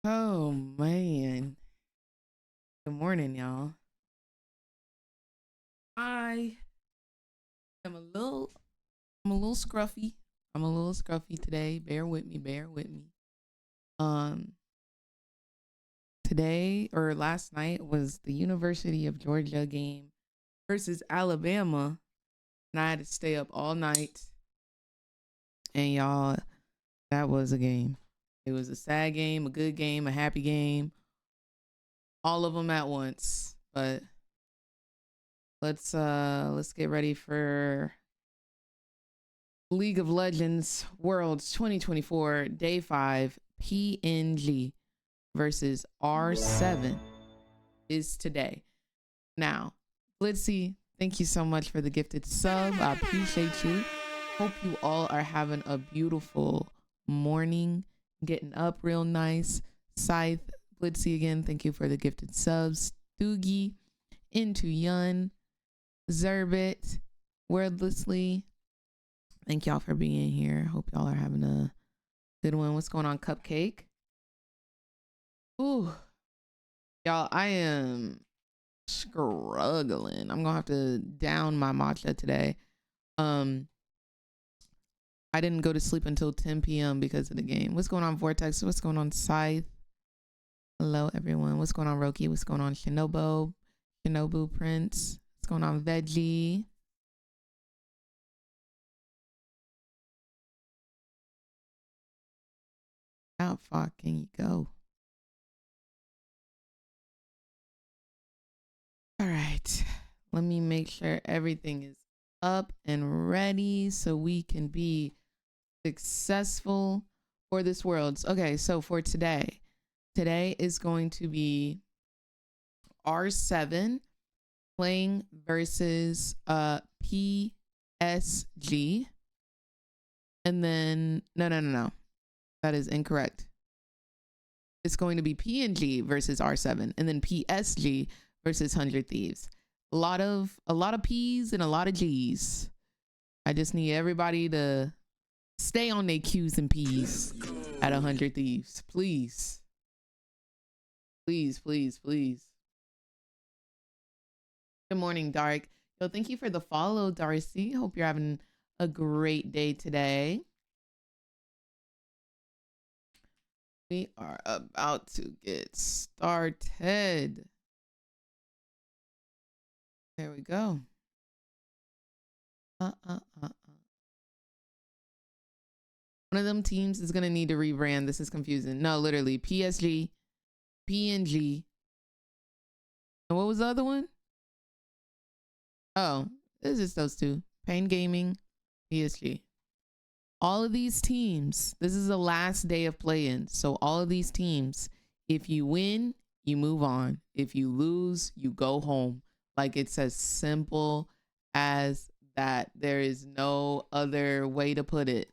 Oh man. Good morning, y'all. I am a little scruffy. I'm a little scruffy today. Bear with me, bear with me. Um Today or last night was the University of Georgia game versus Alabama. And I had to stay up all night. And y'all, that was a game. It was a sad game, a good game, a happy game, all of them at once. But let's get ready for League of Legends Worlds 2024 Day 5 PNG versus R7 is today. Now, Blitzy, thank you so much for the gifted sub. I appreciate you. Hope you all are having a beautiful morning, getting up real nice. Scythe, Blitzy again, thank you for the gifted subs. Doogie, Into Yun, Zerbit, Wordlessly, thank y'all for being here. Hope y'all are having a good one. What's going on, Cupcake? Ooh, y'all, I am struggling. I'm gonna have to down my matcha today. Um, I didn't go to sleep until 10 p.m. because of the game. What's going on, Vortex? What's going on, Scythe? Hello, everyone. What's going on, Roki? What's going on, Shinobu Prince? What's going on, Veggie? How far can you go? All right, let me make sure everything is up and ready so we can be successful for this worlds. Okay, so for today is going to be R7 playing versus PSG, and then no, that is incorrect. It's going to be PNG versus R7, and then PSG versus 100 Thieves. A lot of P's and a lot of G's. I just need everybody to stay on their Q's and P's at 100 Thieves, please. Please, please, please. Good morning, Dark. Yo, thank you for the follow, Darcy. Hope you're having a great day today. We are about to get started. There we go. One of them teams is gonna need to rebrand. This is confusing. No, literally, PSG, PNG. And what was the other one? Oh, it's just those two. Pain Gaming, PSG. All of these teams, this is the last day of play-in. So all of these teams, if you win, you move on. If you lose, you go home. Like, it's as simple as that. There is no other way to put it.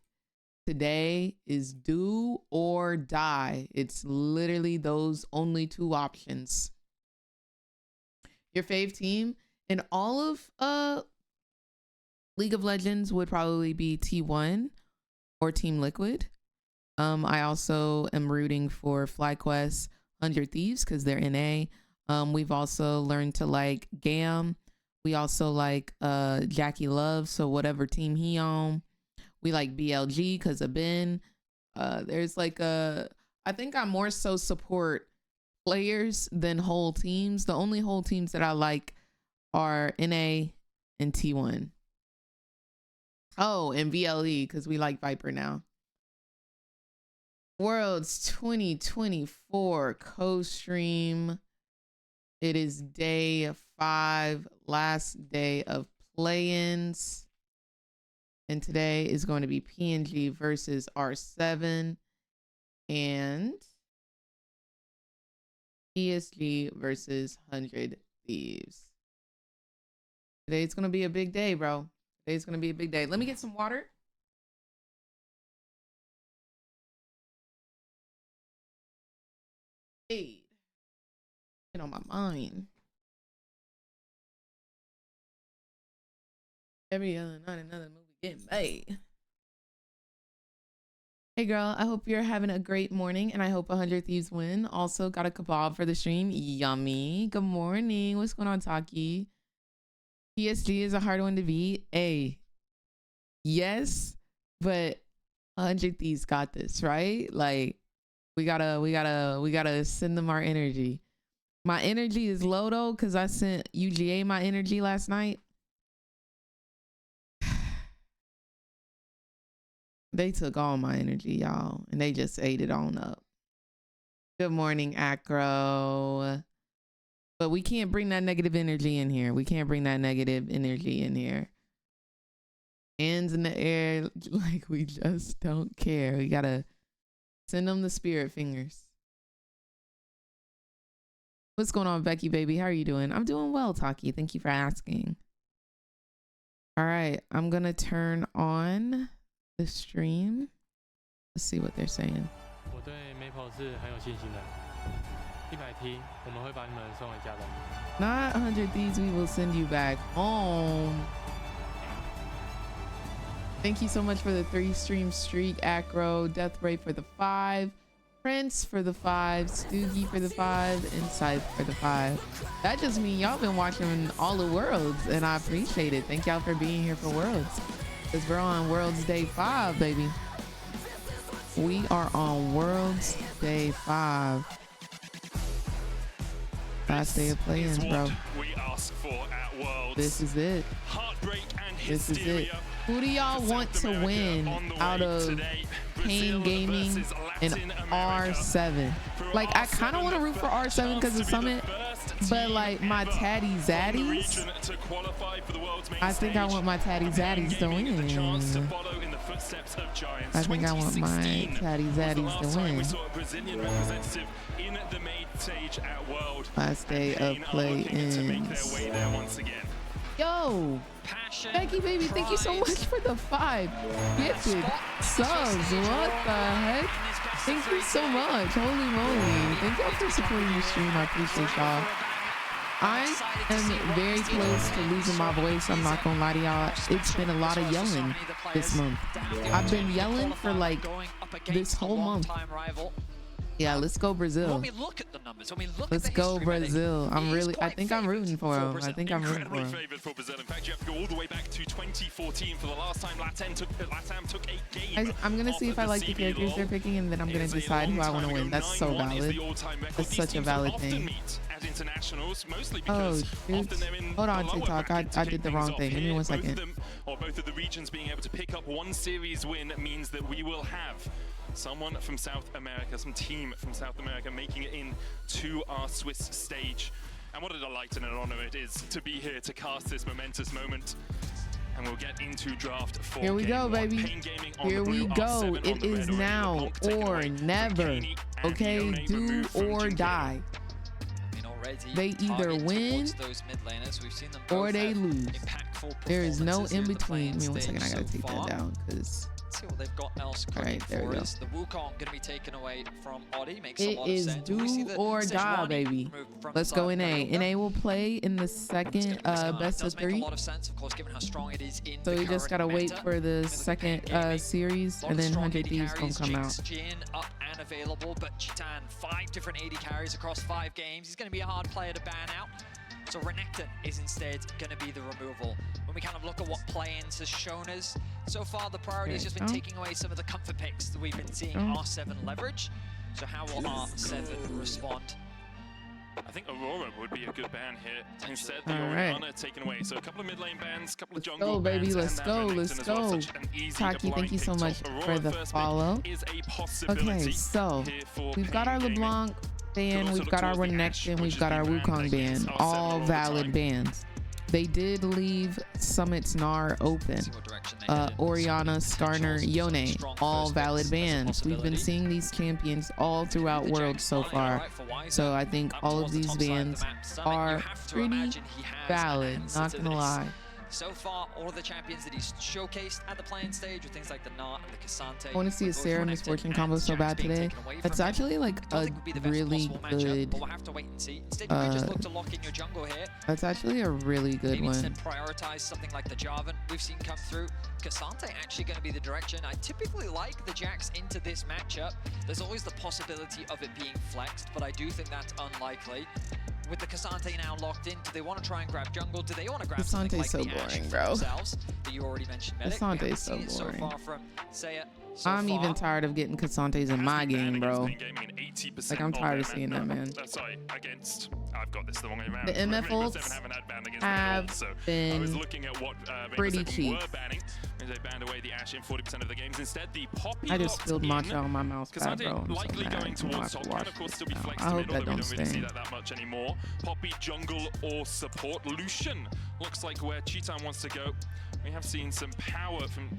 Today is do or die. It's literally those only two options. Your fave team in all of League of Legends would probably be T1 or Team Liquid. I also am rooting for FlyQuest 100 Thieves because they're NA. We've also learned to like Gam. We also like Jackie Love, so whatever team he on. We like BLG because of Ben. There's like I think I more so support players than whole teams. The only whole teams that I like are NA and T1. Oh, and VLE because we like Viper now. Worlds 2024 Costream. It is day 5, last day of play-ins. And today is going to be PNG versus R7 and PSG versus 100 Thieves. Today's going to be a big day, bro. Today's going to be a big day. Let me get some water. Hey, get on my mind. Every other night, another movie getting made. Hey girl, I hope you're having a great morning and I hope 100 Thieves win. Also got a kebab for the stream. Yummy. Good morning. What's going on, Taki? PSG is a hard one to beat. Hey, yes, but 100 Thieves got this, right? Like we gotta send them our energy. My energy is low though, because I sent UGA my energy last night. They took all my energy, y'all, and they just ate it on up. Good morning, Acro. But we can't bring that negative energy in here. We can't bring that negative energy in here. Hands in the air, like we just don't care. We gotta send them the spirit fingers. What's going on, Becky, baby? How are you doing? I'm doing well, Taki. Thank you for asking. All right, I'm gonna turn on the stream. Let's see what they're saying. Not 100 Thieves, we will send you back home. Thank you so much for the 3 stream streak, Acro, Death Ray for the 5, Prince for the 5, Stoogie for the 5, and Scythe for the 5. That just means y'all been watching all the Worlds, and I appreciate it. Thank y'all for being here for Worlds. Because we're on Worlds Day 5, baby. We are on Worlds Day 5. Last day of play-ins, bro. We ask for at Worlds. This is it. Heartbreak and this is it. Who do y'all want to America win out of Pain Gaming and R7? Like, I kind of want to root for R7 because of Summit, but like my Tatty Zaddies, I think I want my Tatty Zaddies to win. I think I want my Tatty Zaddies to win. Last day of play-ins. Yo, Becky, baby, thank you so much for the 5 gifted subs. What the heck? Thank you so much. Holy moly. Thank y'all for supporting the stream. I appreciate y'all. I am very close to losing my voice. I'm not gonna lie to y'all. It's been a lot of yelling this month. I've been yelling for like this whole month. Yeah, let's go Brazil. Let's go Brazil. I think I'm rooting for him. I think I'm rooting for him. Favorite for Brazil. In fact, you have to go all the way back to 2014 for the last time LATAM took a game. I'm gonna see if I like the characters they're picking, and then I'm gonna decide who I want to win. That's so valid. That's such a valid thing. Oh, dude. Hold on, TikTok. I did the wrong thing. Give me 1 second. Or both of the regions being able to pick up 1 series win means that we will have someone from South America, some team from South America making it in to our Swiss stage. And what a delight and an honor it is to be here to cast this momentous moment. And we'll get into draft 4. Here we go, baby. Here we go. It is now or never. Okay, do or die. They either win or they lose. There is no in between. Give me 1 second. I gotta take that down because. See what they've got else cooking for us. The Wukong going to be taken away from Oddie. Makes a lot of sense. It is do or die, baby. Let's go NA. NA will play in the second best of 3. So we just gotta wait for the second series, and then 100 Thieves gonna come out. Jin up and available, but Chitan 5 different AD carries across 5 games. He's going to be a hard player to ban out. So Renekton is instead going to be the removal. When we kind of look at what play-ins has shown us, so far the priority has just been taking away some of the comfort picks that we've been seeing R7 leverage. So how will R7 respond? I think Aurora would be a good ban here. Instead, the Orianna taken away. So a couple of mid lane bans, a couple of jungle bans. Baby, let's go, let's go. Taki, thank you so much for the follow. Okay, so we've got our LeBlanc ban, we've got our Renekton, we've got our Wukong ban, all valid bans. They did leave Summit's Gnar open. Orianna, Skarner, Yone, all valid bans. We've been seeing these champions all throughout Worlds so far. So I think all of these bans are pretty valid, not gonna lie. So far, all of the champions that he's showcased at the playing stage with things like the Nart and the Cassante. I want to see a Sarah Misfortune combo so bad today. That's actually like a really good. But we'll have to wait and see. Instead, you may just look to lock in your jungle here. That's actually a really good Maybe one. instead prioritize something like the Jarvan we've seen come through. Cassante actually going to be the direction. I typically like the Jax into this matchup. There's always the possibility of it being flexed, but I do think that's unlikely. With the Cassante now locked in, do they want to try and grab jungle? Do they want to grab something like so the Ashe boring, bro. themselves that you already mentioned, Medic? Casante's so boring. So far from Saya. I'm even tired of getting Cassantes in my game, bro. Like, I'm tired of seeing that, man. Sorry, against. I've got this the wrong way around. The MF ults have been pretty cheap. They banned away the Ashe in 40% of the games. Instead, the Poppy I just spilled matcha on my mouse pad, bro. I'm likely so mad. going towards top. Can of course still be flexed I to hope mid, although that we don't don't really see stay. that much anymore. Poppy, jungle, or support. Lucian looks like where Cheetah wants to go. We have seen some power from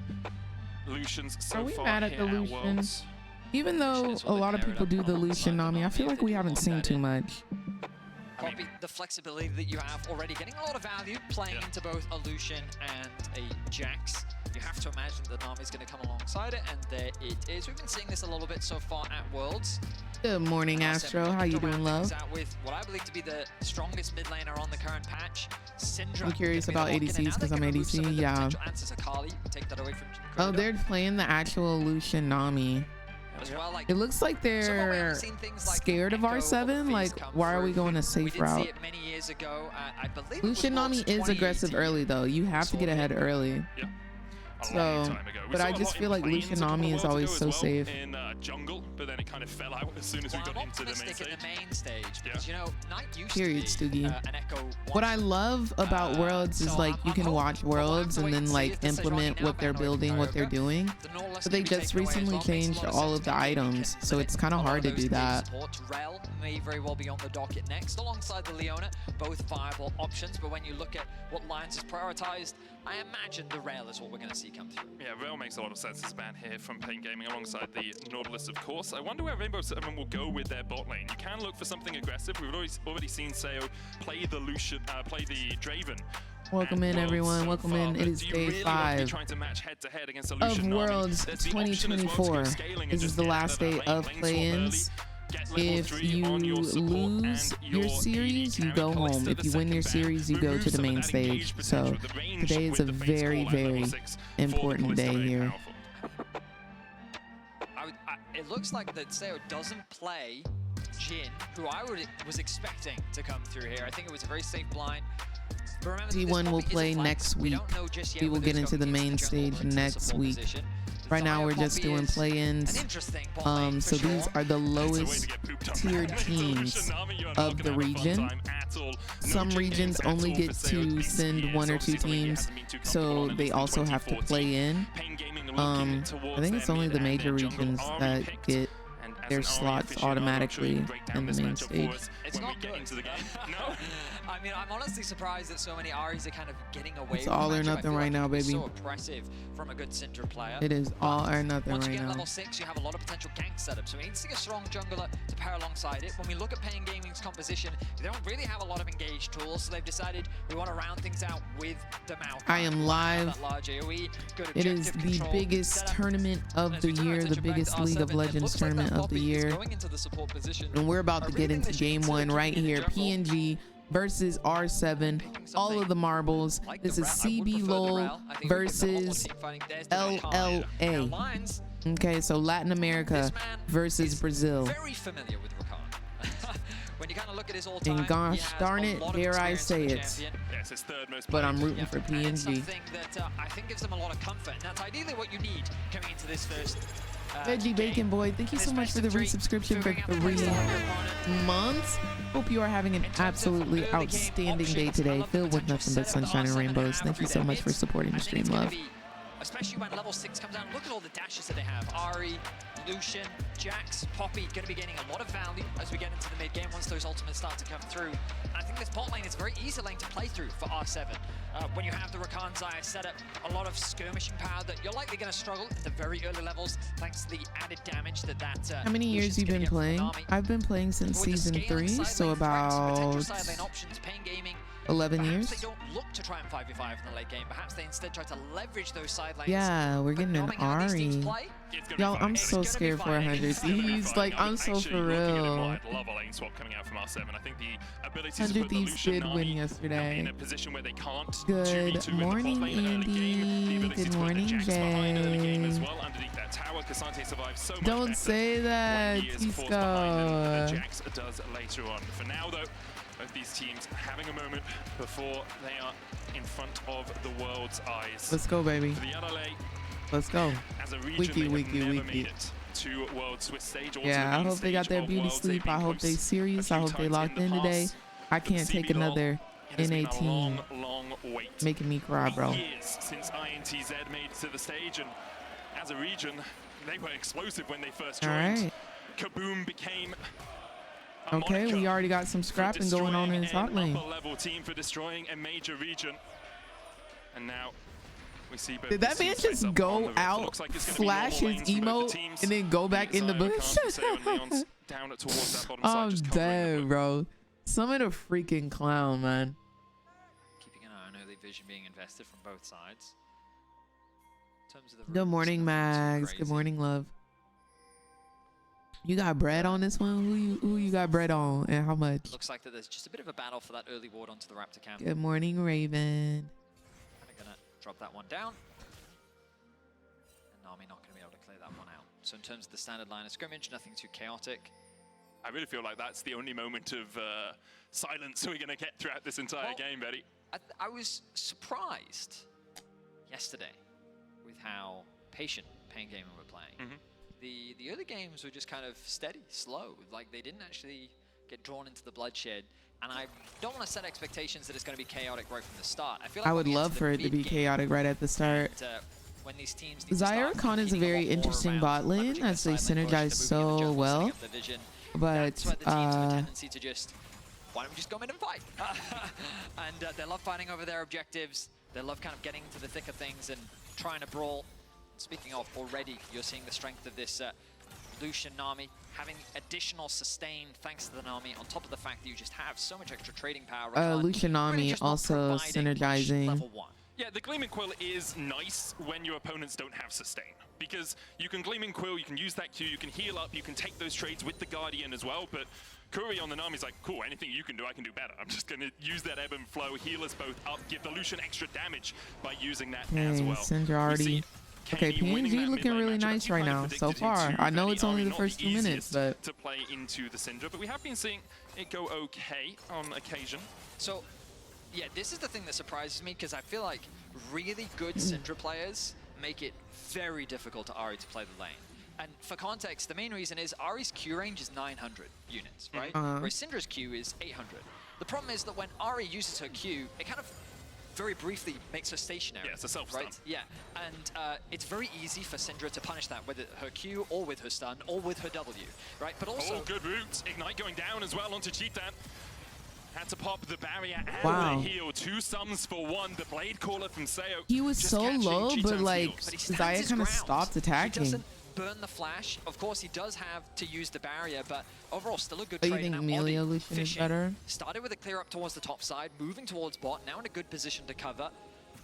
Lucian's so Are we far mad at here the at Lucian? Worlds. Even though a lot of people do the Lucian Nami, I feel like we haven't seen too much. Poppy, the flexibility that you have already, getting a lot of value playing into both a Lucian and a Jax. You have to imagine that Nami's going to come alongside it, and there it is. We've been seeing this a little bit so far at Worlds. Good morning, Astro. How you doing, love? Out with what I believe to be the strongest mid laner on the current patch, Syndra. I'm curious about ADCs because I'm ADC. Yeah. Oh, they're playing the actual Lucian Nami. Well, like, it looks like they're scared of R7. Like, why are we going a safe route? Lucian Nami is aggressive early, though. You have to get ahead early. Yeah. So, but I just feel like Lucian Nami is always so safe. In jungle, but then it kind of fell out as soon as we got into the main stage. Because, you know, Knight used Period, to be, Stoogie. What I love about Worlds is like you can watch Worlds and then like implement what they're building, what they're doing. But they just recently changed all of the items, so it's kind of hard to do that. Rel may very well be on the docket next, alongside the Leona, both viable options. But when you look at what Lions has prioritized, I imagine the Rel is what we're going to see come through. Yeah, Rel makes a lot of sense as a ban here from Pain Gaming alongside the Nautilus, of course. I wonder where Rainbow Seven will go with their bot lane. You can look for something aggressive. We've already seen Sayo play the Lucian, play the Draven. Welcome in, everyone. Welcome in. It is day 5 of Worlds 2024. This is the last day of play-ins. If you lose your series, you go home. If you win your series, you go to the main stage. So today is a very, very important day here. It looks like that Sayo doesn't play Jin, who I was expecting to come through here. I think it was a very safe blind. T1 will play next week. We will get into the main stage next week. Right now we're just doing play-ins. So these are the lowest tiered teams of the region. Some regions only get to send 1 or 2 teams, so they also have to play in. I think it's only the major regions that get their slots automatically in the main stage. It's not getting to the game. No. I mean, I'm honestly surprised that so many Aries are kind of getting away. It's all or nothing right now, baby. So oppressive from a good Syndra player. It is all or nothing right now. Once you get level 6, you have a lot of potential gank setup. So we need to see a strong jungler to pair alongside it. When we look at Pain Gaming's composition, they don't really have a lot of engaged tools, so they've decided we want to round things out with the Mouth. I am live. It is the biggest tournament of the year, the biggest League of Legends tournament of the year. And we're about to get into game 1 right here. PNG versus R7, all of the marbles. This is CB LOL versus LLA. Okay, so Latin America versus Brazil. Very familiar with Rakan. When you kind of look at his all-time, and gosh darn it, dare I say it. Yes, his third most but I'm rooting for PNG. And something that I think gives them a lot of comfort, and that's ideally what you need coming into this first Veggie Bacon Boy, thank you so much for the resubscription for 3 months. Hope you are having an absolutely outstanding day today, filled with nothing but sunshine and rainbows. Thank you so much for supporting the stream, love. especially when level 6 comes down. Look at all the dashes that they have. Ahri, Lucian, Jax, Poppy going to be getting a lot of value as we get into the mid game once those ultimates start to come through. And I think this bot lane is a very easy lane to play through for R7. When you have the Rakan Zaya set up, a lot of skirmishing power that you're likely going to struggle at the very early levels thanks to the added damage that How many years you been playing? I've been playing since season 3, so about 11 years. They don't look to try and 5v5 in the late game. Perhaps they instead try to leverage those side lanes. Yeah, we're getting an Ahri. Yo, I'm so scared for 100 Thieves. Like, I'm so for real. I love a lane swap coming out from R7. I think the ability to 100 put the Thieves Lucian did win in yesterday. a position where they can't. Good morning, Andy. Good morning, Jay. Don't say that, Tisco. Jax does later on. For now, though, both these teams having a moment before they are in front of the world's eyes. Let's go, baby. For the LLA, let's go. as a region, they made it to World Swiss stage. Yeah, I hope they got their beauty sleep. I hope they serious. I hope they locked in today. I can't take another NA team long wait. making me cry, bro. Years since INTZ made it to the stage, and as a region, they were explosive when they first joined. All right. Kaboom became a okay, we already got some scrapping going on in top lane. Level team for destroying a major region, and now we see. Did that man just go out, flash his emote, and then go back in the bush? I'm dead, bro. Summon a freaking clown, man. Keeping an eye on early vision being invested from both sides. In terms of the Good morning, Mags. Good morning, love. You got bread on this one? Who you got bread on, and how much? Looks like that there's just a bit of a battle for that early ward onto the Raptor camp. Good morning, Raven. Kind of gonna drop that one down. And Nami not gonna be able to clear that one out. So in terms of the standard line of scrimmage, nothing too chaotic. I really feel like that's the only moment of silence we're gonna get throughout this entire game, Betty. I was surprised yesterday with how patient Pain Gamer were playing. The early games were just kind of steady, slow. Like they didn't actually get drawn into the bloodshed. And I don't want to set expectations that it's going to be chaotic right from the start. I feel like I would love for it to be chaotic right at the start. When these teams Zyra Khan is a very interesting bot lane as they synergize so well. But tendency to just, why don't we just go in and fight? And they love fighting over their objectives. They love kind of getting into the thick of things and trying to brawl. Speaking of, already you're seeing the strength of this Lucian Nami, having additional sustain thanks to the Nami, on top of the fact that you just have so much extra trading power. Lucian Nami also synergizing. Yeah, the Gleaming Quill is nice when your opponents don't have sustain. Because you can Gleaming Quill, you can use that Q, you can heal up, you can take those trades with the Guardian as well, but Curry on the Nami's like, cool, anything you can do, I can do better. I'm just going to use that ebb and flow, heal us both up, give the Lucian extra damage by using that as well. Syndra already. Okay, PNG looking really nice right now so far. I know it's only the first 2 minutes, but to play into the Syndra, but we have been seeing it go okay on occasion. So, yeah, this is the thing that surprises me because I feel like really good Syndra players make it very difficult to Ahri to play the lane. And for context, the main reason is Ahri's Q range is 900 units, right? Whereas Syndra's Q is 800. The problem is that when Ahri uses her Q, it kind of very briefly makes her stationary. Yeah, it's a self-stun. Right? Yeah, and it's very easy for Syndra to punish that with her Q or with her stun or with her W, right? But also... Oh, good route. Ignite going down as well onto Cheetan. Had to pop the barrier and the heal. 2 sums for 1. The Blade Caller from Seo. He was so low, but like Zaya kind of stopped attacking. He doesn't burn the flash. Of course, he does have to use the barrier, but overall, still a good trade. You think Amelia Lucian is better? Started with a clear up towards the top side, moving towards bot, now in a good position to cover.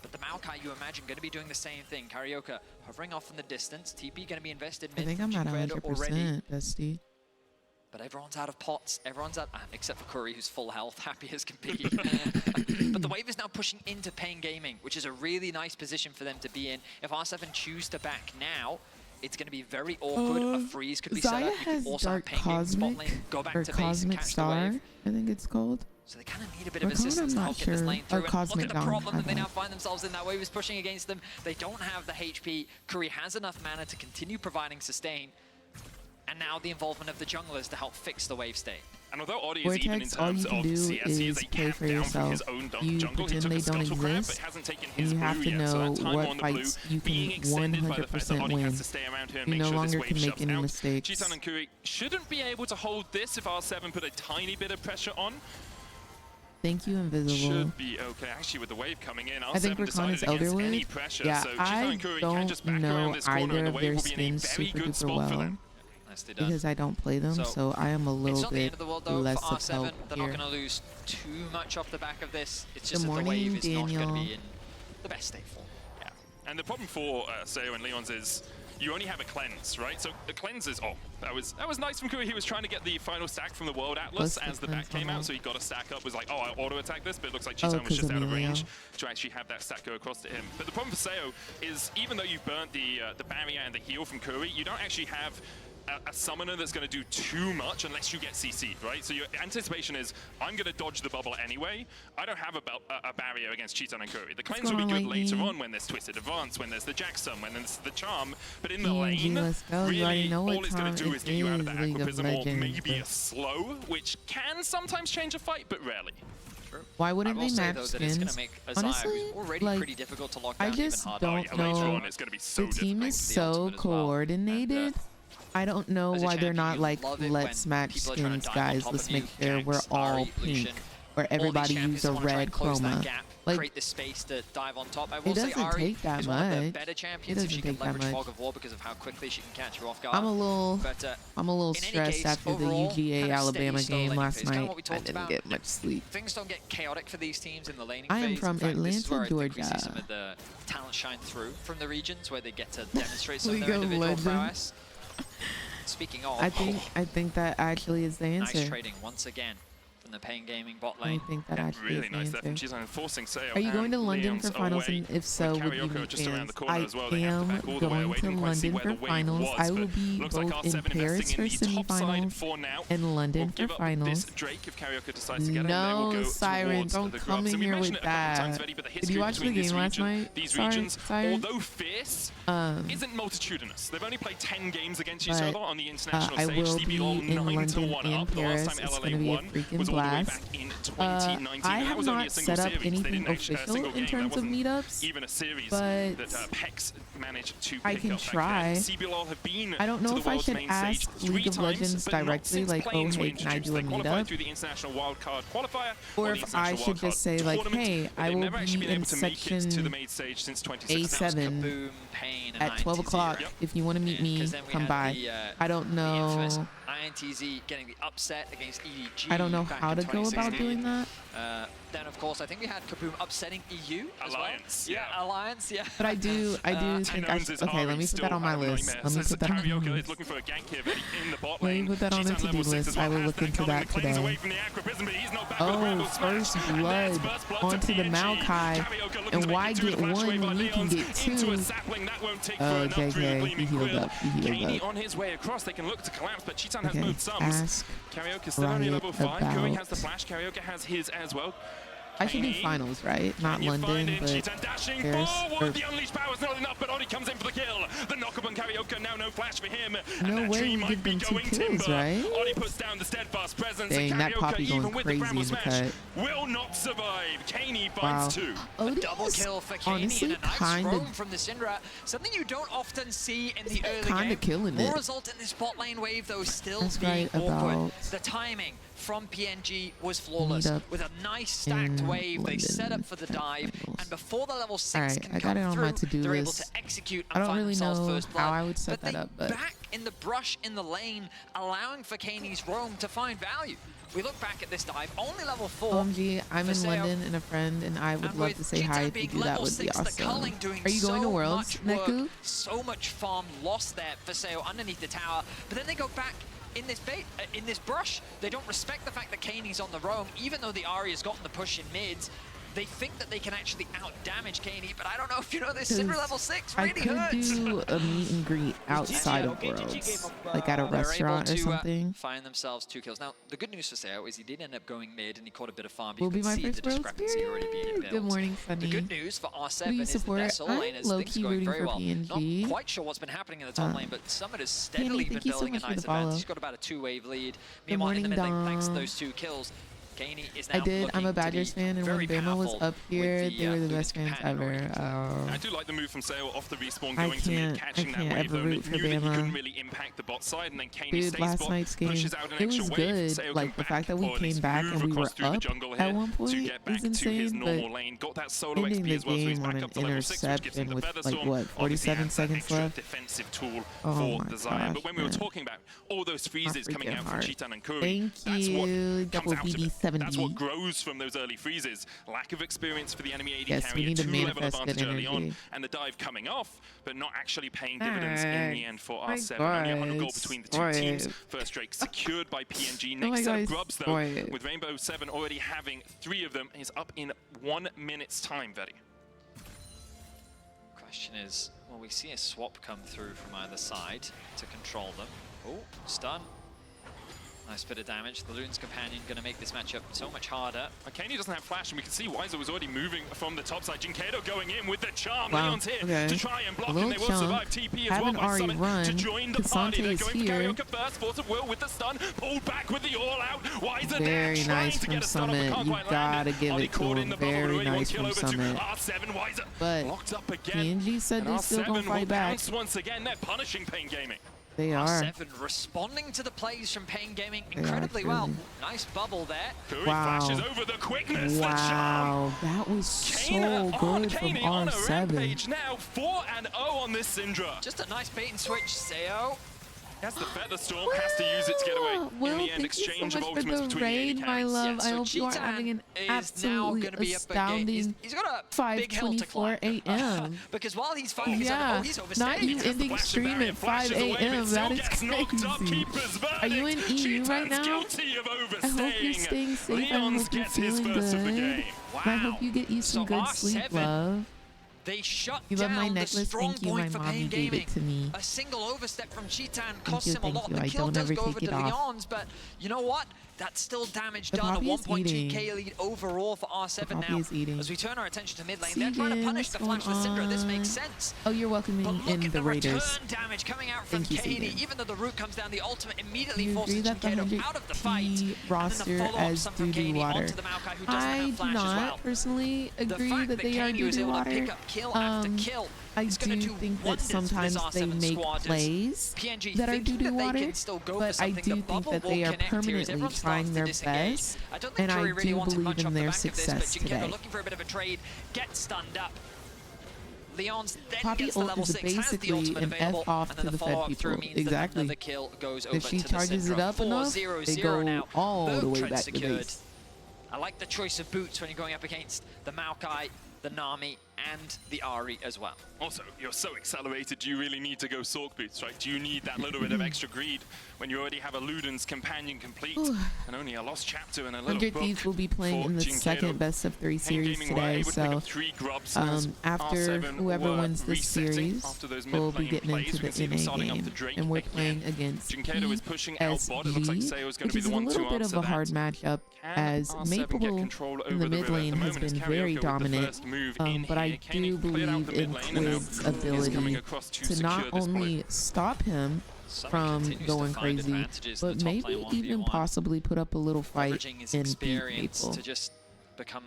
But the Maokai, you imagine, going to be doing the same thing. Karioka hovering off in the distance. TP going to be invested mid. I think I'm at 100%, Dusty. But everyone's out of pots. Everyone's out, except for Curry, who's full health, happy as can be. But the wave is now pushing into Pain Gaming, which is a really nice position for them to be in. If R7 choose to back now, it's going to be very awkward. A freeze could be set up. You can also have Pain Gaming spot lane, go back to base and catch Star, the wave. I think it's called. So they kind of need a bit of assistance to help get this lane through. And look at the problem that they now find themselves in. That wave is pushing against them. They don't have the HP. Curry has enough mana to continue providing sustain. And now the involvement of the junglers to help fix the wave state. And although Oddie is even in Vortex, all terms you can of do CS, he is is a play camp for down from his yourself. own You jungle. He pretend took they a don't scuttle crab, but exist, hasn't taken and his you have blue to yet. So know that time what on the blue fights you being can extended by the fact that 100% Oddie win. has to stay around here and You make no sure this longer wave can make shoves any out. mistakes. Chitan and Kui shouldn't be able to hold this if R7 put a tiny bit of pressure on. Thank you, Invisible. Should be okay. Actually, with the wave coming in, I think R7 decided Rakan is against any Elderwood. pressure. Yeah, So Chitan I and Kui can just don't back around know this corner, either and the of wave their will be in a skins very super good duper spot for well them. Nicely done. because I don't play them, so I am a little It's not the end bit of the world though less for of R7. help They're here. not going to lose too much off the back of this. It's just Good that the morning, wave is not going to Daniel. be in the best state form. Yeah. And the problem for Seo and Leon's is you only have a cleanse, right? So the cleanse is, that was nice from Kui. He was trying to get the final stack from the World Atlas Plus as the the back came out, cleanse so he got a stack up, was like, I auto-attack this, but it looks like Oh, Chitan was 'cause just of out of Emilio. range to actually have that stack go across to him. But the problem for Seo is even though you've burnt the barrier and the heal from Kui, you don't actually have a summoner that's going to do too much unless you get CC'd, right? So your anticipation is, I'm going to dodge the bubble anyway. I don't have a barrier against Chitan and Kui. The cleanse will be good later on when there's Twisted Advance, when there's the Jackson, when there's the Charm. But in the PNG, lane, let's go. You already really, know all what it's going to time do is it get you out of the is, League of Aquaprism or Legends, maybe a but- slow, which can sometimes change a fight, but rarely. Why I wouldn't will they say match though that it's going skins? to make Azai, Honestly, who's already like, pretty difficult to lock I down even just harder. don't Yeah, later know. on, it's going to be so The team difficult. is the so ultimate as well. coordinated. I don't know as a why they're champion, not you like, love it let's when match people are trying to skins, dive on guys. top Let's of make you. sure we're Jax, all Ari, pink, Lucian. where All these everybody champions use a wanna try red and close that chroma. gap, Like, create the space to dive on top. I will it say doesn't Ari take that is one of the much. better It champions if doesn't she can take that leverage much. Fog of War because of how quickly she can catch you off guard. I'm a little But in any case, stressed after the overall, UGA kind of Alabama steady, slow game laning last phase, kind of night. what we I talked didn't about. get much sleep. Things don't get chaotic for these teams in the laning I am phase. from In fact, this is where Atlanta, I think we see Georgia. some of the talent shine through from the regions where they get to demonstrate some of League their of individual Legends. prowess. Speaking of, I think that actually is the nice answer. trading once again from the Pain Gaming bot I lane. think that actually Really is the nice there from answer. Chitan, forcing Seo Are you going to and London Leon's for finals? away. And if so, With would you Karaoke be just around fans? the corner I as well. They have to am back all the way going away. to Didn't quite see London where for the wave finals. was, I will but be looks like both in R7 Paris for investing in the top side semifinals for now. and London We'll for give up finals. this Drake if Karaoke decides to get in. Then we'll No, go Siren, towards don't the come Grubs. in And we here mentioned with it a couple of times that. already, but the Did history you watch the between this game last region, night? these Sorry, regions, Siren? although fierce, isn't multitudinous. They've only played 10 games against each but, other on the international I stage. will be CBLOL in 9-1 London up. and The last Paris. time It's LLA gonna be a won freaking was all the way blast. back in 2019. I and that have was only a not single set up series. They anything didn't actually official single in game. That terms of wasn't meetups, even a series but that PEX managed to I pick can up back try. then. CBLOL have been I don't know to the if I world's should main ask stage 3 League of times, Legends but not directly, since like, oh, Planes were hey, can I introduced. do a They qualified meetup? through the international wildcard qualifier Or the if I international should just wildcard say, like, tournament, hey, but I they've will never actually be been in able to make it to the section main stage since 2016. A7 Kaboom, Pain, and at 12 o'clock. INTZ. If you want to meet me, 'Cause then we come had by. the, I don't The infamous know. INTZ getting the upset against EDG. I don't know back how in to go about 2016. doing that. Then, of course, I think we had Kaboom upsetting EU as Alliance, well. yeah. Alliance, yeah. But I do think I should. Okay, let me put that on my list. Let me put that on my Karaoke is list. looking for a gank here in the bot Let me lane. put that on the Chitan to-do level 6 list. as well I will has look into coming. that The Clean's away today. from the Aquaprism, but he's not back with Oh, Bramble Smash. first And blood there's first blood to onto the PNG. Maokai. Karaoke looking And to why make it through get the flash one wave by when you can Leon's get into a two? sapling. That won't take Oh, for an up through the JK, he Gleaming healed Quill. up. He healed Kaney up. on his way across. They can look to collapse, but Chitan has Okay, moved sums. ask Karaoke still only Riot level 5. Kui about- has the flash. Karaoke has his as well. I should do Kaney. finals, right? Not You London, find it, but Chitan dashing Paris. forward. The unleashed power's not enough, but Oddie comes in for the kill. The knock-up on Karaoke, now no flash for him. And No that way tree we might give be them 2 going kills, timber. right? Oddie puts down the steadfast presence. Dang, and that Karaoke, Poppy even going with crazy the Bramble in the Smash, cut. will not survive. Kaney Wow. finds 2. Odie Double is kill for Kaney honestly and a nice kind roam of from the Syndra. Something you don't often see in the early kinda game. killing More it. result in this bot lane wave, though, still That's being right awkward. about The timing from PNG was flawless. meetup With a nice stacked in wave, they set London up for the for dive, finals. and before the level 6 Alright, can I got come it on my through, to-do they're able list. to execute I and don't find really themselves know first blood. how I would set but that up, but back in the brush in the lane, allowing for Kaney's roam to find value. We look back at this dive, only level 4. OMG, I'm in Faseo. London and a friend, and I would And love with to say Chitan hi. If you being do that, level would be 6, the awesome. culling doing Are you going to so Worlds, much work, Neku? so much farm lost there for Seo underneath the tower, but then they go back in this brush. They don't respect the fact that Kaney's on the roam, even though the Ahri has gotten the push in mids. they think that they can actually out-damage Kaney, but I don't know if you know this. Syndra level 6 really I could hurts. do a meet and greet outside of Worlds, like at a restaurant or something. Find themselves 2 kills. Now, the good news for Seo is he did end up going mid and he caught a bit of farm. Will You be can my see the first Worlds. discrepancy already being built. Good morning, Sunny. The good news for R7 Please is that support. their solo lane is things going very well. PNG. Not quite sure what's been happening in the top lane, but Summit has steadily been thank you so building a much for nice the advantage. follow. He's got about a 2-wave lead. Meanwhile, in the mid lane, thanks to those 2 kills, Kaney is now I did. I'm a looking to Badgers be fan, and when very Bama was powerful up here, with they were the Luden's best fans companion ever. already. I do like the move from Sale off the respawn, I going to mid, can't catching that wave ever though. root for Knew that he Bama. couldn't really impact the bot side, and then Kaney Dude, stays last bot, night's game, pushes out an it extra was wave. good. Sale Like, can the fact that we or at came least back move and we across were through the up jungle at here one to point get back is to his insane, normal but lane. Got that solo ending XP the as well, so he's game back on up an to level 6, which gives him interception the with, feather like, storm. what, Obviously 47 has that seconds extra left? defensive tool Oh for my the Zion. But gosh, when we were man. talking about all those freezes coming freaking out from heart. Cheetan and Curry, Thank that's what you, comes double out of it. BD70. That's what grows from those early freezes. Lack of experience for the enemy AD Yes, we carrier, need to 2-level manifest good advantage early on, energy. and the dive coming off, but not actually paying dividends in the end for my R7. Only 100 gold God, between the two teams. spoiled. First Drake secured by PNG. Oh my Next set of God, grubs though, spoiled. with Rainbow 7 already having 3 of them. He's up in 1 minute's time, Vedi. Question is, well, we see a swap come through from either side to control them. Oh, stun. Nice bit of damage. The Luden's companion going to make this matchup so much harder. Kaney doesn't have flash, and we can see Weiser was already moving from the top side. Jinkedo going in with the charm. Wow, Leon's here okay. to try and block, Little and they will chunk. survive. TP as Have well an by Ari Summit run. to join the party. They're Kasante's going for here. Karaoke first. Force of Will with the stun. Pulled back with the all-out. Weiser there Very trying nice to from get a stun Summit. off, but can't You quite land gotta give Ollie it to caught in him. the bubble, Very already one nice kill from over to Summit. R7. Weiser But locked up again. PNG said And they still gonna R7 will fight back. bounce once again. They're punishing Pain Gaming. They are. R7 responding to the plays from Pain Gaming incredibly well. Nice bubble there. Curry Wow. flashes over the quickness, the charm. Wow, that was so Kana on good from Kaney on a R7. rampage now, 4-0 on this Syndra. Just a nice bait and switch, Seo. Has the Feather Storm, has to use it to get away. Will, In the end, thank exchange you of so much ultimates for the between the raid, AD my carries. love. Yeah, I so hope you are Cheetan having an is now absolutely going to be up again. astounding He's got a big hill to 5:24 climb. a.m. Because while he's fighting, he's Yeah, like, oh, he's overstaying. not you ending Flash stream barrier at 5 flashes away, but a.m. still That is gets knocked up. crazy. Keeper's Are you verdict. in EU right Cheetan's now? guilty of I hope you're overstaying. staying safe. I Leons hope you're gets his feeling first good. of the game. And I hope you get you some So good sleep, R7, love. They shut You love down my the necklace? strong Thank you. My point for mommy Pain gave Gaming. it to me. A single overstep from Cheetan costs you, him a thank lot. you. The I kill don't does ever go over take to it off. Leon's, but you know what? That's still damage The done. A poppy is 1.2k lead overall for R7 poppy now. is eating. As we turn our attention to mid lane, they're trying to Segan, punish the what's flash with going Syndra. This on? makes sense. Oh, you're welcoming But look in at the Raiders. return damage coming out from Thank you, Kaney. Segan. Even though the root comes down, the ultimate immediately You forces agree that the Jinkedo out of the fight. 100T roster and then the follow-up as some from doo-doo Kaney water. onto the Maokai, who doesn't I have do flash as not well. personally The agree fact that they are Kaney was doo-doo able to water. pick up kill after kill, I it's gonna do do think that wonders for this sometimes they R7 make squad. plays PNG that are thinking doo-doo that they water, can still go for but I something. do The think bubble that will they are connect here as permanently everyone starts trying to their disengage. best, I don't think and I Curry really do wanted believe much in off the their back of this, success but Jinkedo today. looking for a bit of a trade, gets stunned up. Leon's then Poppy gets the ult level is 6, has the basically ultimate an available, F off and then to the the Fed follow-up through people. means that Exactly. another kill goes over If she to the charges it Syndra. up enough, 4-0-0 they go now. all the Both way trades back to secured. base. I like the choice of boots when you're going up against the Maokai, the Nami, and the Ahri as well. Also, you're so accelerated, do you really need to go Sork Boots, right? Do you need that little bit of extra greed when you already have a Luden's companion complete and only a lost chapter and a little 100 book Thieves will be playing for in the Jinkedo. second best of 3 series Gaming were today, able to pick so up 3 grubs as after R7 whoever were wins this resetting series, after those we'll be mid-lane getting plays. into We can see the them starting NA up the game, Drake and we're again. playing against Jinkedo is pushing out bot. It looks like Seo is going to which be is the a one to little bit of answer a hard that. matchup, Can as R7 Maple get control in over the mid river? At lane the has moment, been it's very Karaoke with the dominant, first move in but I here. do Kaney cleared out believe the in mid lane, and now Quid's is coming ability across to to secure not this only point. stop him Summit from continues to going find crazy, advantages in but the top maybe lane even 1v1. possibly put up a little fight Leveraging his and beat experience Maple. to just become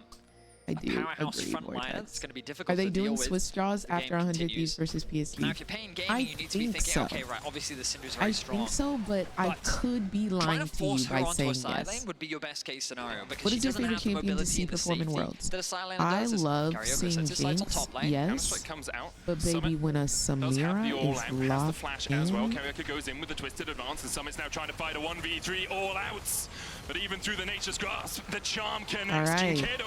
I a do powerhouse agree, front liner. It's Vortex. going to be difficult Are they to deal doing with. Swiss draws The after game 100 continues. Thieves versus PSG? Now, if you're paying gaming, I you need to be think thinking, so. okay, right, obviously the Syndra's very I strong. think so, but I But could be Trying lying to to force you her by onto saying a side yes. lane would be your best case scenario because What she is your doesn't favorite have the champion to mobility see and the perform in safety Worlds? that a side laner I does. As love Karaoke seeing sets his sights on Jinx, top lane. Counter yes, Strike comes out. but Summit baby, when a does have the all Samira out, is has the locked flash as well. in, Karaoke goes in with the twisted advance, and Summit's now trying to fight a 1v3 all outs. But even through the nature's grasp, the charm connects. All right. Jinkedo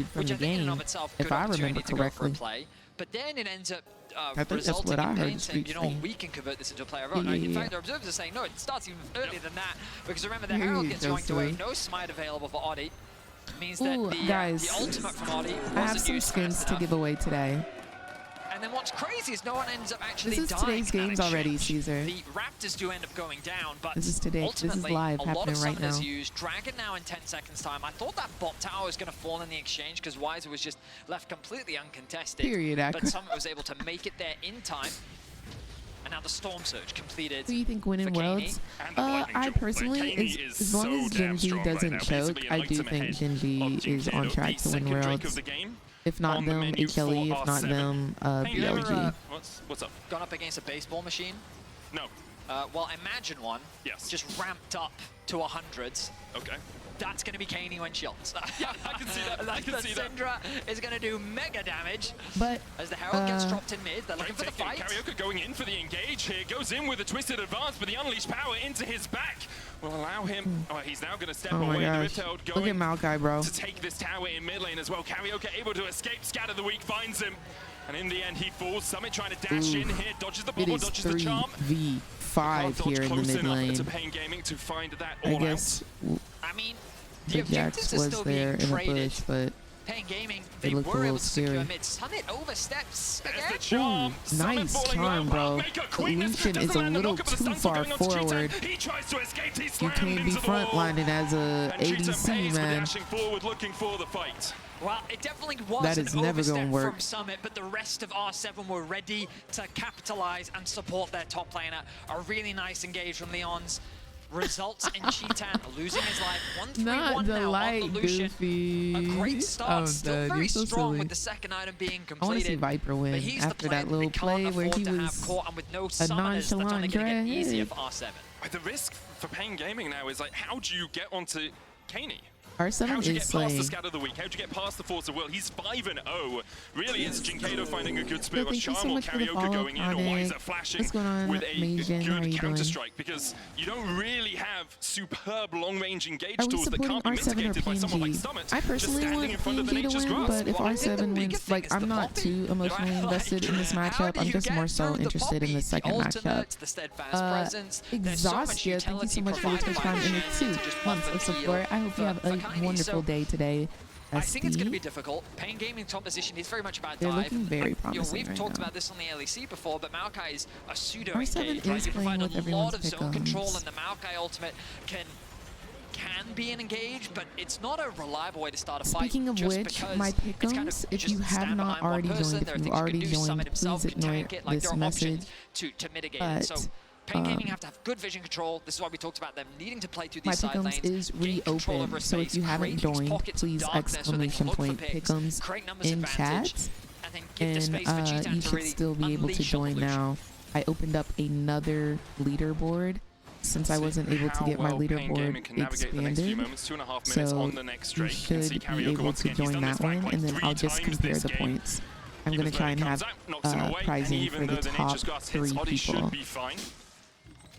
eliminated from which the I think in and game, of itself, if good I remember opportunity to go for a correctly. play. But then it ends up I think that's resulting what I in heard Pain the saying, street you know what, saying. we can convert this into a player vote. Yeah, In yeah, fact, the observers are saying, no, it starts even earlier than that. Because remember, the Here Herald you gets go, yoinked away. sir. No smite available for Oddie. means that Ooh, the guys, ultimate from Audi wasn't I have some used skins fast to enough. give away today. And then what's crazy is no one ends up actually This is dying today's in that games already, exchange. Caesar. The Raptors do end up going down, but This is today. This is ultimately, live, a lot happening of right summoners now. used Dragon now in 10 seconds time. I thought that bot tower was going to fall in the exchange because Weiser was just left completely uncontested. Period, But Summit was able to make it there in time. And now the Storm Surge completed. Who do you think winning for Kaney. worlds? And the lightning I jolt. personally, Kaney is as long so as damn Genji strong right doesn't now. choke, Basically I an do item think ahead Genji of is on Jinkado. track The to win second Drake of worlds. the game If not on the them, menu HLE. for If not R7. them, Hey, you ever, BLG. What's up? Gone up against a baseball machine? No. Well, imagine one. Yes. Just ramped up to 100s. Okay. That's going to be Kaney when she ults. Yeah, I can see that. I can see that. Syndra is going to do mega damage But as the Herald gets dropped in mid. They're looking for the fight. Karaoke going in for the engage here. Goes in with a twisted advance, but the unleashed power into his back will allow him. Oh, he's now going to step oh my away. The gosh, Rift Herald look at going Maokai, bro. to take this tower in mid lane as well. Karaoke able to escape. Scatter the Weak finds him. And in the end, he falls. Summit trying to dash in here. Dodges the It bubble, is dodges the charm. 3v5 here in the mid lane. To Pain Gaming to find that I all guess I mean, the the objectives Jax are was still there being in the traded. bush, but Pain Gaming, They they looked a were little able to secure scary. mid. Summit oversteps There's again. the charm. Summit nice falling charm, low. bro. Maker But Queen's Lucian doesn't is a land the little knock, but the too stunts are far going on to Cheetah. forward. He tries to escape. He's You slammed can't be into the wall. frontlining as a And Cheetah ADC, pays for man. dashing forward, looking for the fight. Well, it definitely was That an is never gonna overstep work. from Summit, but the rest of R7 were ready to capitalize and support their top laner. A really nice engage from Leon's. Results in Cheetan losing his life. 1-3-1 Not the now light, on the Lucian. Goofy. A great start, I'm still done. very You're so strong silly. with the second item being I want to completed. see Viper But win he's the after player that little we can't play where afford he to have was caught, and with no a summoners, that's only nonchalant going to get easier drag. for R7. The risk for Pain Gaming now is like, how do you get onto Kaney? R7 How'd you is get past slaying. the Scatter of the Weak? How'd you get past the Force of Will? He's 5-0. Really, it's Jinkado finding a good spirit. Thank you so Charm or much for the Karaoke follow, going in, or Onyx. Weiser flashing What's going on, with a Majan? How are good you counter doing? strike, because you don't really have superb long-range engage Are we tools that supporting can't be R7 or mitigated by someone like PNG? Summit. I just personally standing want in front of the PNG to nature's win, grasp. but if Well, I think the R7 biggest wins, thing like, is the I'm not poppy. too emotionally Like, invested in this how matchup. do I'm you just get more so through the interested in poppy? the second Ultimate, matchup. the steadfast presence. There's so much Exhaustia, thank you so utility much for the provided Twitch by Prime and the Shen 2 to just months offer of heal support. I hope you have for a Kaney. wonderful So day today. I think it's going to be SD. difficult. Pain Gaming top position is very much about They're dive. looking very You know, promising we've right talked now. about this on the LEC before, but Maokai is a pseudo R7 engage, is right? You playing provide with a everyone's lot of zone control, pick'ems. and the Maokai ultimate can be an engage, but it's not a reliable way to start a fight. Speaking of just which, because my it's kind pick'ems, of if just you have stand not behind one already person. joined, There if are you've things you can already do. joined, Summit himself please can tank ignore it. Like, this there are options message. to mitigate it. So But, Pain Gaming have to have good vision control. This is why we talked about them needing to play through My these side pick'ems lanes. is gain control over reopened, so if space, you haven't create these joined, pockets of please darkness so they can exclamation look for point picks, pick'ems create numbers in advantage, chat, and then give the and space for Cheetan you to should really still be able to unleash join Evolution. now. I opened up another leaderboard since I wasn't able to get my leaderboard expanded. 2.5 minutes on the next You Drake. You can see should be Karaoke able once to again. He's join done this that flank one, like and then 3 I'll just times compare this the game. points. I'm Even gonna though try he and comes have out, knocks him away, and prizing even for though the the top nature's grasp 3 hits, Oddie should people. be fine.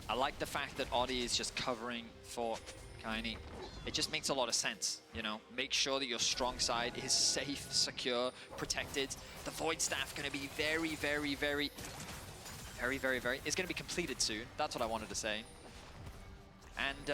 I like the fact that Oddie is just covering for Kaney. It just makes a lot of sense, you know. Make sure that your strong side is safe, secure, protected. The Void Staff going to be very, it's going to be completed soon. That's what I wanted to say. And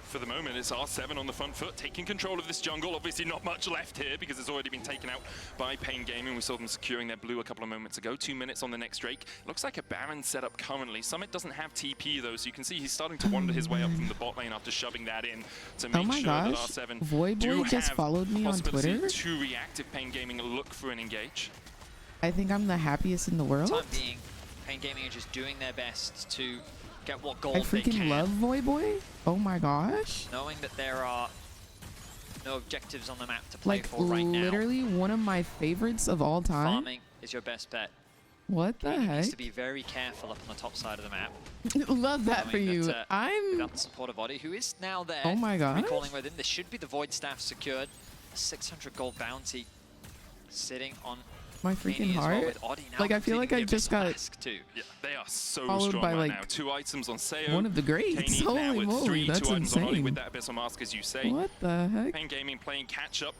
For the moment, it's R7 on the front foot, taking control of this jungle. Obviously not much left here because it's already been taken out by Pain Gaming. We saw them securing their blue a couple of moments ago. 2 minutes on the next Drake. Looks like a Baron setup currently. Summit doesn't have TP though, so you can see he's starting to wander his way up from the bot lane after shoving that in to make sure that R7 Void do Boy just have followed me on possibility Twitter. to react if Pain Gaming look for an engage. I think I'm the happiest in the world. time being, Pain Gaming are just doing their best to get what gold I they freaking can. love Void Boy. Oh my gosh. Knowing that there are no objectives on the map to play Like for right now. literally one of my favorites of all time. Farming is your best bet. What the Gaming needs heck? to be very careful up on the top side of the map. Love that knowing for you. that, I'm without the support of Oddie, who is now there. Oh my gosh. Recalling with him, there should be the Void Staff secured. A 600 gold bounty sitting on my Kaney freaking as well, heart. with Oddie now Like I feel like I completing the just got Abyss Mask too. Yeah, they are so Followed strong by, right like, now. 2 items on Seo. one of the greats. Kaney now Holy with moly, 3, that's 2 items on Oddie insane. with that Abyssal Mask, as you say. What the heck? Pain Gaming playing catch up.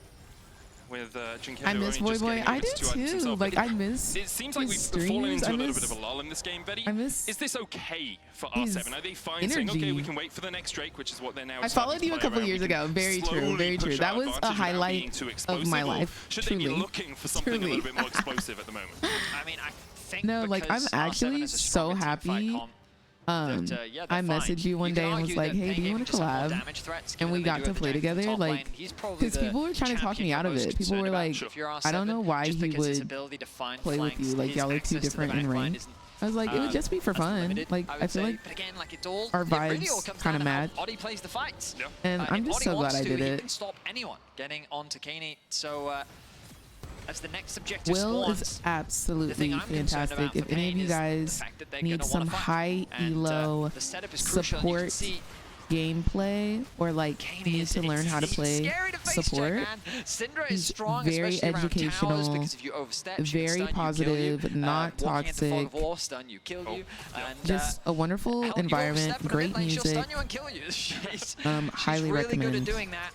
with Jinkedo. I miss Boy Boy. I do too. Like, I miss. It seems like we've streams. fallen into a little bit of a lull in this game, Betty. I miss. Is this okay for R7? Are they fine saying, okay, we can wait for the next Drake, which is what they're now. I followed you a couple years ago. Very true. Very true. That was a highlight of my life. Should truly. they be looking for something a little bit more explosive at the moment? I mean, I think no, like I'm actually so happy. I messaged you one day and was like, hey, do you want to collab? And we got to play together, like, because people were trying to talk me out of it. People were like, I don't know why he would play with you, like y'all are too different in ring. I was like, it would just be for fun. Like, I feel like our vibes kind of match. And I'm just so glad I did it. Can stop anyone getting onto Kaney. So as the next objective Will is absolutely fantastic. If any of you guys need some high elo support gameplay or like need to learn how to play support, he's very educational, very positive, not toxic, just a wonderful environment, great music. Highly recommend.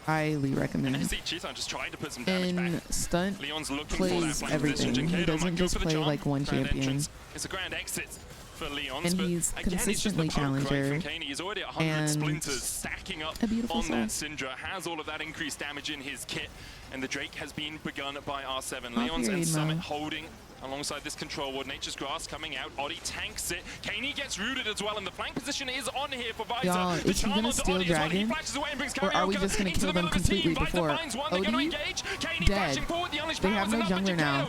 Highly recommend. And Stunt plays everything. He doesn't just play like one champion. It's a grand exit. Leon's, and he's consistently challenger he's already at 100 splinters stacking up on that Syndra, has all of that increased damage in his kit, and the Drake has been begun by R7. Leon's and Summit holding alongside this control ward. Nature's Grass coming out. Oddie tanks it. Kaney gets rooted as well, and the flank position is on here for Visor. Y'all, is he gonna steal Dragon? Or are we just gonna kill them completely before? Odie? Dead. They have no jungler now.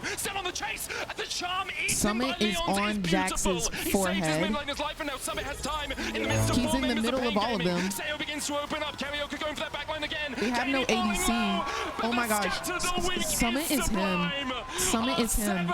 Summit is on Jax's forehead. He's in the middle of all of them. They have no ADC. Oh my gosh. Summit is him. Summit is him.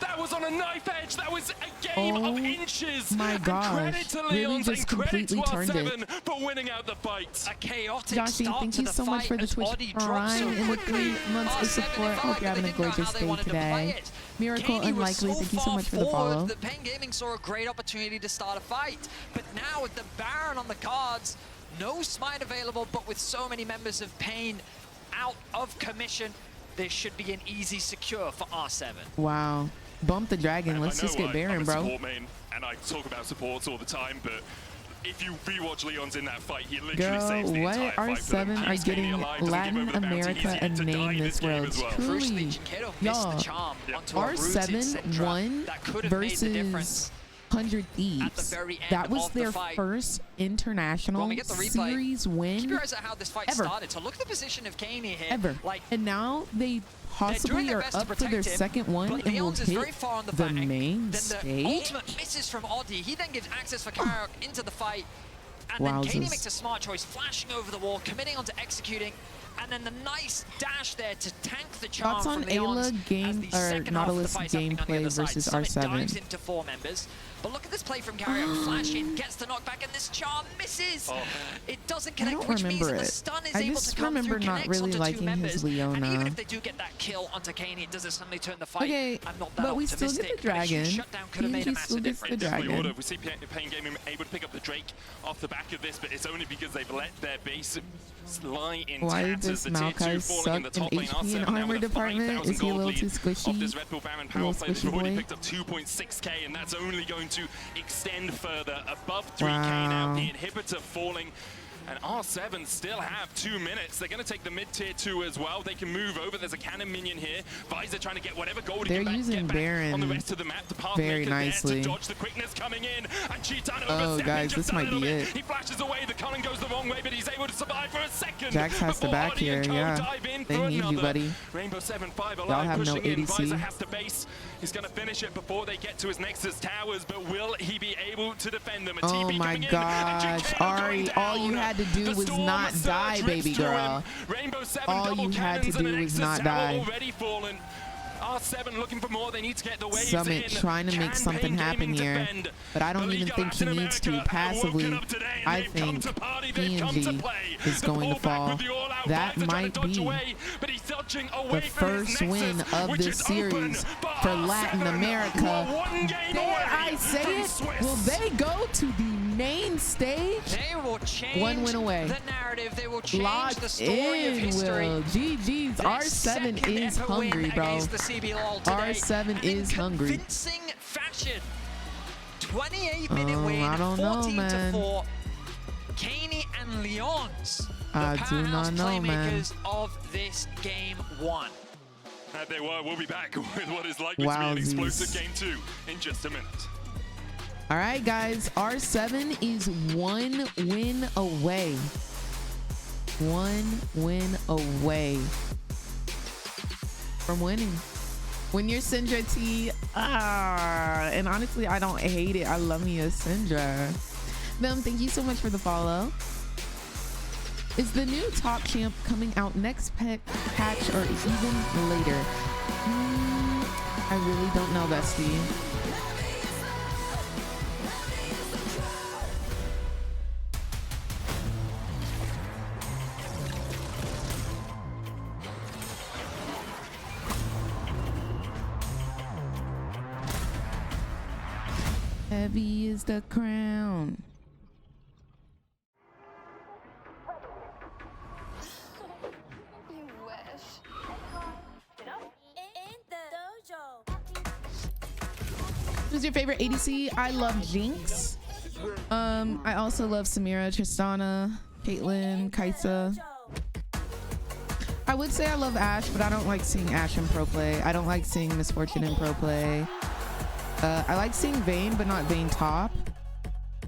That was on a knife edge. That was a game of inches. My gosh. Really just completely turned it. For winning out the fight. A chaotic Joshy, thank you so much for the Twitch Prime and the 3 months of support. Hope you're having a gorgeous day today. Miracle Unlikely, thank you so much for the follow. The Pain Gaming saw a great opportunity to start a fight. But now with the Baron on the cards, no smite available, but with so many members of Pain out of commission, this should be an easy secure for R7. Wow. Bump the dragon. Let's just get Baron, bro. Main, and I talk about supports all the time, but if you rewatch Leon's in that fight, he literally saves the entire fight. R7 are getting Latin America a name this world. Truly, y'all, R7 won versus 100 Thieves. That was their first international series win ever. So look at the position of Kaney here. Ever. And now they possibly are up for their second one and will hit the main stage. The ultimate misses from Oddie. He then gives access for Karok into the fight. And then Kaney makes a smart choice, flashing over the wall, committing onto executing. And then the nice dash there to tank the charm from Leon's Nautilus gameplay versus R7. Dives into 4 members. But look at this play from Karriok. Flash in, gets the knockback, and this charm misses. It doesn't connect, which means that the stun is able to come through, connects onto 2 members. And even if they do get that kill onto Kaney, does it suddenly turn the fight? Okay, I'm not that but we still get the dragon. Shutdown could have made a massive difference. We see Pain Gaming able to pick up the Drake off the back of this, but it's only because they've let their base lie in tatters. The tier 2 falling in the top lane. HP and armor department? Is he a little too squishy? Off this Red Bull Baron power play, they've already picked up 2.6k, and that's only going to extend further above 3k now. The inhibitor falling. And R7 still have 2 minutes. They're going to take the mid-tier 2 as well. They can move over. There's a cannon minion here. Visor trying to get whatever gold he can get back on the rest of the map. The path very nicely. To dodge the quickness coming in. And Cheetan oh, guys, this might be it. He flashes away. The Cullen goes the wrong way, but he's able to survive for a second. Jax has to back here, yeah. They need you, buddy. Rainbow 7-5 alive, y'all have no ADC. Visor has to base. He's going to finish it before they get to his Nexus towers, but will he be able to defend them? Oh my gosh, Ari, all you had to do was not die, baby girl. All you had to do was not die. R7 looking for more. They need to get the waves Summit trying to make something happen here, but I don't even think he needs to. Passively, I think PNG is going to fall. That might be the first win of this series for Latin America. Dare I say it? Will they go to the main stage? They will change 1 win away. The narrative. They will will change Locked the story of in, history. Will. GG's. Their R7 second is ever win hungry, bro. against the CBLOL today. R7 is in hungry. convincing fashion. 28-minute win, I don't know, 14-4. Kaney and Leon's the I do powerhouse not know, man. playmakers of this game one. They were. We'll be back with what is likely to be an explosive game 2 in just a minute. All right, guys. R7 is 1 win away. 1 win away from winning. When you're Syndra T, and honestly, I don't hate it. I love me a Syndra. Thank you so much for the follow. Is the new top champ coming out next patch or even later? I really don't know, bestie. Heavy is the crown. You wish. In the dojo. Who's your favorite ADC? I love Jinx. I also love Samira, Tristana, Caitlyn, Kaisa. I would say I love Ashe, but I don't like seeing Ashe in pro play. I don't like seeing Misfortune in pro play. I like seeing Vayne, but not Vayne top.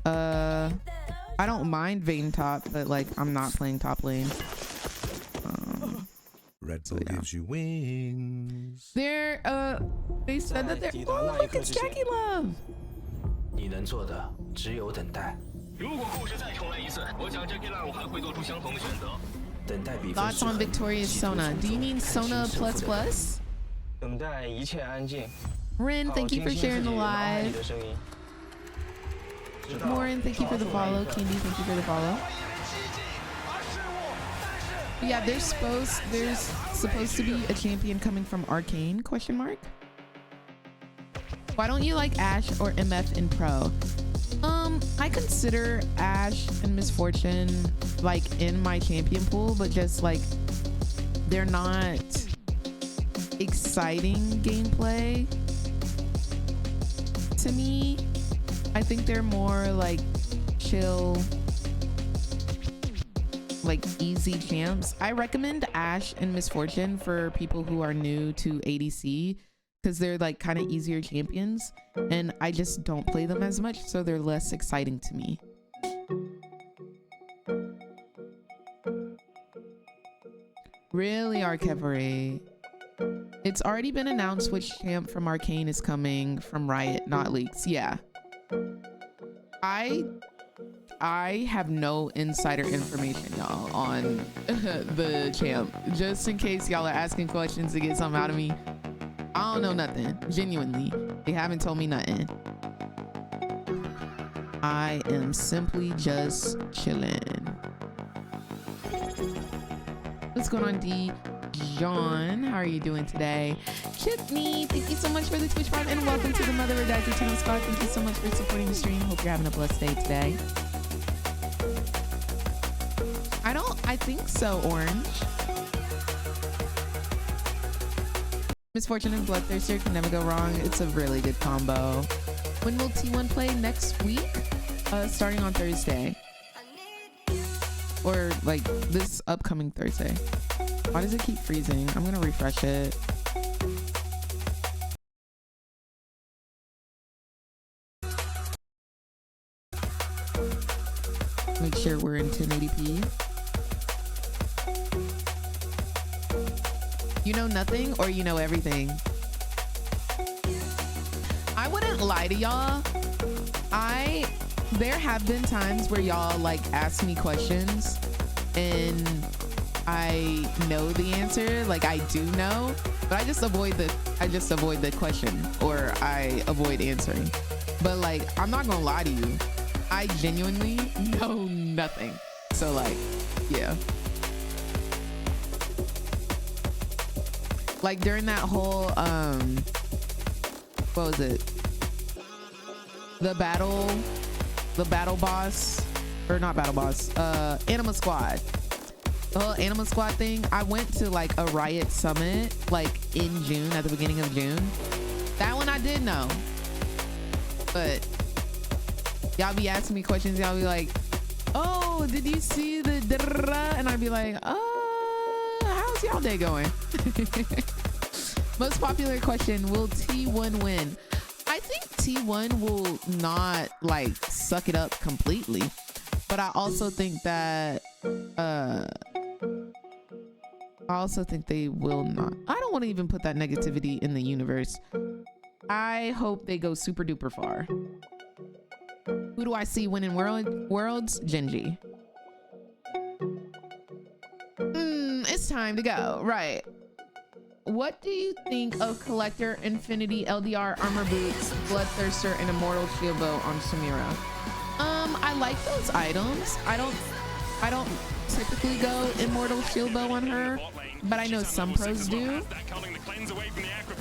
I don't mind Vayne top, but like I'm not playing top lane. Red Bull gives you wings. They said that they're. Oh, look, it's Jackie Love. 你能做的只有等待。如果故事再重来一次，我想 Jackie Lau 还会做出相同的选择。等待比分 Thoughts on Victorious Sona? Do you mean Sona plus plus? 等待一切安静。 Rin, thank you for sharing the live. Morin, thank you for the follow. Candy, thank you for the follow. But yeah, there's supposed to be a champion coming from Arcane? Question mark. Why don't you like Ashe or MF in pro? I consider Ashe and Misfortune like in my champion pool, but just like they're not exciting gameplay to me. I think they're more like chill, like easy champs. I recommend Ashe and Misfortune for people who are new to ADC because they're like kind of easier champions, and I just don't play them as much, so they're less exciting to me. Really, Arkevery. It's already been announced which champ from Arcane is coming from Riot, not leaks. Yeah. I have no insider information, y'all, on the champ. Just in case y'all are asking questions to get something out of me. I don't know nothing. Genuinely. They haven't told me nothing. I am simply just chilling. What's going on, D? John, how are you doing today? Chitney, thank you so much for the Twitch Prime and welcome to the Mother Redacted Channel Squad. Thank you so much for supporting the stream. Hope you're having a blessed day today. I think so, Orange. Misfortune and Bloodthirster can never go wrong. It's a really good combo. When will T1 play? Next week? Starting on Thursday. Or like this upcoming Thursday. Why does it keep freezing? I'm gonna refresh it. Make sure we're in 1080p. You know nothing or you know everything? I wouldn't lie to y'all. There have been times where y'all like ask me questions and I know the answer, like I do know, but I just avoid the question, or I avoid answering. But like, I'm not gonna lie to you, I genuinely know nothing. So like, yeah. Like during that whole what was it? The battle boss, or not battle boss, Anima Squad. the whole Animal Squad thing. I went to like a Riot Summit like in June, at the beginning of June. That one I did know. But y'all be asking me questions. Y'all be like, oh, did you see the da-da-da-da? And I'd be like, how's y'all day going? Most popular question, will T1 win? I think T1 will not like suck it up completely, but I also think that they will not. I don't want to even put that negativity in the universe. I hope they go super duper far. Who do I see winning worlds? Genji. It's time to go. Right. What do you think of Collector, Infinity, LDR, Armor Boots, Bloodthirster, and Immortal Shield Bow on Samira? I like those items. I don't typically go Immortal Shield Bow on her, but I know some pros do.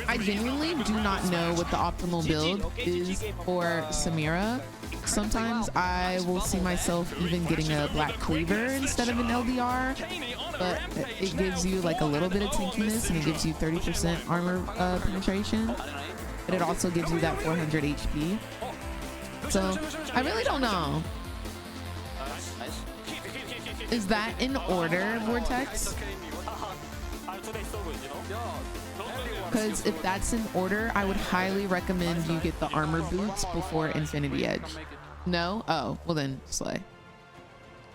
I genuinely do not know what the optimal build is for Samira. Sometimes I will see myself even getting a Black Cleaver instead of an LDR, but it gives you like a little bit of tankiness and it gives you 30% armor penetration, but it also gives you that 400 HP. So I really don't know. Is that in order, Vortex? Because if that's in order, I would highly recommend you get the armor boots before Infinity Edge. No? Oh, well then, slay.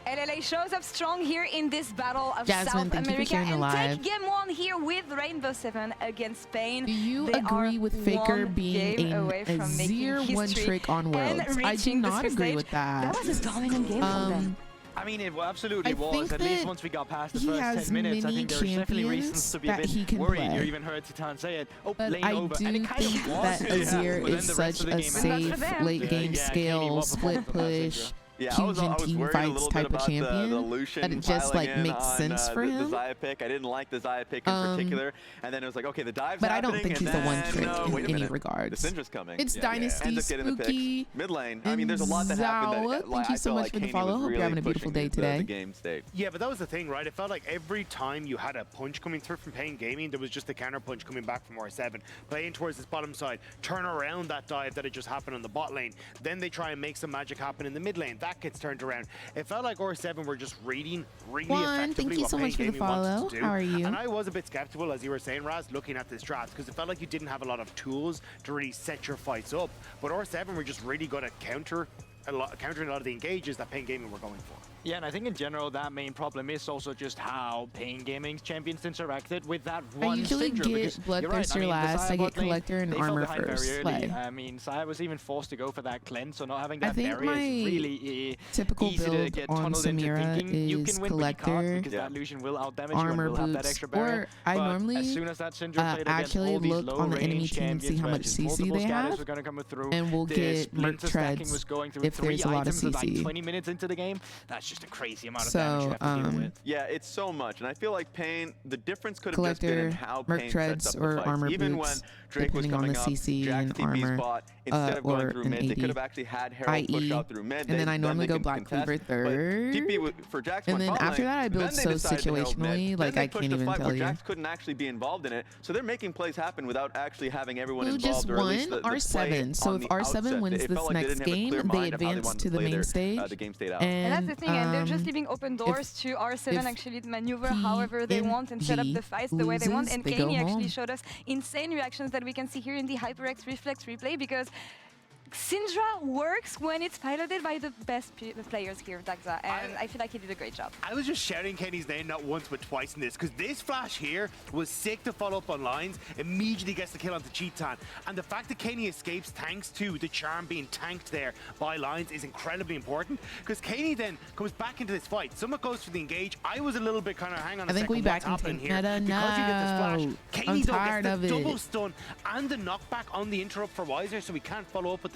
LLA shows up strong here in this battle of Jasmine, South America and live. take game one here with Rainbow 7 against Spain. Do you They agree are with Faker one being game away a from making zero one history trick on worlds? and I do reaching the not Swiss agree stage. with that. That was a dominant game from them. I mean, it absolutely I was. think At least that once we got past the he first has 10 minutes, I many think there's definitely reasons champions to be a that bit he can worried. play. You even heard Titan say it. Oh, But lane I over. do And it kind think of was. that Azir But is then the rest such of the a game- safe late game scale split push Fusion team fights type of champion that it just like makes sense for him. The Xayah pick. I didn't like the Xayah pick in particular, and then it was like, okay, the dive's but I happening, don't think and he's the one then, trick in any the regards. Syndra's coming. It's Dynasty, Ends up getting the Spooky, picks. Mid lane. I mean, there's a lot that happened. That, Thank you so much for the follow. Hope you're having a beautiful day today. The game state. Yeah, but that was the thing, right? It felt like every time you had a punch coming through from Pain Gaming, there was just a counter punch coming back from R7, playing towards this bottom side, turn around that dive that had just happened on the bot lane. Then they try and make some magic happen in the mid lane. That gets turned around. It felt like R7 were just reading really effectively thank you what so Pain much for the Gaming wanted follow. to do. How are you? And I was a bit skeptical, as you were saying, Raz, looking at this draft, because it felt like you didn't have a lot of tools to really set your fights up. But R7 were just really good at countering a lot of the engages that Pain Gaming were going for. Yeah, and I think in general that main problem is also just how Pain Gaming's champions interacted with that one I usually Syndra, get Bloodthirster last. I get Collector and Armor first. Like, I mean, Xayah was even forced to go for that cleanse, so not having that I think barrier my is really typical easy to build get on tunneled into Samira thinking you is can win, Collector, but you can't because that Lucian will outdamage you Armor and will have that boots, extra barrier. or I But normally as soon as that Syndra played against actually all these look on the enemy low-range team and see champions how where much just CC multiple they scatters have, were gonna come through, and we'll the get Merc splinter stacking Treads was going through if 3 there's a lot of items with like CC. 20 minutes into the game. That's just a crazy amount of So, damage you have to deal with. Yeah, it's so much, and I feel like Pain. The difference could have just Collector, been in how Merc Pain Treads, sets up the or fights. Armor Even boots, when Drake was depending on coming the up, CC Jack's and TP armor, spot, instead of going or through an mid, they AD. could have actually had Herald push out through mid. And then I normally they go can Black contest, Cleaver but third. TP for Jack's And went then bot after lane, that, I build then they so decided to Herald mid. situationally, Then like they I pushed can't a even fight tell where you. Jax couldn't actually be involved in it, so they're making plays happen without actually having everyone Who involved. just or at least won? the play R7. So on if the R7 outset. wins It this felt like next didn't have a game, clear they mind of how advance wanted to the play main their, stage. the game state out. And that's the thing, and they're just um, leaving open doors to R7 actually to maneuver however they want and set up the fights the way they want. loses, And they go Kenny actually home. showed us insane reactions that we can see here in the HyperX Reflex replay, because Syndra works when it's piloted by the best players here, Daxa, and I feel like he did a great job. I was just shouting Kenny's name not once but twice in this, because this flash here was sick to follow up on lines, immediately gets the kill onto Cheetan. And the fact that Kenny escapes thanks to the charm being tanked there by lines is incredibly important, because Kenny then comes back into this fight. Someone goes for the engage. I was a little bit kind of, hang on a I think second, we what's back in happening here? meta. Because you get this flash, No, Kenny I'm though tired gets of the it. double stun and the knockback on the interrupt for Weiser, so we can't follow up with the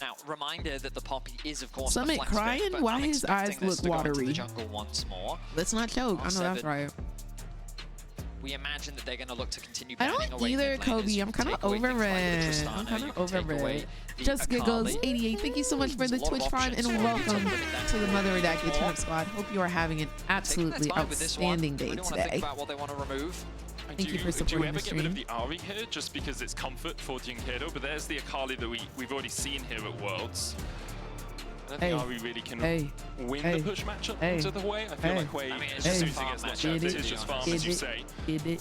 Now, reminder that the Poppy is, of course, Summit a flex crying? pick, but Why I'm his expecting eyes this look to go into watery? the jungle once more. Let's not choke. I know that's R7. right. we imagine that they're going to look to continue I banning don't away either, mid laners, Kobe. I'm kind of take away over things like the it. Tristana, I'm kind you of can take over away it. the Just Giggles Akali. 88. Thank you so much for the There's a lot Twitch of Prime options and for you welcome limit that to the to Mother more. Redacted Turnip Squad. Hope you are having an absolutely outstanding day They want to today. think about what they want to remove. Thank you for Do you supporting ever the get rid of stream. the Ari here just because it's comfort for Jinkedo? But there's the Akali that we've already seen here at Worlds. I don't think Ari really can win the push matchup into the way. I feel like Wei, as soon as he gets that chance, it's just farm, as you say. Maybe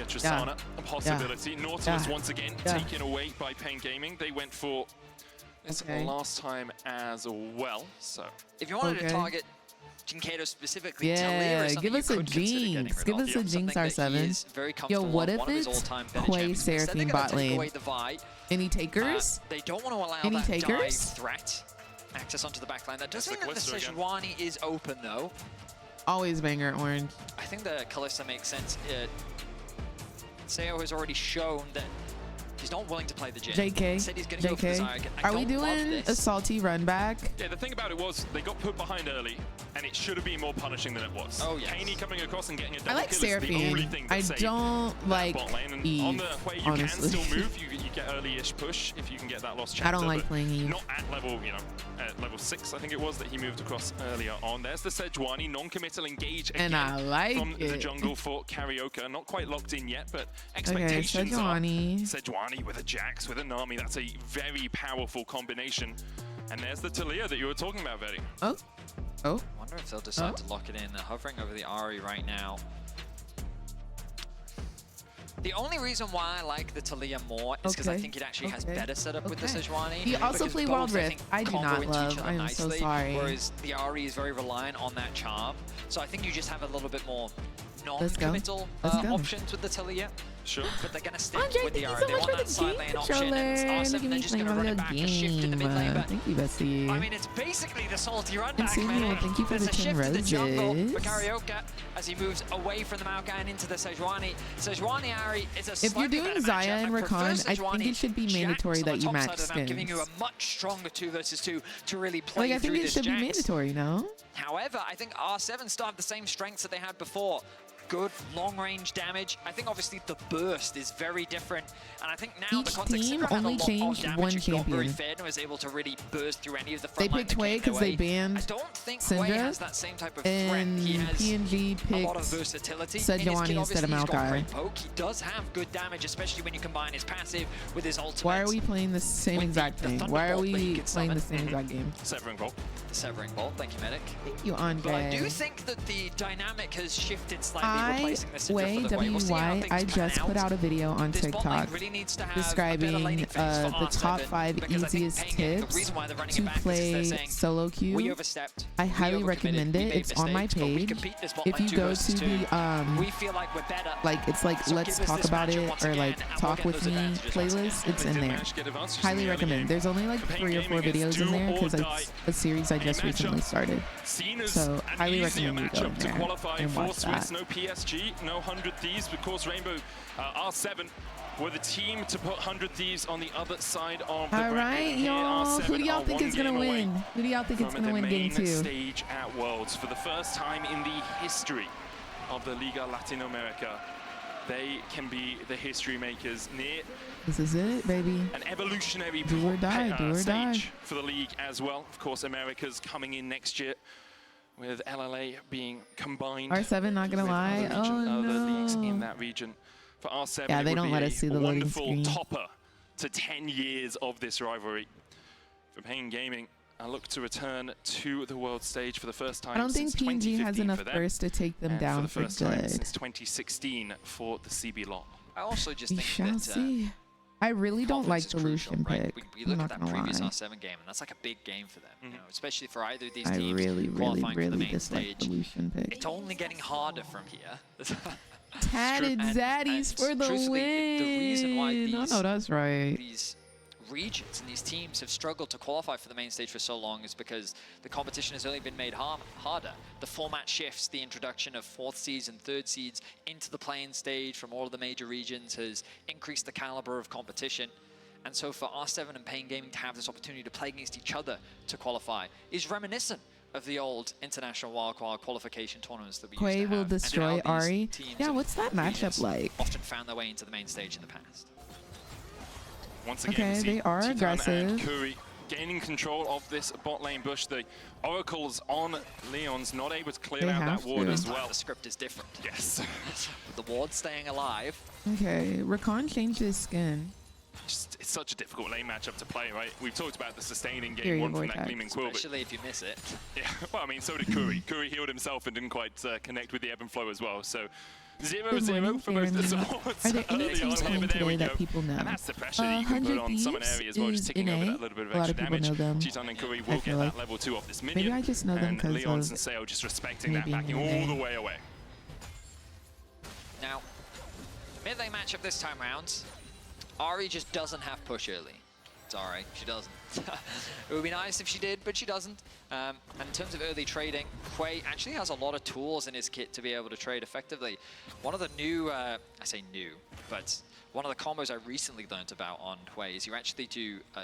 a Tristana, a possibility. Nautilus once again taken away by Pain Gaming. They went for this last time as well. So if you wanted to target Jinkedo specifically, yeah, give us a Jinx. Give us a Jinx R7. Yo, what if it's Quay Seraphine bot lane? Any takers? They don't want to allow Any that takers? dive threat access onto the backline. That does mean that the Sejuani is open though. Always banger orange. I think the Kalista makes sense. Seo has already shown that he's not willing to play the Jhin. JK, Said he's gonna go for the Zarya. are we doing a salty run back? yeah, the thing about it was they got put behind early, and it should have been more punishing than it was. Oh yeah. Kaney coming across and getting a double I like kill is the only thing Seraphine. that I saved don't like bot lane. And Eve, on the way you honestly. can still move. You get early-ish push if you can get that lost chapter. I don't like playing Eve. Not at level, at level 6, I think it was, that he moved across earlier on. There's the Sejuani non-committal engage again And I like from the it. jungle for Karaoke. Not quite locked in yet, but expectations are Sejuani with a Jax, with a Nami. That's a very powerful combination. And there's the Talia that you were talking about, Betty. Oh. I wonder if they'll decide to lock it in. They're hovering over the Ari right now. The only reason why I like the Talia more is because I think it actually has better setup with the Sejuani. You also play Wild Rift. I do not love. I am so sorry. Whereas the Ari is very reliant on that charm. So I think you just have a little bit more non-committal options with the Talia. Sure. But they're going to stick with the Ari. They want that side lane option. And R7, they're just going to run it back and shift in the mid lane. But thank you, Bessie. I mean, it's basically the salty run back. Thank you for the 10 shift to the jungle for roses. Karaoke as he moves away from the Maokai and into the Sejuani. Sejuani Ari is a If you're doing Xayah and Rakan, I think it should be mandatory that you match skins. Giving you a much stronger 2 versus 2 to really play Like, I think through it this should be Jax. mandatory, no? However, I think R7 still have the same strengths that they had before. Good long-range damage. I think obviously the burst is very different, and I think now Each the context team Syndra had a only lot changed of damage one and got very champion. fed and was able to really burst through any of the front They line picked that Wei came because their they way. banned I don't think Wei Syndra, has that same type of threat. and He has PNG a lot of picked versatility. Sejuani instead of He's got Maokai. great poke. He does have good damage, especially when you combine his passive with his ultimate. Why are we playing the same exact thing? Why are we playing the same exact game? Severing Bolt. The Severing Bolt. Thank you, Medic. Thank you, Andre. But I do think that the dynamic has shifted slightly, replacing the Syndra for Wei, the Wei. We'll see how WY, things I pan just out. put out a video on This bot lane TikTok really needs to have describing a better laning phase for the top R7, 5 because I think easiest Pain Gaming, the tips reason why they're running to it back is play they're saying, solo we queue. overstepped. I we highly overcommitted, recommend we it. made It's on my mistakes, but we page. can beat this bot If lane you 2 go versus to 2. the We feel like we're better. like it's like So let's give us talk this about matchup it once or again, like and we'll talk get with those me advantages once playlist, again. it's They in did there. manage to get advantages in Highly the early recommend. game. There's only like For Pain 3 or 4 Gaming, it's videos in do there or because die. it's a series I just matchup recently started. Seen as So an highly easier recommend you go in matchup to there qualify and for watch Swiss. that. No PSG, no 100 Thieves. Of course, Rainbow R7 were the team to put 100 Thieves on the other side of the All bracket. right, Here, y'all. R7 Who do y'all are think one is gonna game away win? Who do y'all think is from gonna the win game main 2? stage at Worlds for the first time in the history of the Liga Latin America. They can be the history makers near This is it, baby. an evolutionary Do or die, do or die. stage for the league as well. Of course, America's coming in next year with LLA being combined. R7, not gonna with lie. other leagues in No. that region. For R7, Yeah, it they would don't be let a us see the loading wonderful screen. topper to 10 years of this rivalry. For Pain Gaming, I look to return to the world stage for the first time I don't think since PNG has 2015 enough for them, burst to take them and down for the first for time good. since 2016 for the CB LOL. I also just We think shall that see. I really don't like confidence the is crucial, Lucian right? pick. We I'm look not at that gonna previous lie. R7 game, and that's like a big game for them, you know, especially for either of these I teams really qualifying for the main dislike stage. the Lucian pick. It's only getting harder from here. Tatted Zaddies for the truthfully, win. the reason why I know that's right. these regions and these teams have struggled to qualify for the main stage for so long is because the competition has only been made harder. The format shifts, the introduction of 4th seeds and 3rd seeds into the playing stage from all of the major regions has increased the caliber of competition. And so for R7 and Pain Gaming to have this opportunity to play against each other to qualify is reminiscent of the old international wildcard qualification tournaments that we Quay used to will have. destroy And now these Ari. teams Yeah, of what's that regions matchup like? Often found their way into the main stage in the past. Once again, Okay, we see they are Titan aggressive. and Curry gaining control of this bot lane bush. The oracles on Leon's not able to clear They out that have ward to. as well. The script is different. Yes. The ward staying alive. Okay, Rakan changed his skin. Just, it's such a difficult lane matchup to play, right? We've talked about the sustaining game Period, one from vortex. that Gleaming Quill, but Especially if you miss it. yeah, well, I mean, so did Curry. Curry healed himself and didn't quite connect with the ebb and flow as well. So 0-0 for both the swords. Are there any early teams on here, playing but there we today go. that people know? And that's the pressure that you can put on some area as well, just ticking over that little bit of A lot extra of people damage. know them. Titan and Curry will get that level 2 off this minion. Maybe I just know them and because Leon's of and Sale just respecting me that, being backing in all the the way away. Now, mid lane matchup this time round, Ari just doesn't have push early. Sorry, she doesn't. It would be nice if she did, but she doesn't. And in terms of early trading, Quay actually has a lot of tools in his kit to be able to trade effectively. One of the new, I say new, but one of the combos I recently learned about on Quay is you actually do a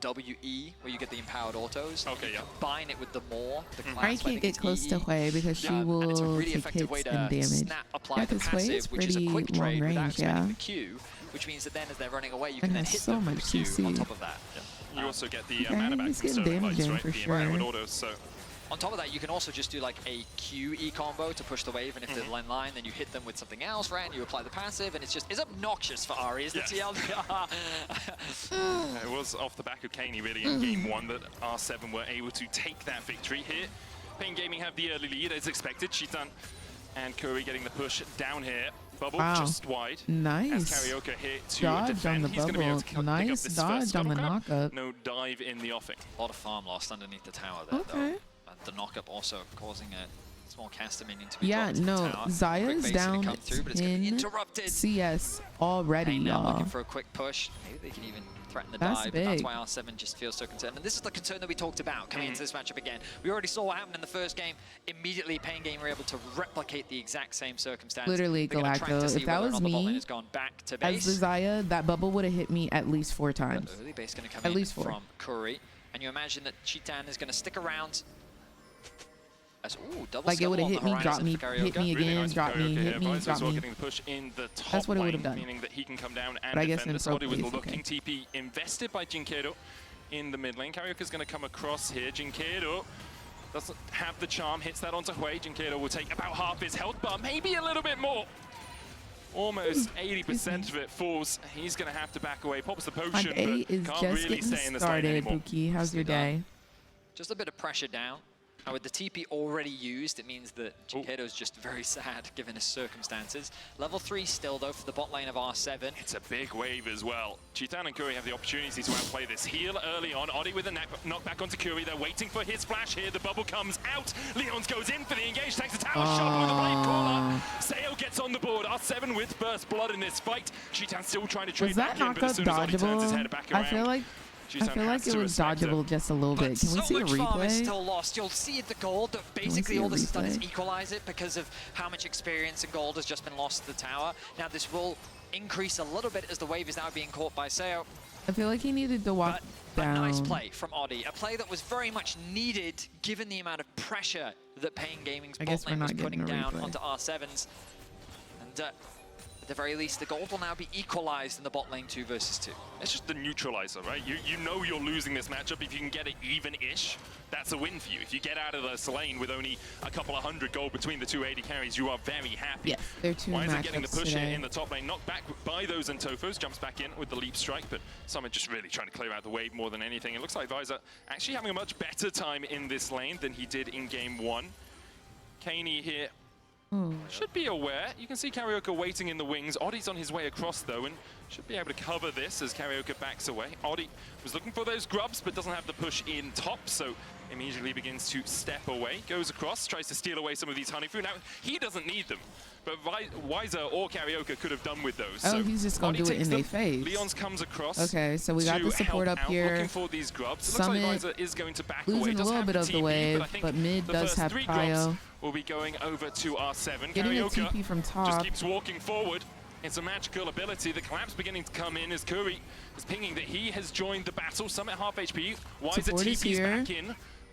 WE, where you get the empowered autos. Okay, yeah. Combine it with the more, the class. I can't get close to Hwei because she and it's a will really take effective way hits to and damage. snap, apply Yeah, the because Hwei is passive, which is a pretty quick long trade without range, spending yeah. the Q, which means that then as they're running away, you And can then has hit so them with much the Q on CC. top of that. You also get the Okay, mana back he's from getting certain damage fights, in right? for The sure. empowered autos, so On top of that, you can also just do like a QE combo to push the wave, and if they're in line, then you hit them with something else, right? And you apply the passive, and it's obnoxious for Ari, is the TLDR. it was off the back of Kaney really in game 1 that R7 were able to take that victory here. Pain Gaming have the early lead as expected. Chitan and Curry getting the push down here. Bubble just wide. Nice. As Karaoke here to Dodge defend. on the He's going to be able to bubble. pick up Nice this dodge first on the scuttle grab. knockup. No dive in the offing. A lot of farm lost underneath the tower there, Okay. though. And the knockup also causing a small caster minion to be Yeah, dropped to no, the tower. Zaya's Quick base down to come through, but it's going to be 10 interrupted. CS already, Pain now y'all. looking for a quick push. Maybe they can even threaten the That's dive, but that's big. why R7 just feels so concerned. And this is the concern that we talked about coming into this matchup again. We already saw what happened in the first game. Immediately, Pain Game were able to replicate the exact same circumstance. Literally, They're gonna track to Galacto, see if that whether or was not the bot lane me, has gone back to as base. the Zaya, that bubble would have hit me at least 4 times. Early base going to come At in least 4. from Curry. And you imagine that Chitan is going to stick around. As, ooh, double Like it would have scuttle on hit the me, drop horizon me, for hit me Karaoke. again, nice drop me, Karaoke hit here. me, Visor drop as well me. getting the push in the top That's what it lane, would've done. meaning that he can come down and But I guess defend in us. pro Odi was plays, looking okay. TP invested by Jinkedo in the mid lane. Karaoke's going to come across here. Jinkedo doesn't have the charm, hits that onto Hwei. Jinkedo will take about half his health bar, maybe a little bit more. Almost 80% of it falls. He's going to have to back away. Pops the potion, Pod A but is can't just really getting stay in this lane started, anymore. Buki. How's your day? Just a bit of pressure down. And with the TP already used, it means that Jinkedo's just very sad given his circumstances. Level 3 still, though, for the bot lane of R7. It's a big wave as well. Chitan and Curry have the opportunity to outplay this. Heal early on. Odi with a knockback onto Curry. They're waiting for his flash here. The bubble comes out. Leons goes in for the engage. Takes the tower shot with a blade caller. Sayo gets on the board. R7 with first blood in this fight. Chitan still trying to trade Was that back in, but as knockup soon as Odi turns his head dodgeable? back I around, feel like has it to was respect dodgeable just a little But bit. Can we so see a much farm is replay? still lost. You'll see the gold that we basically see a all this has done is replay? equalize it because of how much experience and gold has just been lost to the tower. Now this will increase a little bit as the wave is now being caught by Sayo. I feel like he needed to walk But down. a nice play from Odi. A play that was very much needed given the amount of pressure that Pain Gaming's I bot guess we're lane was not putting getting a down replay. onto R7's. And at the very least, the gold will now be equalized in the bot lane 2 versus 2. it's just the neutralizer, right? You know you're losing this matchup. If you can get it even-ish, that's a win for you. If you get out of this lane with only a couple of 100 gold between the two AD carries, you are very happy. Yes, they're 2 Why is it getting the matchups push here today. in the top lane? Knocked back by those Antofos, jumps back in with the leap strike, but Summit just really trying to clear out the wave more than anything. It looks like Visor actually having a much better time in this lane than he did in game 1. Kaney here should be aware. You can see Karaoke waiting in the wings. Odi's on his way across though, and should be able to cover this as Karaoke backs away. Odi was looking for those grubs, but doesn't have the push in top, so immediately begins to step away. Goes across, tries to steal away some of these honey fruit. Now, he doesn't need them, but Wiser or Karaoke could have done with those. Oh, so he's just gonna Odi do it takes in them. their face. Leons comes across. Okay, so we got to the support help up out, here. looking for these grubs. It Summit looks like Visor is going to back away. losing a Doesn't little have bit the of the TP, wave, I think but mid the does first have 3 grubs prio. will be going over to R7. Getting a Karaoke TP from just top. keeps walking forward. It's a magical ability. The collapse beginning to come in as Curry is pinging that he has joined the battle. Summit half HP. Wiser Support is TP's here. back in.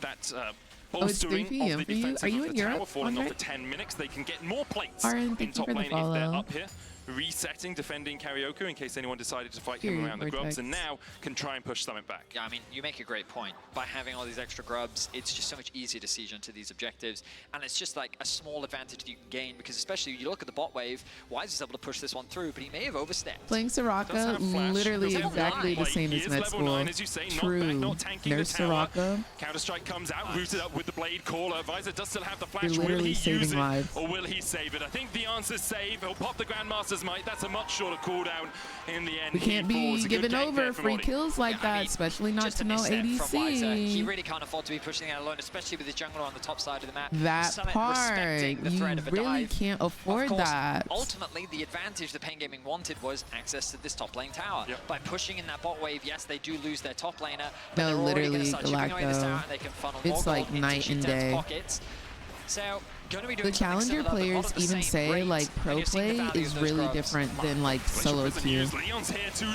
with that it's 3 bolstering PM of the for you. defensive Are you of in the tower Europe, falling off Andre? for 10 minutes. They can get more plates Aaron, in thank you top for the lane if they're follow. up here. resetting, defending Karaoke in case anyone decided to fight him around the grubs, and now can try and push Summit back. Yeah, I mean, you make a great point. By having all these extra grubs, it's just so much easier to siege into these objectives, and it's just like a small advantage that you can gain, because especially you look at the bot wave, Wise is able to push this one through, but he may have overstepped. Playing Soraka, literally exactly the same as med school. True. Nurse Soraka. Counter-Strike comes out, rooted up with the Blade Caller. Visor does still have the flash. You're literally saving lives. Or will he save it? I think the answer's save. He'll pop the Grandmaster's Might. That's a much shorter cooldown in the end. We can't be giving over free kills like that, especially not to no ADC. He really can't afford to be pushing that alone, especially with his jungler on the top side of the map. That Summit part, respecting the threat of a really dive. can't afford Of course, that. Ultimately, the advantage that Pain Gaming wanted was access to this top lane tower. By pushing in that bot wave, yes, they do lose their top laner, but No, they're already going to literally, start chipping away this tower, Galacto. and they can funnel more It's gold like into night and G10's day. pockets. So, gonna be doing The something challenger similar, but not players at the even same say rate, like pro and you're seeing the play value is of those really grubs. different than like solo queue.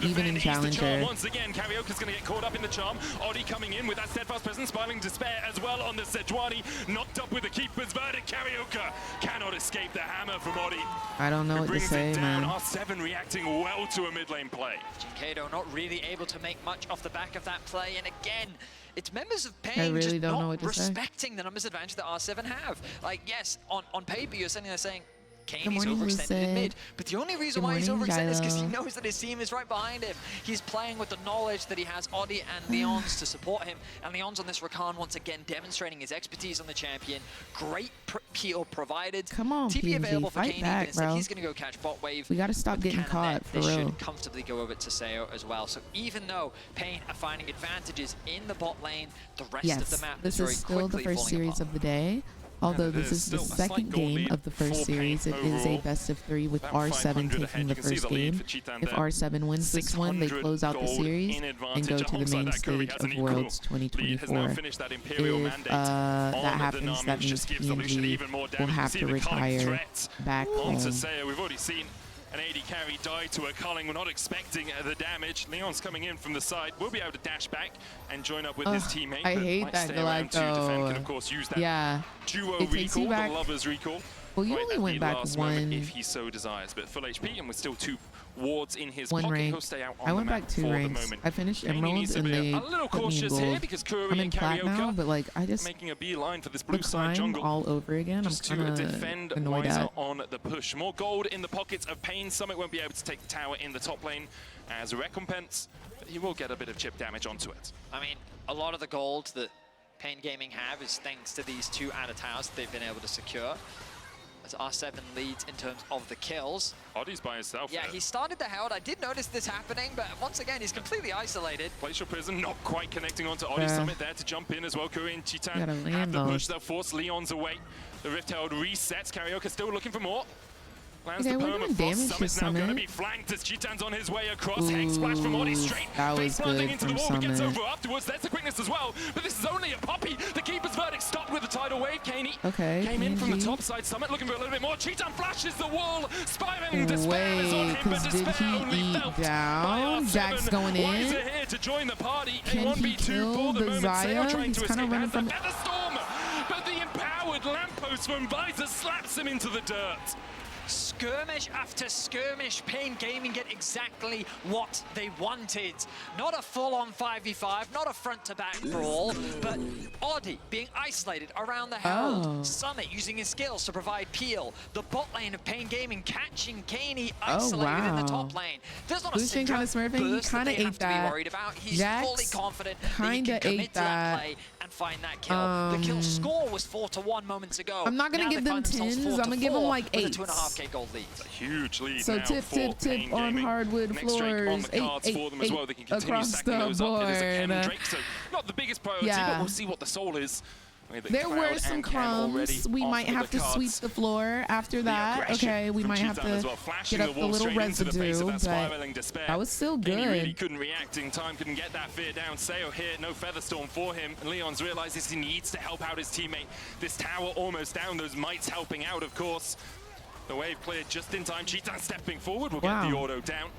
Even in challenger. Once again, Karaoke's going to get caught up in the charm. Odi coming in with that steadfast presence, Smiling Despair as well on the Sejuani. Knocked up with the Keeper's Verdict. Karaoke cannot escape the hammer from Odi. I don't know what to say, man. R7 reacting well to a mid lane play. Jinkato not really able to make much off the back of that play, and again, it's members of Pain I really just don't know not what to say. respecting the numbers advantage that R7 have. Like, yes, on paper you're sitting there saying, Kane's morning, overextended in Lucid. mid, but the only reason Good why he's morning, overextended is because he Gylo. knows that his team is right behind him. He's playing with the knowledge that he has Odi and Leon's to support him, and Leon's on this Rakan once again demonstrating his expertise on the champion. Great peel provided. Come on, TP PNG, available for fight Kane, back, instead bro. he's going to go catch bot wave. We gotta stop With getting Cannon caught, net, for they real. should comfortably go over to Seo as well. So even though Pain are finding advantages in the bot lane, the rest of the Yes, map this very is still the quickly first falling series apart. of the day. Although this is the second game of the first series, it is a best of 3 with R7 taking the first game. If R7 wins this one, they close out the series and go to the main stage of Worlds 2024. If that happens, that means PNG will have to retire back home. We've already seen an AD carry die to a culling. We're not expecting the damage. Leon's coming in from the side. We'll be able to dash back and join up with his teammate. I but hate might that stay around to defend. Can of Galacto. course use that duo It takes recall, you back. the Lover's recall. Well, you right only at went the back last moment one. if he so desires. But full HP, and with still 2 wards in his One pocket, rank. he'll stay out on I went the map back 2 for the ranks. moment. I finished Katie Emerald needs to and be they a little put me in cautious here gold. because Curry I'm in and plat now, Karaoke but like I just making a beeline for this the blue side climb jungle. all over again. Just I'm to kind defend of annoyed Wiser at. on the push. More gold in the pockets of Pain. Summit won't be able to take the tower in the top lane as a recompense, but he will get a bit of chip damage onto it. I mean, a lot of the gold that Pain Gaming have is thanks to these 2 added towers that they've been able to secure. As R7 leads in terms of the kills. Odi's by himself. Yeah, he started the Herald. I did notice this happening, but once again, he's completely isolated. Glacial Prison not quite connecting onto Odi's Summit there to jump in as well. Curry and Gotta Chitan land have the push. those. They'll force Leon's away. The Rift Herald resets. Karaoke still looking for more. Lands Okay, the we're perma. doing damage to Summit's now going to Summit. be flanked as Chitan's on his way across. Hex splash from Odi straight. That was Face planting good into the from wall, but gets Summit. over afterwards. There's the quickness as well. But this is only a puppy. The Keeper's Verdict stopped with the tidal wave. Kaney came in from the PNG. top side. Summit looking for a little bit more. Chitan flashes the wall. Spiraling Despair is on Wait, him, but because did Despair he only eat felt by down? R7. Jack's going in. Wiser here to join the party. Can A he 1v2 kill for the the moment. Seo Xayah? trying He's to kinda escape running as the from- Featherstorm. But the empowered lamppost from Visor slaps him into the dirt. Skirmish after skirmish, Pain Gaming get exactly what they wanted. Not a full-on 5v5, not a front-to-back brawl, but Odi being isolated around the Herald. Summit using his skills to provide peel. The bot lane of Pain Gaming catching Kaney isolated in the top lane. There's not a Lucian kinda Syndra smurfing, he burst that kinda they ate have to be that. worried about. He's Jax fully confident that he kinda can commit ate to that that. play and find that kill. The kill score was 4-1 moments ago. I'm not gonna Now give they them find themselves 10s, I'm gonna give 4-4 them like with a 8s. 2.5k gold lead. Huge lead So now tip, for tip, tip Pain on Gaming. hardwood Next Drake on floors. the cards for them as well. They can continue across stacking the those up. It is a Ken board. Drake, so not the biggest priority, Yeah. but we'll see what the soul is. I mean, the There Cloud were and some Ken already crumbs. We off might with have the to sweep cards. the floor after that. Okay, we from might have Chitan as well, to flashing get up the wall little straight into the face of residue, that but spiraling Despair. that was still Kaney really good. couldn't react in time, couldn't get that fear down. Seo here, no Featherstorm for him. And Leon's realizes he needs to help out his teammate. This tower almost down, those mites helping out, of course. The wave cleared just in time. Chitan stepping forward will get the auto down.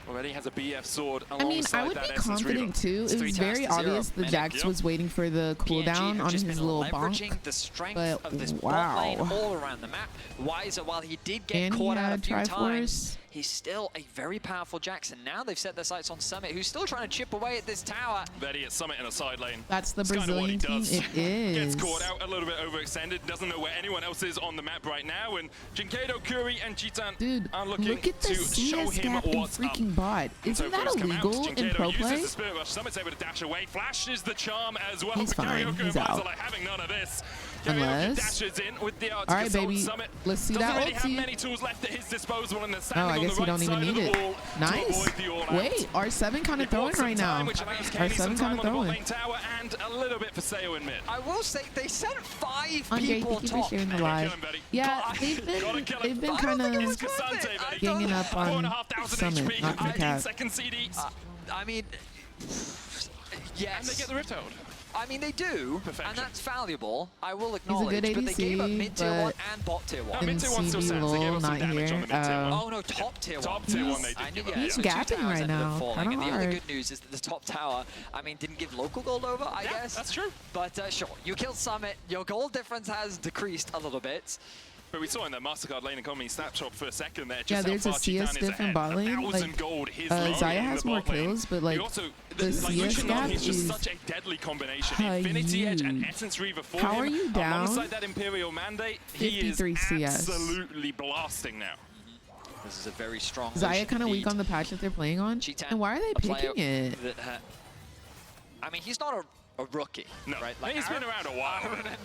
Already has a BF sword alongside I mean, I would that be Essence confident Reaver. too. It was very obvious the Jax was waiting for the cooldown on his little leveraging bonk. the strength But of this bot wow. lane all around the map. Wiser, while he did get And he caught out a had few times, Triforce. he's still a very powerful Jackson. Now they've set their sights on Summit, who's still trying to chip away at this tower. Betty at Summit in a side lane. That's the It's kind of what he Brazilian team. does. It is. Gets caught out, a little bit overextended, doesn't know where anyone else is on the map right now, and Jinkado, Curry, and Chitan Dude, are looking look at the to show CS him gap in what's up. freaking bot. Isn't that illegal in pro play? Uses the Spirit Rush. Summit's able to dash away. Flashes the charm as well. He's but fine. Karaoke He's and Vaz out. are like having none of this. Unless- Karaoke dashes in with the art. All right, baby. Summit Let's see doesn't that really have ulti. many tools left at his disposal, and they're Oh, standing I on guess the you right don't even side of need the it. wall to Nice. avoid the all-out. Wait, R7 kind of He bought throwing some right now. time, which allows Kenny some R7 time kind on of the bot throwing. lane tower and a little bit for Sayo in mid. I will say they sent 5 Andre, people thank you for top. sharing the Gotta live. kill him, Betty. Yeah, God, they've been I kind don't think it of was worth it. I ganging up on 4,500 Summit, HP, not gonna 18 cap. second CDs. I mean, yes. And they get the Rift Hold. I mean, they do, Perfection. and that's valuable. I will He's a acknowledge, good but they gave up ADC, mid tier 1 but and bot tier 1. mid didn't tier 1 see still me stands. They gave lol, us some not damage here. on the mid tier 1. Oh no, top tier 1. Top tier 1 they did. I did, Yeah, yeah. He's So 2 gapping towers right ended up now. falling, Kinda and the other hard. good news is that the top tower, I mean, didn't give local gold over, I Yeah, guess. that's true. But sure, you killed Summit, your gold difference has decreased a little bit. But we saw in that MasterCard lane economy snapshot for a second there. Just Yeah, there's how a far CS Chitan is diff in ahead. bot lane. 1,000 Like, gold, his Zaya lead in has the more bot lane. kills, but He like also, the like CS Lucian gap Nami is just is such a deadly combination. Infinity Edge and Essence Reaver for How him. are you down? Alongside that Imperial Mandate, he is 53 CS. absolutely blasting now. This is a very strong Zaya Lucian kind of weak lead. on the patch that they're playing on. Chitan, And why are they a player picking it? that I mean, he's not a rookie, No, right? he's been around a while.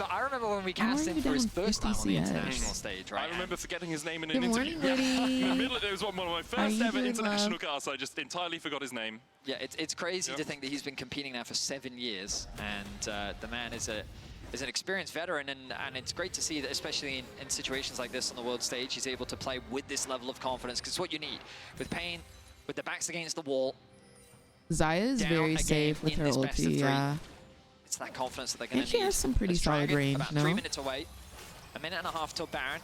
I remember when we How cast are him you for his down first time on 50 the CS? international stage, right? I remember forgetting his name in Good an interview. morning, Liddy. In the middle, it was one of my Are first you ever doing, international love? casts. I just entirely forgot his name. Yeah, it's crazy Yep. to think that he's been competing now for 7 years, and the man is an experienced veteran, and it's great to see that, especially in situations like this on the world stage, he's able to play with this level of confidence, because it's what you need. With Pain, with the backs against the wall, Zaya is down very again safe with in her this best of ulti, three. yeah. It's that confidence that they're going And to she need. has some pretty As solid Dragon, range, about no? 3 minutes away, 1.5 minutes till Baron.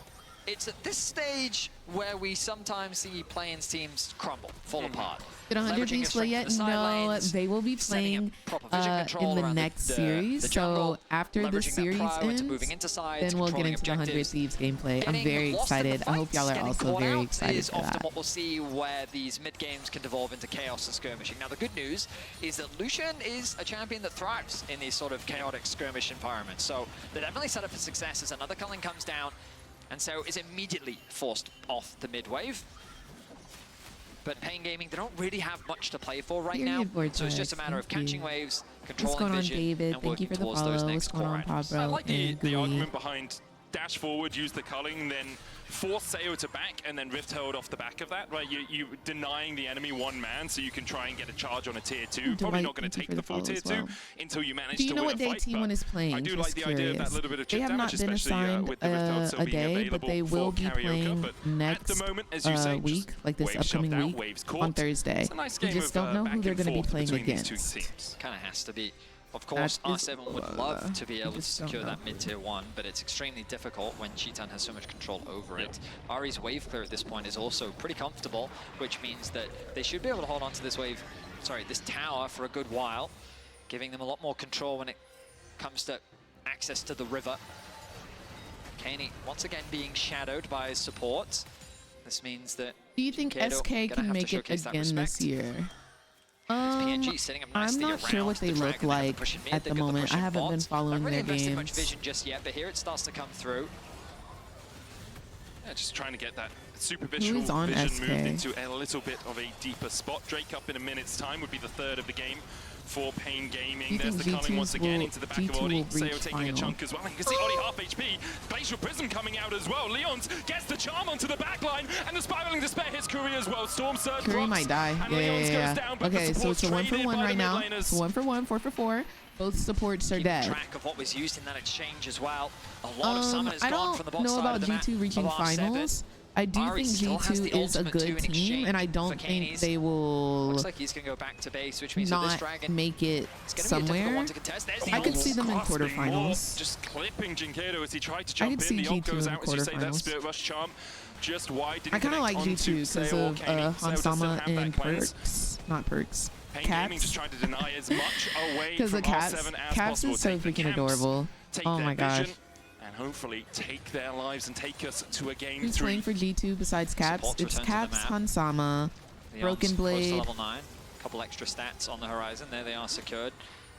It's at this stage where we sometimes see play-ins teams crumble, fall apart. Did 100 Leveraging your beats play strength yet? from the side No, lanes, they will be setting up playing proper vision control in the around next the series. jungle, So after the leveraging that series prio into ends, moving into sides, then we'll get controlling into the 100 objectives. Thieves gameplay. I'm Getting very lost in the excited. I hope fights, y'all are getting also caught very out excited is for often that. what we'll see where these mid games can devolve into chaos and skirmishing. Now the good news is that Lucian is a champion that thrives in these sort of chaotic skirmish environments. So they're definitely set up for success as another culling comes down, and so is immediately forced off the mid wave. But Pain Gaming, they don't really have much to play for right now, Period, so it's just a Vortex. matter of Thank catching you. waves, What's controlling going on, vision, David? and Thank you working for the towards those follow. next What's going core on, items. Pod I Bro? like and the Gooey? argument behind dash forward, use the culling, then force Sayo to back, and then Rift Hold off the back of that, right? You denying the enemy one man so you can try and get a charge on a tier 2. Probably not going to take the full tier 2 until you manage Do you to know win what a day fight. Team 1 is playing? I do Just like the idea of that curious. little bit of They chip have damage, not been especially assigned with the Rift Hold still a being day, available but they will for be Karaoke. playing But next at the moment, as you say, week, like this waves shoved upcoming out, week, waves caught. on Thursday. It's a nice We game just of, don't know back who they're and going to be forth playing between these two against. teams. Kind of has to be. Of course, That is R7 would love to be able to just don't secure know. that mid-tier 1, but it's extremely difficult when Chitan has so much control over it. Ari's wave clear at this point is also pretty comfortable, which means that they should be able to hold on to this wave, sorry, this tower for a good while, giving them a lot more control when it comes to access to the river. Kaney once again being shadowed by his support. This means that Do you think Jinkado SK gonna can have to make it showcase that again this respect. year? PNG setting up I'm nicely not sure around what they the look Dragon. They have like push in mid, at they've the got moment. push I in haven't bot. been following Haven't really their invested much games. vision just yet, but here it starts to come through. Yeah, just trying to get that superficial Who's on vision SK? moved into a little bit of a deeper spot. Drake up in a minute's time would be the third of the game for Pain Gaming. You There's the think culling once again G2's into the back of will Odi. reach Sayo taking a final? chunk as well. And you can see Odi half HP. Glacial Prism coming out as well. Leons gets the charm onto the back line, and the Spiraling Despair hits Curry as well. Storm Surge Curry drops, might die. and Yeah, Leons yeah. goes down, but Okay, the so support's it's a 1 for traded 1 by right the now. mid It's laners. 1 for 1, 4 for 4. Both supports are Keeping dead. track of what was used in that exchange as well. A lot of summoners I gone from the don't bot know side about of the map G2 reaching of R7. finals. I do Ari think still has G2 the is a ultimate 2 good in team, exchange and I for don't think Kaney's. they will Looks like he's going to go back to base, which means that this not Dragon make it is going to be a difficult somewhere. one to contest. There's the I could ult. see them in Grasping more, quarterfinals. Just clipping Jinkado as he tried to I jump could in. see The ult G2 goes in out, as you say, that quarterfinals. Spirit Rush charm just wide. I kind of like G2 because of Hansama and Perks. Perks. Not Perks. Pain Gaming just Caps. trying to deny as much away Because from the Caps. R7 as Caps possible. is so Take the freaking camps, adorable. take Oh their my gosh. vision, and hopefully take their lives and take us to a game Who's 3. playing for G2 besides Caps? Support It's return to the Caps, map. Hansama, Leon's Broken close to Blade. level 9. Couple extra stats on the horizon. There they are secured.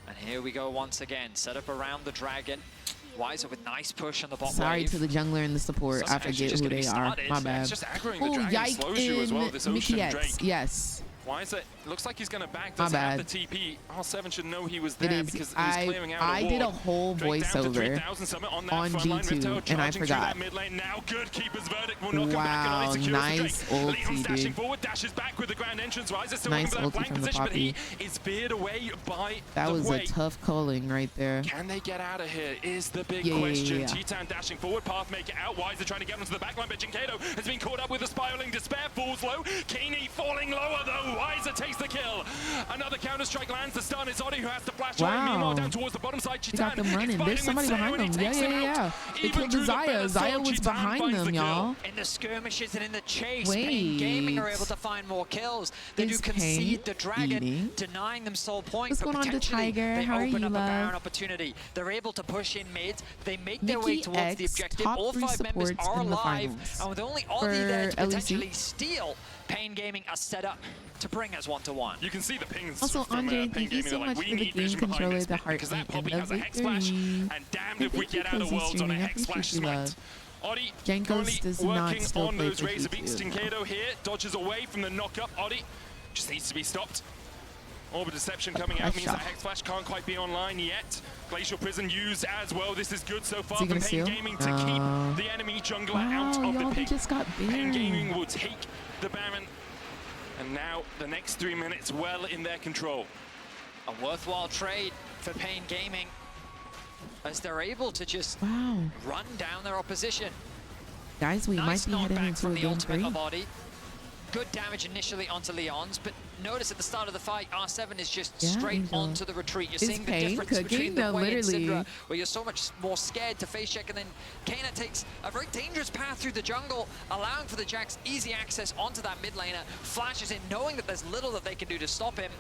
And here we go once again. Set up around the dragon. Wiser with nice push on the bot Sorry wave. to the jungler and the support. So I it's actually forget just who gonna they be are. started. My It's bad. Just aggroing the Oh, dragon yike slows you as well, this in Ocean Mickey Drake. X. Yes. Why is it? Looks like he's going to back. My Doesn't have bad. the TP. R7 should know he was It there is. because he was clearing out I a did a ward. whole Drake down to voiceover 3,000 Summit on, that on front line. G2, Rifto and I charging through forgot. that mid lane. Now good keeper's verdict will knock him back and Wow, only secures nice the Drake. ulti, Leon's dashing dude. forward, dashes back with the grand entrance. Riser still Nice looking for that ulti flank from the position, but he Poppy. is veered away by That the was way. a tough calling right there. Can they get out of here is the big Yeah, yeah, question. yeah. Titan dashing forward, path make it out. Wiser trying to get onto the backline, but Jinkado has been caught up with the spiraling despair, falls low. Keeney falling lower though. Wiser takes the kill. Another counter-strike lands. The stun is Odi who has to flash away. Wow. Meanwhile, down towards the bottom side, They Titan got them is running. fighting There's somebody with Sayo behind and he them. Yeah, takes him yeah, out. yeah. They Even killed through the Zaya. better Zaya sword, was Titan behind finds them, the kill. y'all. In the skirmishes and in the chase, Wait. Pain Gaming are able to find more kills. They do Is concede Pain the dragon, eating? denying them soul points, What's but going on to potentially Tiger? they How are open you, up a love? Baron opportunity. They're able to push in mid. They make their way Mickey towards the X, objective. top All 3 5 members supports are in the alive, finals. and with only For Odi there to LEC. potentially steal, Pain Gaming are set up to bring us 1-1. You can see the pings Also, from Andre, Pain thank you Gaming. so They're much like, for we the need game vision behind controller, this the mid heart because that and Poppy the has a Hex Splash, victory. and damned if we Thank you, get out of Cozy worlds on a Streaming. I Hex Splash appreciate you, smite. love. Odi Jankos currently does not working still on play those for Razor G2. Beats. Jinkado here dodges away from the knock-up. Odi just needs to be stopped. Orb Deception coming out means that Hex Flash can't quite be online yet. Glacial Prison used as well. This is good so far he for gonna Pain steal? Gaming to keep the enemy jungler out Wow, of the y'all, he ping. just got Pain banned. Gaming will take the Baron. And now the next 3 minutes well in their control. A worthwhile trade for Pain Gaming as they're able to just Wow. run down their opposition. Guys, we Nice might be heading knockback into from a the game ultimate 3. of Odi. Good damage initially onto Leon's, but notice at the start of the fight, R7 is just Yeah, straight Angel. onto the retreat. You're Is seeing the Pain difference cooking? between the No, way and literally. Syndra, where you're so much more scared to face check, and then Kana takes a very dangerous path through the jungle, allowing for the Jax easy access onto that mid laner, flashes in, knowing that there's little that they can do to stop him.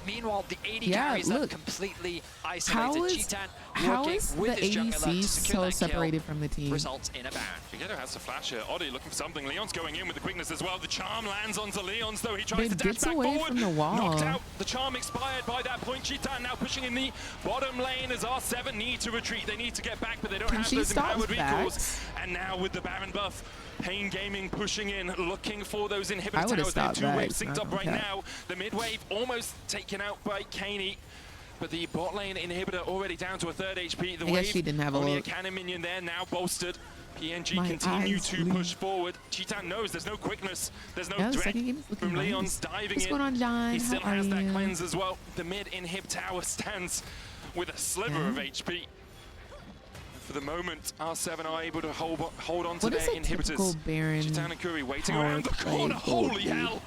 Meanwhile, the 80 Yeah, carries look. that completely How isolated. is, Cheetan how working is with the his jungler ADC to secure so that kill, separated from the team? results in a Baron. Jinkado has to flash here. Odi looking for something. Leon's going in with the quickness as well. The charm lands onto Leon's though. He tries But to dash gets back away forward. from the wall. Knocked out. The charm expired by that point. Cheetan now pushing in the bottom lane as R7 need to retreat. They need to get back, but they don't Can have she those stop empowered recalls. backs? And now with the Baron buff, Pain Gaming pushing in, looking for those I inhibitor would've towers. They're stopped 2 waves backs, synced not up right okay. now. The mid wave almost taken out by Kaney. But the bot lane inhibitor already down to a 3rd HP. The I guess wave, she didn't have a only a look. cannon minion there, now bolstered. PNG My continue eyes to bleed. push forward. Cheetan knows there's no quickness, there's no Yeah, the threat second game is looking from Leon's nice. diving What's in. going on, John? He still How has are that you? cleanse as well. The mid inhib tower stands with a sliver Yeah. of HP. For the moment, R7 are able to hold on to What their is a typical inhibitors. Baron Cheetan and Curry waiting power around the play corner. gold Holy lead? hell!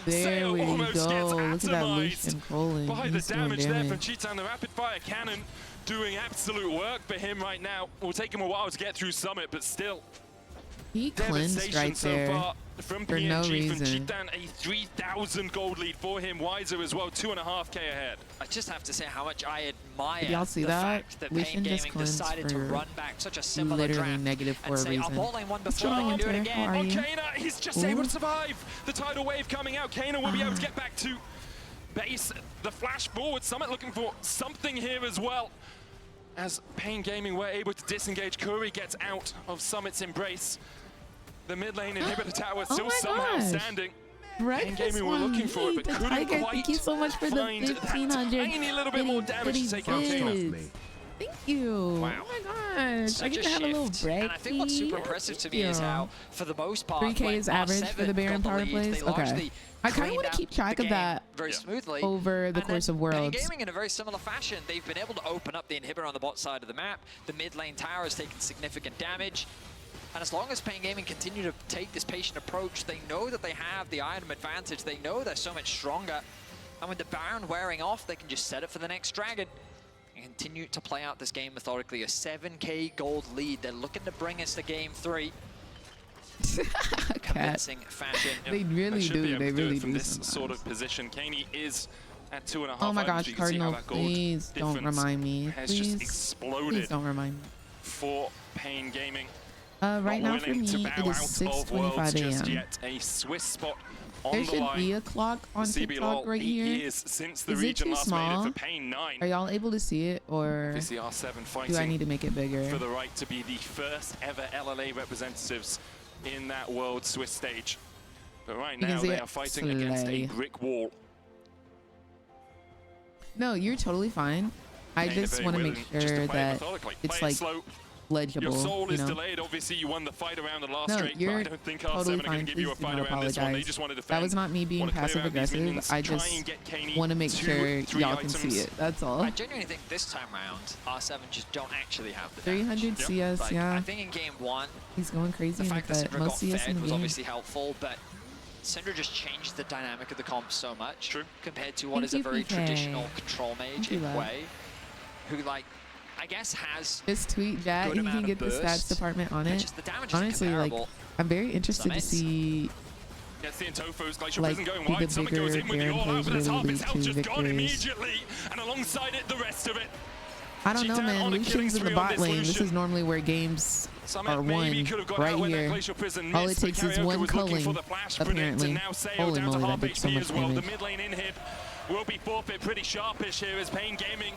There Sayo we almost go. gets Look at that atomized Lucian Colin. by the He's doing damage there from damage. Cheetan. The rapid fire cannon doing absolute work for him right now. It will take him a while to get through Summit, but still, He cleansed devastation right so there far from for PNG, no from reason. Cheetan, a 3,000 gold lead for him. Wiser as well, 2.5k ahead. I just have to say how much I admire Did y'all see the that? fact that Lucian Pain just Gaming cleansed decided to for run back such a similar literally draft negative for and a say, our reason. bot lane won What's before, going we on, can do it Terry? How again. are Oh, you? Kana, he's just Ooh. able to survive. The tidal wave coming out. Kana will be able to get back to base. The flash forward. Summit looking for something here as well. As Pain Gaming were able to disengage, Curry gets out of Summit's embrace. The mid lane inhibitor tower still Oh my somehow gosh. standing. Breakfast Gaming were looking for it, but the couldn't Tiger, quite thank you so much for the find that 1,500. tiny little bit more damage to take out Kana. Thank you. Wow. Oh my gosh. I Such get a to have a little shift. break. And I think what's super impressive to me is how, for the most part, 3K when is average for the R7 Baron got power lead, plays? they Okay. largely I kind of cleaned want out to keep track the of game that very smoothly. over the And course then of Worlds. Pain Gaming in a very similar fashion, they've been able to open up the inhibitor on the bot side of the map. The mid lane tower has taken significant damage. And as long as Pain Gaming continue to take this patient approach, they know that they have the item advantage. They know they're so much stronger. And with the Baron wearing off, they can just set it for the next dragon and continue to play out this game methodically. A 7k gold lead. They're looking to bring us to game 3. Convincing fashion. They really should do. be able They to do really it from do this sometimes. sort of position. Kaney is at 2.5. Oh my items. gosh, You can see how Cardinal, that gold please don't difference remind me. has just Please exploded don't remind me. for Pain Gaming. Right now for me, to it bow is out of Worlds 6:25 just a.m. yet. A Swiss spot on There the should line. be a clock on TikTok right 8 here. years since the Is it region too last small? made it for Pain 9. Are y'all able to see it, or Obviously R7 fighting do I need to make it bigger? for the right to be the first ever LLA representatives in that World Swiss stage. But right You can now see they it. are fighting against a Slay. brick wall. No, you're totally fine. I Playing it just very want to well make and just to sure play it that methodically. it's Play it like slow. legible. Your soul you is know? delayed. Obviously, you won the fight around the last No, straight, but you're I don't think totally R7 are going fine. to give you a Please do fight not around this one. They apologize. just want to defend. That was not me being want to clear passive out these aggressive. minions, I try just and get Kaney want to make sure 2-3 y'all can items. see it. That's all. I genuinely think this time round, R7 just don't actually have the 300 damage. CS, Like, yeah. I think in game 1, He's going crazy the in the fact that cut. Syndra Most got CS in fed the was game. obviously helpful, but Syndra just changed the dynamic of the comp so much. True. Compared to what Thank is a you, very PK. traditional control mage Thank you, in love. Way, who like, I guess has This tweet, Jack, good he amount can of get the stats burst, department on but it. just the damage isn't Honestly, like, comparable. I'm very interested to Summits. see Yeah, seeing Tofo's Glacial like Prison going who wide. the Summit bigger goes in with the Baron all out, plays but that's really half his lead health to just gone victories. immediately. And alongside it, the rest of it. I don't know, Cheetah man. on a killing Lucian's in the spree on bot this lane. This Lucian. is normally where games Summit are maybe won could have got right out when that here. Glacial Prison All it missed, but takes is Karaoke one was looking culling, for the flash predict, apparently. and now Sayo Holy down to moly, half that did so HP much as well. The damage. mid lane inhib will be forfeit pretty sharpish here as Pain Gaming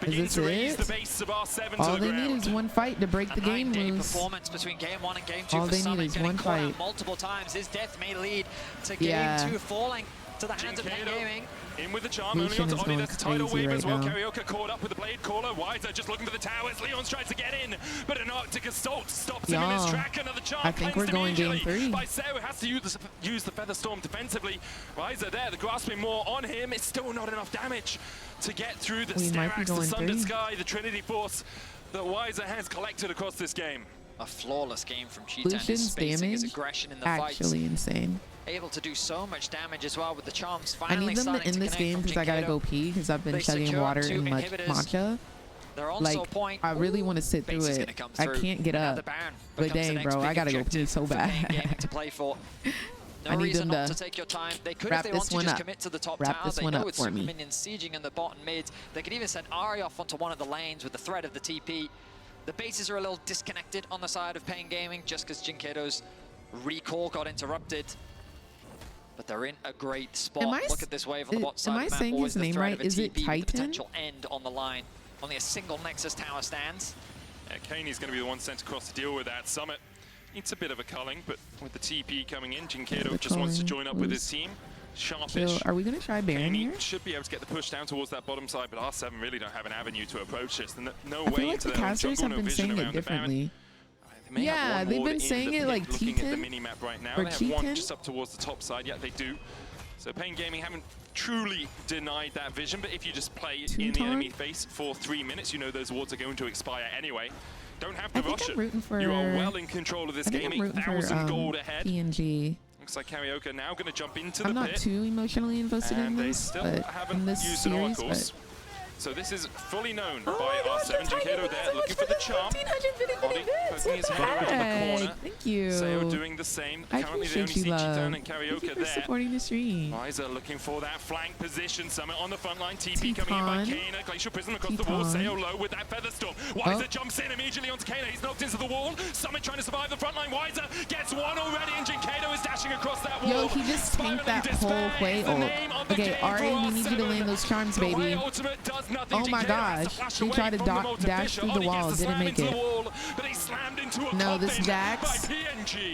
Is begins this to raise it? the base of R7 All to the they ground. need is one fight to break the A game 9-day loose. performance between game 1 and game 2 All for they need Summit, is getting one caught out fight. multiple times. His death may lead to game Yeah. 2 falling to the hands of Pain Jinkedo Gaming. in with the charm, Lucian only is on to going Oddy. That's a tidal crazy wave as right well. now. Karaoke caught up with the blade caller. Wiser just looking for the towers. Leon's tries to get in, but an Arctic Assault stops him in his Y'all, track. Another charm I think we're cleansed going game immediately 3. by Sayo. Has to use the Feather Storm defensively. Wiser there, the grasping more on him. It's still not enough damage to get through the We might be Sterax, the going Sundered 3. Sky, the Trinity Force that Wiser has collected across this game. A flawless game from Cheetah. His Lucian's spacing, his damage aggression in the fights. actually insane. Able to do so much damage as well with the charms. I Finally need them to starting end this connect game from because I gotta Jinkedo. go pee because I've been They chugging secure water 2 and inhibitors. matcha. They're on Like, so point. I really want to sit Base through is it. gonna come I through. can't get Now up. the Baron But becomes the dang, next bro, I big gotta go pee objective so for Pain Gaming bad. to play for. No I need reason them not to to take your time. They could, wrap if they this want to, one just up. commit to the top Wrap tower. this They one know up it's for super me. minions sieging in the bottom mids. They could even send Ari off onto one of the lanes with the threat of the TP. The bases are a little disconnected on the side of Pain Gaming just because Jinkedo's recall got interrupted. But they're in a great spot. Look at this wave on the bot side am I of the map. saying Always his the name threat right? of a Is it TP with the Titan? potential end on the line. Only a single Nexus tower stands. Yeah, Kaney's going to be the one sent across to deal with that. Summit needs a bit of a culling, but with the TP coming in, Jinkedo just wants to join up with his team. Sharpish. So, are we gonna try Baron here? Kaney should be able to get the push down towards that bottom side, but R7 really don't have an avenue to approach this. And no I way feel like into the their own casters jungle, have no been vision saying it around the Baron. differently. They may have Yeah, one they've ward been in saying the it pit, like looking at the T10 mini-map right now. or They have one T10. just up towards the top side. Yeah, they do. So Pain Gaming haven't truly denied that vision, but if you just play in the enemy face for 3 minutes, you know those wards are going to expire anyway. Don't have to I think rush I'm it. rooting for. You are well in control of this I think game. I'm rooting for 1,000 gold ahead. PNG. Looks like Karaoke now going to jump into I'm the not pit. too emotionally invested in And they this, still but haven't in this used an series, oracles. but So this is fully known Oh by my R7. God, Jinkedo there looking for the charm. Oddy poking his head over the corner. Thank you. Sayo doing the same. I Currently they only appreciate see you, Cheetah love. and Thank you Karaoke for there. supporting the stream. Wiser looking for that flank position. Summit on the front line. TP T-Con. coming in by Kana. Glacial Prism across the wall. T-Con. Sayo low with that Feather Storm. Wiser jumps in immediately onto Kana. He's knocked into the wall. Summit trying to survive the front line. Wiser gets one already, and Jinkedo is dashing across that wall. Yo, he just tanked that whole play ult. Okay, Ari, we need you to land those charms, baby. Oh my gosh. He tried to dash through the wall, didn't make it. No, this Jax,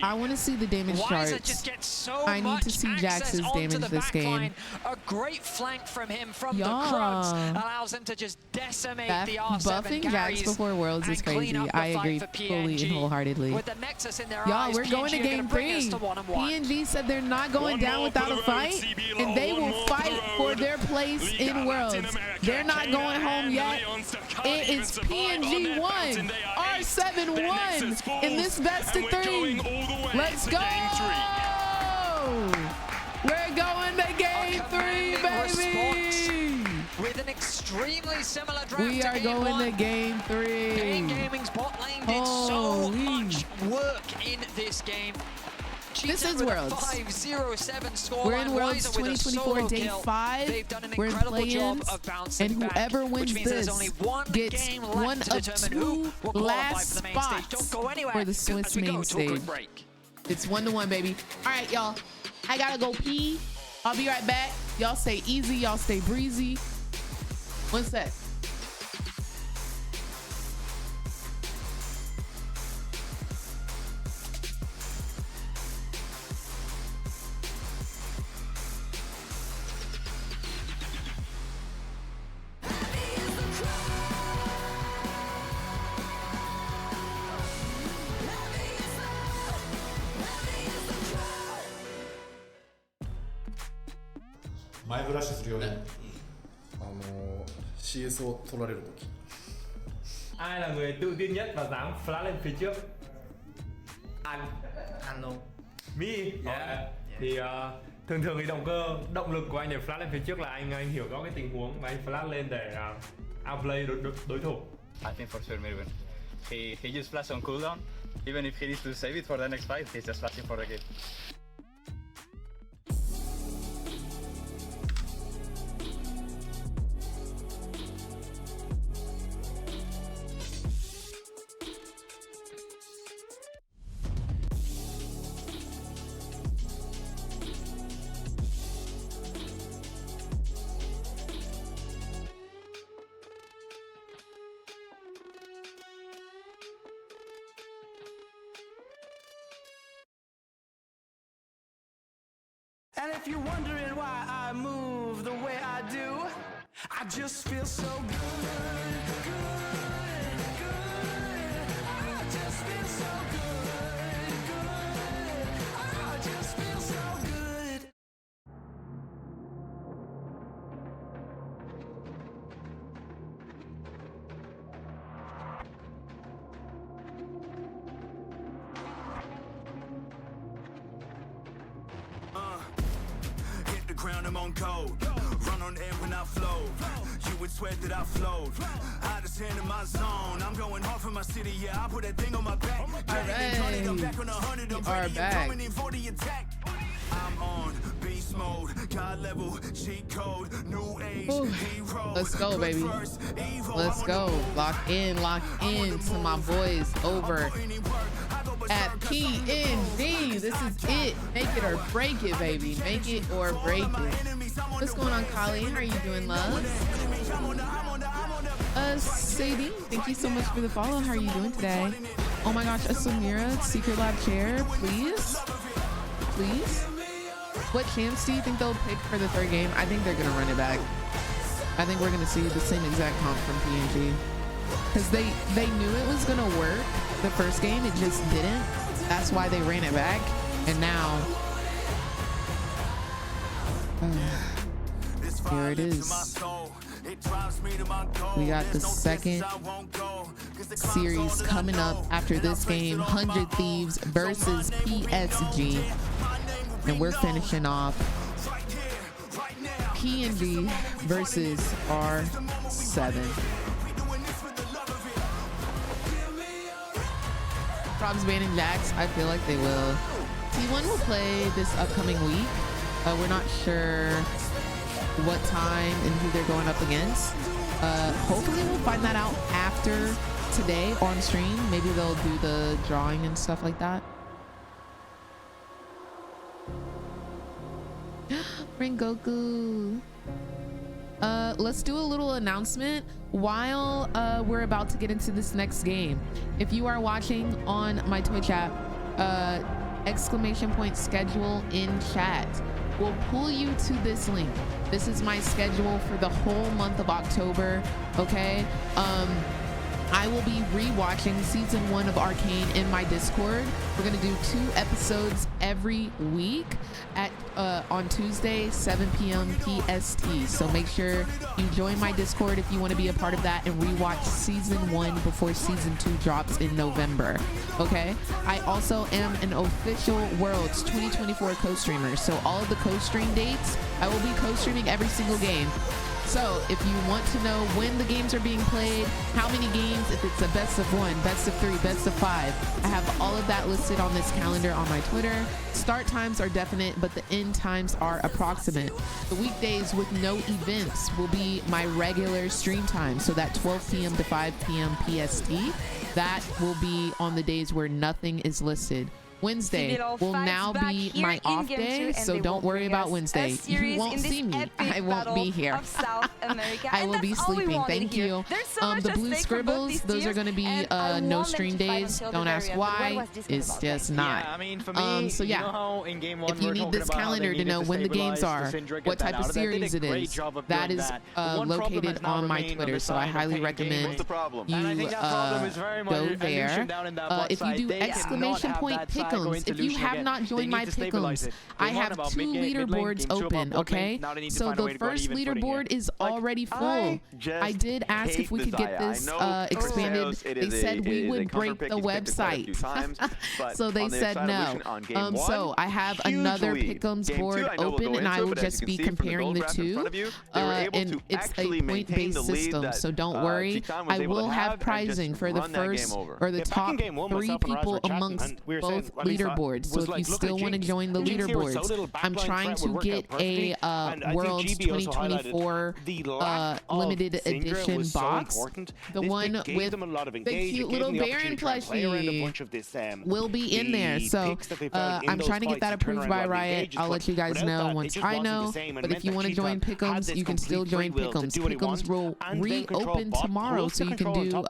I want to see the damage Wiser just charts. gets so I need to much see access Jax's onto damage the this back game. line. A great flank from him from the Yeah. Krugs allows him to just decimate the R7 Buffing Jax carries before Worlds is and clean crazy. up the I fight agree for fully PNG. and wholeheartedly. With the Nexus in their Y'all, eyes, we're going to PNG are game gonna bring 3. us to 1-on-1. PNG said they're not going down without a fight, and they will fight for their place in Worlds. They're not going home yet. It is PNG 1, R7 1 in this best of 3. Let's go! We're going to game 3, baby! With an extremely similar draft We are to game going 1. to game 3. Pain Gaming's bot lane did so much work in this game. This is Worlds. 5-0-7 score. We're in Worlds 2024 day 5. They've done an We're in incredible job play-ins, of bouncing and whoever back, wins which means this there's only one gets game left one to of determine who 2 will qualify last for the main stage. spots Don't go anywhere for the as Swiss we go main to a quick stage. break. It's 1-1, baby. All right, y'all. I gotta go pee. I'll be right back. Y'all stay easy. Y'all stay breezy. 1 sec.前フラッシュするよね。CS を取られるとき。Ai là người tự tin nhất và dám flash lên phía trước? Anh. Anh luôn. Me. Yeah. Thì thường thường thì động lực của anh để flash lên phía trước là anh hiểu rõ cái tình huống và anh flash lên để outplay đối thủ. I think for sure Merwin. He just flash on cooldown. Even if he needs to save it for the next fight, he's just flashing for the game. And if you're wondering why I move the way I do, I just feel so good, good, good. I just feel so good, good. I just feel so good. Hit the ground, I'm on code. Run on air when I flow. You would swear that I flowed. Hottest hand in my zone. I'm going hard for my city, yeah. I put that thing on my back. Alright, I'm back on 100. I'm we are ready. back. I'm coming in for the attack. I'm on beast mode, God level, cheat code, new age, hero. Let's go, baby. Let's go. Lock in to my boys over at PNG. This is it. Make it or break it, baby. Make it or break it. What's going on, Colleen? How are you doing, love? Sadie, thank you so much for the follow. How are you doing today? Oh my gosh, a Samira Secret Lab chair, please. Please. What champs do you think they'll pick for the 3rd game? I think they're gonna run it back. I think we're gonna see the same exact comp from PNG. Because they knew it was gonna work the 1st game, it just didn't. That's why they ran it back. And now here it is. We got the 2nd series coming up after this game, 100 Thieves versus PSG. And we're finishing off PNG versus R7. Frogs banning Jax, I feel like they will. T1 will play this upcoming week. We're not sure what time and who they're going up against. Hopefully we'll find that out after today on stream. Maybe they'll do the drawing and stuff like that. Rengoku. Let's do a little announcement while we're about to get into this next game. If you are watching on my Twitch app, !schedule in chat will pull you to this link. This is my schedule for the whole month of October. Okay. I will be rewatching season 1 of Arcane in my Discord. We're gonna do 2 episodes every week at on Tuesday, 7 p.m. PST. So make sure you join my Discord if you want to be a part of that and rewatch season 1 before season 2 drops in November. Okay. I also am an official Worlds 2024 co-streamer. So all of the co-stream dates, I will be co-streaming every single game. So if you want to know when the games are being played, how many games, if it's a best of 1, best of 3, best of 5, I have all of that listed on this calendar on my Twitter. Start times are definite, but the end times are approximate. The weekdays with no events will be my regular stream time. So that 12 p.m. to 5 p.m. PST, that will be on the days where nothing is listed. Wednesday will now be my off day, so don't worry about Wednesday. You won't see me. I won't be here. I will be sleeping. Thank you. The blue scribbles, those are going to be no stream days. Don't ask why. It's just not. Yeah, I mean, for me, so yeah, you know how in game 1 if you need this calendar to know when the games are, what type of series it is, that is located on my Twitter. So I highly recommend you go there. If you do exclamation point pickums, if you have not joined my pickums, I have 2 leaderboards open, okay? So the first leaderboard is already full. I did ask if we could get this expanded. They said we would break the website. So they said no. So I have another pickums board open, and I will just be comparing the two. And it's a point-based system, so don't worry. I will have prizing for the first or the top 3 people amongst both leaderboards. So if you still want to join the leaderboards, I'm trying to get a Worlds 2024 limited edition box. The one with the cute little Baron plushie will be in there. So I'm trying to get that approved by Riot. I'll let you guys know once I know. But if you want to join Pick'ems, you can still join Pick'ems. Pick'ems will reopen tomorrow, so you can do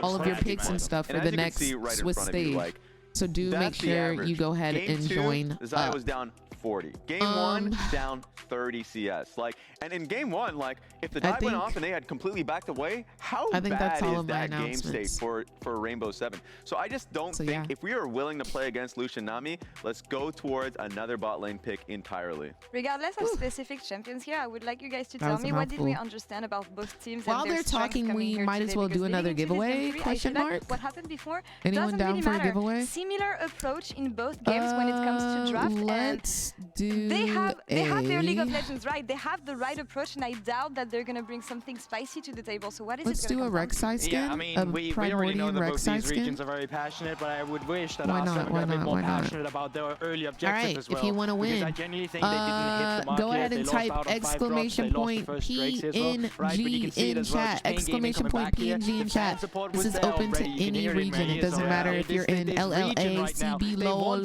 all of your picks and stuff for the next Swiss stage. So do make sure you go ahead and join. Zaya was down 40. Game 1 down 30 CS. Like, and in game 1, like, if the dive went off and they had completely backed away, how bad is that game state for Rainbow 7? So I just don't think if we are willing to play against Lucian Nami, let's go towards another bot lane pick entirely. Regardless of specific champions here, I would like you guys to tell me what did we understand about both teams. While they're talking, we might as well do another giveaway? Question mark. What happened before? Anyone down for a giveaway? Similar approach in both games when it comes to draft. Let's do. They have their League of Legends right. They have the right approach, and I doubt that they're gonna bring something spicy to the table. So what is Let's it? do a Rek'Sai skin. Yeah, I mean, we already know that both these regions are very passionate, but I would wish that Aston were a bit more passionate about their early objectives as well. If you want to win, I genuinely think they didn't hit the mark go ahead and type exclamation point PNG in chat. Exclamation point PNG in chat. This is open to any region. It doesn't matter if you're in LLA, CB, LOL.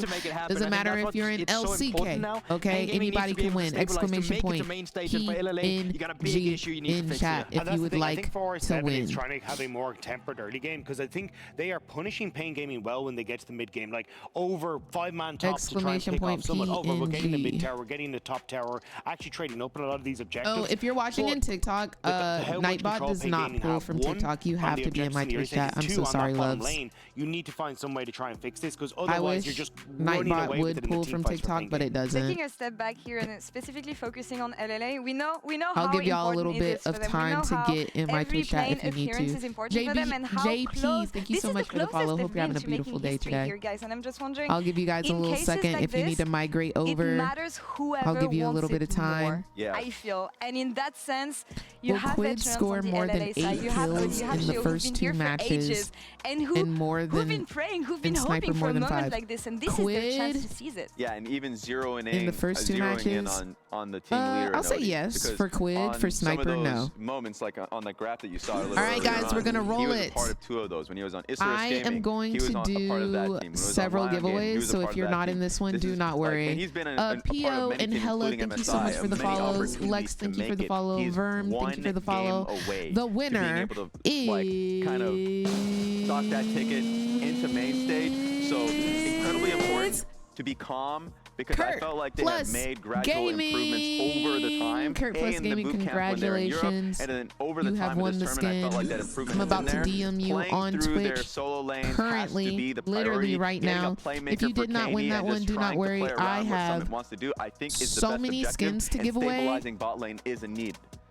Doesn't matter if you're in LCK. Okay, anybody can win. Exclamation point PNG in chat if you would like to win. Trying to have a more tempered early game, because I think they are punishing Pain Gaming well when they get to the mid game, like over 5-man tops to try and pick off someone. Oh, we're getting the mid tower, we're getting the top tower, actually trading up on a lot of these objectives. Oh, if you're watching in TikTok, Nightbot does not pull from TikTok. You have to be in my Twitch chat. I'm so sorry, loves. You need to find some way to try and fix this, because otherwise you're just running Nightbot away would pull from TikTok, but it doesn't. Taking a step back here and specifically focusing on LLA, we know I'll how give y'all a little important bit of time to get in my Twitch chat if you need to. JP, thank you so much for the follow. Hope you're having a beautiful day today. Here, guys, and I'm just wondering, I'll give you guys a little second if you need to migrate over. It matters whoever I'll give you a wants little bit it of time. more, I feel, and in that sense, you have Quid veterans score on the more than LLA 8 side. You have kills in the first 2 matches, and more than who've been praying, who've been hoping for a moment like this, and this is their chance to seize it. Yeah, and even zeroing in the first 2 matches on the team leader. I'll say yes for Quid. For Sniper, no. Moments like on the graph that you saw. All right, guys, we're gonna roll he was it. A part of 2 of those when he was on Isurus I am going to do several giveaways, so if you're not in this one, do not worry. PO and Hella, thank you so much for the follows. Lex, thank you for the follow. Verm, thank you for the follow. The winner is kind of stock that ticket into main stage. So incredibly important to be calm, because I felt like they had made gradual improvements over the time. Kurt plus Gaming, congratulations. And then over the time won of this the tournament, I felt skin. like that improvement I'm about to in there. DM you on Twitch currently, literally right now. If you did not win that one, do not worry. I have I think is so many skins to give away. Stabilizing bot lane is a need.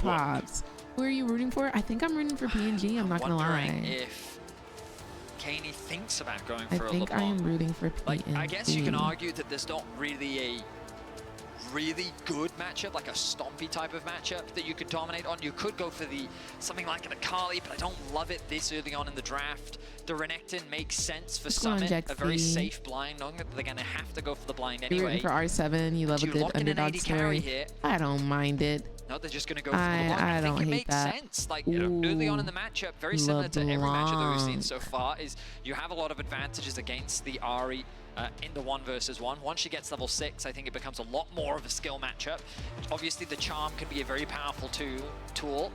Lollipops. Who are you rooting for? I think I'm rooting for PNG. I'm not gonna lie. If Kaney thinks about going I for a think I am rooting for PNG. Like, I guess you can argue that there's not really a really good matchup, like a stompy type of matchup that you could dominate on. You could go for something like an Akali, but I don't love it this early on in the draft. The Renekton makes sense for Summit, a very safe blind, knowing that they're going to have to go for the blind anyway. You're rooting for R7, you love a good underdog story. I don't mind it. No, they're just going to go for the blind. I think it makes sense. Like, early on in the matchup, very similar to every matchup that we've seen so far, is you have a lot of advantages against the Ahri in the 1 versus 1. Once she gets level 6, I think it becomes a lot more of a skill matchup. Obviously, the charm can be a very powerful tool.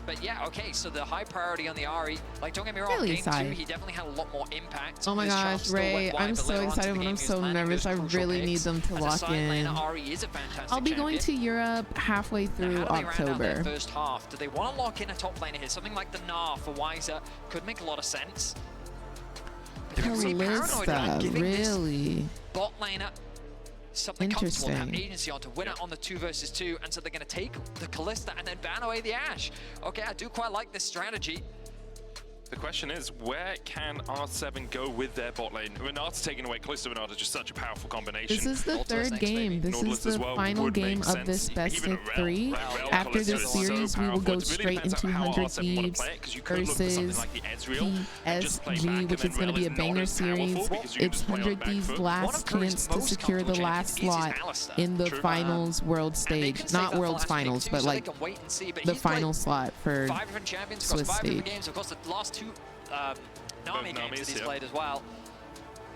But yeah, okay, so the high priority on the Ahri, like, don't get me wrong, game 2, he definitely had a lot more impact. Oh my gosh, Ray, I'm so excited, but I'm so nervous. I really need them to lock in. I'll be going to Europe halfway through October. First half. Do they want to lock in a top laner here? Something like the Gnar for Wiser could make a lot of sense. Kalista, really? Bot laner, something comfortable to have agency on to win out on the 2 versus 2, and so they're going to take the Kalista and then ban away the Ashe. Okay, I do quite like this strategy. The question is, where can R7 go with their bot lane? Renata's taking away Kalista. Renata is just such a powerful combination. This is the third game. This is the final game of this best of 3. After this series, we will go straight into 100 Thieves versus PSG, which is going to be a banger series. It's 100 Thieves' last chance to secure the last slot in the finals world stage. Not world's finals, but like the final slot for Swiss stage. Of course, the last 2 Nami games that he's played as well.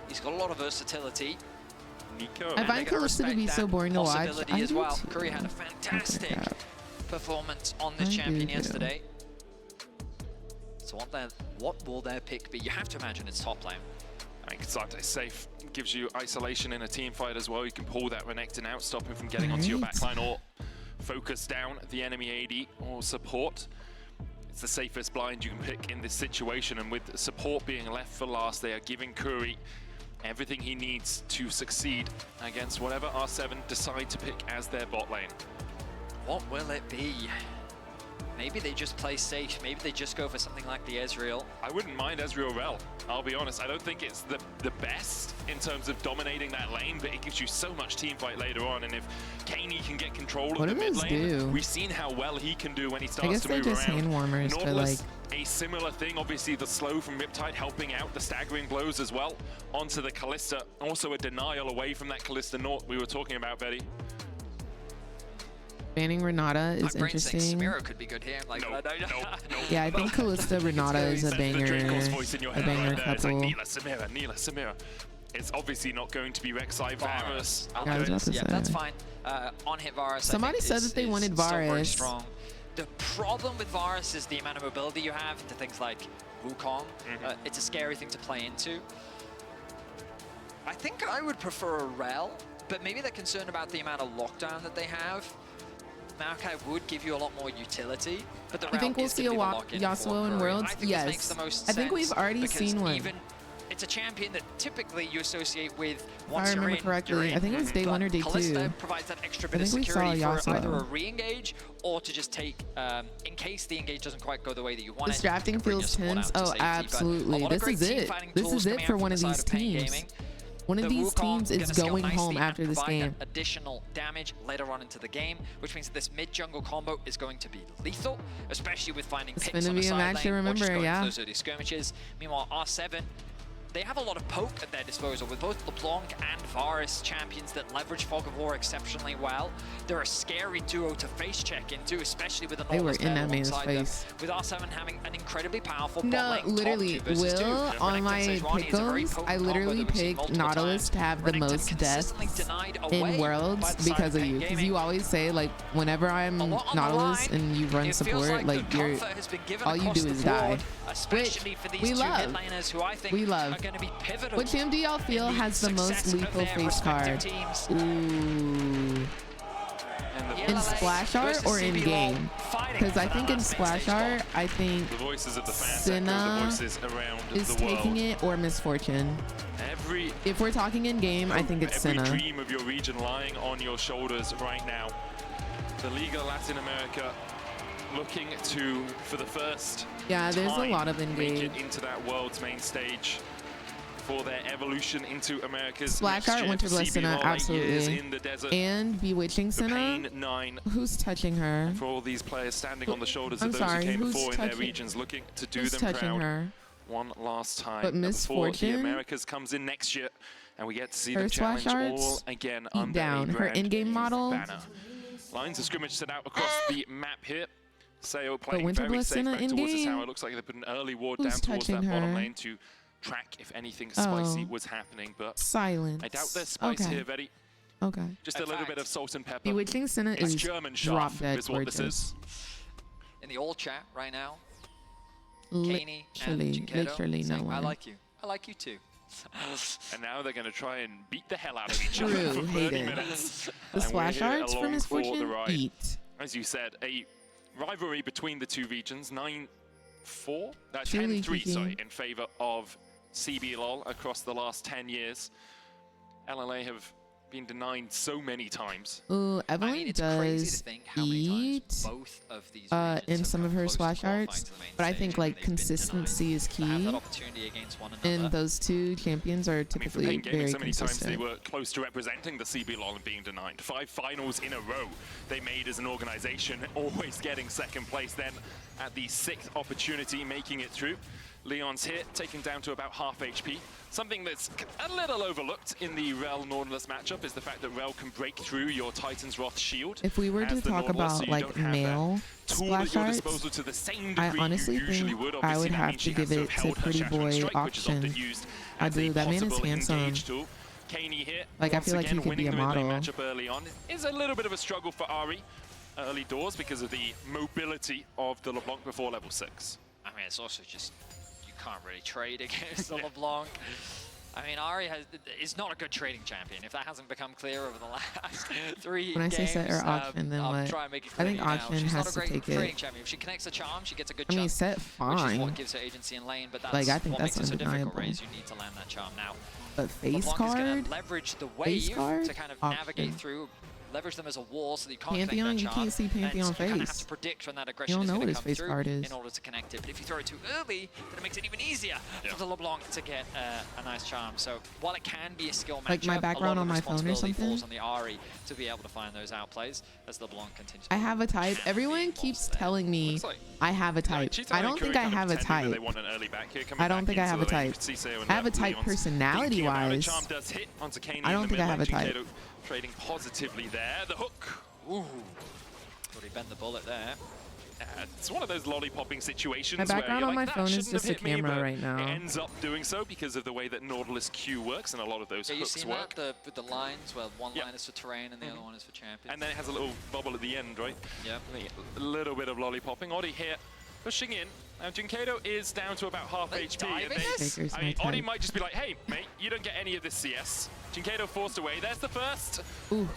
He's got a lot of versatility. I find Kalista to be so boring to watch. As well. Curry had a fantastic performance on this champion yesterday. So what will their pick be? You have to imagine it's top lane. I think Kasate's safe. Gives you isolation in a team fight as well. You can pull that Renekton out, stop him from getting onto your backline, or focus down the enemy AD or support. It's the safest blind you can pick in this situation, and with support being left for last, they are giving Curry everything he needs to succeed against whatever R7 decide to pick as their bot lane. What will it be? Maybe they just play safe. Maybe they just go for something like the Ezreal. I wouldn't mind Ezreal Rel, I'll be honest. I don't think it's the best in terms of dominating that lane, but it gives you so much team fight later on. And if Kaney can get control of the mid lane, we've seen how well he can do when he starts to move around. Hand warmers, Nautilus, a similar thing. Obviously, the slow from Riptide helping out, the staggering blows as well onto the Kalista. Also a denial away from that Kalista Naught we were talking about, Betty. Banning Renata is interesting. Samira could be good here. Like, no. Yeah, I think Kalista Renata is a banger couple. It's like Neela, Samira. It's obviously not going to be Rek'Sai Varus. Yeah, that's fine. On hit Varus. Somebody said that they wanted Varus. Very strong. The problem with Varus is the amount of mobility you have into things like Wukong. It's a scary thing to play into. I think I would prefer a Rel, but maybe they're concerned about the amount of lockdown that they have. Maokai would give you a lot more utility, but the I think we'll see a Yasuo in Worlds. Yes, I think we've already seen one. It's a champion that typically you associate with once I remember correctly. I think it was day 1 or day 2. Kalista provides that extra bit of security for either a re-engage or to just take, in case the engage doesn't quite go the way that you want it. This drafting feels tense. Oh, absolutely. This is it. This is it for one of these teams. One of these teams is going home after this game. Additional damage later on into the game, which means that this mid-jungle combo is going to be lethal, especially with finding picks on the side lane, or just going for those early skirmishes. Meanwhile, R7, they have a lot of poke at their disposal with both LeBlanc and Varus, champions that leverage Fog of War exceptionally well. They're a scary duo to face check into, especially with an Nautilus in that man's face. With R7 having an incredibly powerful bot lane, literally, Will, on my pickles, I literally picked Nautilus to have the most deaths in Worlds because of you. Because you always say, like, whenever I'm Nautilus and you run support, like, all you do is die. Which we love. We love. Which team do y'all feel has the most lethal face card? Ooh. In Splash Art or in game? Because I think in Splash Art, I think Senna is taking it, or Misfortune. If we're talking in game, I think it's Senna. Every dream of your region lying on your shoulders right now. The Liga Latin America looking to, for the first there's a time, lot of make engage. it into that world's main stage for their evolution into America's Splash next Art, year. Winter Bliss Senna, CB, 8 years absolutely. in the desert. And Bewitching The Senna. Pain 9. Who's touching her? For all these players standing on the shoulders I'm of those sorry, who came who's before in their touching- regions, looking to do who's them touching proud her? one last time. But Miss before Fortune? the Americas comes in next year, and we get to see Her them challenge Splash all Arts? again Eat under down. a Her brand in-game new model? banner. Lines of scrimmage set out across the map here. Sayo But playing Winter very Bliss safe Senna back towards the in-game? tower. It looks like they put an early ward Who's down towards that touching bottom her? lane to track if anything spicy Oh. was happening. But Silence. I doubt there's spice Okay. here, Vetti. Okay. Just a little bit of salt and pepper. Bewitching Senna It's is German drop chaff dead is what this gorgeous. is. In the all chat right now, Kaney and Literally, Jinkedo literally no saying, I one. like you. I like you too. And now they're going to try and beat the hell out of each True, other for 30 hated. minutes. The And we're Splash here Arts for along Miss for the Fortune? ride. Eat. As you said, a rivalry between the two regions, 9-4, Truly 10-3, kicking. sorry, in favor of CBLOL across the last 10 years. LLA have been denied so many times. Ooh, Evelyn it's crazy to does think how many times eat both of these in some of her Splash Arts, but I think like consistency is key. that opportunity against one another. And those two champions are I mean, for typically Pain Gaming, very so many times they consistent. were close to representing the CBLOL and being denied. 5 finals in a row they made as an organization, always getting second place. Then at the 6th opportunity, making it through. Leon's hit, taken down to about half HP. Something that's a little overlooked in the Rel Nautilus matchup is the fact that Rel can break through your Titan's Wrath shield. If we were to as the talk Nautilus, so about you like don't have male that tool Splash at your Arts, disposal to the same I degree honestly you usually think would. I Obviously, would that have means to she give has it to held her Pretty Shattering Boy Strike, which is often Auction. used I as a do. That man is possible handsome. engage tool. Kaney here, Like, I once feel like he again, could be winning a the mid-lane model. matchup early on. Is a little bit of a struggle for Ari early doors because of the mobility of the LeBlanc before level 6. I mean, it's also just, you can't really trade against the LeBlanc. I mean, Ari is not a good trading champion. If that hasn't become clear over the last 3 When I games, say set or auction, then I'll what? try and make it I clear think to you now. auction She's has not a to great take trading it. champion. If she connects a charm, she gets a good I charm. mean, set Which is fine. what gives her agency in lane, but that's Like, I think what that's makes it so difficult, undeniable. right? Is you need to land that charm now. But face LeBlanc is card, going to leverage the face wave card, to kind of auction. navigate through, leverage them as a wall so that you can't Pantheon, connect you that charm. can't see Pantheon and you kind of have face. to predict when that You aggression don't is know going what to his come face through card is. in order to connect it. But if you throw it too early, then it makes it even easier for the LeBlanc to get a nice charm. So while it can be a skill matchup, Like my background a lot on of my phone or responsibility something? falls on the Ari to be able to find those outplays as LeBlanc continues. I have a type. Everyone keeps telling me I have a type. I don't think I have a type. They want an early back here, coming I don't back think I into have a the lane. You type. can see Sayo and I have a type Leon's personality-wise. thinking about it. Charm does hit onto Kaney I don't in the think I have a mid lane. type. Jinkedo trading positively there. The hook. Ooh. Thought he bent the bullet there. It's one of those lollipopping situations My background where on you're my like, phone that is shouldn't just have a hit me, camera but right now. It ends up doing so because of the way that Nautilus Q works and a lot of those Yeah, you've hooks seen work. that with the lines where one line is for terrain and the other one is for champions. And then it has a little bubble at the end, right? Yep. A little bit of lollipopping. Odi here pushing in. Now Jinkedo is down to about half HP. And Taker's I my mean, Odi type. might just be like, hey, mate, you don't get any of this CS. Jinkedo forced away. There's the first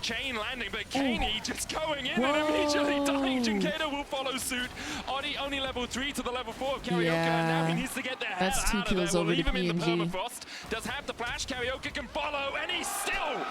chain landing, but Kaney just going in and immediately dying. Jinkedo will follow suit. Odi only level 3 to the level 4 of Karaoke, and now he needs to get the hell That's 2 out of there. kills We'll over leave to him in the PNG. permafrost. Does have the flash. Karaoke can follow, and he still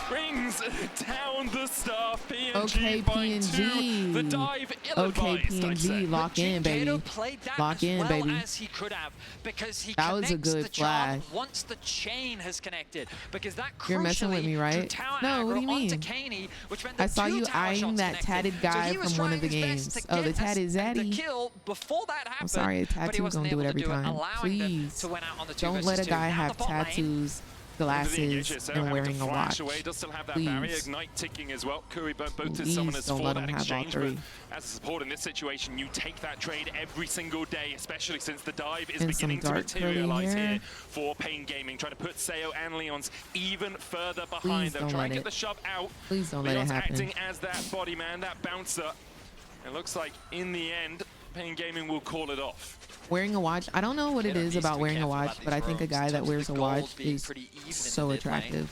brings down the staff. PNG Okay, by PNG. 2. The dive Okay, ill-advised, I'd say. PNG, lock in, baby. Jinkedo played that Lock as in, well baby. as he could have because he That was a connects good the charm flash. once the chain has connected. Because that You're messing with crucially me, drew right? tower No, what do you aggro onto mean? Kaney, which meant I that saw two you tower eyeing shots that connected. tatted So guy he was from one of trying the his best games. to Oh, the get tatted the zaddy. kill before that happened. I'm sorry, a but he tattoo wasn't gonna do it able every to do time. allowing them Please, to win out on the 2 don't versus let a 2. guy Now have the bot lane. tattoos, glasses, and wearing a watch. Away. Does still have that barrier. Please. Ignite ticking as well. Curry burnt both his Please summoners don't for let that him have all exchange. But 3. as a support in this situation, you take that trade every single day, especially since the dive is And some beginning to dark curly materialize hair. here for Pain Gaming, trying to put Sayo and Leon's even further Please behind them. don't Try let and get it. the shove out. Please don't let it Leon's happen. acting as that body man, that bouncer. It looks like in the end, Pain Gaming will call it off. Wearing a watch. I don't know what it is about wearing a watch, but I think a guy that wears a watch is so attractive.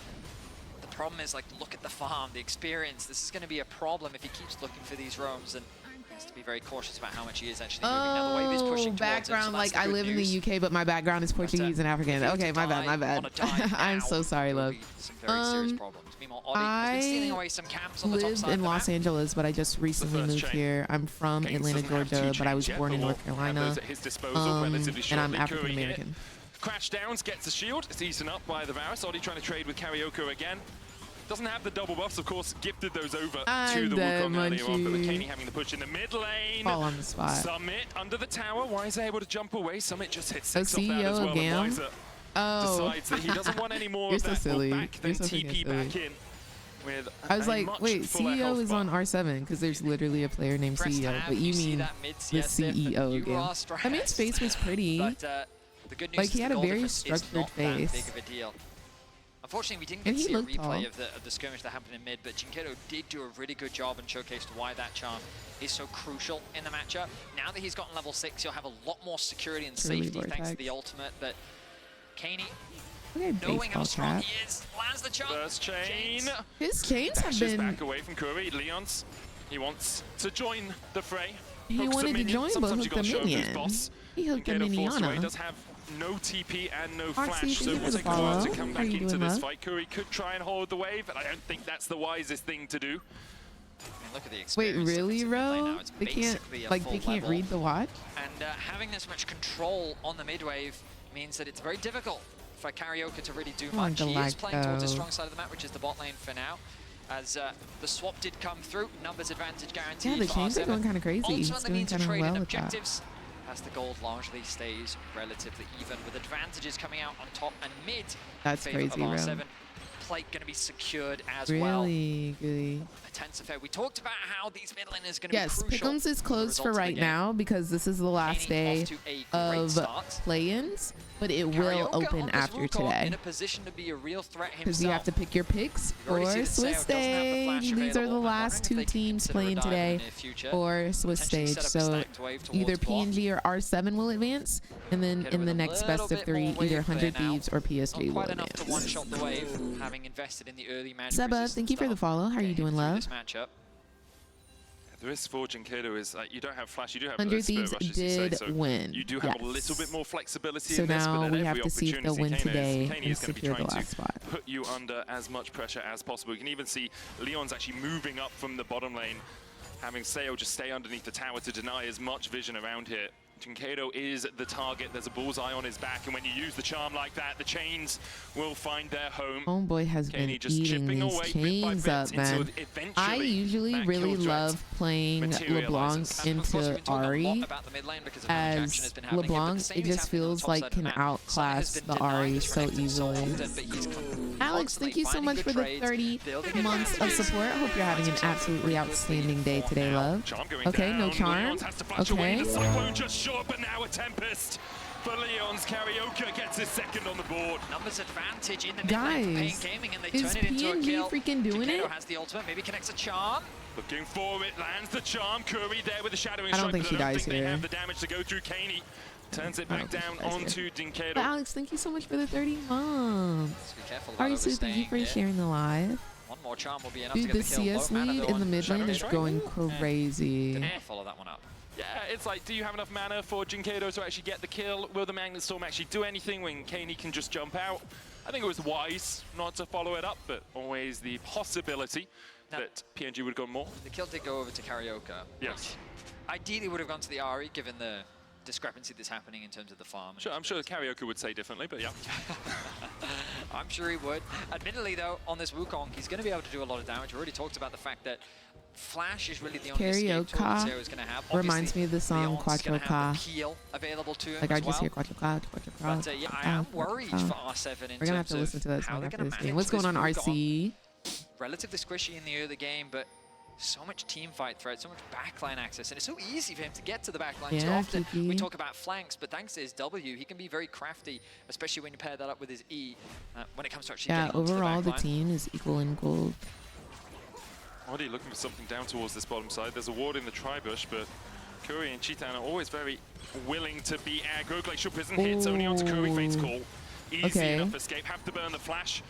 The problem is, like, look at the farm, the experience. This is going to be a problem if he keeps looking for these roams, and he has to be very cautious about how much he is actually moving. Now, the wave is pushing towards background, him, so like that's I good live in news. the UK, but my background is Portuguese and African. if he Okay, was my to bad, my die on bad. a dive I'm now, so sorry, there would love. be some very serious problems. Meanwhile, Oddie has been stealing away some camps on the top lived side in of the Los map. Angeles, but I just recently moved here. I'm from Atlanta, Georgia, but I was born in North Carolina. And I'm African American. Crash downs, gets the shield. It's eaten up by the Varus. Oddie trying to trade with Karaoke again. Doesn't have the double buffs, of course. Gifted those over to the Wukong earlier on, but with Kaney having the push in the mid lane. Fall on the spot. Summit under the tower. Wiser able to jump away. Summit just hits 6 off that CEO as well. again? And Wiser decides that he doesn't want any more You're of so that silly. back than You're so TP silly. back in. With I was a like, much wait, fuller CEO health is bar. on R7 because there's literally a player named CEO, but you mean the CEO again. I mean, his face was pretty. But the good news Like, is he had the a goal very difference is structured not that face. big of a deal. Unfortunately, we didn't And get to he see a looked replay tall. of the skirmish that happened in mid, but Jinkedo did do a really good job and showcased why that charm is so crucial in the matchup. Now that he's gotten level 6, he'll have a lot more security and Truly safety thanks to vortex. the ultimate, but Kaney, Okay, knowing how baseball strong cap. he is, lands the charm. First chain. His chains have Dashes been. back away from Curry. Leon's. He wants to join the fray. He Hooks wanted the to minion. join, but Sometimes hooked you the gotta show him who's minion. boss. He hooked the Jinkedo forced away. minion. Does have no TP and no RC, flash, thank so you it for will the take a while to follow. come How back you into doing, this love? fight. Curry could try and hold the wave, but I don't think that's the wisest thing to do. I mean, look at the Wait, experience really, difference in mid lane bro? now. It's They can't, basically a like, full they can't level. read the watch? And having this much control on the mid wave means that it's very difficult for Karaoke to really do Come on, much. He is playing towards his Galacto. strong side of the map, which is the bot lane for now. As the swap did come through, numbers advantage guaranteed. Yeah, the for chains are R7. going kind of crazy. He's Ultimately doing means to kind of trade well in with that. objectives, as the gold largely stays relatively even, with advantages coming out on top and mid. That's in favor crazy, of bro. R7. Plate going to be secured as well. Really good. A tense affair. We talked about how these mid laners going to Yes, be crucial. Pick'ems is closed for results of the right game. now because this is the last Kaney day off to a great of start. play-ins, but it will Karaoke open on this after Wukong today in a position to be a real threat because you have himself. to pick your picks You've already for seen that Sayo Swiss doesn't have the Stage. flash These are the available. I'm last wondering if two they can teams consider a playing dive in the today near future. for Swiss Potentially Stage. set up a So stacked wave towards either bot. PNG or R7 will advance, and then Kiddo in with the a next best little of bit more 3, wave either clear 100 now. Thieves or PSG Not will quite enough to advance. one-shot the wave, having invested in the early magic Seba, resistance thank you for the that'll follow. How are you get him doing, through love? this matchup. The risk for Jinkedo is you don't have flash, you do have 100 spirit Thieves rush, as you say, did so win. you do have a Yes. little bit more flexibility So in this, now but at we every have to see if they'll opportunity, win today Kaney and is going to be secure the trying last to spot. put you under as much pressure as possible. You can even see Leon's actually moving up from the bottom lane, having Sayo just stay underneath the tower to deny as much vision around here. Jinkedo is the target. There's a bullseye on his back, and when you use the charm like that, the chains will find their home. Homeboy has been Kaney just eating chipping these away bit by chains bit up, man. until eventually I usually that really kill threat love playing materializes. LeBlanc And of course, we've into been talking a lot Ari, about the mid lane because of how much action as has been happening here, but the LeBlanc, same it is just happening on the feels top like side of can the map. Summit outclass has been the denied Ari this so Renekton easily. often, but he's Alex, thank you so finding much good for the trades, 30 building months of advantages. support. I hope you're having an absolutely outstanding day today, love. Charm going Okay, down. no charm. Leon's has to flash away. Okay. The Cyclone just short, but now a Tempest for Leon's. Karaoke gets his second on the board. Numbers advantage in the mid lane. Guys, Pain Gaming, and they is turn it into a PNG kill. freaking doing Jinkedo it? has the ultimate, maybe connects a charm. Looking for it, lands the charm. Curry there with the shadowing I don't strike, think but she I don't dies think they here. have the damage to go through. Kaney turns it back down onto Jinkedo. But Alex, thank you so much for the 30 months. Be careful Ari about Sue, thank you overstaying for here. sharing the live. One more charm will be enough Dude, to the get the kill. CS Low mana, lead though, in the on mid lane Shadowing is Strike. going crazy. Didn't follow that one up. Yeah, it's like, do you have enough mana for Jinkedo to actually get the kill? Will the Magnet Storm actually do anything when Kaney can just jump out? I think it was wise not to follow it up, but always the possibility that PNG would have gone more. The kill did go over to Karaoke. Yes. Ideally would have gone to the Ari, given the discrepancy that's happening in terms of the farm. Sure, I'm sure the Karaoke would say differently, but yeah. I'm sure he would. Admittedly, though, on this Wukong, he's going to be able to do a lot of damage. We already talked about the fact that Flash is really the only escape tool that Zero is going to have. Reminds me of the song Leon's Quattro gonna have Ka. the peel available to him Like I as just well. hear Quattro Ka, Quattro Ka. But yeah, I am worried for R7 in We're gonna have terms to listen to of that how song they're after going this to game. manage What's going on, this Wukong. RC? Relatively squishy in the early game, but so much team fight threat, so much backline access, and it's so easy for him to get to the backline. Too Yeah, often we GG. talk about flanks, but thanks to his W, he can be very crafty, especially when you pair that up with his E, when it comes to actually Yeah, getting onto overall the backline. team is equal in gold. Already looking for something down towards this bottom side. There's a ward in the tri-bush, but Curry and Cheetan are always very willing to be aggro. Glacial Prison hits only onto Curry. Fate's Call. Easy Okay. enough escape. Have to burn the flash.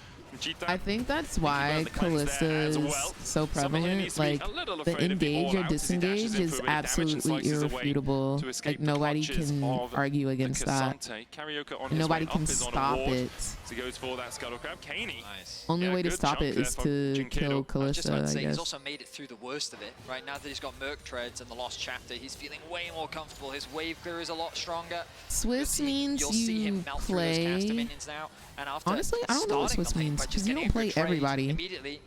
I think that's why Kalista is so prevalent. Like, the engage or disengage is absolutely irrefutable. Like, nobody can argue against that. Nobody can stop it. Only way to stop it is to kill Kalista, I guess. He's also made it through the worst of it. Right now that he's got Merc Treads and the Lost Chapter, he's feeling way more comfortable. His wave clear is a lot stronger. Swiss means you play... Honestly, I don't know what Swiss means, because you don't play everybody. Immediately,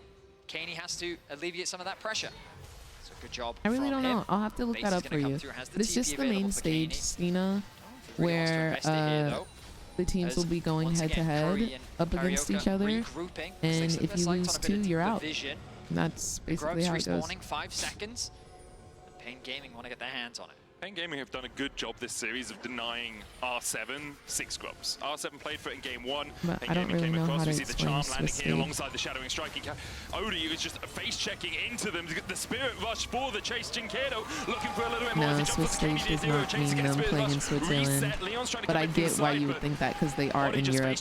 Caney has to alleviate some of that pressure. So good job. I really don't know. I'll have to look that up for you. But it's just the main stage, Stina, where the teams will be going head-to-head up against each other, and if you lose 2, you're out. That's basically how it goes. 5 seconds. Pain Gaming want to get their hands on it. Pain Gaming have done a good job this series of denying R7 6 grubs. R7 played for it in game 1. But Pain I don't Gaming really came know across. how to We see the charm explain landing Swiss here league. alongside the shadowing striking. Odie was just face checking into them. The spirit rush for the chase. Jinkedo looking for a little bit more. No, Swiss stage does not mean them playing in Switzerland. But I get why you would think that, because they are in Europe.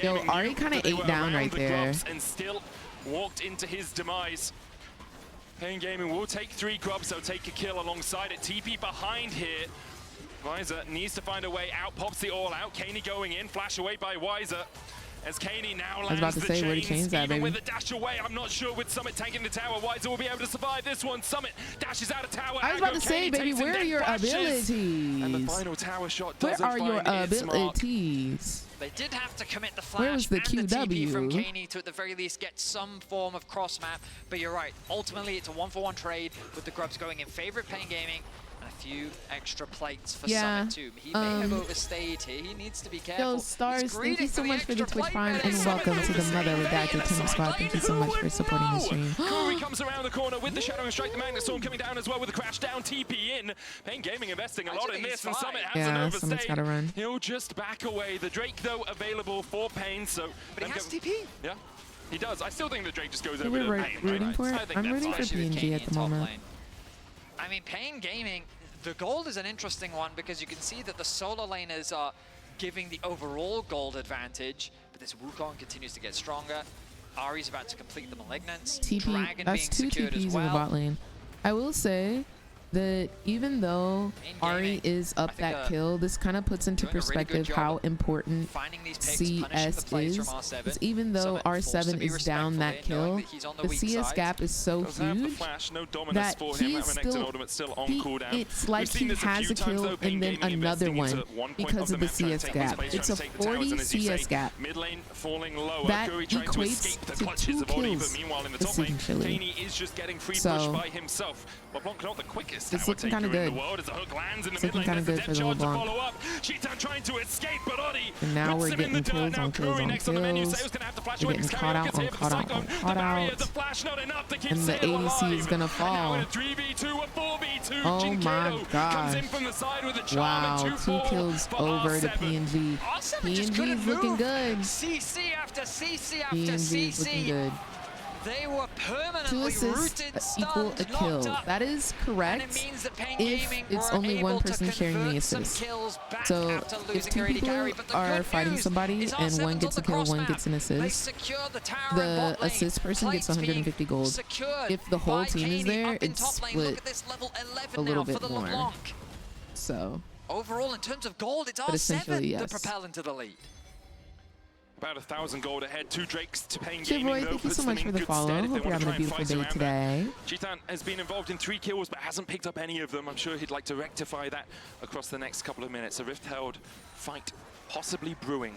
Yo, Ari kind of ate down right there. And still walked into his demise. Pain Gaming will take 3 grubs, they'll take a kill alongside it. TP behind here. Weiser needs to find a way out, pops the all out. Caney going in, flash away by Weiser. As Caney now lands the chains, where the chains at, even baby. with a dash away. I'm not sure with Summit tanking the tower. Weiser will be able to survive this one. Summit dashes out of tower. I was about to say, baby, where are your abilities? And the final tower shot doesn't Where are your find its mark. abilities? They did have to commit the flash Where was the and the TP from QW? Caney to at the very least get some form of cross map. But you're right, ultimately it's a 1-for-1 trade with the grubs going in favor of Pain Gaming. And a few extra plates for Summit too. He may have overstayed here. He needs to be careful. Yo, Stars, thank you so much for the Twitch Prime, and welcome to the Mother Redacted Team Squad. Thank you so much for supporting the stream. Kuri comes around the corner with the Shadowing Strike, the Magnet Storm coming down as well with the crash down, TP in. Pain Gaming investing a lot in this, and Summit has an overstay. Summit's gotta run. He'll just back away. The Drake, though, available for Pain, so... But he has TP. Yeah, he does. I still think the Drake just goes Who over to we're Pain. rooting for? I'm rooting for PNG at the moment. I mean, Pain Gaming, the gold is an interesting one because you can see that the solo laners are giving the overall gold advantage, but this Wukong continues to get stronger. Ari's about to complete the Malignance. TP, Dragon that's being 2 secured as TPs well. in the bot lane. I will say that even though Ari is up that kill, this kind of puts into perspective how important CS is. Because even though R7 is down that kill, the CS gap is so huge that it's like he has a kill and then another one because of the CS gap. It's a 40 CS gap. That equates to 2 kills, essentially. So, it's looking kind of good. It's looking kind of good for the LeBlanc. And now we're getting kills on kills on kills. We're getting caught out on caught out on caught out. And the ADC is going to fall. Oh my gosh. Wow, 2 kills over to PNG. PNG is looking good. CC after CC after PNG is looking good. They were 2 permanently assists rooted, equal a kill. That is correct if it's only one person sharing the assist. So if 2 people are fighting somebody and one gets a kill, one gets an assist, the assist person gets 150 gold. If the whole team is there, it's split a little bit more. So overall, in terms of gold, it's but essentially, R7 yes. that propel into the lead. About 1,000 gold ahead. 2 Drakes to Pain Chivoy, Gaming, though, thank you puts so them much in for the good follow. stead if they Hope you're want to having a try and beautiful fight day around that. today. Chitan has been involved in 3 kills, but hasn't picked up any of them. I'm sure he'd like to rectify that across the next couple of minutes. A rift-held fight possibly brewing.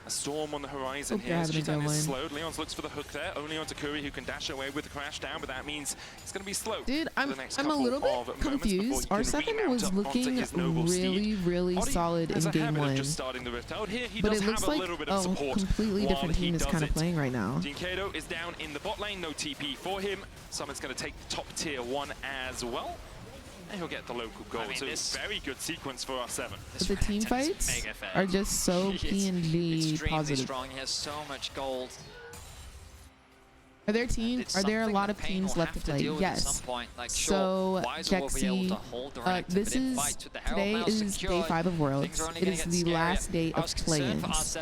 A storm on the horizon Hope here as you're having a Chitan good is one. slowed. Leons looks for the hook there, only onto Kuri, who can dash away with the crash down, but that means it's going to be slow. Dude, for the next I'm a couple little of bit moments confused. before he can R7 remount was up onto looking his noble really, steed. really Oddie solid has in a game habit of 1. just starting the rift out. Here he But does it looks have a like little bit a of support completely while different he team is does kind of it. playing right now. Jinkedo is down in the bot lane, no TP for him. Summit's going to take the top tier 1 as well. And he'll get the local goal. So it's a very good sequence for R7. But the team fights are just so PNG Extremely positive. strong. He has so much gold. Are there a lot of teams left to play? Yes. So Jexy, today is day 5 of Worlds. It is the last day of play-ins.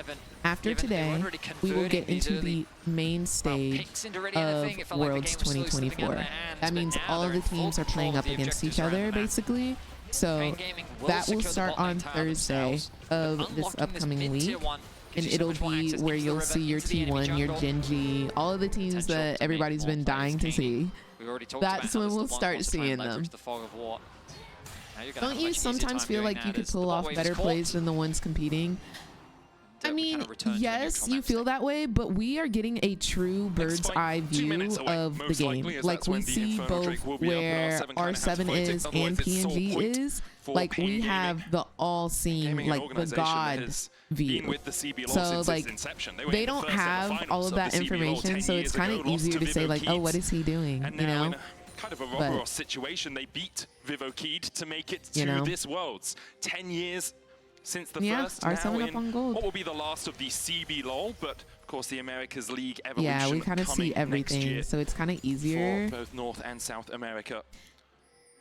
After today, we will get into the main stage of Worlds 2024. That means all of the teams are playing up against each other, basically. So that will start on Thursday of this upcoming week. And it'll be where you'll see your T1, your Genji, all of the teams that everybody's been dying to see. That's when we'll start seeing them. Don't you sometimes feel like you could pull off better plays than the ones competing? I mean, yes, you feel that way, but we are getting a true bird's eye view of the game. Like, we see both where R7 is and PNG is. Like, we have the all-seeing, like, the God view. So, like, they don't have all of that information, so it's kind of easier to say, like, oh, what is he doing, you know? Kind of a Roboros situation, they beat VOD to make it to this Worlds. 10 years since the first, R7 up on gold. What will be the last of the CBLOL, but of course the Americas League evolution. Yeah, we kind of see everything, so it's kind of easier for both North and South America.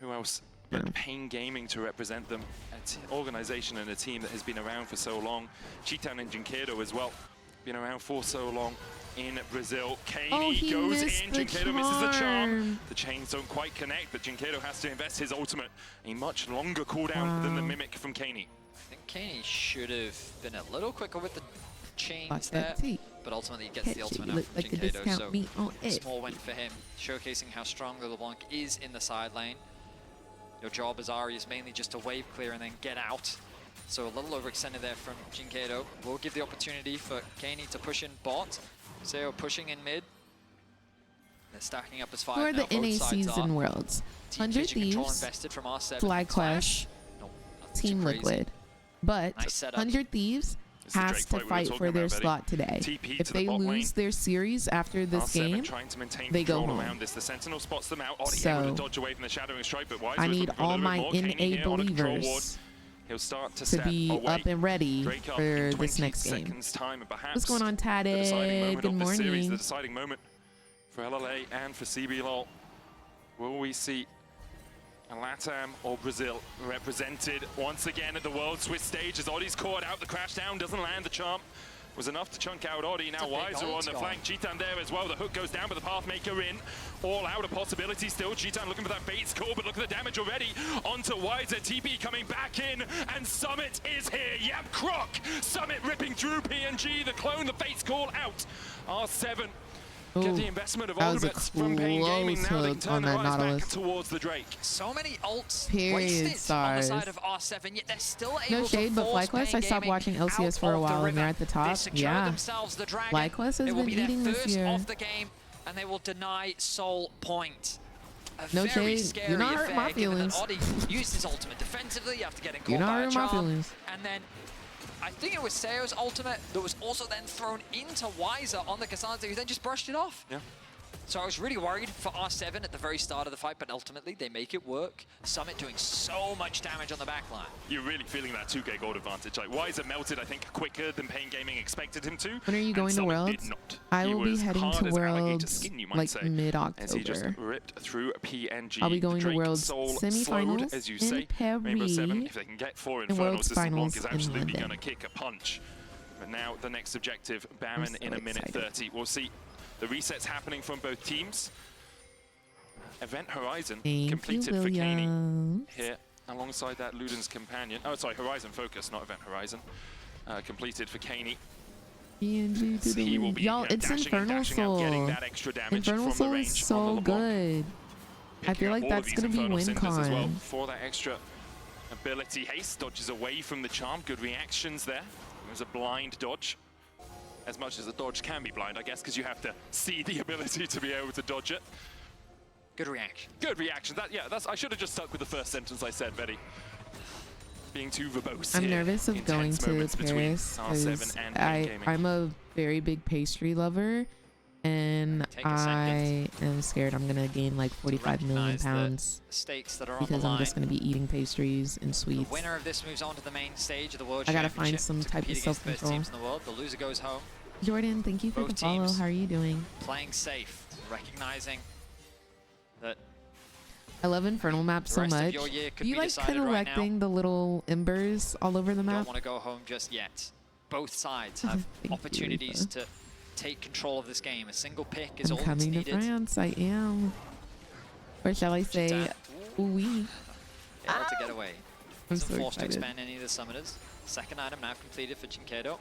Who else but Pain Gaming to represent them? An organization and a team that has been around for so long. Cheetah and Jinkedo as well, been around for so long in Brazil. Kaney goes in, Jinkedo misses the charm. The chains don't quite connect, but Jinkedo has to invest his ultimate. A much longer cooldown than the Mimic from Kaney. I think Kaney should have been a little quicker with the chains there, but ultimately he gets the ultimate out from Jinkedo, so small win for him, showcasing how strong the LeBlanc is in the side lane. Your job as Ari is mainly just to wave clear and then get out. So a little overextended there from Jinkedo. Will give the opportunity for Kaney to push in bot. Seo pushing in mid. They're stacking up as 5 Who are now, the NA season Worlds? 100 Thieves, FlyQuest, Team Liquid. But 100 Thieves has to fight for their slot today. If they lose their series after this game, they go home. So I need all my NA believers to be up and ready for this next game. What's going on, Tatted? Good morning. The deciding moment for LLA and for CBLOL. Will we see LATAM or Brazil represented once again at the World Swiss stage as Oddi's caught out? The crash down doesn't land. The charm was enough to chunk out Oddi. Now Wiser on the flank. Cheetan there as well. The hook goes down, but the Pathmaker in. All out a possibility still. Cheetan looking for that bait score, but look at the damage already. Onto Wiser. TP coming back in, and Summit is here. Yep, Croc. Summit ripping through PNG. The clone, the face call out. R7. Get the investment of ultimates from Pain Gaming. Now they can turn their eyes back towards the Drake. So many ults wasted on the side of R7, yet they're still able no shade, but FlyQuest, I stopped watching LCS for a while and they're at the top. Yeah, FlyQuest has been eating this year. Off the game, and they will deny Soul Point. No shade, you're not hurting my feelings. Oddi used his ultimate defensively after getting caught you're not by hurting my feelings. And then I think it was Seo's ultimate that was also then thrown into Wiser on the Cassandra, who then just brushed it off. Yeah. So I was really worried for R7 at the very start of the fight, but ultimately they make it work. Summit doing so much damage on the backline. You're really feeling that 2K gold advantage. Like, Wiser melted, I think, quicker than Pain Gaming expected him to. When are you going to Worlds? I will be heading to Worlds like mid-October. As he just ripped through PNG. I'll be going to Worlds semifinals as you say. in Rainbow 7, Paris, if they can get 4 and Worlds Infernals, this finals is in absolutely going London. to kick a punch. But now the next objective, Baron in a minute 30. We'll see the resets happening from both teams. Event Horizon completed for Kaney here alongside that Luden's companion. Oh, sorry, Horizon Focus, not Event Horizon. Completed for Kaney. So he will be it's Infernal Soul. Infernal Soul is so good. I feel like that's going to be WinCon. Well for that extra ability. Haste dodges away from the charm. Good reactions there. It was a blind dodge. As much as a dodge can be blind, I guess, because you have to see the ability to be able to dodge it. Good reaction. Good reaction. I should have just stuck with the first sentence I said, Betty. Being too verbose. I'm nervous of going to Paris because I'm a very big pastry lover, and I am scared I'm gonna gain like 45 million pounds because I'm just gonna be eating pastries and sweets. The winner of this moves on to the main stage of the world. I gotta find some type of self-control. The loser goes home. Jordan, thank you for Both the follow. teams How are you doing? playing safe, recognizing that I love Infernal Map the so rest of much. your year could Do you be like decided right collecting the little embers all over the don't map? want to go home just yet. Both sides have opportunities to take control of this game. A single pick is I'm all that's coming to needed. France. I am. Or shall I say, oui. Able to get away. I'm Isn't so forced to excited. expand any of the summoners. Second item now completed for Jinkedo.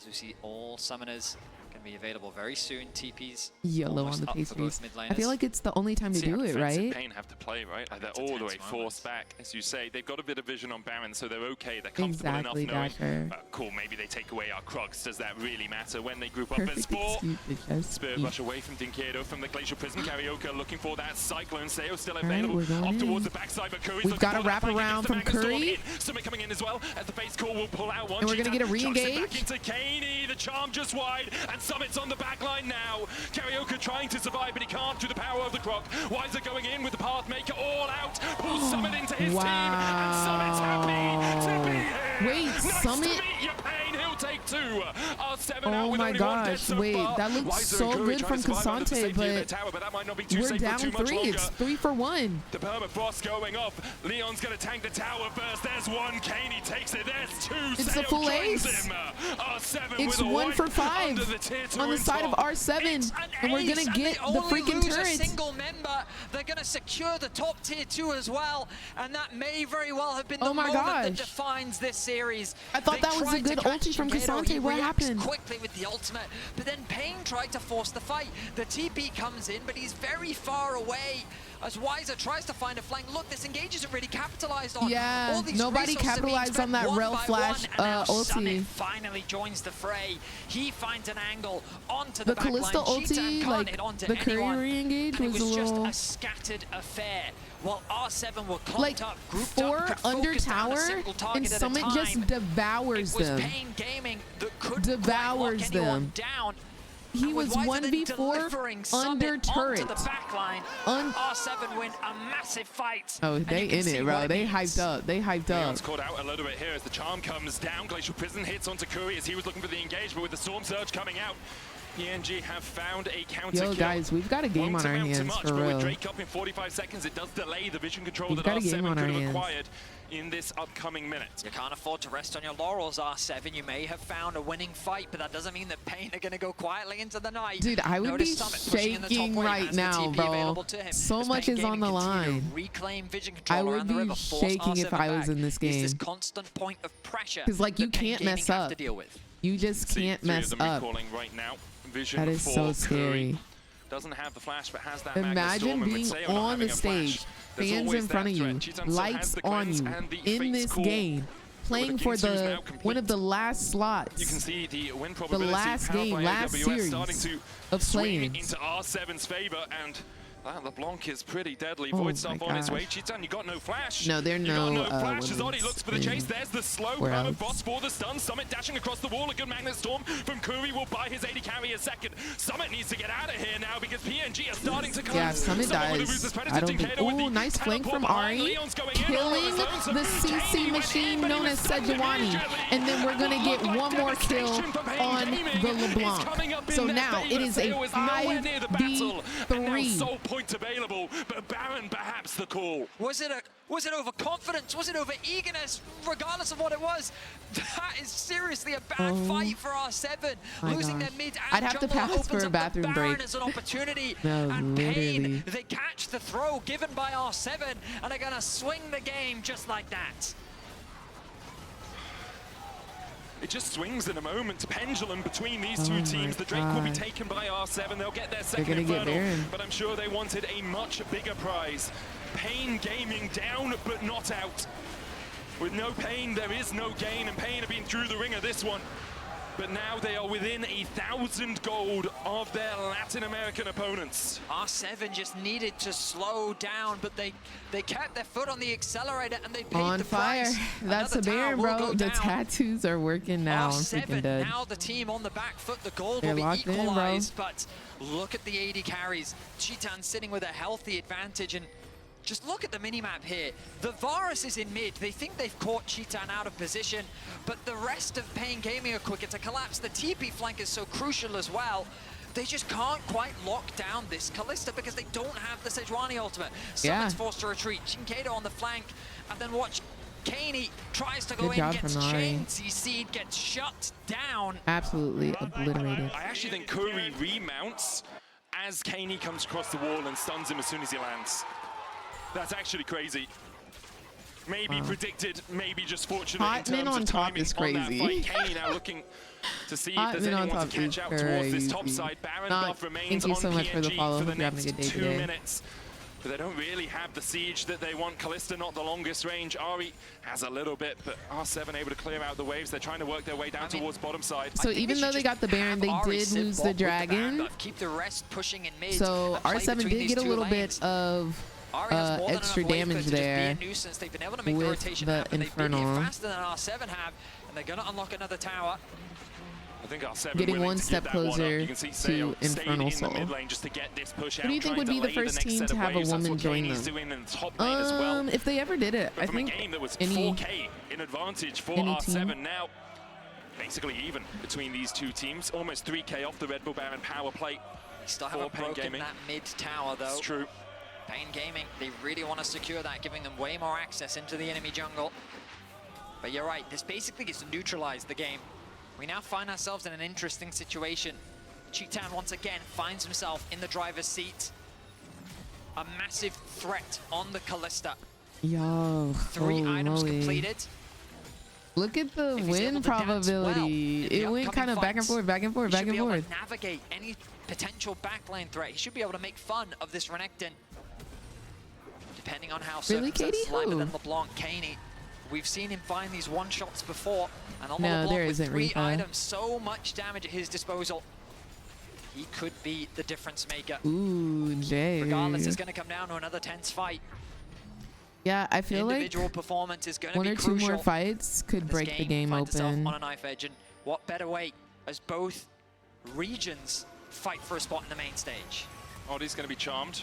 As we see, all summoners going to be available very soon. TP's Yellow on the pastries. I feel like it's the only time to See how do it, defensive right? Pain have to play, right? Like they're all the way forced back, as you say. They've got a bit of vision on Baron, so they're okay. They're comfortable Exactly, enough knowing, Dasher. cool, maybe they take away our Krugs. Does that really matter when they group up as Perfect four? excuse to just Spirit eat. rush away from Dinkedo from the Glacial Prism. Karaoke looking for that Cyclone Sail still right, available. we're going Up towards in. the backside, but Curry's We've looking got a for that wrap flank around against from the Magnus Curry. Storm. Summit coming in as well. As the base call will pull out one. And we're gonna Cheetah get a chucks it re-engage. back into Kaney. The charm just wide, and Summit's on the back line now. Karaoke trying to survive, but he can't through the power of the Croc. Wiser going in with the Pathmaker all out. Pulls Summit into his team, and Summit's happy to be here. Wait, Nice Summit? to meet you, Pain. He'll take two. R7 out Oh with my only one dead gosh, so wait, far. that looks Wiser and so Curry good trying from to survive under the Cassante, safety of their but tower, but that might not be too we're safe down for too much 3. longer. It's 3 for 1. The permafrost going off. Leon's going to tank the tower first. There's one. Kaney takes it. There's two. It's Sail the full joins ace. him. R7 It's with a 1 for wipe 5 under the tier 2 on the side of top. R7, and we're gonna Ace, get and the they only freaking lose a turret. single member. They're going to secure the top tier 2 as well, and that may very well have been the Oh my moment that gosh. defines this series. I thought They that was a tried to good catch ulti from Jinkedo. He Cassante. What reacts happened? quickly with the ultimate, but then Pain tried to force the fight. The TP comes in, but he's very far away. As Wiser tries to find a flank. Look, this engage isn't really capitalized on. Yeah, All these nobody resources are being capitalized spent on that one Rel by Flash, one, and now ulti. Summit finally joins the fray. He finds an angle onto The the back Kalista line. Cheetan ulti, can't like hit onto the Curry anyone. re-engage And was it a was just little a scattered affair. While R7 were clumped like up, grouped 4 up, could under focus down a tower, single target and at a Summit time. just devours It was them. Pain Gaming that couldn't Devours quite lock anyone them. down. He And with was Wiser then 1v4 delivering under Summit turret. onto the back line. R7 win a massive fight. Oh, and they you can in see it, what bro. They means. hyped up. They hyped up. Leon's caught out a little bit here as the charm comes down. Glacial Prison hits onto Curry as he was looking for the engage, but with the Storm Surge coming out, PNG have found a counter Yo, kill. guys, we've got a game Won't on our amount to hands, much, for but real. with Drake up in 45 seconds, it does delay the vision control We've that got a game R7 on could our have hands. acquired in this upcoming minute. You can't afford to rest on your laurels, R7. You may have found a winning fight, but that doesn't mean that Pain are going to go quietly into the night. Dude, I would Notice be Summit pushing in the top shaking wave, right has the now, TP bro. available to him. So As much Pain is on Gaming the continue to line. reclaim vision control I would around the be river, force shaking if R7 I was back. in this It's game. this constant point of pressure Because, like, you that Pain can't Gaming mess have up. to deal with. You just can't Three of mess them up. recalling right now. Vision That is for so scary. Curry. Doesn't have the flash, but has that Magnus Imagine Storm, and with being Sayo not on having the a flash, stage, there's fans always in front that of threat. you, Cheetan still lights has the on cleanse you, and the in Fate's this Call. game, playing for King 2's the now complete. one of the last slots. You can see the win The probability last powered game, by last AWS starting series to of swing play-ins. into R7's favor, and LeBlanc is pretty deadly. Oh Void my Staff on his way. gosh. Cheetan, you got no flash. No, there are you no, got no flash. As Odi women's looks for the chase. There's the slow Where else? permafrost for the stun. Summit dashing across the wall. A good Magnet Storm from Curry will buy his 80 carry a second. Summit needs to get out of here now because PNG are starting to come. Yeah, Summit dies. I don't think. Ooh, nice flank from Ari, killing the CC machine known as Sejuani. And then we're going to get one more kill on the LeBlanc. So now it is a 5v3. Soul point available, but Baron perhaps the call. Was it overconfidence? Was it over eagerness? Regardless of what it was, that is seriously a bad fight for R7. My Losing gosh. their mid and I'd have to jungler pass opens for a up bathroom the Baron break. as an opportunity. No, and literally. Pain, they catch the throw given by R7 and are going to swing the game just like that. It just swings in a moment. Pendulum between these two teams. The Drake will be taken by R7. They'll get their second gonna get Infernal, Baron. but I'm sure they wanted a much bigger prize. Pain Gaming down, but not out. With no Pain, there is no gain, and Pain have been through the ringer this one. But now they are within 1,000 gold of their Latin American opponents. R7 just needed to slow down, but they kept their foot on the accelerator and they paid On the fire. price. That's a Another tower Baron, will bro. go The down. tattoos are working now. I'm freaking R7 dead. now the team on the back foot. The gold They're will be locked in, bro. equalized, but look at the 80 carries. Cheetan sitting with a healthy advantage, and Just look at the minimap here. The Varus is in mid. They think they've caught Chitan out of position, but the rest of Pain Gaming are quicker to collapse. The TP flank is so crucial as well. They just can't quite lock down this Kalista because they don't have the Sejuani ultimate. Summon's forced to retreat. Shinkato on the flank, and then watch Kaney tries to go in, gets chained. Seed gets shut down. Absolutely obliterated. I actually think Curry remounts as Kaney comes across the wall and stuns him as soon as he lands. That's actually crazy. Maybe predicted, maybe just fortunate in terms of timing on that fight. Kaney now looking to see if there's anyone to catch out towards this top side. Baron buff remains on PNG for the next 2 minutes. But they don't really have the siege that they want. Kalista not the longest range. Ari has a little bit, but R7 able to clear out the waves. They're trying to work their way down towards bottom side. So even though they got the Baron, they did lose the Dragon. Keep the rest pushing in mid. So R7 did get a little bit of extra damage there with the Infernal. Faster than R7 have, and they're going to unlock another tower. I think R7 getting one step closer to Infernal Soul. What do you think would be the first team to have a woman join them? If they ever did it, I think game that was any 4K in advantage for R7 now. Basically even between these two teams, almost 3K off the Red Bull Baron power play. Still haven't broken that mid tower though. It's true. Pain Gaming, they really want to secure that, giving them way more access into the enemy jungle. But you're right, this basically gets to neutralize the game. We now find ourselves in an interesting situation. Chitan once again finds himself in the driver's seat. A massive threat on the Kalista. Yo, 3 items completed. Look at the win probability. It went kind of back and forth, back and forth, back and forth. He should be able to navigate any potential backline threat. He should be able to make fun of this Renekton. Depending on how circumstances lie within LeBlanc, Kaney. We've seen him find these one-shots before, and on LeBlanc with 3 items, so much damage at his disposal. He could be the difference maker. Ooh, Jay. Regardless, it's going to come down to another tense fight. Yeah, I feel like individual performance is going to one be or two crucial. more fights could break the game open. On a knife edge, and what better way as both regions fight for a spot in the main stage. Oddie's going to be charmed.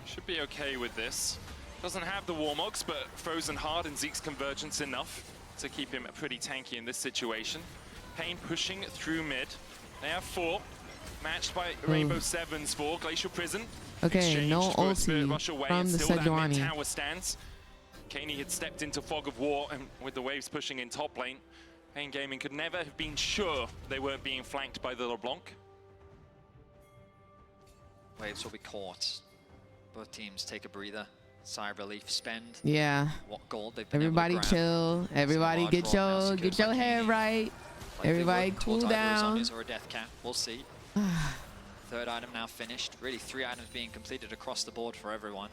Should be okay with this. Doesn't have the Warmogs, but Frozen Hard and Zeke's Convergence enough to keep him pretty tanky in this situation. Pain pushing through mid. They have 4, matched by Rainbow 7's 4. Glacial Prison. Okay, no ulti from the Sejuani. Tower stands. Kaney had stepped into Fog of War, and with the waves pushing in top lane, Pain Gaming could never have been sure they weren't being flanked by the LeBlanc. Waves will be caught. Both teams take a breather. Sigh of relief, spend. Yeah. What gold they've been Everybody able to grab. chill. Everybody get your head right. Everybody cool down. Or a death cap. We'll see. 3rd item now finished. Really 3 items being completed across the board for everyone.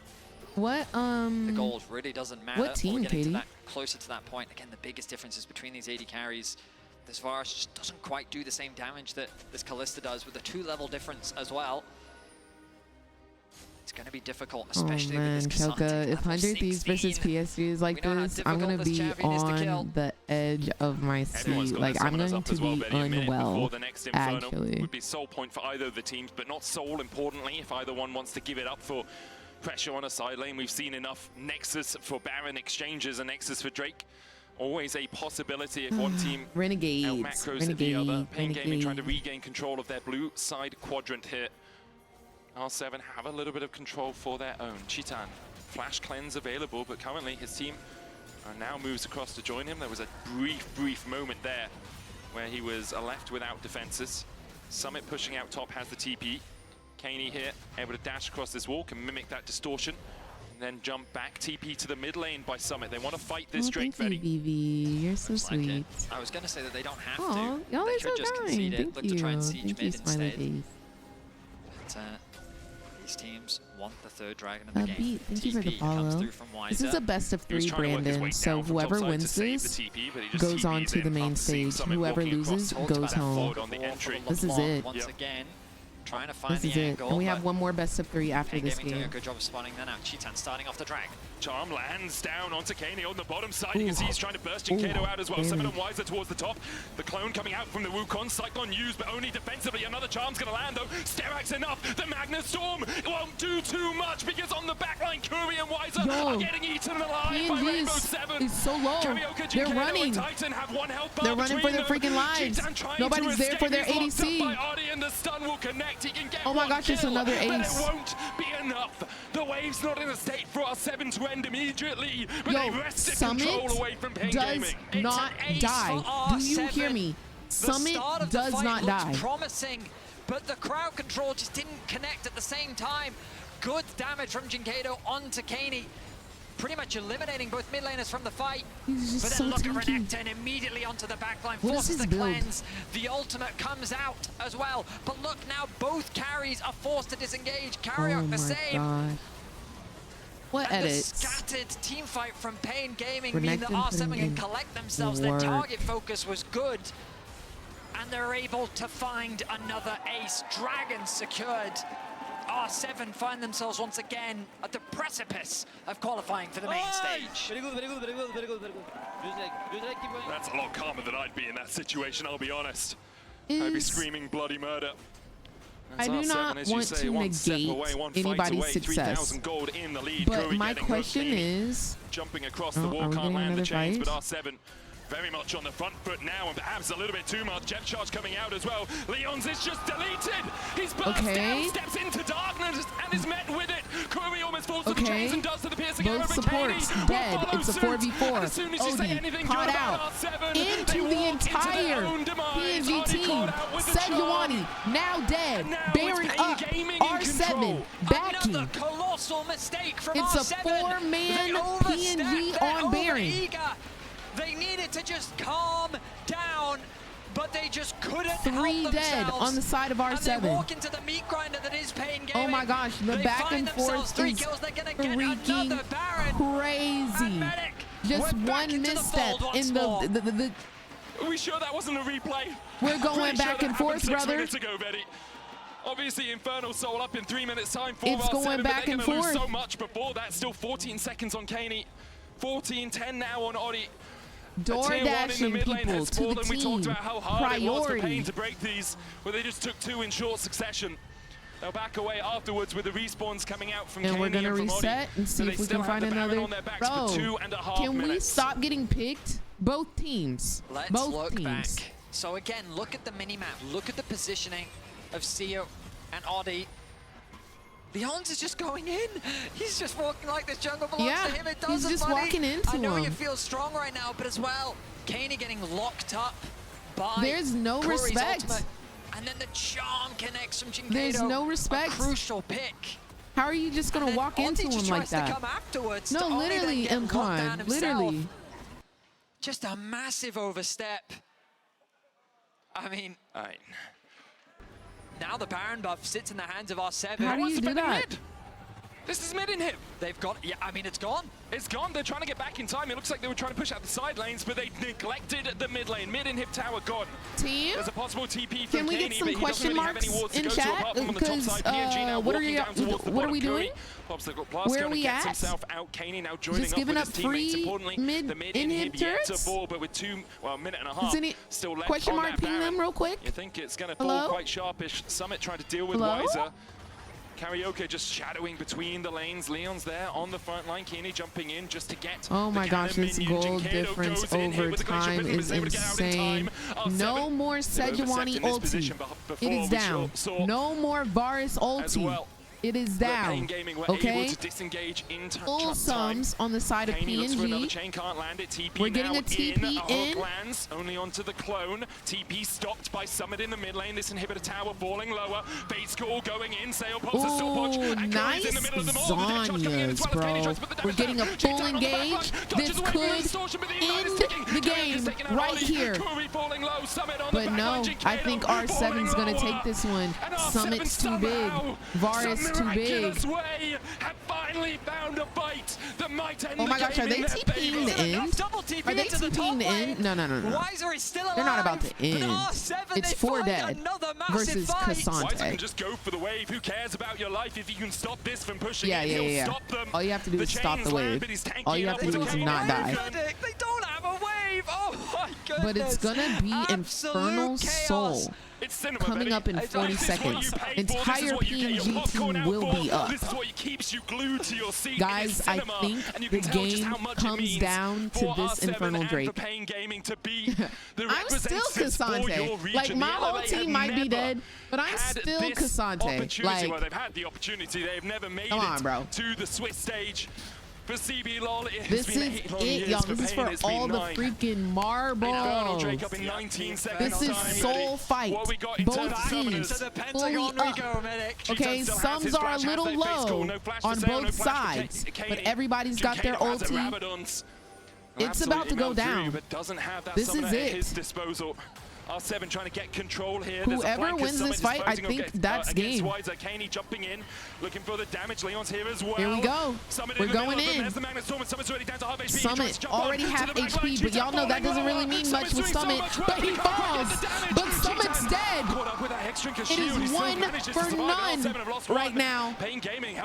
What the gold really doesn't matter. What team, Katie? Closer to that point. Again, the biggest difference is between these 80 carries. This Varus just doesn't quite do the same damage that this Kalista does, with a 2-level difference as well. It's going to be difficult, especially with this Kelka, if 100 Thieves versus PSG is like this, I'm going to be on the edge of my seat. Like, I'm going to be unwell, actually. Would be sole point for either of the teams, but not sole, importantly, if either one wants to give it up for pressure on a side lane. We've seen enough Nexus for Baron exchanges and Nexus for Drake. Always a possibility if one team out-macros the other. Pain Gaming trying to regain control of their blue side quadrant here. R7 have a little bit of control for their own. Chitan, flash cleanse available, but currently his team now moves across to join him. There was a brief moment there where he was left without defenses. Summit pushing out top has the TP. Kaney here, able to dash across this wall, can mimic that distortion, and then jump back. TP to the mid lane by Summit. They want to fight this Drake Thank you, Vivi. You're so sweet. I was going to say that they don't have to. They could just concede it. Look to try and siege mid instead. But, these teams want the 3rd dragon of the game. Thank you for the follow. This is a best of 3, Brandon, so whoever wins this goes on to the main stage. Whoever loses goes home. This is it. Once again, trying to find this is it. And we have one more best of 3 after this game. Doing a good job of spawning that out. Chitan starting off the drag. Charm lands down onto Kaney on the bottom side. You can see he's trying to burst Jinkato out as well. 7 and Wiser towards the top. The clone coming out from the Wukong. Cyclone used, but only defensively. Another Charm's going to land, though. Sterak's enough. The Magnus Storm won't do too much because on the backline, Curry and Wiser are getting eaten alive by Rainbow 7. Is so low. Karaoke, They're Jinkato, running. and Titan have one health bar. They're running for their freaking lives. Nobody's there for their ADC. And the stun will connect. He can get oh my gosh, it's another ace. But it won't be enough. The wave's not in a state for R7 to end immediately. But they wrested control away from Pain does Gaming. not die. Do you hear me? Summit does not die. Promising, but the crowd control just didn't connect at the same time. Good damage from Jinkato onto Kaney. Pretty much eliminating both mid laners from the fight. But then look at Renekton immediately onto the backline, forces the cleanse. The ultimate comes out as well. But look now, both carries are forced to disengage. Karaoke the same. God. What and edits? the scattered team fight from Pain Gaming mean that R7 can collect themselves. Their target focus was good. And they're able to find another ace. Dragon secured. R7 find themselves once again at the precipice of qualifying for the main stage. Very good, very good, very good, very good, very good. Just keep going. That's a lot calmer than I'd be in that situation, I'll be honest. I'd be screaming bloody murder. I do not want to negate anybody's success, gold in the lead. but my question is, jumping across the wall, can't land the chains, but R7 very much on the front foot now, and perhaps a little bit too much. Jet charge coming out as well. Leon's is just deleted. He's burst down, steps into darkness, and is met with it. Curry almost falls to the chains and does to the piercing both supports dead. It's a 4v4. As soon as you say anything caught good out R7, into the entire PNG team. Sejuani now dead. Baron up. R7 backing. Another colossal mistake from it's R7. A 4-man PNG on Baron. They needed to just calm down, but they just couldn't help 3 dead on the side of R7. And they walk into the meat grinder that is Pain Gaming. Oh my gosh, the back and forth is freaking crazy. Just one misstep in the Are we sure that wasn't a replay? We're going back and forth, brother. 6 minutes ago, Betty. Obviously, Infernal Soul up in 3 minutes time for it's R7, going back and forth. Lose so much before that. Still 14 seconds on Kaney. 14-10 now on Oddie. Door dashing people to the team. We talked about how hard it was for Pain Priority. to break these, where they just took 2 in short succession. They'll back away afterwards with the respawns coming out from Kaney And we're gonna reset and see if we can find another. Bro, can we stop getting picked? Both teams. Let's Both look teams. back. So again, look at the mini-map. Look at the positioning of Seo and Oddie. Leon's is just going in. He's just walking like this jungle belongs to him. It doesn't, he's just walking into I know him. you feel strong right now, but as well, Kaney getting locked up by There's no Curry's respect. ultimate. And then the charm connects from Jinkato. There's no respect. A crucial pick. How are you just gonna walk into him like that? To come afterwards no, to literally, Mcon. Literally. Just a massive overstep. I mean, now the Baron buff sits in the hands of R7. How do you do that? This is mid in him. They've got, I mean, it's gone. It's gone. They're trying to get back in time. It looks like they were trying to push out the side lanes, but they neglected the mid lane. Mid inhib tower gone. Team? There's a possible TP from Can we Kaney, get some but question he doesn't really have any marks wards to in go chat? to apart from on the top side. PNG now walking down towards the what are we bottom. doing? Pops the blast, Where are going to we get at? himself out. Kaney now joining Just up giving with up his teammates. free Importantly, mid the mid inhib inhib yet to turrets? fall, but with a minute and a half still left Question on mark that ping Baron. them real quick. You think it's going to fall quite sharpish. Summit trying to deal with Wiser. Karaoke just shadowing between the lanes. Leon's there on the front line. Kaney jumping in just to get Oh my gosh, this gold difference over time is insane. No more Sejuani ulti. It is down. No more Varus ulti. It is down. Okay? Full sums on the side of PNG. We're getting a TP in. Lands only onto the clone. TP stopped by Summit in the mid lane. This inhibitor tower falling lower. Bait school going in. Sail pops a still punch. And Nice in the middle of them all. Zanyas, bro. We're getting a full engage. This could end the game right here. But no, I think R7's going to take this one. Summit's too big. VAR is too big. Oh my gosh, are they TPing the end? Are they TPing the end? No. They're not about to end. It's 4 dead versus Cassante. Can just go for the wave. Who cares about your life if you can stop this from pushing? Yeah. Stop them. All you have to do is stop the wave. All you have to do is not die. They don't have a wave. Oh my goodness. But it's gonna be Infernal Soul coming up in 40 seconds. Entire PNG team will be up. Guys, I think the game comes down to this Infernal Drake. I'm still Cassante. Like, my whole team might be dead, but I'm still Cassante. Like, they've had the opportunity. They've never made it to the Swiss stage. For CB LOL, this is it, y'all. This is for all the freaking marbles. This is soul fight. Both teams fully up. Okay, sums are a little low on both sides, but everybody's got their ulti. It's about to go down. This is it. R7 trying to get control here. Whoever wins this fight, I think that's game. Kaney jumping in, looking for the damage. Leon's here as well. Here we go. We're going in. Summit already half HP, but y'all know that doesn't really mean much with Summit. But he falls. But Summit's dead. It is 1 for none right now.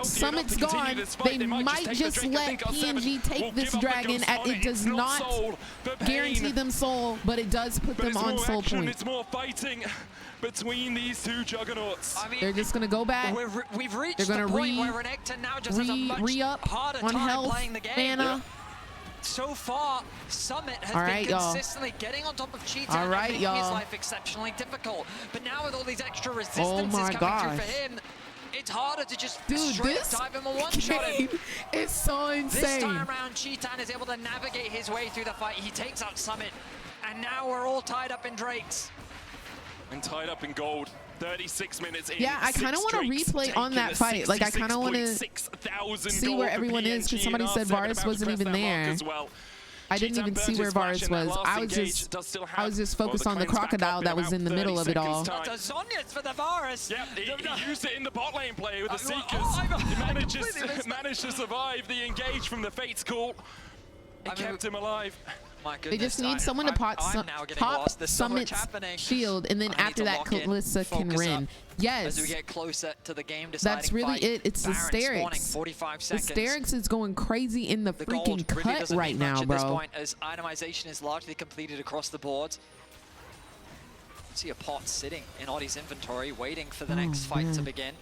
Summit's gone. They might just let PNG take this dragon. It does not guarantee them soul, but it does put them on soul. It's more fighting between these two juggernauts. I mean, they're just gonna go back. We've reached the point where Renekton now just has a much harder time playing the game. Mana. So far, Summit has been consistently getting on top of Cheetah and making his life exceptionally difficult. But now with all these extra resistances coming through for him, it's harder to just straight dive him a one-shot him. It's so insane. This time around, Cheetah is able to navigate his way through the fight. He takes out Summit. And now we're all tied up in Drakes. And tied up in gold. 36 minutes in. Yeah, I kind of want to replay on that fight. Like, I kind of want to see where everyone is, because somebody said Varus wasn't even there. I didn't even see where Varus was. I was just focused on the crocodile that was in the middle of it all. The Zhonya's for the Varus. Yep, he used it in the bot lane play with the Seekers. He managed to survive the engage from the Fates call. It kept him alive. They just need someone to pop Summit's shield, and then after that, Kalista can win. Yes. As we get closer to the game that's really it. It's the Sterix. The Sterix is going crazy in the freaking cut right now, bro. At this point, as itemization is largely completed across the board. See a pot sitting in Oddie's inventory, waiting for the next fight to begin.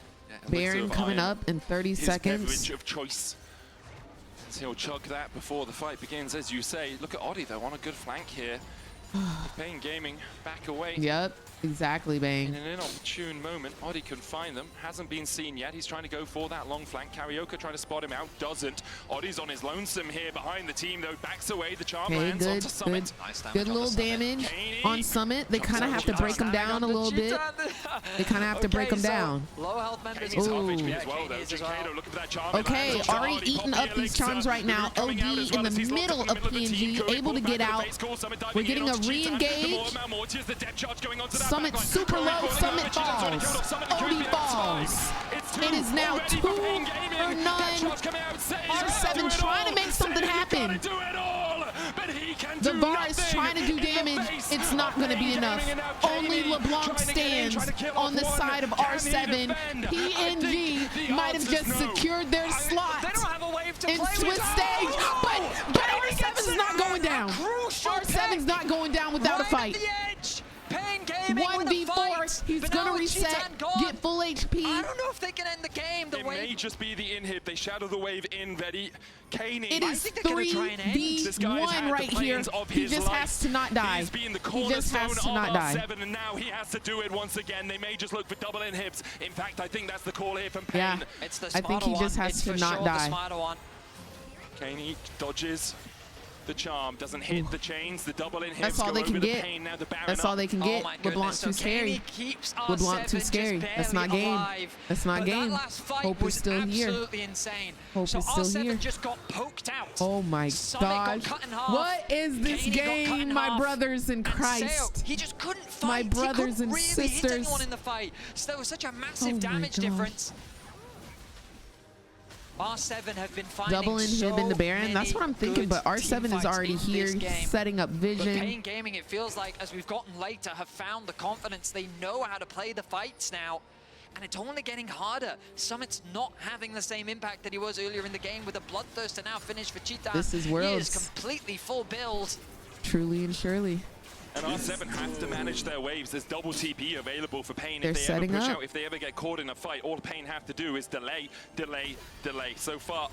Baron coming up in 30 seconds. Beverage of choice. He'll chug that before the fight begins, as you say. Look at Oddie, though, on a good flank here. Bang Gaming back away. Yep, exactly, Bang. In an inopportune moment, Oddie can find them. Hasn't been seen yet. He's trying to go for that long flank. Karaoke trying to spot him out. Doesn't. Oddie's on his lonesome here behind the team, though. Backs away. The charm lands onto Summit. Good little damage on Summit. They kind of have to break him down a little bit. They kind of have to break him down. Low health members. Okay, Ari eating up these charms right now. OD in the middle of PNG, able to get out. We're getting a re-engage. Summit super low. Summit falls. OD falls. It is now 2 for none. R7 trying to make something happen. The VAR is trying to do damage. It's not going to be enough. Only LeBlanc stands on the side of R7. PNG might have just secured their slot in Swiss stage, but R7's not going down. R7's not going down without a fight. 1v4, he's gonna reset, get full HP. I don't know if they can end the game. It may just be the inhib. They shadow the wave in Vedi. Kaney. It is 3v1 right here. He just has to not die. He just has to not die. And now he has to do it once again. They may just look for double inhibs. In fact, I think that's the call here from Pain. Yeah, I think he just has to not die. Kaney dodges. The charm doesn't hit the chains. The double in hits. That's all they can get. Now the Baron That's all they can get. LeBlanc too scary. LeBlanc too scary. That's not game. That's not game. Hope is still here. Hope is still here. Just got poked out. Oh my gosh. What is this game, my brothers in Christ? He just couldn't fight. My brothers and really sisters. hit anyone in the fight. So there was such a massive damage difference. R7 have been finding double inhib in the Baron. That's what I'm thinking, but R7 is already here setting up vision. But Pain Gaming, it feels like, as we've gotten later, have found the confidence. They know how to play the fights now, and it's only getting harder. Summit's not having the same impact that he was earlier in the game with a Bloodthirst to now finish for Cheetah. This is Worlds. He is completely full build. Truly and surely. And R7 has to manage their waves. There's double TP available for Pain. They're if they setting ever push up. out, if they ever get caught in a fight, all Pain have to do is delay, delay, delay. So far,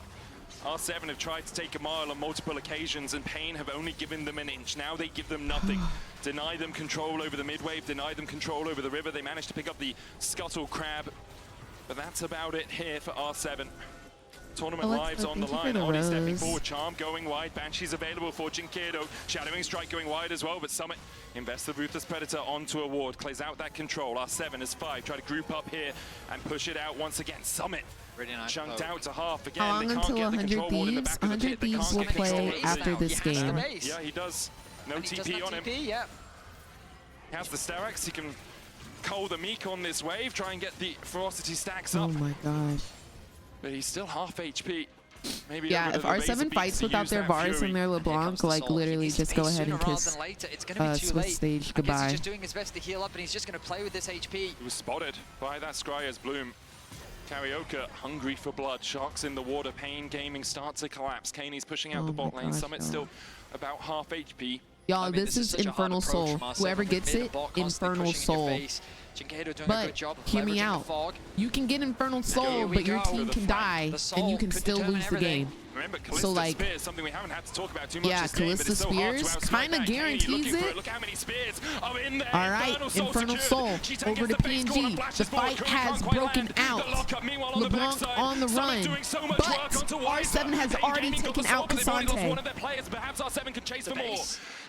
R7 have tried to take a mile on multiple occasions, and Pain have only given them an inch. Now they give them nothing. Deny them control over the mid wave, deny them control over the river. They managed to pick up the Scuttle Crab, but that's about it here for R7. Tournament lives on the line. Oddie stepping forward, Charm going wide, Banshee's available for Jinkedo. Shadowing Strike going wide as well, but Summit invests the Ruthless Predator onto a ward, clears out that control. R7 is 5, try to group up here and push it out once again. Summit really nice chunked out to half again. How long until 100 Thieves? 100 Thieves will play after this game. Yeah, he does. No TP on him. Yeah. He has the Sterex, he can cull the Meek on this wave, try and get the Ferocity stacks up. Oh my gosh. But he's still half HP. Maybe yeah, if R7 fights without their Vars and their LeBlanc, like literally just go ahead and kiss Swiss stage goodbye. He's just doing his best to heal up, and he's just going to play with this HP. He was spotted by that Scryer's Bloom. Karaoke hungry for blood. Sharks in the water. Pain Gaming starts to collapse. Kaney's pushing out the bot lane. Summit still about half HP. Y'all, this is Infernal Soul. Whoever gets it, Infernal Soul. But hear me out. You can get Infernal Soul, but your team can die, and you can still lose the game. Remember, So like, Spears, something we haven't had to talk about too much. yeah, Callista Spears kind of guarantees it. Look how many spears are in there. All right, Infernal Soul over to PNG. The fight has broken out. LeBlanc on the run, but R7 has already taken out Cassante. One of their players, perhaps R7 can chase for more.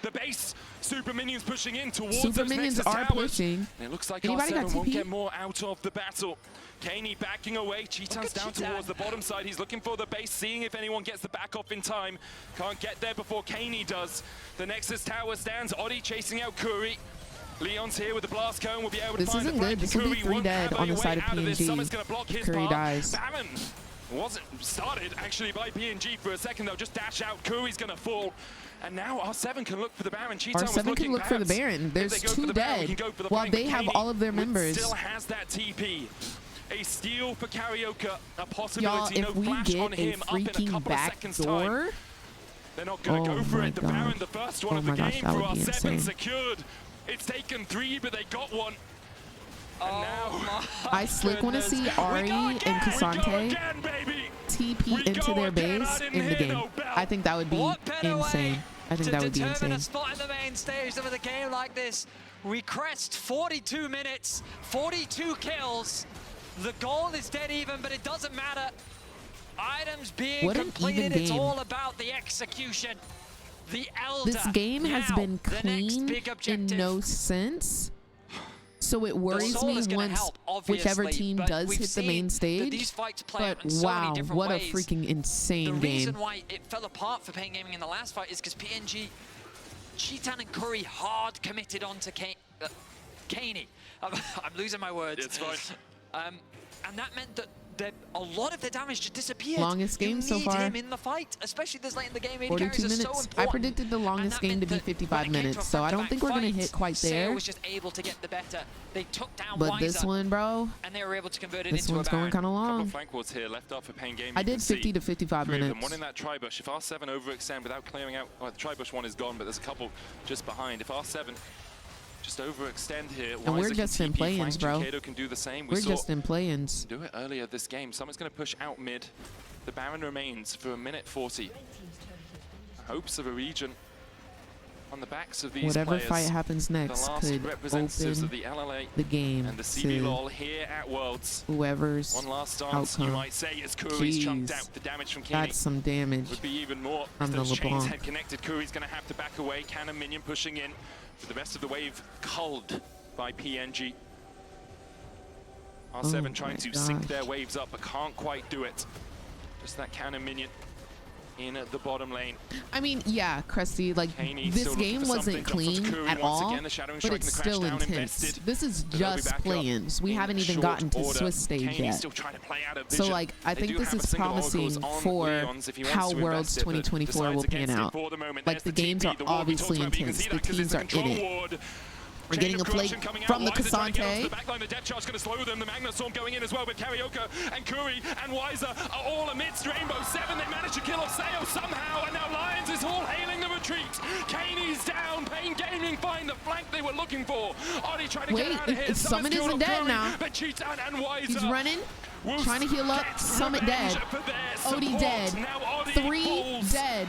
The base super minions pushing in towards super minions are pushing. It looks like R7 won't get more out of the battle. Kaney backing away. Cheetah's down towards the bottom side. He's looking for the base, seeing if anyone gets the back off in time. Can't get there before Kaney does. The Nexus tower stands. Oddie chasing out Curry. Leon's here with the blast cone. Will be able to find the break. This will be 3 dead on the side of PNG. If Curry dies. Baron wasn't started actually by PNG for a second. They'll just dash out. Curry's gonna fall. And now R7 can look for the Baron. R7 can look for the Baron. There's 2 dead while they have all of their members. Still has that TP. A steal for Karaoke, a possibility. Y'all, if no we flash get on a him up in a freaking couple of seconds time. backdoor, they're not going to go for it. The Baron, the first one of the game for R7 secured. It's taken 3, but they got one. And now I slick want to see Ari and Cassante TP into their base in the game. I think that would be insane. I think that would be insane. A spot in the main stage with a game like this. We crest 42 minutes, 42 kills. The goal is dead even, but it doesn't matter. Items being completed, it's all about the execution. The Elder. This game has been clean in no sense. So it worries me once whichever team does hit the main stage. But wow, what a freaking insane game. The reason why it fell apart for Pain Gaming in the last fight is because PNG, Cheetan and Curry hard committed onto Kaney. I'm losing my words. It's fine. And that meant that a lot of the damage just disappeared. Longest game so far. You need him in the fight, especially this late in the game. 42 minutes. So I predicted the longest game to be 55 minutes, so I don't think we're going to hit quite there. was just able to get the better. They took down but this one, bro, and they were able to convert it this into one's a Baron. going kind of long. A couple of flank wards here left up for Pain Gaming. I did 50 to 55 minutes. One in that Tribush. If R7 overextend without clearing out, well, the Tribush one is gone, but there's a couple just behind. If R7 just overextend here, and we're just in play-ins, bro. Can do the same. We're just in play-ins. Do it earlier this game. Someone's going to push out mid. The Baron remains for 1:40. Hopes of a region. on the backs of these whatever players. fight happens next The last could representatives open of the LLA the game and the CB here at Worlds. whoever's One last dance, outcome. you might say, as Kuri's chunked out. The damage from Keeney That's some damage would be even more. from the Those chains LeBlanc. head connected. Kuri's going to have to back away. Cannon minion pushing in. With the rest of the wave culled by PNG. R7 trying to sync their waves up, but can't quite do it. Just that cannon minion in the bottom lane. I mean, yeah, Krusty, like, Kaney this still game looking for wasn't something. Jumps clean onto Kuri at once all, again. The shadowing but strike it's and the crash still down intense. invested. This is But they'll be just back up play-ins. We in haven't even short gotten to order. Swiss stage Kaney's yet. still trying to play out of So, vision. like, I They think do this have is a single promising Oracles on for Leons if he wants how to Worlds invest it, but 2024 will decides pan against it out. for the moment. Like, There's the games TP, are the ward we talked obviously about, but you can intense. see The that 'cause teams it's a are in control it. ward. We're Chain getting a of play corruption coming out. from the Wiser trying to get onto Cassante. the backline. The depth charge is going to slow them. The Magna Storm going in as well with Karaoke and Kuri and Wiser are all amidst Rainbow 7. They managed to kill off Sayo somehow, and now Lions is all hailing the retreat. Kaney's down. Pain Gaming find the flank they were looking for. Odi trying to get out of here. Summit isn't dead now. But Cheetan and Wiser. He's running, trying to heal up. Summit dead. Odie dead. 3 dead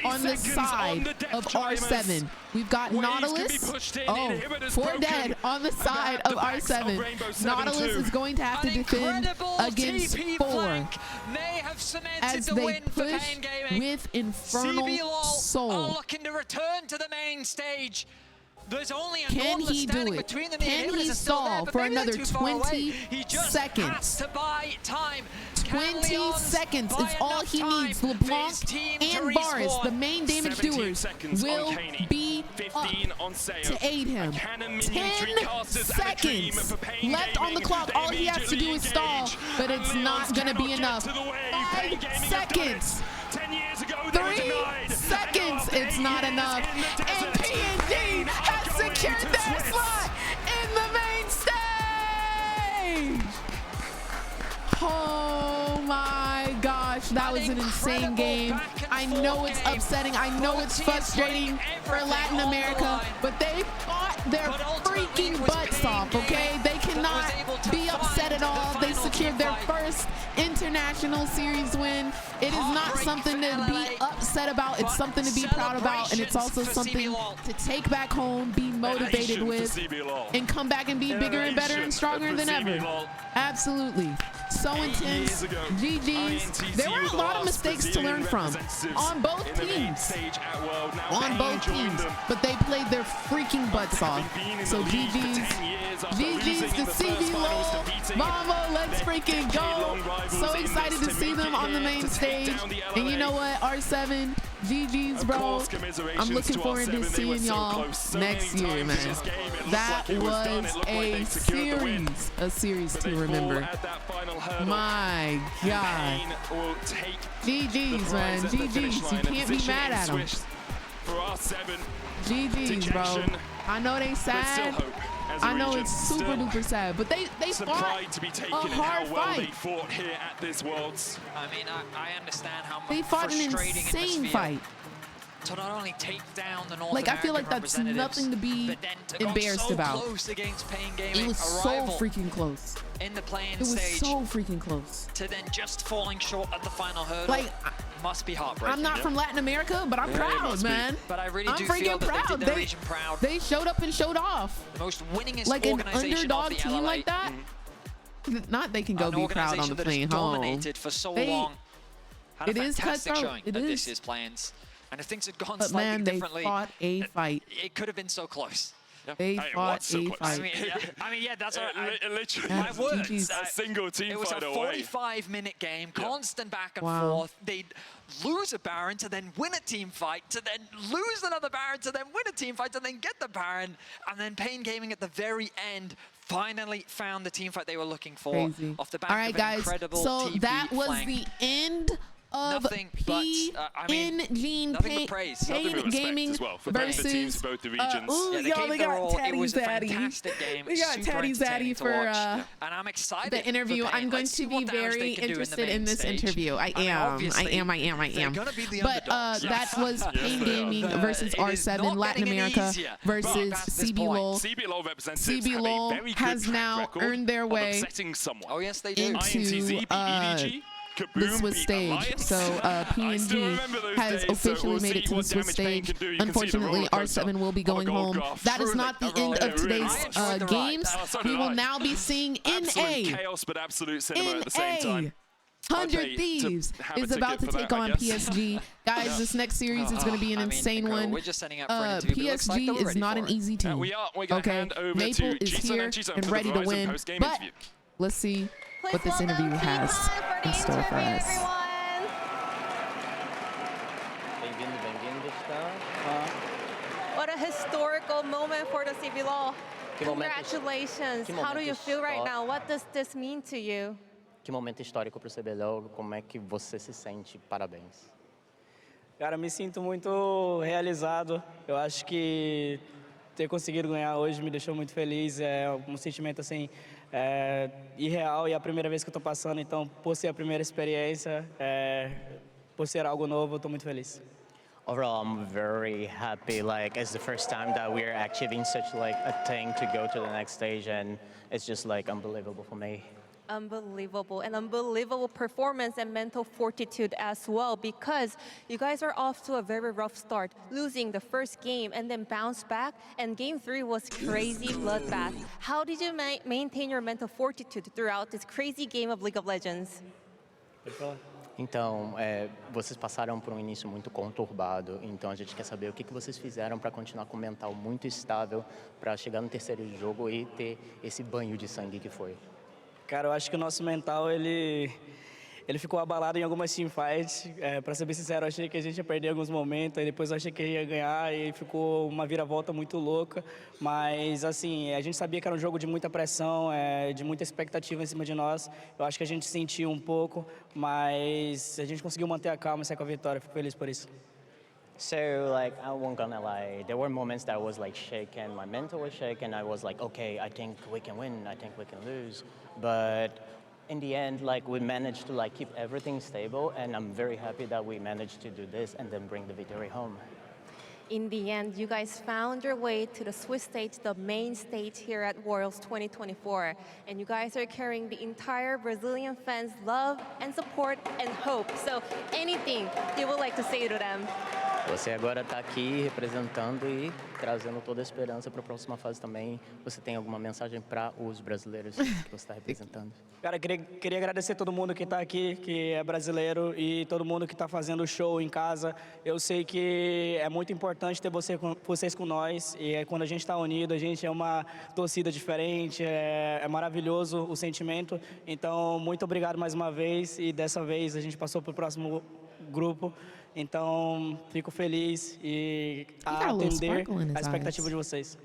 on the side of R7. We've got Nautilus. Oh, 4 dead on the side of R7. Nautilus is going to have to defend against 4 as they push with Infernal Soul. Looking to return to the main stage. There's only Can he do it? Can he stall for another 20 seconds? To buy time. 20 seconds is all he needs. LeBlanc and Boris, the main damage doers, will be up to aid him. 10 seconds left on the clock. All he has to do is stall, but it's not going to be enough. 5 seconds. 3 seconds. It's not enough. And PNG has secured their slot in the main stage. Oh my gosh, that was an insane game. I know it's upsetting. I know it's frustrating for Latin America, but they fought their freaking butts off, okay? They cannot be upset at all. They secured their first international series win. It is not something to be upset about. It's something to be proud about, and it's also something to take back home, be motivated with, and come back and be bigger and better and stronger than ever. Absolutely. So intense. GG's. There were a lot of mistakes to learn from on both teams. On both teams. But they played their freaking butts off. So GG's. GG's to CB Lol. Mambo, let's freaking go. So excited to see them on the main stage. And you know what? R7. GG's, bro. I'm looking forward to seeing y'all next year, man. That was a series to remember. My God. GG's, man. GG's. You can't be mad at them. GG's, bro. I know they sad. I know it's super duper sad, but they fought a hard fight. They fought here at this Worlds. I mean, I understand how much they fought an insane fight. To not only take down the North like, I feel like that's nothing to be embarrassed about. It was so freaking close. In the playing it was stage, so freaking close. To then just falling short at the final hurdle. Like, must be heartbreaking. I'm not from Latin America, but I'm proud, man. But I really I'm do freaking feel that proud. they did their region proud. They showed up and showed off. The most winningest like an organization underdog of the team LLA. like that. Not they can go be proud on the plane home. Dominated for so long. Had a it is fantastic cutthroat. showing It at is. this year's plans. And if things had gone But slightly man, differently, they fought a fight. It could have been so close. They fought a fight. I mean, yeah, that's literally. My words. A single team It was a fight away. 45-minute game, constant back and Wow. forth. They'd lose a Baron to then win a team fight, to then lose another Baron, to then win a team fight, to then get the Baron, and then Pain Gaming at the very end finally found the team fight they were looking for. Crazy. Off the back All right, of an guys. incredible So TP that was flank. the end of PNG Pain Gaming versus both the regions. Ooh, y'all, they got Taddy Zaddy. We got Taddy Zaddy for and I'm excited the interview. I'm going to be very interested in this interview. I am. But that was Pain Gaming versus R7 Latin America versus CB Lol. CB Lol has now earned their way Oh yes, they do. into the Swiss stage. So PNG has officially made it to the Swiss stage. Unfortunately, R7 will be going home. That is not the end of today's games. We will now be seeing absolute chaos, but absolute cinema at the same time. 100 Thieves is about to take on PSG. Guys, this next series is going to be an insane one. We're just setting up for an interview, but PSG like is not an easy team. We're going to hand over Maple to is here and ready to win. But let's see what this interview has in store for us. What a historical moment for the CBLOL. Congratulations. How do you feel right now? What does this mean to you? Que momento histórico para o CBLOL, como é que você se sente? Parabéns. Cara, me sinto muito realizado. Eu acho que ter conseguido ganhar hoje me deixou muito feliz. É um sentimento assim irreal e é a primeira vez que eu estou passando. Então, por ser a primeira experiência, por ser algo novo, eu estou muito feliz. Overall, I'm very happy. Like, it's the first time that we're achieving such like a thing to go to the next stage, and it's just like unbelievable for me. Unbelievable, an unbelievable performance and mental fortitude as well, because you guys are off to a very rough start, losing the first game and then bounce back, and game 3 was crazy bloodbath. How did you maintain your mental fortitude throughout this crazy game of League of Legends? Então, vocês passaram por um início muito conturbado, então a gente quer saber o que vocês fizeram para continuar com o mental muito estável, para chegar no terceiro jogo e ter esse banho de sangue que foi. Cara, eu acho que o nosso mental, ele ficou abalado em algumas teamfights. Para ser bem sincero, eu achei que a gente ia perder alguns momentos, aí depois eu achei que ia ganhar e ficou uma viravolta muito louca. Mas, assim, a gente sabia que era um jogo de muita pressão, de muita expectativa em cima de nós. Eu acho que a gente sentiu um pouco, mas a gente conseguiu manter a calma e sair com a vitória. Fico feliz por isso. So, like, I won't gonna lie, there were moments that I was, like, shaken. My mental was shaken. I was like, okay, I think we can win. I think we can lose. But in the end, like, we managed to, like, keep everything stable. And I'm very happy that we managed to do this and then bring the victory home. In the end, you guys found your way to the Swiss stage, the main stage here at Worlds 2024. And you guys are carrying the entire Brazilian fans' love and support and hope. So anything you would like to say to them? Você agora está aqui representando e trazendo toda a esperança para a próxima fase também. Você tem alguma mensagem para os brasileiros que você está representando? Cara, queria agradecer todo mundo que está aqui, que é brasileiro, e todo mundo que está fazendo show em casa. Eu sei que é muito importante ter vocês com nós, e quando a gente está unido, a gente é uma torcida diferente, é maravilhoso o sentimento. Então, muito obrigado mais uma vez, e dessa vez a gente passou para o próximo grupo. Então, fico feliz e atender a expectativa de vocês.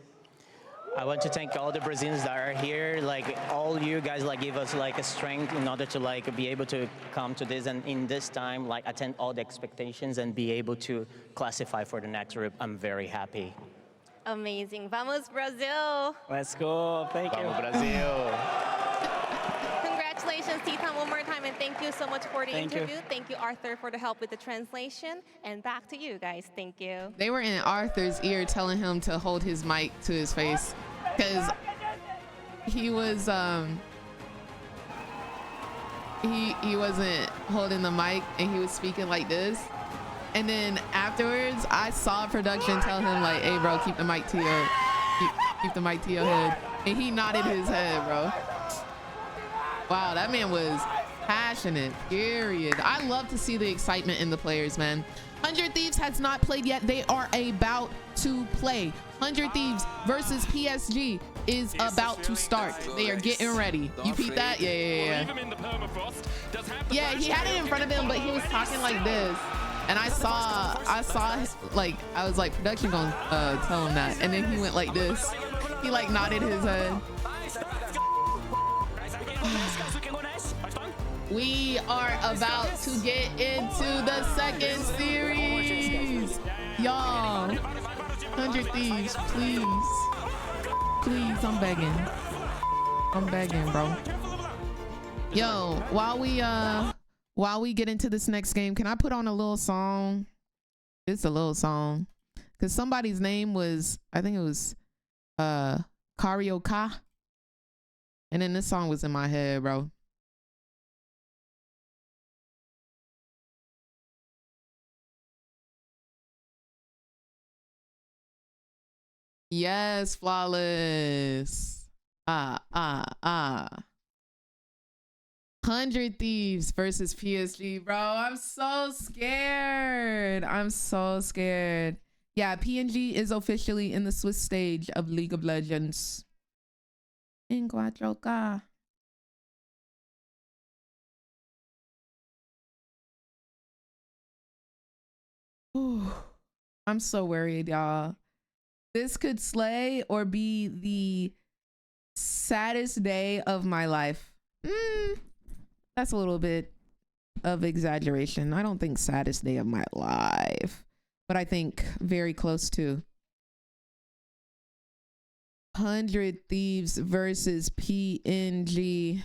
I want to thank all the Brazilians that are here. Like, all you guys, like, give us, like, a strength in order to, like, be able to come to this and in this time, like, attend all the expectations and be able to classify for the next group. I'm very happy. Amazing. Vamos, Brazil. Let's go. Thank you. Vamos, Brasil. Congratulations, Titan, one more time, and thank you so much for the interview. You. Thank you, Arthur, for the help with the translation. And back to you guys. Thank you. They were in Arthur's ear telling him to hold his mic to his face because he was he wasn't holding the mic and he was speaking like this. And then afterwards, I saw production tell him like, "Hey, bro, keep the mic to your keep the mic to your head," and he nodded his head, bro. Wow, that man was passionate, period. I love to see the excitement in the players, man. 100 Thieves has not played yet. They are about to play. 100 Thieves versus PSG is about to start. They are getting ready. You peep that? Yeah. Yeah, he had it in front of him, but he was talking like this. And I saw, like, I was like, production gonna tell him that. And then he went like this. He like nodded his head. We are about to get into the second series. Y'all, 100 Thieves, please. Please, I'm begging. I'm begging, bro. Yo, while we get into this next game, can I put on a little song? It's a little song. Cause somebody's name was, I think it was Karioka. And then this song was in my head, bro. Yes, flawless. 100 Thieves versus PSG, bro. I'm so scared. I'm so scared. Yeah, PNG is officially in the Swiss stage of League of Legends. In 4K. I'm so worried, y'all. This could slay or be the saddest day of my life. That's a little bit of exaggeration. I don't think saddest day of my life, but I think very close to. 100 Thieves versus PNG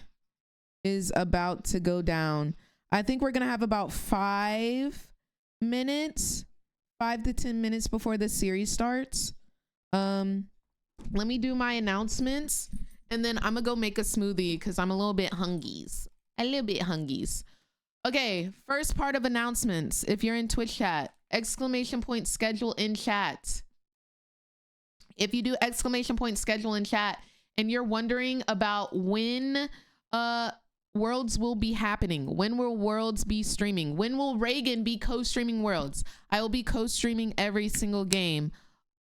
is about to go down. I think we're gonna have about 5 minutes, 5 to 10 minutes before the series starts. Let me do my announcements and then I'm gonna go make a smoothie because I'm a little bit hungies. Okay, first part of announcements. If you're in Twitch chat, ! schedule in chat. If you do ! schedule in chat and you're wondering about when Worlds will be happening, when will Worlds be streaming, when will Reagan be co-streaming Worlds, I will be co-streaming every single game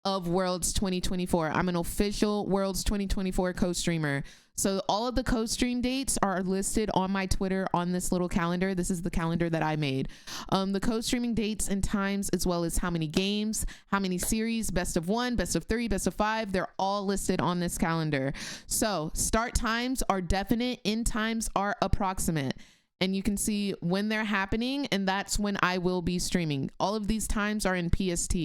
of Worlds 2024. I'm an official Worlds 2024 co-streamer. So all of the co-stream dates are listed on my Twitter on this little calendar. This is the calendar that I made. The co-streaming dates and times, as well as how many games, how many series, best of 1, best of 3, best of 5, they're all listed on this calendar. So start times are definite, end times are approximate. And you can see when they're happening, and that's when I will be streaming. All of these times are in PST.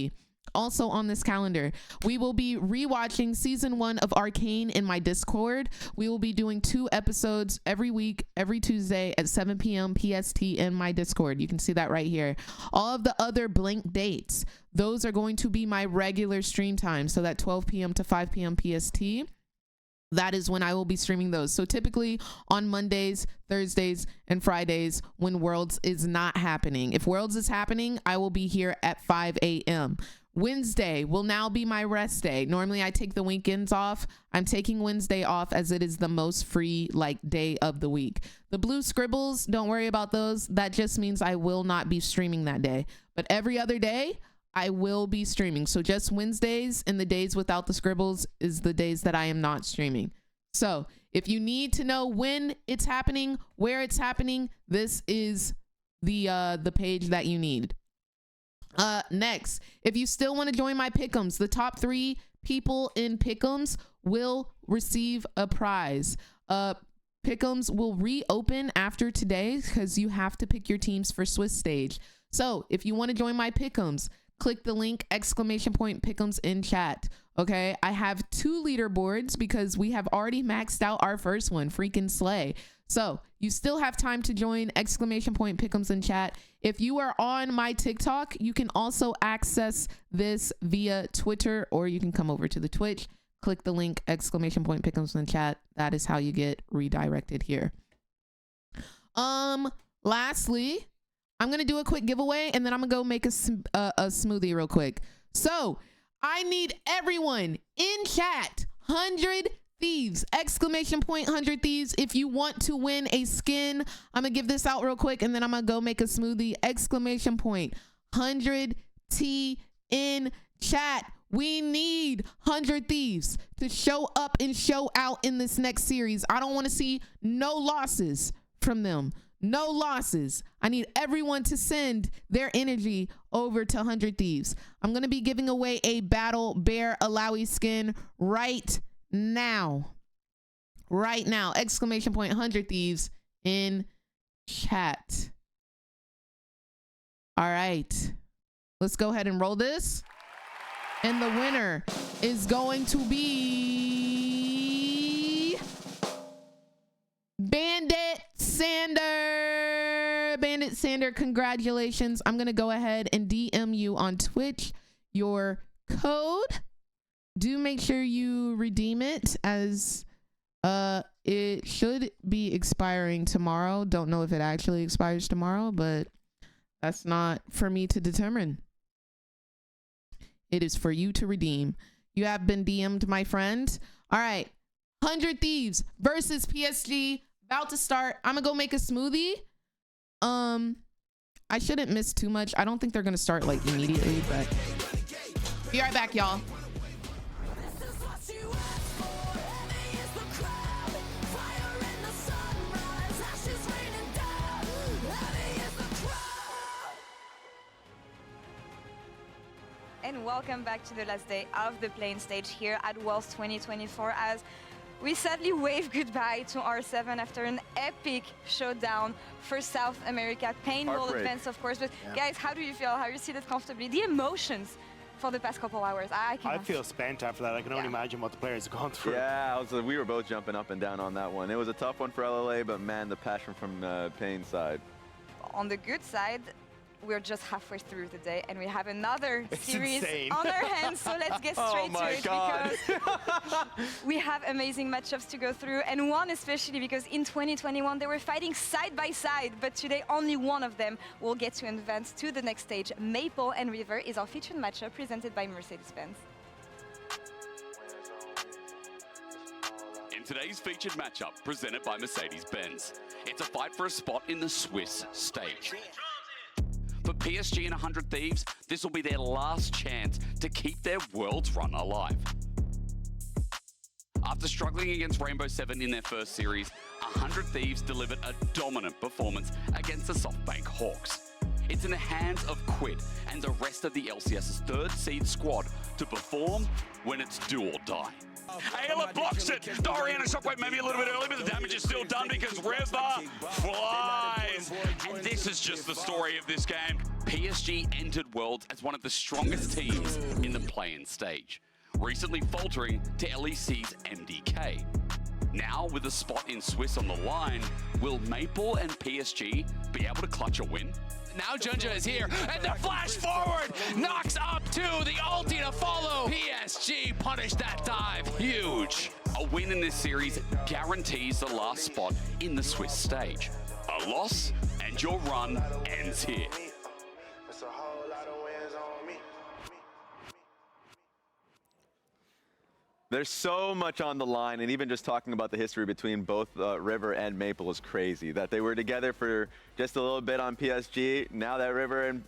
Also on this calendar, we will be rewatching season 1 of Arcane in my Discord. We will be doing 2 episodes every week, every Tuesday at 7 p.m. PST in my Discord. You can see that right here. All of the other blank dates, those are going to be my regular stream time. So that 12 p.m. to 5 p.m. PST. That is when I will be streaming those. So typically on Mondays, Thursdays, and Fridays when Worlds is not happening. If Worlds is happening, I will be here at 5 a.m. Wednesday will now be my rest day. Normally I take the weekends off. I'm taking Wednesday off as it is the most free day of the week. The blue scribbles, don't worry about those. That just means I will not be streaming that day. But every other day, I will be streaming. So just Wednesdays and the days without the scribbles is the days that I am not streaming. So if you need to know when it's happening, where it's happening, this is the page that you need. Next, if you still want to join my pick'ems, the top 3 people in pick'ems will receive a prize. Pick'ems will reopen after today because you have to pick your teams for Swiss stage. So if you want to join my pick'ems, click the link ! Pick'ems in chat. Okay, I have 2 leaderboards because we have already maxed out our first one, freaking slay. So you still have time to join ! Pick'ems in chat. If you are on my TikTok, you can also access this via Twitter, or you can come over to the Twitch, click the link ! Pick'ems in chat. That is how you get redirected here. Lastly, I'm gonna do a quick giveaway and then I'm gonna go make a smoothie real quick. So I need everyone in chat, 100 Thieves, ! 100 Thieves. If you want to win a skin, I'm gonna give this out real quick and then I'm gonna go make a smoothie, ! 100 T in chat. We need 100 Thieves to show up and show out in this next series. I don't want to see no losses from them. No losses. I need everyone to send their energy over to 100 Thieves. I'm going to be giving away a Battle Bear Alawi skin right now. Right now. ! 100 Thieves in chat. All right. Let's go ahead and roll this. And the winner is going to be Bandit Sander. Bandit Sander, congratulations. I'm going to go ahead and DM you on Twitch your code. Do make sure you redeem it, as it should be expiring tomorrow. Don't know if it actually expires tomorrow, but that's not for me to determine. It is for you to redeem. You have been DM'd, my friend. All right. 100 Thieves versus PSG. About to start. I'm going to go make a smoothie. I shouldn't miss too much. I don't think they're going to start like immediately, but be right back, y'all. And welcome back to the last day of the playing stage here at Worlds 2024 as we sadly wave goodbye to R7 after an epic showdown for South America. Painful advance, of course, but guys, how do you feel? How you see that comfortably? The emotions for the past couple hours. I feel spent after that. I can only imagine what the players have gone through. Yeah, we were both jumping up and down on that one. It was a tough one for LLA, but man, the passion from Payne's side. On the good side, we're just halfway through the day and we have another series on our hands, so let's get straight to it because we have amazing matchups to go through, and one especially because in 2021 they were fighting side by side, but today only one of them will get to advance to the next stage. Maple and River is our featured matchup presented by Mercedes-Benz. In today's featured matchup presented by Mercedes-Benz, it's a fight for a spot in the Swiss stage. For PSG and 100 Thieves, this will be their last chance to keep their world's run alive. After struggling against Rainbow 7 in their first series, 100 Thieves delivered a dominant performance against the SoftBank Hawks. It's in the hands of Quid and the rest of the LCS's third seed squad to perform when it's do or die. Ayla blocks it. The Oriana shockwave maybe a little bit early, but the damage is still done because River flies. And this is just the story of this game. PSG entered Worlds as one of the strongest teams in the play-in stage, recently faltering to LEC's MDK. Now, with a spot in Swiss on the line, will Maple and PSG be able to clutch a win? Now Junja is here, and the flash forward knocks up to the ulti to follow. PSG punished that dive, huge. A win in this series guarantees the last spot in the Swiss stage. A loss, and your run ends here. There's so much on the line, and even just talking about the history between both River and Maple is crazy. That they were together for just a little bit on PSG. Now that River and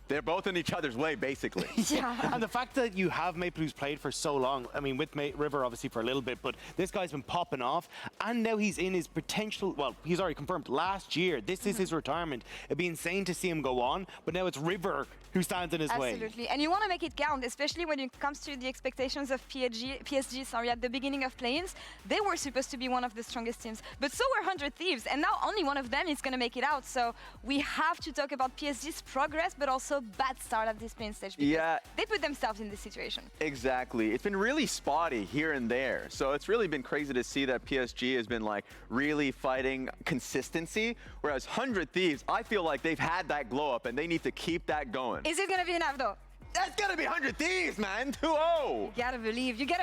they're both in each other's way, basically. Yeah, and the fact that you have Maple who's played for so long, I mean, with River obviously for a little bit, but this guy's been popping off, and now he's in his potential, well, he's already confirmed last year. This is his retirement. It'd be insane to see him go on, but now it's River who stands in his way. Absolutely, and you want to make it count, especially when it comes to the expectations of PSG, at the beginning of play-ins. They were supposed to be one of the strongest teams, but so were 100 Thieves, and now only one of them is going to make it out. So we have to talk about PSG's progress, but also bad start at this playing stage because they put themselves in this situation. Exactly. It's been really spotty here and there. So it's really been crazy to see that PSG has been like really fighting consistency, whereas 100 Thieves, I feel like they've had that glow up and they need to keep that going. Is it going to be enough though? That's gotta be 100 Thieves, man. 2-0. You gotta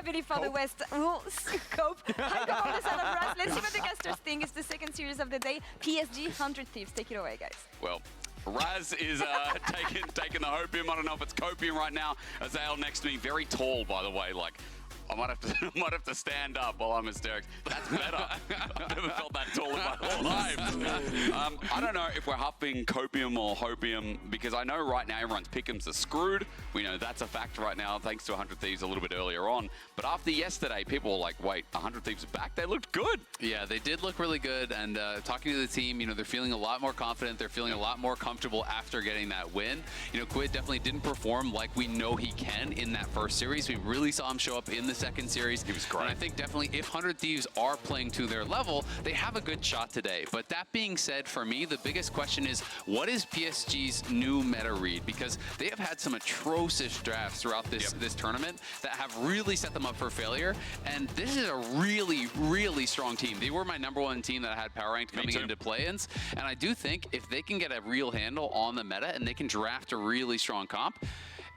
believe for the West. Cope. High Cope on the side of Raz. Let's see what the casters think. It's the second series of the day. PSG 100 Thieves. Take it away, guys. Well, Raz is taking the Hopium. I don't know if it's Copium right now. Azale next to me, very tall, by the way. Like, I might have to stand up while I'm hysterics. That's better. I've never felt that tall in my whole life. I don't know if we're huffing Copium or Hopium, because I know right now everyone's pick'ems are screwed. We know that's a fact right now, thanks to 100 Thieves a little bit earlier on. But after yesterday, people were like, wait, 100 Thieves are back? They looked good. Yeah, they did look really good. And talking to the team, they're feeling a lot more confident. They're feeling a lot more comfortable after getting that win. Quid definitely didn't perform like we know he can in that first series. We really saw him show up in the second series. He was great. And I think definitely if 100 Thieves are playing to their level, they have a good shot today. But that being said, for me, the biggest question is, what is PSG's new meta read? Because they have had some atrocious drafts throughout this tournament that have really set them up for failure. And this is a really, really strong team. They were my #1 team that I had power ranked coming into play-ins. And I do think if they can get a real handle on the meta and they can draft a really strong comp,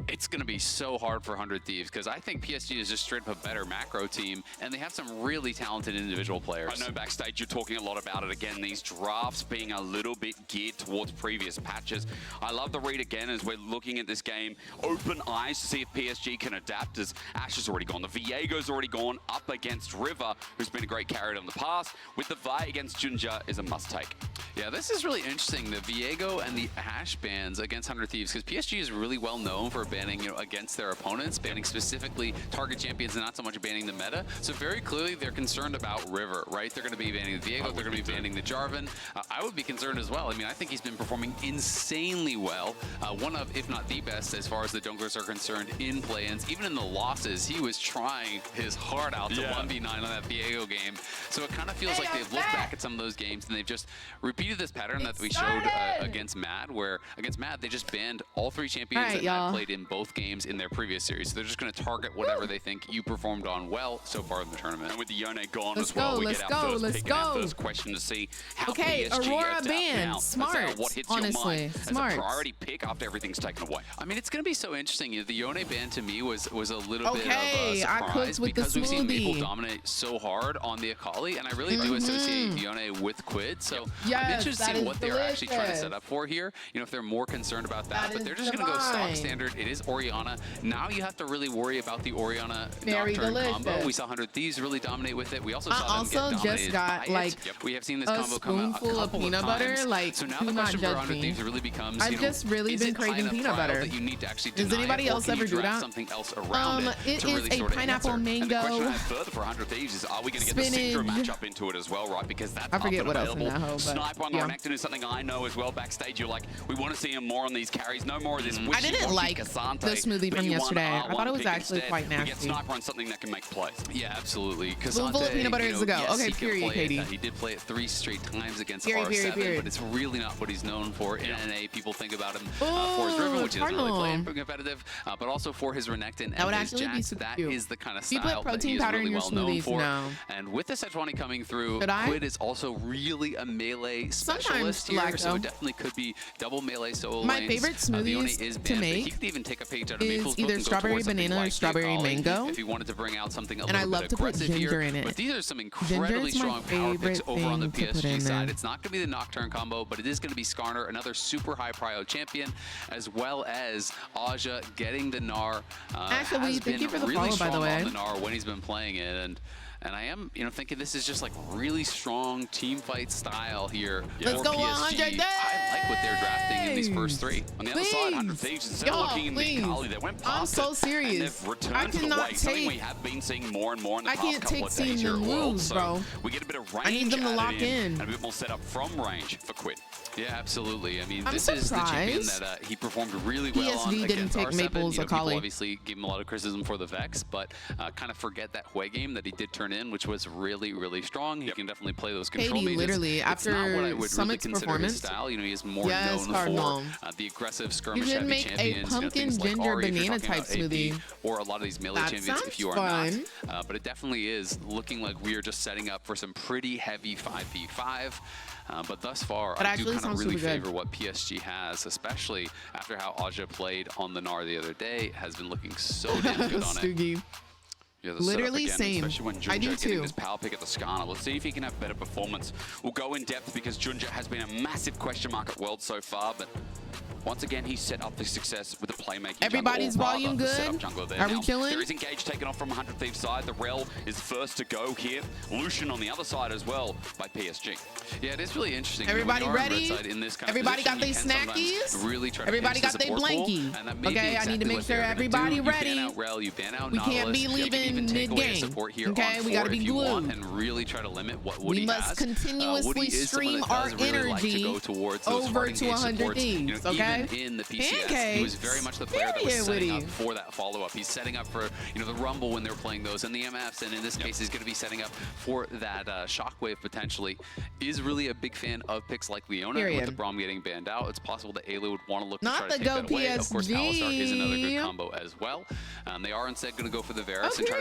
It's going to be so hard for 100 Thieves because I think PSG is just straight up a better macro team, and they have some really talented individual players. I know backstage you're talking a lot about it again, these drafts being a little bit geared towards previous patches. I love the read again as we're looking at this game. Open eyes to see if PSG can adapt, as Ash has already gone. The Viego's already gone up against River, who's been a great carry in the past. With the Vi against Junja is a must-take. Yeah, this is really interesting. The Viego and the Ash bans against 100 Thieves, because PSG is really well known for banning, against their opponents, banning specifically target champions and not so much banning the meta. So very clearly they're concerned about River, right? They're going to be banning the Viego, they're going to be banning the Jarvan. I would be concerned as well. I mean, I think he's been performing insanely well. One of, if not the best, as far as the junglers are concerned in play-ins. Even in the losses, he was trying his heart out to 1v9 on that Viego game. So it kind of feels like they've looked back at some of those games and they've just repeated this pattern that we showed against Mad, where against Mad, they just banned all 3 champions that Mad played in both games in their previous series. So they're just going to target whatever they think you performed on well so far in the tournament. And with the Yone gone as well, we get our first pick and our first question to see how PSG Aurora adapt band. now. Smart, What hits honestly. your mind as a priority pick after everything's taken away? I mean, it's going to be so interesting. The Yone ban to me was a little bit of I a surprise with because we've seen Maple smoothie. dominate so hard on the Akali, and I really do associate Yone with Quid. So I'm Yes, interested to that see is what they're actually trying to delicious. set up for here. If they're more concerned about that, That but is they're just going to go stock divine. standard. It is Orianna. Now you have to really worry about the Orianna Very Nocturne combo. delicious. We saw 100 Thieves really dominate with it. We also I saw them also get just dominated got, by like, it. We have seen this a combo come out a spoonful of couple peanut butter. times. Like, So now do the not question for judge 100 me. Thieves really becomes, I've just really is been it high craving enough peanut prio butter. that you need to actually Does deny anybody it, or else can you ever do draft that? something else around It to is really a sort of pineapple answer? And the question mango I have further for 100 Thieves is, are we going to get the spinach. Syndra matchup into it as well, right? Because that's I forget up what and else in available. that hoe, but Sniper on yeah. Renekton is something I know as well. Backstage, you're like, we want to see him more on these carries. No more of this I didn't like the smoothie from yesterday. I thought it was actually quite We get nasty. Sniper on something that can make plays. Yeah, absolutely. Spoonful of peanut butter is the go. Yes, Okay, he can period, play it. Katie. He did play it 3 straight times against Period, R7, period. but it's really not what he's known for. In NA, people think about him for his Ooh, Riven, which he doesn't really play in Cardinal. competitive, but also for his Renekton That would and his actually be Jax. super That cute. is the kind of Do you put style that protein he is powder in really your well known smoothies? for. No. And with the Sejuani coming through, Should I? Quid is also really a melee specialist here, lacto. so it definitely could be double melee solo My lanes. favorite Vione smoothies is to banned, but make he could even take a page out of is Maple's book either and go strawberry towards something banana or like strawberry Akali mango. if he wanted to bring out something a And I little love bit to put aggressive ginger here. in it. But these are some Ginger incredibly is my strong power picks favorite over on the thing to put PSG in side. there. It's not going to be the Nocturne combo, but it is going to be Skarner, another super high prio champion, as well as Aja getting the Gnar. Actually, has thank been you for the really follow, by strong the way. on the Gnar when he's been playing it, and I am, thinking this is just like really strong team fight style here. Let's for go PSG. 100 days! I like what they're drafting in these first 3. On the other side, 100 Please. Thieves, instead of Y'all, looking in the please. Akali, they went I'm past so it, serious. and they've returned I to the cannot way. Something we take- have been seeing more and more in the I past can't couple take of seeing days here them at Worlds. lose, So bro. we get a bit of range I need them to added lock in. and a bit more set up from range for Quid. Yeah, absolutely. I mean, I'm this is the champion surprised. that he performed really well on PSG didn't against take R7. Maple's People Akali. obviously gave him a lot of criticism for the Vex, but kind of forget that Hue game that he did turn in, which was really, really strong. He can definitely play those control Katie, mages. literally, It's after not what I would Summit's really consider performance- his style. He is more Yes, known Cardinal. for the aggressive You skirmish should heavy make a champions. pumpkin things like ginger Ahri if you're banana talking type about AP, smoothie. or a lot of these melee That champions if you are sounds not. But it definitely is looking like we are just setting up for some pretty heavy 5v5. But thus far, That I do actually kind of sounds really super good. favor what PSG has, especially after how Aja played on the Gnar the other day. Has been looking so damn good on it. Stoogie. Yeah, the Literally setup again, same. especially when I do Junja getting too. this power pick at the Skarner. Let's see if he can have better performance. We'll go in depth because Junja has been a massive question mark at World so far, but once again, he's set up the success with the playmaking. Everybody's volume good? Are we chilling? There is Engage taken off from 100 Thieves side. The Rel is first to go here. Lucian on the other side as well by PSG. Yeah, it is really interesting. Everybody when you are on ready? red side in this kind of Everybody got position, their you can sometimes snackies? really try to Everybody pinch got the their support pool, blankie? and that may be Okay, I need to exactly make what sure they're gonna everybody do. ready. You ban out Rel, you ban out We can't Nautilus. be You can leaving even take away a mid-game. support here Okay, on we gotta 4 be if you want, glued. and really try to limit what Woody We must has. continuously Woody is someone stream that our does really like to energy go towards those over hard to engage 100 supports. Thieves, okay? Even in the PCS, he was Pancakes. very much the player that was Period, setting Woody. up for that follow-up. He's setting up for the Rumble when they're playing those, and the MFs, and in this case, he's going to be setting up for that Shockwave potentially. Is really a big fan of picks like Leona. Period. With the Braum getting banned out, it's possible that Ayla would want to look Not to try to the take Go that away. Of course, PSG. Alistar is another good combo as well. They are instead going to go for the Varus and try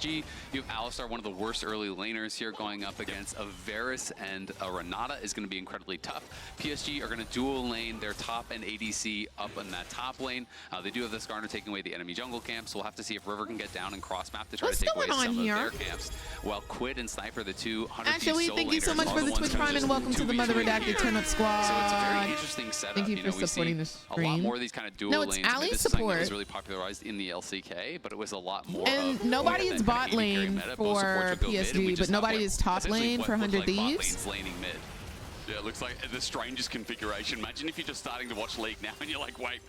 PSG, you have Alistar, one of the worst early laners here, going up against a Varus and a Renata is going to be incredibly tough. PSG are going to dual lane their top and ADC up in that top lane. They do have the Skarner taking away the enemy jungle camp, so we'll have to see if River can get down and cross map to try to take away some of their camps. While Quid and Sniper, the two 100 Actually, thank you so much much for the Twitch Prime and welcome to the Mother Redacted Turn Up Squad. So it's a very interesting setup. Thank you for supporting the stream. A lot more of these kind of dual lanes. Alley This is support. something that was really popularized in the LCK, but it was a lot more. And nobody is bot lane for PSG, but nobody is top lane for 100 Thieves. Laning mid. Yeah, it looks like the strangest configuration. Imagine if you're just starting to watch League now and you're like, wait.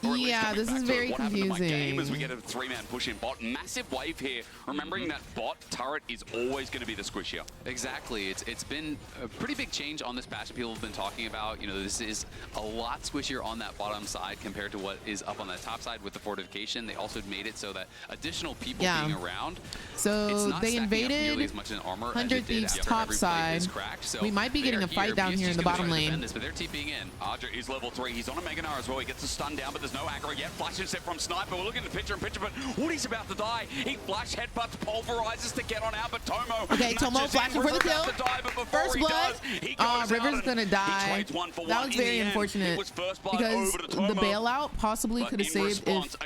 Yeah, this is very confusing. What happened to my game as we get a 3-man push in bot. Massive wave here. Remembering that bot turret is always going to be the squishier. Exactly. It's been a pretty big change on this patch that people have been talking about. You know, this is a lot squishier on that bottom side compared to what is up on the top side with the fortification. They also made it so that additional people being around. So they invaded as much in armor 100 Thieves top side. So we might be getting a fight down here in the bottom lane. But they're TPing in. Aja is level 3. He's on a Mega Gnar as well. He gets a stun down, but there's no aggro yet. Flash set from Sniper. We're looking at the picture-in-picture, but Woody's about to die. He flash headbutts, pulverizes to get on out, but Tomo. Okay, Tomo flashing for the kill. First blood. River's gonna die. That was very unfortunate because the bailout possibly could have saved if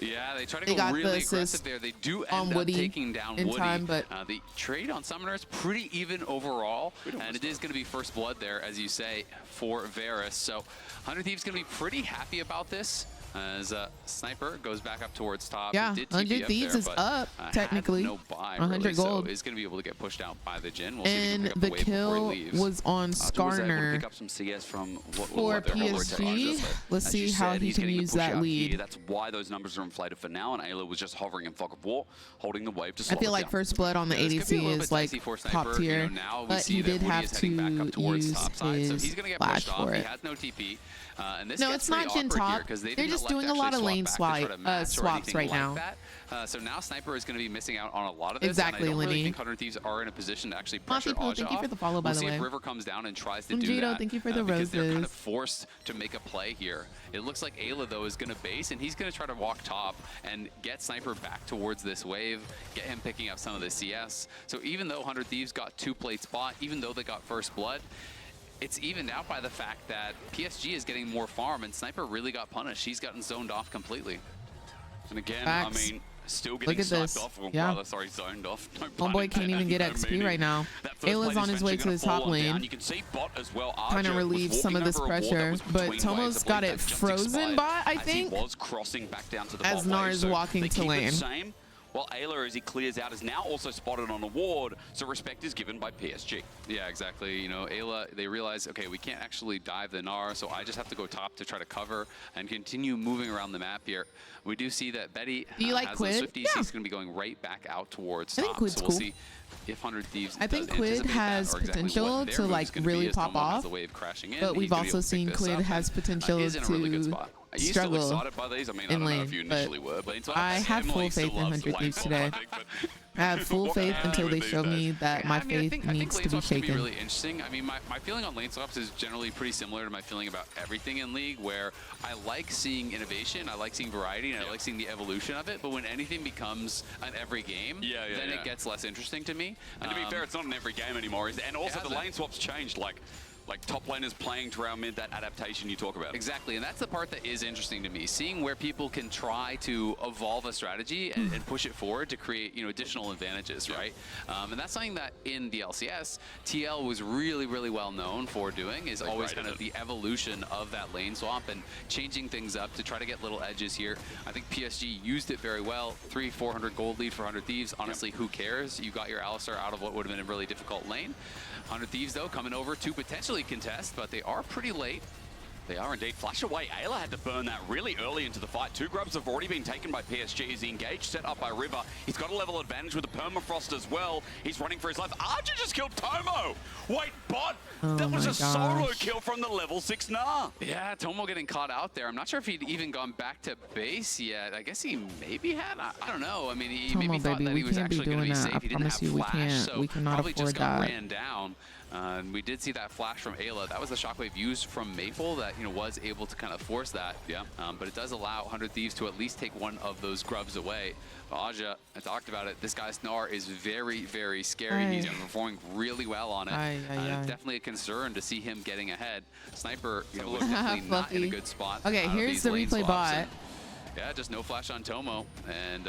yeah, they try to go really aggressive there. They do end up taking down Woody. Time, but the trade on Summoner is pretty even overall, and it is going to be first blood there, as you say, for Varus. So 100 Thieves going to be pretty happy about this. As Sniper goes back up towards top. Yeah, 100 Thieves is up, technically. No buy, 100 really, gold. So is going to be able to get pushed out by the Jin. We'll and see if the kill was on Skarner pick up some CS from for PSG. Let's see how he can use that lead. That's why those numbers are inflated for now, and Ayla was just hovering in fog of war, holding the wave to slow I feel like first blood on the ADC is like top tier, but he did have to use his flash for it. He has no TP. No, it's not Jin top. They're just doing a lot of lane swaps right now. So now Sniper is going to be missing out on a lot of this. Exactly, and I don't Lenny. really think 100 Thieves are in a position to actually pressure Aja thank you for the follow, by the way. We'll see if River comes down and tries to do that. Thank you for the because they're kind roses. of forced to make a play here. It looks like Ayla, though, is going to base, and he's going to try to walk top and get Sniper back towards this wave, get him picking up some of the CS. So even though 100 Thieves got 2-plate spot, even though they got first blood, it's evened out by the fact that PSG is getting more farm, and Sniper really got punished. He's gotten zoned off completely. And again, Facts. I mean, still getting sniped off. Or rather, sorry, zoned off. No Homeboy can't even get XP right now. Ayla's on his way to his top lane, you can see bot as well. trying to relieve some of this pressure, but Tomo's got it frozen bot, I think, he was crossing back down to the as Gnar is walking to lane. While Ayla, as he clears out, is now also spotted on a ward, so respect is given by PSG. Yeah, exactly. You know, Ayla, they realize, okay, we can't actually dive the Gnar, so I just have to go top to try to cover and continue moving around the map here. We do see that Betty has those Swifties. Yeah. He's going to be going right back out towards I think top. Quid's So we'll cool. see if 100 Thieves I think does Quid anticipate has that, or exactly potential what their to move's like gonna be really as pop Tomo has off, the wave crashing in. but He's we've gonna be able also to pick seen this Quid up, has and potential he is in a really good to spot. Are you still struggle excited by these? I mean, I in don't know lane, if you but initially were, but I have full faith in 100 Thieves today. I have full faith until they show me that my faith needs to be shaken. Really interesting. I mean, my feeling on lane swaps is generally pretty similar to my feeling about everything in League, where I like seeing innovation, I like seeing variety, and I like seeing the evolution of it. But when anything becomes an every game, then it gets less interesting to me. And to be fair, it's not an every game anymore. And also the lane swaps changed. Like top laners playing to our mid, that adaptation you talk about. Exactly, and that's the part that is interesting to me. Seeing where people can try to evolve a strategy and push it forward to create, you know, additional advantages, right? And that's something that in the LCS, TL was really, really well known for doing, is always kind of the evolution of that lane swap and changing things up to try to get little edges here. I think PSG used it very well. 300-400 gold lead for 100 Thieves. Honestly, who cares? You got your Alistar out of what would have been a really difficult lane. 100 Thieves, though, coming over to potentially contest, but they are pretty late. They are indeed. Flash away. Ayla had to burn that really early into the fight. 2 grubs have already been taken by PSG. Is he engaged, set up by River. He's got a level advantage with the permafrost as well. He's running for his life. Archer just killed Tomo. Wait, bot. That was a solo kill from the level 6 Gnar. Yeah, Tomo getting caught out there. I'm not sure if he'd even gone back to base yet. I guess he maybe had. I don't know. I mean, he Tomo, maybe thought baby, that he was actually going to be safe. I He didn't promise have you, flash, so we cannot probably afford just got that. ran down. And we did see that flash from Ayla. That was the shockwave used from Maple that, you know, was able to kind of force that. Yeah. But it does allow 100 Thieves to at least take one of those grubs away. Aja, I talked about it. This guy's Gnar is very, very scary. He's performing really well on it. Definitely a concern to see him getting ahead. Sniper, you know, was definitely not in a good spot. Okay, here's the replay bot. Yeah, just no flash on Tomo. And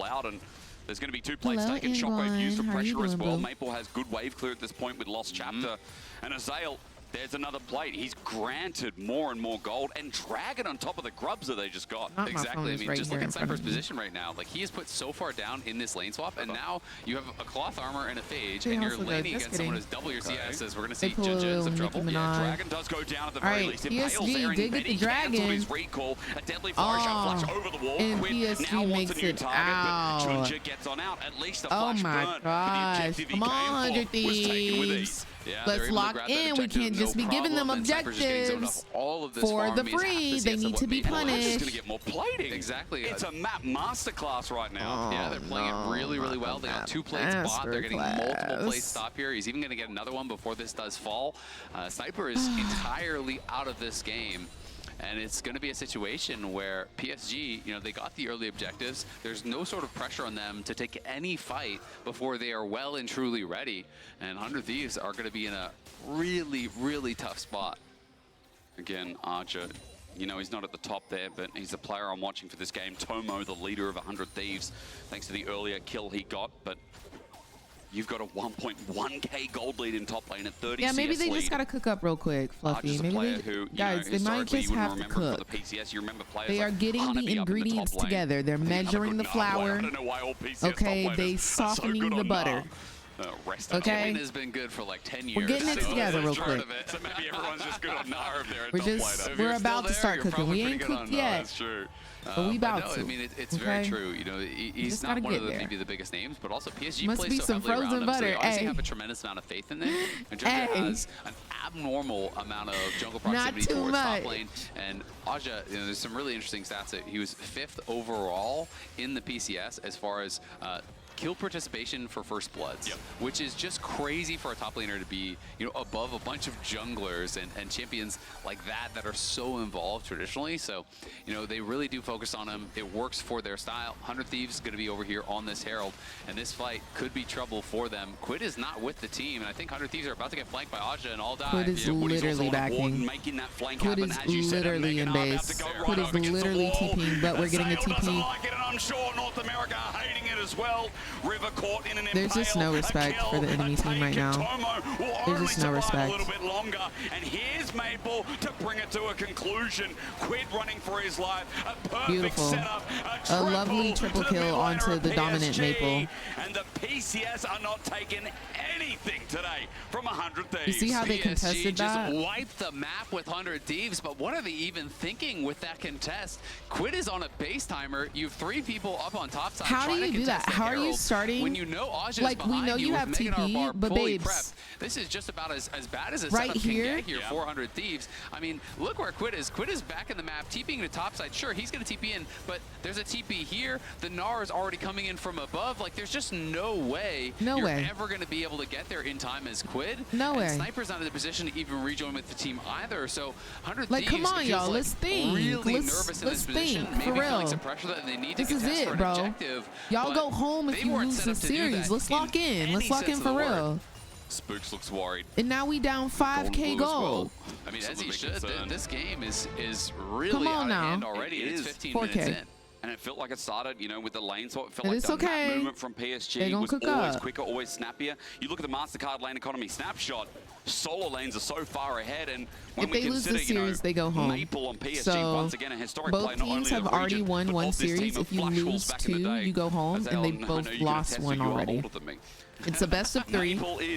all out, and there's going to be 2 plates Hello, taken. Shockwave used for Ingwan. How are you pressure as doing, well. bro? Maple has good wave clear at this point with Lost Chapter. And Azael There's another plate. He's granted more and more gold and Dragon on top of the grubs that they just got. Exactly. I mean, just look at Sniper's position right now. Like, he is put so far down in this lane swap, and now you have a cloth armor and a phage, and you're laning against someone who's double your CS. We're going to see Jinja in some trouble. Yeah, Dragon does go down at the very least. PSG did get the Dragon. Recall, a deadly fire shot flash over the wall. And Quid PSG now makes wants a new it target, but out. Jinja gets on out. At least a Oh flash my burn. gosh. The Come on, 100 Thieves. Yeah, let's lock in. We can't just be giving them objectives for the free. They need to be punished. Just gonna get more plating. Exactly. It's a map masterclass right now. Yeah, they're playing it really, really well. They got 2 plates bought. They're getting multiple plates stop here. He's even going to get another one before this does fall. Sniper is entirely out of this game. And it's going to be a situation where PSG, you know, they got the early objectives. There's no sort of pressure on them to take any fight before they are well and truly ready. And 100 Thieves are going to be in a really, really tough spot. Again, Archer, you know, he's not at the top there, but he's the player I'm watching for this game. Tomo, the leader of 100 Thieves, thanks to the earlier kill he got. But you've got a 1.1k gold lead in top lane at 30 Yeah, maybe CS they lead. just got to cook up real quick, Fluffy. Maybe they, guys, they might just have to cook. They are getting the ingredients together. They're measuring the flour. Okay, they softening the butter. Okay, has been good for like 10 years. We're getting it together real quick. So maybe everyone's just good on Narv there. We're about to start cooking. We ain't cooked yet. That's true. But we about to. I mean, it's very true. You know, he's not one of the maybe the biggest names, but also PSG must plays be so some heavily frozen around butter. him, so they obviously have a tremendous amount of faith in them. And Jinja has an abnormal amount of jungle proximity towards top lane. And Aja, you know, there's some really interesting stats. He was 5th overall in the PCS as far as kill participation for first bloods, which is just crazy for a top laner to be, you know, above a bunch of junglers and champions like that are so involved traditionally. So, you know, they really do focus on him. It works for their style. 100 Thieves is going to be over here on this Herald, and this fight could be trouble for them. Quid is not with the team, and I think 100 Thieves are about to get flanked by Aja and all die. Quid is literally backing. Quid is literally in base. Quid is literally TPing, but we're getting a TP. I'm sure North America are hating it as well. River caught in an There's just no respect for the enemy team right now. There's just no respect. A little bit longer, and here's Maple to bring it to a conclusion. Quid running for his life. A perfect setup. A lovely triple kill onto the dominant Maple. And the PCS are not taking anything today from 100 Thieves. You see how they contested that? Just wiped the map with 100 Thieves, but what are they even thinking with that contest? Quid is on a base timer. You have 3 people up on top side. How do you do that? How are you starting? When you know Aja like, we know you have TP, but babes, prepped. This is just about as bad as a right setup here, can get here. 400 Thieves. I mean, look where Quid is. Quid is back in the map, TPing to top side. Sure, he's going to TP in, but there's a TP here. The Gnar is already coming in from above. Like, there's just no way you're ever going to be able to get there in time as Quid. No way. Sniper's not in the position to even rejoin with the team either. So 100 like, Thieves come on, y'all. Let's think. Really nervous in this position. Think, maybe for real. feeling some pressure that they need to this is contest for it, an bro. objective. Y'all go home if you lose the series. Let's lock in. Let's lock in for real. Spooks looks worried. And now we down 5k gold. I mean, as he should. This game is really out of hand already. It's 15 minutes in. And it felt like it started, you know, with the lane, so it felt and like the map movement from PSG was always quicker, always snappier. You look at the MasterCard lane economy snapshot, solo lanes are so far ahead, and when if they lose the series, they go home. Maple on PSG, so once again, a historic both play, not teams only have already won one series. If you lose 2, you go home, and they both lost one already. It's a best of 3.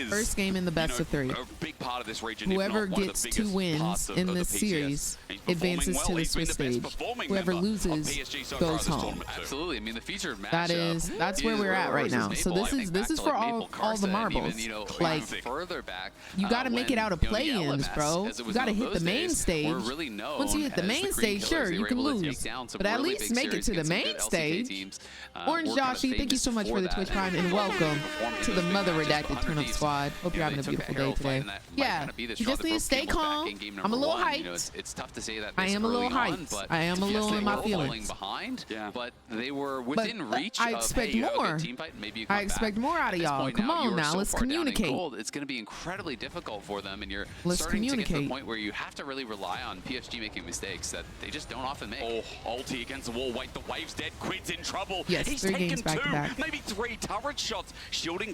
First game in the best of 3. A big part of this region, whoever gets 2 wins in this series advances to the Swiss stage. Whoever loses goes home. Absolutely. I mean, the featured matchup. That's where we're at right now. So this is for all the marbles. Like, further back, you got to make it out of play-ins, bro. You got to hit the main stage. Once you hit the main stage, sure, you can lose, but at least make it to the main stage. Orange Joshi, thank you so much for the Twitch Prime, and welcome to the Mother Redacted Turn-Up Squad. Hope you're having a beautiful day today. Yeah, you just need to stay calm. I'm a little hyped. It's tough to say that. I am a little hyped. I am a little in my feelings. Behind, but they were within reach. I expect more. I expect more out of y'all. Come on now, let's communicate. It's going to be incredibly difficult for them, and you're starting to get to the point where you have to really rely on PSG making mistakes that they just don't often make. Oh, ulti against the wall. Wait, the wave's dead. Quid's in trouble. Yes, he's 3 taken games 2, back to back. maybe 3 turret shots. Shielding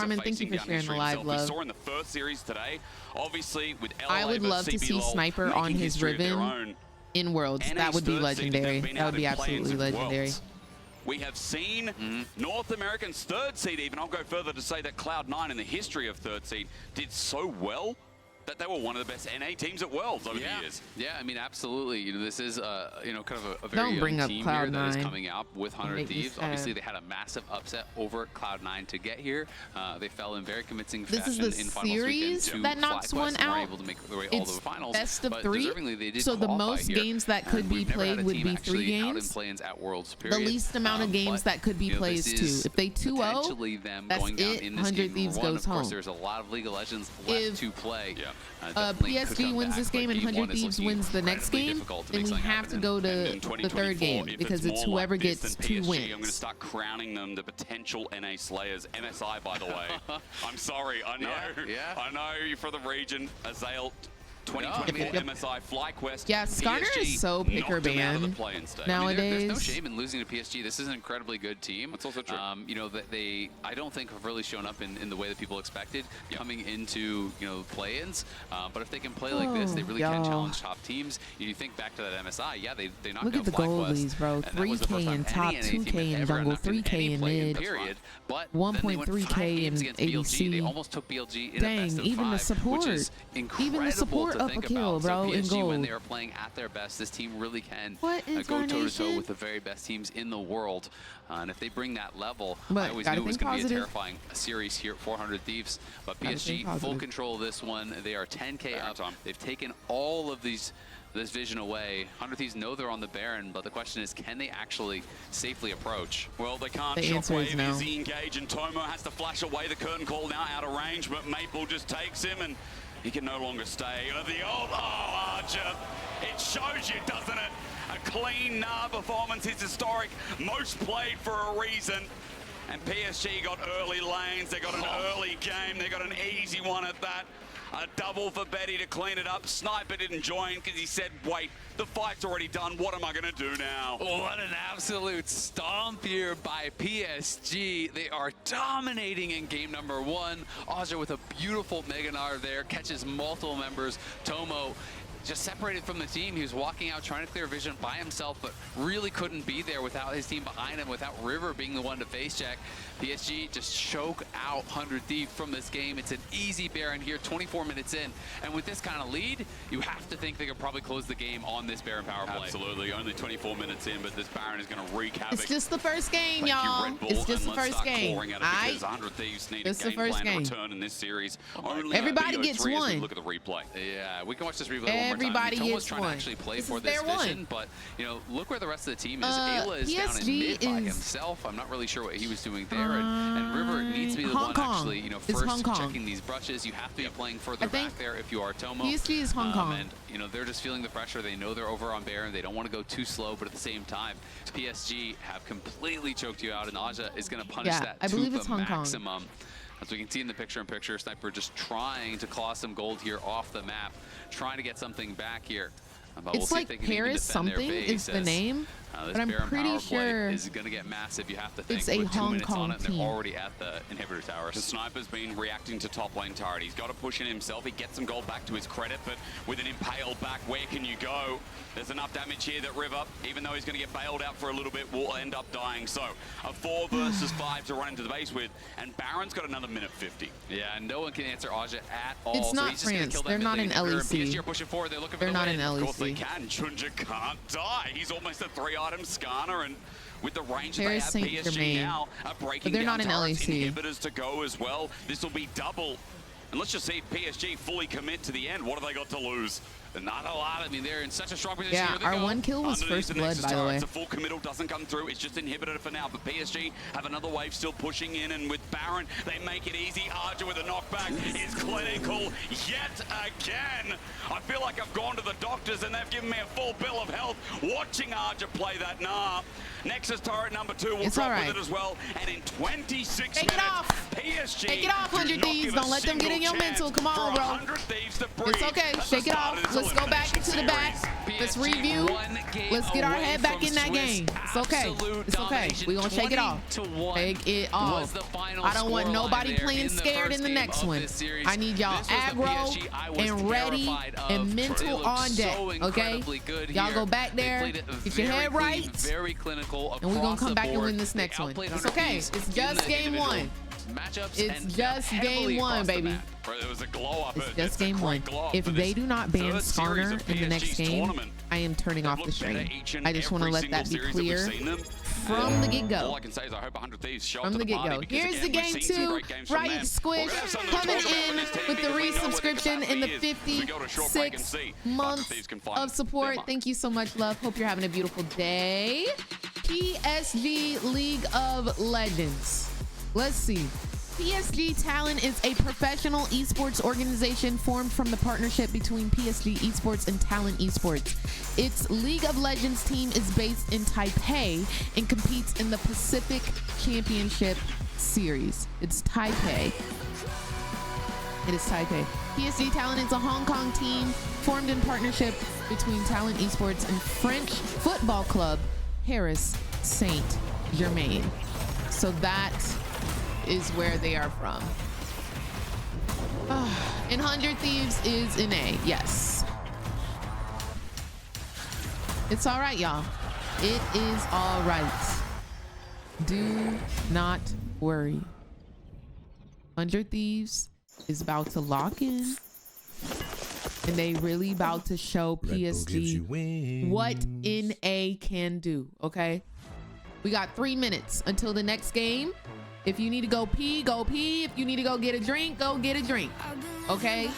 Carmen, are thank you facing for down sharing the history live himself. We love. saw in the first series today, obviously with LA I would love to see CBLOL Sniper on making his history of their Riven own. in Worlds. NA's That would be third seed, they've legendary. been That out would be in play-ins absolutely of legendary. Worlds. We have seen North America's third seed even. I'll go further to say that Cloud9 in the history of third seed did so well that they were one of the best NA teams at Worlds over the years. Yeah, I mean, absolutely. You know, this is you know, kind of a very Don't bring young up team here that is Cloud9. coming out with 100 Make me Thieves. sad. Obviously, they had a massive upset over Cloud9 to get here. They fell in very convincing This fashion is the in finals series weekend that to knocks FlyQuest one and were out. able to make their way all It's to the finals. best of but 3. deservingly, they did So the qualify most here. games that could And be we've never had played a would team be actually 3 out in games. play-ins at Worlds, The period. least amount of games But, that could be you know, plays this too. is If they 2-0, potentially them that's going down it. in this 100 game Thieves number one. goes Of course, home. there's a lot of League of Legends left If to play. Definitely could PSG come wins back, this but game and game 100 one is Thieves looking wins the next incredibly game, difficult to then make we something have to happen. go And to in the 2024, third game if because it's more whoever like this gets than 2 PSG, wins. I'm going to start crowning them the potential NA Slayers. MSI, by the way. I'm sorry. I know. I know you're for the region. Azale. 2024 MSI FlyQuest. Yeah, Skarner PSG is so picker knocked them out of the band play-in stage. nowadays. There's no shame in losing to PSG. This is an incredibly good team. That's also true. You know, that I don't think have really shown up in the way that people expected coming into, you know, play-ins. But if they can play like this, they really can challenge top teams. You think back to that MSI, yeah, they knocked Look out at the FlyQuest. goalies, bro. And that was the first 3K time in top, any NA team 2K had in ever jungle, knocked out 3K any in play-in mid, period. But then they went 1.3K 5 games in against BLG. They ADC. almost took BLG in Dang, a best of even the 5, support. which is incredible Even the support to up think a kill, about. bro, So in PSG, gold. when they are playing at their best, this team really can What go toe-to-toe incarnation? with the very best teams in the world. And if they bring that level, But I always gotta knew it was think going to be a positive. terrifying series here at 400 Thieves. But Gotta PSG, think full positive. control of this one. They are 10K up. They've taken all of this vision away. 100 Thieves know they're on the Baron, but the question is, can they actually safely approach? Well, they can't. The answer is Shockwave no. is engaged, and Tomo has to flash away. The curtain call now out of range, but Maple just takes him, and he can no longer stay. The old Archer. It shows you, doesn't it? A clean performance is historic, most played for a reason. And PSG got early lanes, they got an early game, they got an easy one at that. A double for Betty to clean it up. Sniper didn't join because he said, wait, the fight's already done. What am I going to do now? What an absolute stomp here by PSG. They are dominating in game number 1. Aja with a beautiful Meganar there, catches multiple members. Tomo just separated from the team. He was walking out trying to clear vision by himself, but really couldn't be there without his team behind him, without River being the one to face check. PSG just choke out 100 Thieves from this game. It's an easy Baron here, 24 minutes in. And with this kind of lead, you have to think they could probably close the game on this Baron power play. Absolutely, only 24 minutes in, but this Baron is going to wreak havoc. It's just the first game, Thank you, y'all. Red Bull, It's just and the let's first start game. clawing at it because 100 Thieves need It's a the game first plan game. to return in this series. Only Everybody BO3 gets as we one. Look at the replay. Yeah, we can watch this replay Everybody one more time. Tomo's gets trying one. to actually play This for is this their one. vision, but you know, look where the rest of the team is. Ayla is down in PSG mid by is- himself. I'm not really sure what he was doing there, and River needs to be the Hong one Kong. actually, you know, It's first Hong Kong. checking these brushes. You have to be playing further I think back there if you are Tomo. PSG is Hong Kong. And you know, they're just feeling the pressure. They know they're over on Baron. They don't want to go too slow, but at the same time, PSG have completely choked you out, and Aja is going to punish Yeah, that I to believe the it's Hong Kong. maximum. As we can see in the picture-in-picture, Sniper just trying to claw some gold here off the map, trying to get something back here. But we'll It's see like if they can even Paris defend their something base is the as, name, this but I'm Baron pretty power play sure is going to get massive. You have to think it's a with 2 Hong minutes on Kong it, and team. they're already at the inhibitor tower. The Sniper's been reacting to top lane turret. He's got to push in himself. He gets some gold back to his credit, but with an impaled back, where can you go? There's enough damage here that River, even though he's going to get bailed out for a little bit, will end up dying. So a 4 versus 5 to run into the base with, and Baron's got another minute 50. Yeah, and no one can answer Aja at all. It's so not he's just gonna France. kill that They're mid not lane in inhibitor, and LEC. PSG are pushing forward. They're looking They're for the not win. in Of course they LEC. can. Chunja can't die. He's almost a 3-item scanner, and with the range that they Paris have, Saint-Germain. PSG now are breaking But they're down not in turrets, LEC. inhibitors to go as well. This will be double. And let's just see PSG fully commit to the end. What have they got to lose? Not a lot. I mean, they're in such a strong position. Yeah, Here they our go. one kill was Underneath first the blood, Nexus by the way. turrets, the full committal doesn't come through. It's just inhibitor for now. But PSG have another wave still pushing in, and with Baron, they make it easy. Archer with a knockback is clinical yet again. I feel like I've gone to the doctors and they've given me a full bill of health watching Archer play that Nah. Nexus turret number 2 will It's drop all right. with it as well. And in 26 Take it minutes, off. PSG Take it off, 100 do not Thieves. give a Don't let them get in your single mental. chance Come on, for bro. 100 Thieves to breathe It's okay. at the Shake it start off. of this Let's go back elimination into the back. series. Let's review. Let's get our away head back from in that Swiss. game. It's okay. Absolute It's okay. domination. We're going to shake it off. 20-1 Take it was off. the final I don't want scoreline nobody there playing in the scared first in the game next of one. this series. I need y'all This was the aggro PSG I was and ready terrified of. and They mental looked on deck. so Okay? incredibly good Y'all here. go back They there. played it Get your very head clean, right. very clinical And we're going across to come the back and board. win this They next one. outplayed It's 100 okay. Thieves It's in just the game individual 1. matchups. It's and just game one, baby. It was a glow up. It's just game one. If they do not ban Skarner in the next game, I am turning off the stream. I just want to let that be clear from the get-go. All I can say is I hope 100 Thieves show From up the to the party. get-go. Here's the game 2. Right Squish coming in with the resubscription in the 56th month of support. Thank you so much, love. Hope you're having a beautiful day. PSG League of Legends. Let's see. PSG Talent is a professional esports organization formed from the partnership between PSG Esports and Talent Esports. Its League of Legends team is based in Taipei and competes in the Pacific Championship Series. It's Taipei. It is Taipei. PSG Talent is a Hong Kong team formed in partnership between Talent Esports and French football club Paris Saint-Germain. So that is where they are from. And 100 Thieves is in A. Yes. It's all right, y'all. It is all right. Do not worry. 100 Thieves is about to lock in. And they really about to show PSG what NA can do, okay? We got 3 minutes until the next game. If you need to go pee, go pee. If you need to go get a drink, go get a drink, okay?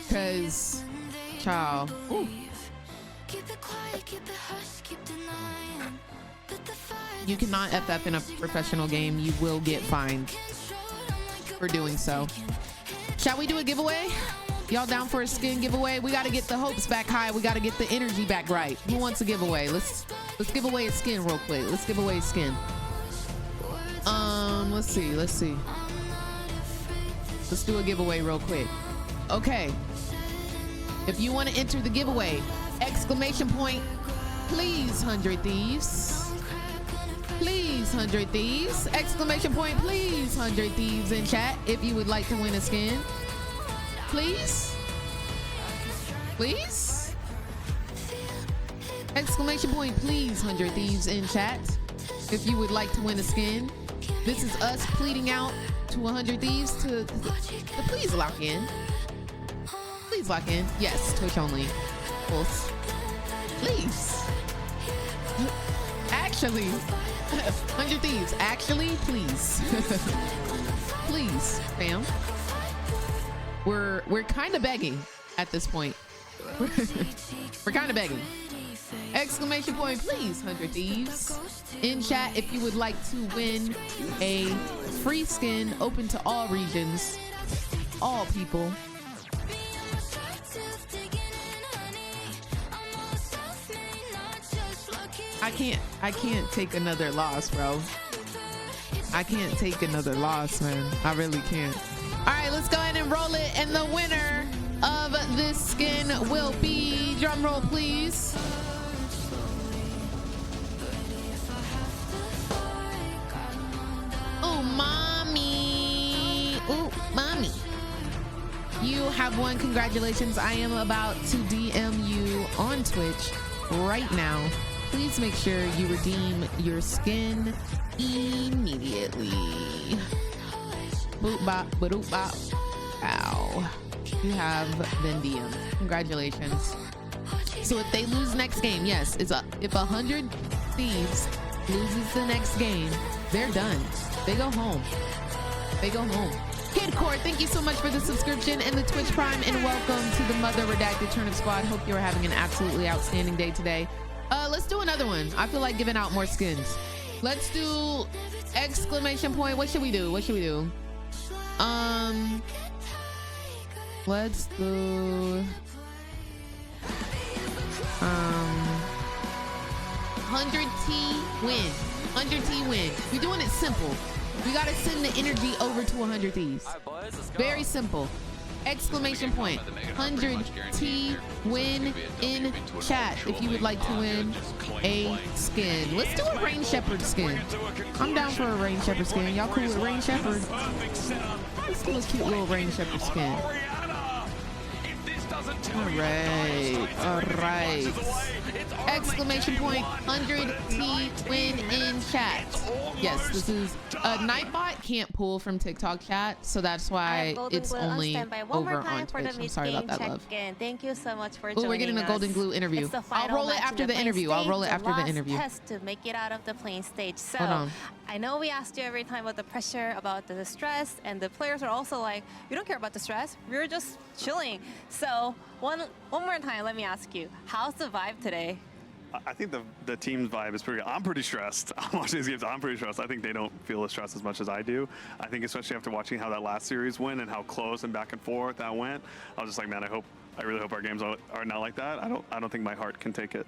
Because, child, ooh. You cannot FF in a professional game. You will get fined for doing so. Shall we do a giveaway? Y'all down for a skin giveaway? We got to get the hopes back high. We got to get the energy back right. Who wants a giveaway? Let's give away a skin real quick. Let's give away a skin. Let's see. Let's do a giveaway real quick. Okay. If you want to enter the giveaway, exclamation point, please 100 Thieves. Please 100 Thieves. Exclamation point, please 100 Thieves in chat if you would like to win a skin. Please. Please. Exclamation point, please 100 Thieves in chat if you would like to win a skin. This is us pleading out to 100 Thieves to please lock in. Please lock in. Yes, Twitch only. Pulse. Please. Actually, 100 Thieves. Actually, please. Please, fam. We're kind of begging at this point. We're kind of begging. Exclamation point, please 100 Thieves in chat if you would like to win a free skin open to all regions, all people. I can't take another loss, bro. I can't take another loss, man. I really can't. All right, let's go ahead and roll it. And the winner of this skin will be, drum roll please. Oh, mommy. Oh, mommy. You have won. Congratulations. I am about to DM you on Twitch right now. Please make sure you redeem your skin immediately. Boop bop, badoop bop. Ow. You have been DM'd. Congratulations. So if they lose next game, yes, if 100 Thieves loses the next game, they're done. They go home. They go home. Kidcore, thank you so much for the subscription and the Twitch Prime, and welcome to the Mother Redacted Turnip Squad. Hope you're having an absolutely outstanding day today. Let's do another one. I feel like giving out more skins. Let's do exclamation point. What should we do? Let's do 100T win. 100T win. We're doing it simple. We gotta send the energy over to 100 Thieves. Very simple. Exclamation point. 100T win in chat if you would like to win a skin. Let's do a Rain Shepherd skin. I'm down for a Rain Shepherd skin. Y'all cool with Rain Shepherd? Let's do a cute little Rain Shepherd skin. All right. Exclamation point 100T win in chat. Yes, this is Nightbot can't pull from TikTok chat, so that's why it's only over on Twitch. I'm sorry about that, love. Thank you so much for joining us. We're getting a golden glue interview. I'll roll it after the interview. I'll roll it after the interview. Test to make it out of the playing stage. So hold on. I know we asked you every time about the pressure, about the stress, and the players are also like, we don't care about the stress. We're just chilling. So one more time, let me ask you, how's the vibe today? I think the team's vibe is pretty good. I'm pretty stressed. I'm watching these games. I'm pretty stressed. I think they don't feel the stress as much as I do. I think especially after watching how that last series went and how close and back and forth that went, I was just like, man, I really hope our games are not like that. I don't think my heart can take it.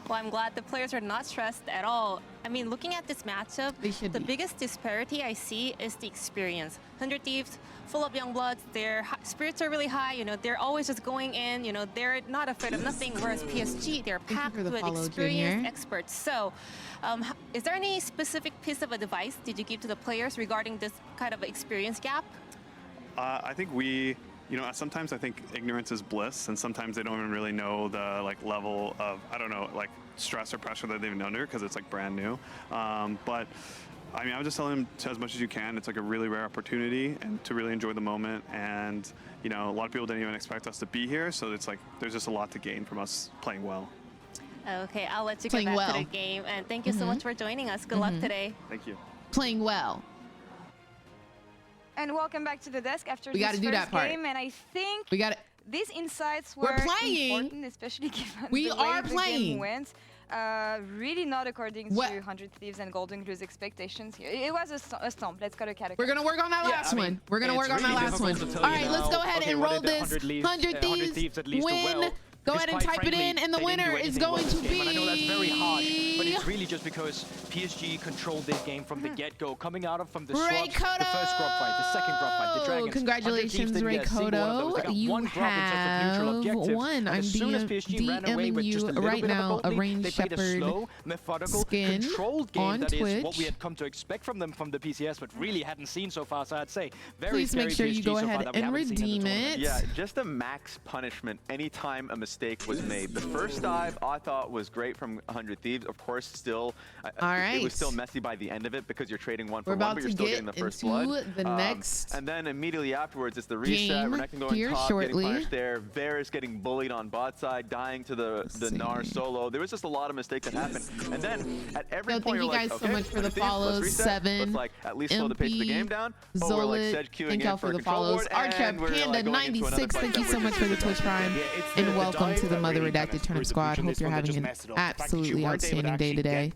Well, I'm glad the players are not stressed at all. I mean, looking at this matchup, the biggest disparity I see is the experience. 100 Thieves, full of young bloods, their spirits are really high, you know, they're always just going in, you know, they're not afraid of nothing, whereas PSG, they're packed with experienced experts. So, is there any specific piece of advice did you give to the players regarding this kind of experience gap? I think you know, sometimes I think ignorance is bliss, and sometimes they don't even really know the level of, I don't know, like stress or pressure that they've been under because it's like brand new. But I mean, I would just tell them to, as much as you can. It's like a really rare opportunity, and to really enjoy the moment. And you know, a lot of people didn't even expect us to be here, so it's like there's just a lot to gain from us playing well. Okay, I'll let you get back to the game, and thank you so much for joining us. Good luck today. Thank you. Playing well. And welcome back to the desk after this first game. And I think we got it. These insights were important, especially given the way the game went. Really not according to 100 Thieves and Golden Glue's expectations here. It was a stomp. Let's go to category. We're going to work on that last one. We're going to work on that last one. All right, let's go ahead and roll this 100 Thieves win. Go ahead and type it in, and the winner is going to be... I know that's very harsh, but it's really just because PSG controlled this game from the get-go, coming out from the swaps, the first grub fight, the second grub fight, the Dragons. Congratulations, Ray Kodo. You have won. I'm DMing you right now, a Range Shepherd skin on Twitch. What we had come to expect from them from the PCS, but really hadn't seen so far, so I'd say please make sure you go ahead and redeem it. Yeah, just a max punishment anytime a mistake was made. The first dive I thought was great from 100 Thieves. Of course, still, it was still messy by the end of it because you're trading one for one, but you're still getting the first blood. The next and then immediately afterwards, it's the reset. Renekton going top, getting punished there. Varus getting bullied on bot side, dying to the Gnar solo. There was just a lot of mistakes that happened. And then at every point, you're like, okay, thank you guys so much for the follows. 7. Let's like at least slow the pace of the game down. Zolit, we're like Sedge queuing in for the follows. Archep Panda 96. Thank you so much for the Twitch Prime, and welcome to the Mother Redacted Turnip Squad. Hope you're having an absolutely outstanding day today.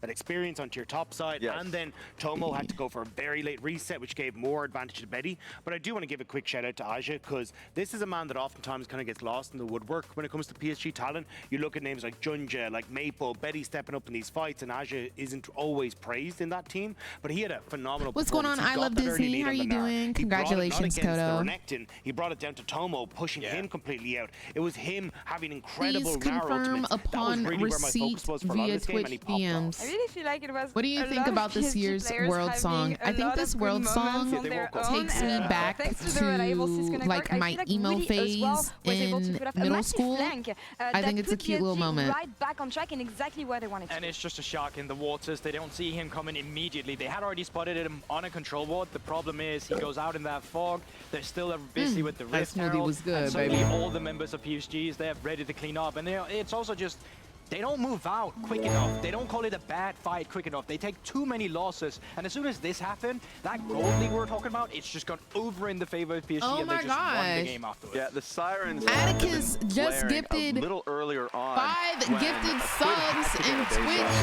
That experience onto your top side, and then Tomo had to go for a very late reset, which gave more advantage to Betty. But I do want to give a quick shout out to Aja, because this is a man that oftentimes kind of gets lost in the woodwork when it comes to PSG talent. You look at names like Junja, like Maple, Betty stepping up in these fights, and Aja isn't always praised in that team, but he had a phenomenal What's going on? I Love Disney. How are you doing? Congratulations, Kodo. He brought it down to Tomo, pushing him completely out. It was him having incredible confirm upon receipt via Twitch DMs. I really feel like it was. What do you think about this year's world song? I think this world song takes me back to like my emo phase in middle school. I think it's a cute little moment. Right back on track and exactly where they wanted to. And it's just a shark in the waters. They don't see him coming immediately. They had already spotted him on a control board. The problem is he goes out in that fog. They're still busy with the Rift Herald. Was good, and suddenly all the members of PSG is there ready to clean up. And it's also just, they don't move out quick enough. They don't call it a bad fight quick enough. They take too many losses. And as soon as this happened, that gold league we're talking about, it's just gone over in the favor of PSG, and they just won the game afterwards. Yeah, the Sirens Atticus just gifted a little earlier on 5 gifted subs, and Twitch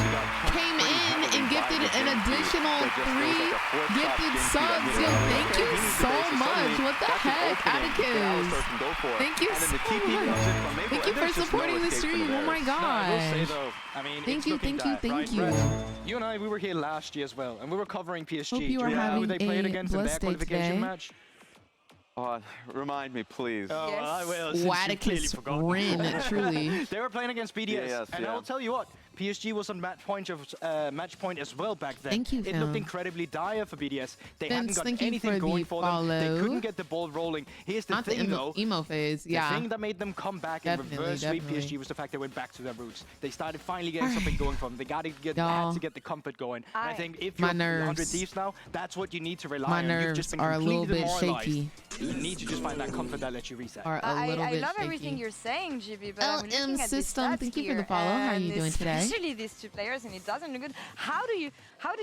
came in and gifted an additional 3 gifted subs. Yo, thank you so much. What the heck, Atticus? Thank you so much. Thank you for supporting the stream. Oh my god. Say though, I mean, thank you. You and I, we were here last year as well, and we were covering PSG. Hope you are having who they played against in their qualification match? Remind me, please. Oh, yes. I will. Waticus Rin, truly. They were playing against BDS, and I'll tell you what, PSG was on match point as well back then. Thank you, It looked Phil. incredibly dire for BDS. They Vince, hadn't got thank you anything for going the for them. They follow. couldn't get the ball rolling. Here's the Not thing, the though. emo phase. Yeah. The thing that made them come back and reverse sweep PSG was the fact they went back to their roots. They started finally getting something going from them. They got to get had to get the comfort going. And I think if you're 100 Thieves now, that's what you need to rely on. You've just been are a little completely bit demoralized. shaky. You need to just find that comfort that lets you reset. I love everything you're saying, GB, but I'm looking at System, the stats thank you for here, the follow. How are you and doing today? Especially these two players, and it doesn't look good. How do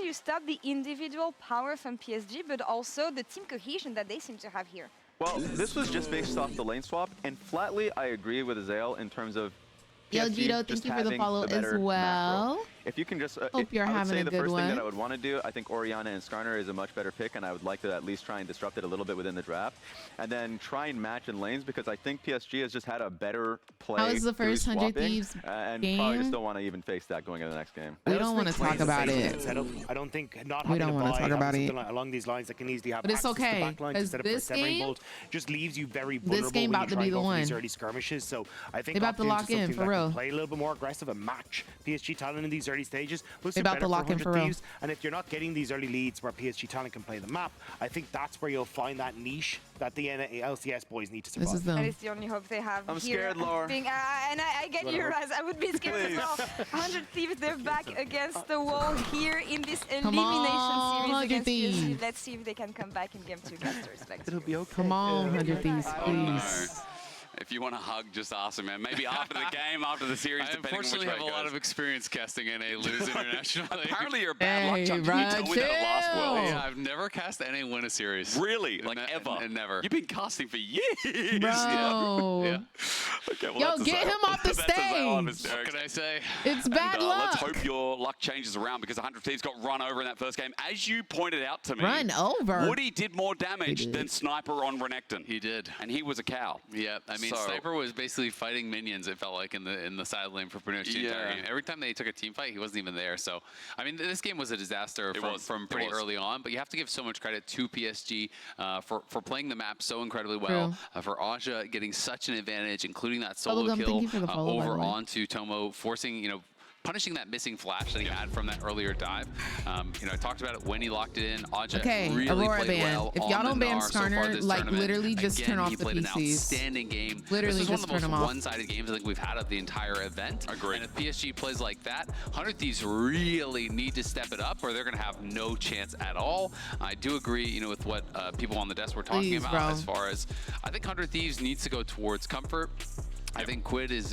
you stop the individual power from PSG, but also the team cohesion that they seem to have here? Well, this was just based off the lane swap, and flatly, I agree with Azael in terms of Yo, PSG Gito, just thank you for the having follow better as macro. well. If you can just, Hope you're I would having say a the good first thing that one. I would want to do, I think Orianna and Skarner is a much better pick, and I would like to at least try and disrupt it a little bit within the draft, and then try and match in lanes, because I think PSG has just had a better play. How was the through first 100 swapping, Thieves and game? probably just don't want to even face that going into the next game. We don't want to talk about it. I don't think not We having don't a want to buy, talk having about it. something along these lines that can easily have But it's access to okay, backlines 'cause instead of this persevering game- bolt just leaves you very This vulnerable game when about you to try be and the go for these one. early skirmishes. So I think They about to opting into lock in, something for that can real. play a little bit more aggressive and match PSG talent in these early stages. Looks They about better to lock in 100 for real. Thieves. And if you're not getting these early leads where PSG talent can play the map, I think that's where you'll find that niche that the LCS boys need to survive. This is them. That is the only hope they have I'm here. scared, Laura. And I get you, Raz. I would be scared as well. 100 Thieves, they're back against the wall here in this elimination on, series 100 against PSG. Thieves. Let's see if they can come back in game 2 against respect. It'll be okay. Come on, 100 Thieves, Oh, no. please. If you want a hug, just ask him, man. Maybe after the game, after the series, I depending on which unfortunately way have a it lot goes. of experience casting NA lose internationally. Apparently you're bad luck, Hey, Chuck. You Rod, told me that last chill. well. Yeah, I've never cast NA win a series. Really? Like ever? Never. You've been casting for years. Bro. Yeah. Okay, well, Yo, that's get Azael. him off the That's Azael on his stage. What lyrics. can I say? It's bad And, luck. let's hope your luck changes around, because 100 Thieves got run over in that first game. As you pointed out to me, Run over. Woody did more damage than Sniper on Renekton. He did. And he was a cow. Yeah, I mean, So- Sniper was basically fighting minions, it felt like, in the side lane for pretty much the entire Yeah. game. Every time they took a team fight, he wasn't even there. So, I mean, this game was a disaster It from was. pretty It was. early on, but you have to give so much credit to PSG for playing the map so incredibly well, for Aja getting such an advantage, including that solo Bubblegum, kill thank you for the follow, by the over way. onto Tomo, forcing, punishing that missing flash that he had from that earlier dive. I talked about it when he locked it in. Aja Okay, really Aurora played ban. well If on y'all the don't ban Gnar so far Skarner, this like, tournament. literally just Again, turn off he the played an PCs. outstanding game. Literally this is one just of the turn them most off. one-sided games I think we've had of the entire event. Agreed. And if PSG plays like that, 100 Thieves really need to step it up, or they're going to have no chance at all. I do agree, with what people on the desk were talking Please, about, bro. as far as I think 100 Thieves needs to go towards comfort. I think Quid is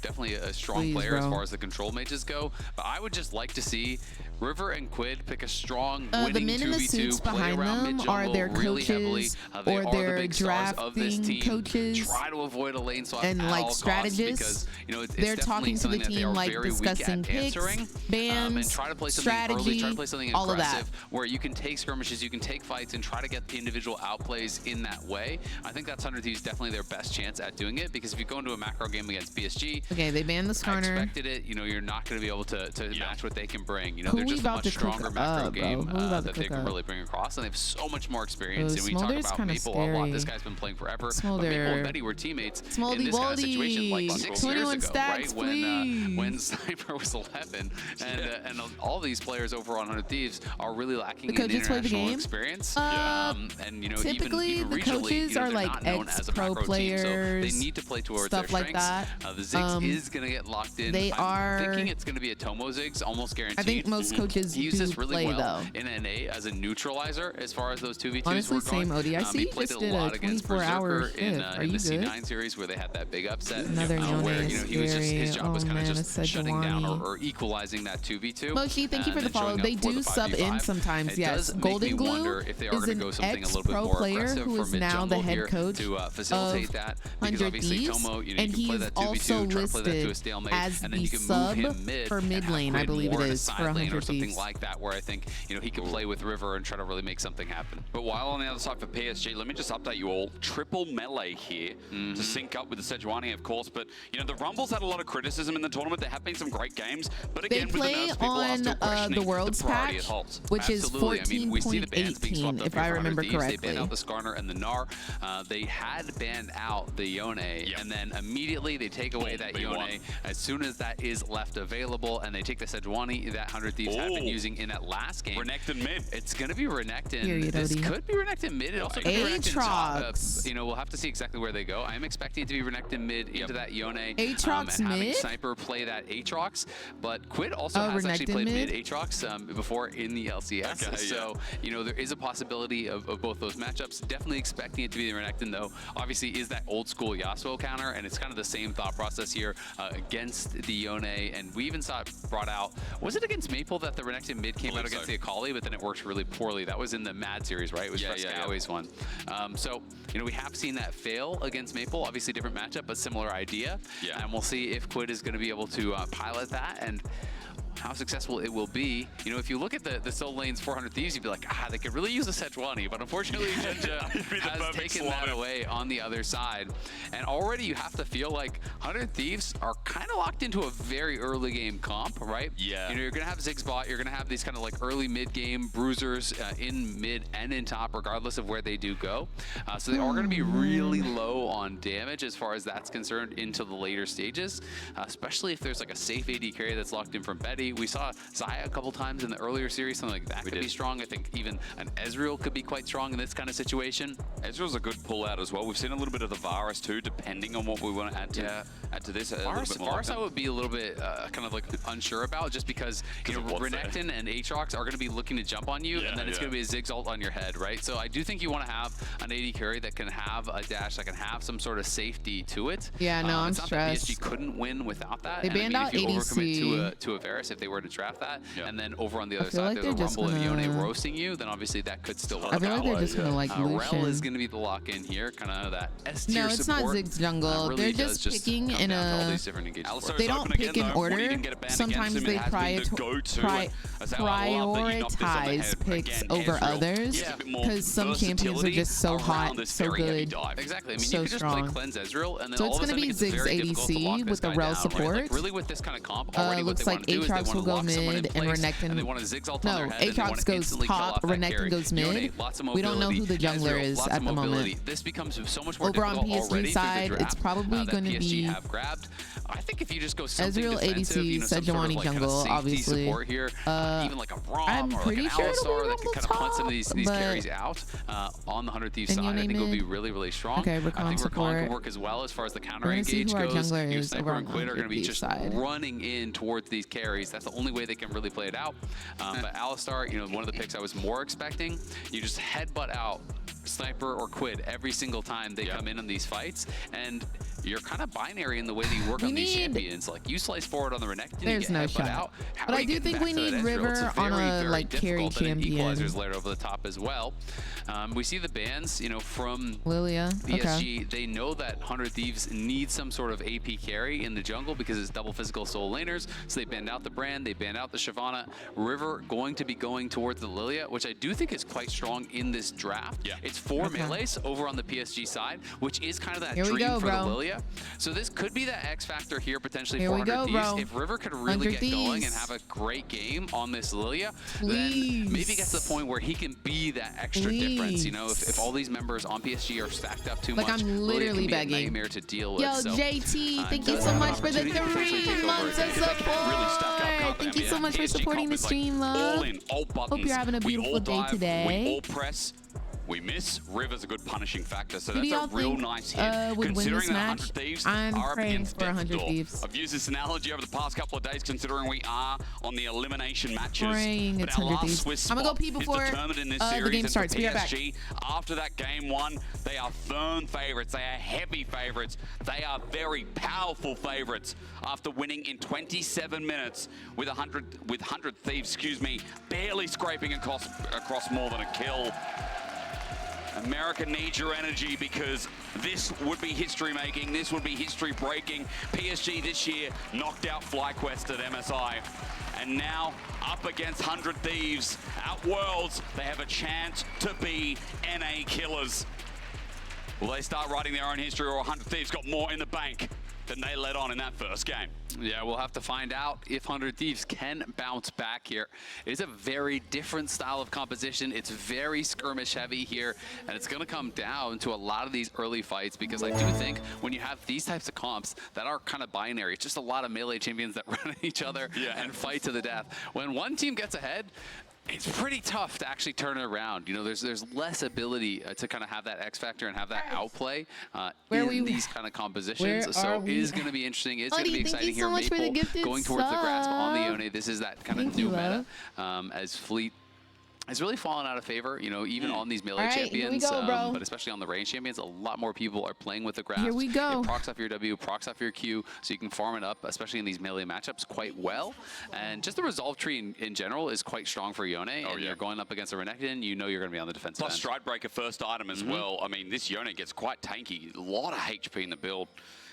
definitely a strong Please, player as bro. far as the control mages go, but I would just like to see River and Quid pick a strong The winning men in the 2v2, suits play behind around them mid-jungle are their really heavily. coaches They or are their the big stars of this drafting team. coaches Try to avoid a lane swap and at like all costs, strategists. because it's They're definitely talking to the something that they team, are like very weak discussing at picks, answering, bans, and try to play something early, strategy, try to play something all of that. aggressive, where you can take skirmishes, you can take fights, and try to get the individual outplays in that way. I think that's 100 Thieves definitely their best chance at doing it, because if you go into a macro game against PSG, Okay, they banned the I Skarner. expected it. You're not going to be able to match what they can bring. Who They're we just a about much to cook stronger macro up, bro? game Who we about to that they cook can up? really bring across, and they have so much more experience. And we talk Smolder's about kinda Maple a lot. scary. This guy's been playing forever. But Smolder. Maple and Betty were teammates in Smoldy this kind of situation like Woldy. 6 21 years ago, stacks, right? please. When Sniper was 11, and all these players over on 100 Thieves are really lacking The in coaches play the international game? experience. Typically, even the regionally, coaches are they're like not known as a ex-pro macro team, so players, they need to play towards stuff their like strengths. that. The Ziggs is going to get locked in. They are. I'm thinking it's going to be a Tomo Ziggs, almost guaranteed. I think most coaches He used do this really play well though. in NA as a neutralizer as far as those 2v2s Honestly, were going. same ODIC He played just it did a a lot against 24-hour Berserker in shift. Are the you good? C9 series where they had that big upset. Another where Yone he was just his scary. job was Oh, kind of man, just it's shutting down Sejuani. or equalizing that 2v2. Moshi, thank you for and the then follow. showing up They for do the sub in 5v5. sometimes, It yes. does make Golden me Glue wonder if they are is going to an go something a little bit ex-pro more player aggressive who for is now the mid-jungle head here coach to facilitate of that. Because 100 obviously Thieves, Tomo, you and can play he's that 2v2, also try to play that to a listed stalemate, as and then the you can move sub him mid for and mid have lane, I Quid believe more it in a is, for side lane 100 or something like that, where I think, you know, he can play with River and try to really make something happen. But while on the other side for PSG, let me just update you all. Triple melee here to sync up with the Sejuani, of course. But, you know, the Rumbles had a lot of criticism in the tournament. There have been some great games. But again, they play with the nerfs, people are still questioning the World's priority patch, it holds. which Absolutely. is 14.18, I mean, we see the bans being swapped up if here I for remember 100 Thieves. correctly. They banned out the Skarner and the Gnar. They had banned out the Yone, and then immediately they take away that Yone as soon as that is left available, and they take the Sejuani that 100 Thieves had been using in that last game. Renekton mid. It's going to be Renekton. Period, This OD. could be Renekton mid. It also could be Renekton top. Aatrox. You know, we'll have to see exactly where they go. I am expecting it to be Renekton mid into that Yone. Aatrox and having mid? Sniper play that Aatrox. But Quid also has actually Renekton played mid mid? Aatrox before in the LCS. Okay, so, you know, there is a possibility of both those matchups. Definitely expecting it to be the Renekton, though. Obviously, is that old school Yasuo counter, and it's kind of the same thought process here against the Yone. And we even saw it brought out, was it against Maple that the Renekton mid came out against the Akali, but then it worked really poorly? That was in the Mad series, right? It was Fresco's one. So, you know, we have seen that fail against Maple. Obviously, different matchup, but similar idea. And we'll see if Quid is going to be able to pilot that and how successful it will be. You know, if you look at the solo lanes 400 Thieves, you'd be like, they could really use a Sejuani, but unfortunately Jinja has taken that away on the other side. And already you have to feel like 100 Thieves are kind of locked into a very early game comp, right? Yeah. You know, you're gonna have Ziggsbot, you're gonna have these kind of like early mid game bruisers in mid and in top, regardless of where they do go. So they are gonna be really low on damage as far as that's concerned into the later stages, especially if there's like a safe AD carry that's locked in from Betty. We saw Xayah a couple times in the earlier series, something like that could be strong. I think even an Ezreal could be quite strong in this kind of situation. Ezreal's a good pull out as well. We've seen a little bit of the Varus too, depending on what we want to add to this. Varus I would be a little bit kind of like unsure about, just because, you know, Renekton and Aatrox are going to be looking to jump on you, and then it's going to be a Ziggs ult on your head, right? So I do think you want to have an AD carry that can have a dash, that can have some sort of safety to it. Yeah, no, I'm it's not stressed. that PSG couldn't win without that. They banned out if you ADC. overcommit to a Varus, if they were to draft that, and then over on the other feel side like there's a they're just Rumble of Yone gonna- roasting you, then obviously that could still work I feel like out. they're just gonna like Rel Lucian. is going to be the lock-in here, kind of that S tier No, it's not support. Ziggs jungle. Really They're does just picking come in down to all a. these different engagements. They don't pick in order. Sometimes they prioritize picks over others because some champions are just so hot, so good, Exactly. I mean, so you could just strong. play Cleanse Ezreal, and then So all it's of a gonna sudden be it's Ziggs very difficult to lock ADC this with the guy rel down, right? support. Like, really, with this kind of comp, already what Looks they like want to do is they Aatrox want will to go lock someone in mid and place, Renekton. and they want to Ziggs ult No, on their head, and they want Aatrox to goes instantly kill top, off that Renekton carry. goes Yone, mid. lots of We don't know who the mobility. jungler Ezreal, is lots at of the mobility. moment. This becomes so much more Over on difficult PSG already through the side, draft, it's probably that gonna PSG be have grabbed. I think if you just go something Ezreal defensive, you ADC, know, some sort of Sejuani like kind of jungle, safety obviously. support here, even like a Rom I'm or like pretty an sure it'll Alistar be that can kind of punt some of these but- carries out on the 100 Thieves And side. Yone I think it would be mid. really, really strong. Okay, I Rakan think Rakan support. can work as well as far as the counter We're gonna see engage who our goes. jungler You know, is Sniper over and on Quid are going to be 100 just side. running in towards these carries. That's the only way they can really play it out. But Alistar, you know, one of the picks I was more expecting, you just headbutt out Sniper or Quid every single time they come in on these fights, and you're kind of binary in the way that you work on these champions. Like, you slice forward on the Renekton, There's you no get headbutt shot. out. How But are I you do getting think back we to need that Ezreal? River It's on very, a very like carry difficult, and champion. Equalizer's layered over the top as well. We see the bans, you know, from Lilia. PSG. They know that 100 Thieves need some sort of AP carry in the jungle because it's double physical soul laners. So they banned out the Brand, they banned out the Shyvana. River going to be going towards the Lilia, which I do think is quite strong in this draft. It's 4 melees over on the PSG side, which is kind of that Here we dream go, for bro. the Lilia. So this could be that X factor here potentially Here for we 100 go, Thieves. bro. If River could really 100 get going and Thieves. have a great game on this Lilia, Please. then maybe it gets to the point where he can be that extra difference. You know, if all these members on PSG are stacked up too Like, much, I'm Lilia literally can be begging. a nightmare to deal with. Yo, So, JT, thank you so much for the 3 months of support. Thank you so much for supporting the stream, love. All in, all buttons. Hope you're having a We beautiful all day dive, today. We all press. We miss. River's a good punishing factor, so Who do that's a y'all real think, nice hit. would win Considering this that match? 100 Thieves I'm are up praying against for 100 death's door. Thieves. I've used this analogy over the past couple of days, considering we are on the elimination matches. Praying but it's our 100 last Thieves. Swiss I'm gonna go spot pee before, is determined in this the series. game and starts. for Be right back. PSG, after that game 1, they are firm favourites. They are heavy favourites. They are very powerful favourites after winning in 27 minutes with 100 Thieves, barely scraping across more than a kill. America needs your energy because this would be history making, this would be history breaking. PSG this year knocked out FlyQuest at MSI. And now up against 100 Thieves at Worlds, they have a chance to be NA killers. Will they start writing their own history, or 100 Thieves got more in the bank than they let on in that first game? Yeah, we'll have to find out if 100 Thieves can bounce back here. It is a very different style of composition. It's very skirmish heavy here, and it's going to come down to a lot of these early fights, because I do think when you have these types of comps that are kind of binary, it's just a lot of melee champions that run at each other and fight to the death. When one team gets ahead, it's pretty tough to actually turn it around. You know, there's less ability to kind of have that X factor and have that outplay in these kind of compositions. So it is going to be interesting. It's going to be exciting here. Maple going towards the grasp on the Yone. This is that kind of new meta as Fleet has really fallen out of favor, you know, even on these melee champions, but especially on the range champions. A lot more people are playing with the grasp. Here we go. It procs off your W, procs off your Q, so you can farm it up, especially in these melee matchups, quite well. And just the resolve tree in general is quite strong for Yone. And you're going up against a Renekton, you know you're going to be on the defensive Plus end. Stride Breaker first item as well. I mean, this Yone gets quite tanky. A lot of HP in the build.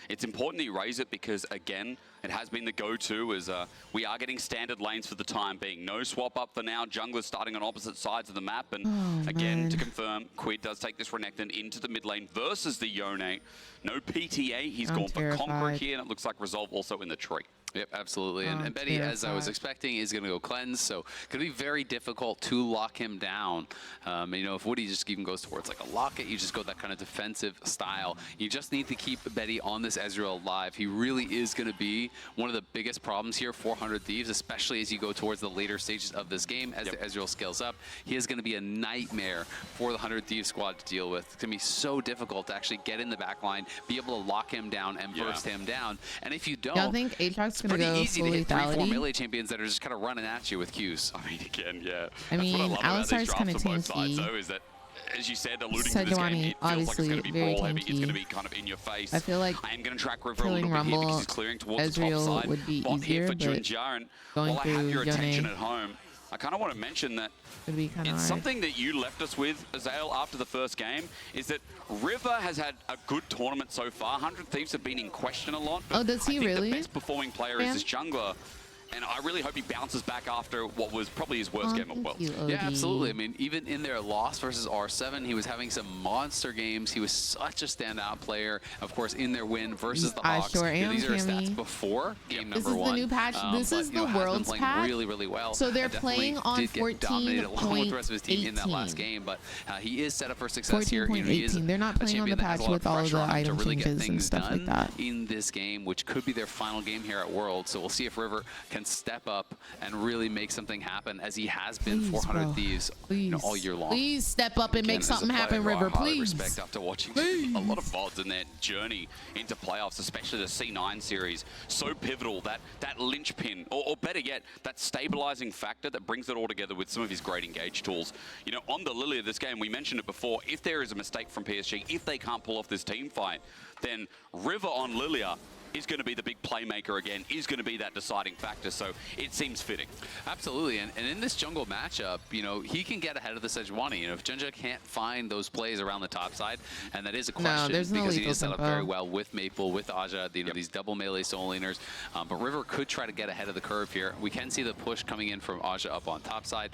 It's important that you raise it because, again, it has been the go-to as we are getting standard lanes for the time being. No swap up for now. Junglers starting on opposite sides of the map. And again, to confirm, Quid does take this Renekton into the mid lane versus the Yone. No PTA. He's gone for Conqueror here, and it looks like Resolve also in the tree. Yep, absolutely. And Betty, as I was expecting, is going to go cleanse, so going to be very difficult to lock him down. You know, if Woody just even goes towards like a locket, you just go that kind of defensive style. You just need to keep Betty on this Ezreal alive. He really is going to be one of the biggest problems here for 100 Thieves, especially as you go towards the later stages of this game as the Ezreal scales up. He is going to be a nightmare for the 100 Thieves squad to deal with. It's going to be so difficult to actually get in the back line, be able to lock him down and burst him down. And if you don't, I think Aatrox's it's pretty easy to hit 3-4 melee champions that are just kind of running at you with Qs. I mean, again, I mean, Alistar's kind of tanky. Though, is that, as you said, alluding to this game, it feels like it's going to be brawl heavy. It's going to be kind of in your face. I feel like I am going to track River a little bit here because he's clearing towards the top side. Would be Bot easier, here for but Junjaren. going While I have your through attention Yone at home, I kind of want to mention that it's hard. Something that you left us with, Azael, after the first game, is that River has had a good tournament so far. 100 Thieves have been in question a lot. But does he I think really? the best performing player is this jungler. And I really hope he bounces back after what was probably his worst game of Worlds. Yeah, absolutely. I mean, even in their loss versus R7, he was having some monster games. He was such a standout player. Of course, in their win versus the Hawks. Sure am, these are his stats before game number 1. This is the new patch. This is the Worlds patch. Really, really well. So they're playing on 14.18. Along with the rest of his team in that last game, but he is set up for success here. You know, he is they're not playing on the patch with all of the item changes and stuff like that in this game, which could be their final game here at Worlds. So we'll see if River can step up and really make something happen, as he has been 400 Thieves all year long. Please step up and make something happen, River, please. Respect after watching a lot of VODs in their journey into playoffs, especially the C9 series. So pivotal, that linchpin, or better yet, that stabilizing factor that brings it all together with some of his great engage tools. You know, on the Lilia this game, we mentioned it before, if there is a mistake from PSG, if they can't pull off this team fight, then River on Lilia is going to be the big playmaker again, is going to be that deciding factor, so it seems fitting. Absolutely, and in this jungle matchup, you know, he can get ahead of the Sejuani. You know, if Junja can't find those plays around the top side, and that is a question, because he is set up very well with Maple, with Aja, you know, these double melee soul laners, but River could try to get ahead of the curve here. We can see the push coming in from Aja up on top side.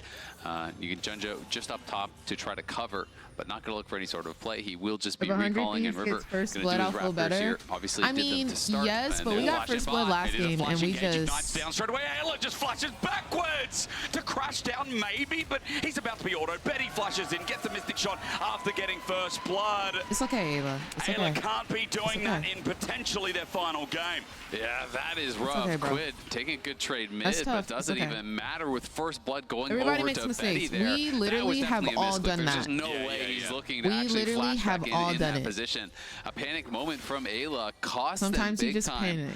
You can Junja just up top to try to cover, but not going to look for any sort of play. He will just be recalling, and River going to do his Raptors here. Obviously, did them to start. Yes, but we got first blood last game, and we just down straight away. Ayla just flashes backwards to crash down, maybe, but he's about to be auto. Betty flashes in, gets a mystic shot after getting first blood. It's okay, Ayla. It's Ayla okay. can't be doing that in potentially their final game. Yeah, that is rough. Okay, Quid taking a good trade mid, but doesn't even matter with first blood going Everybody over makes to mistakes. Betty there. We literally have all done There's just that. no way he's looking to actually flash back in that position. A panic moment from Ayla cost them big time. Panic.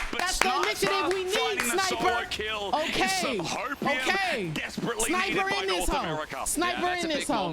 That's the initiative we need, Sniper. Okay. Okay. Desperately Sniper in this hoe. Sniper in this hoe.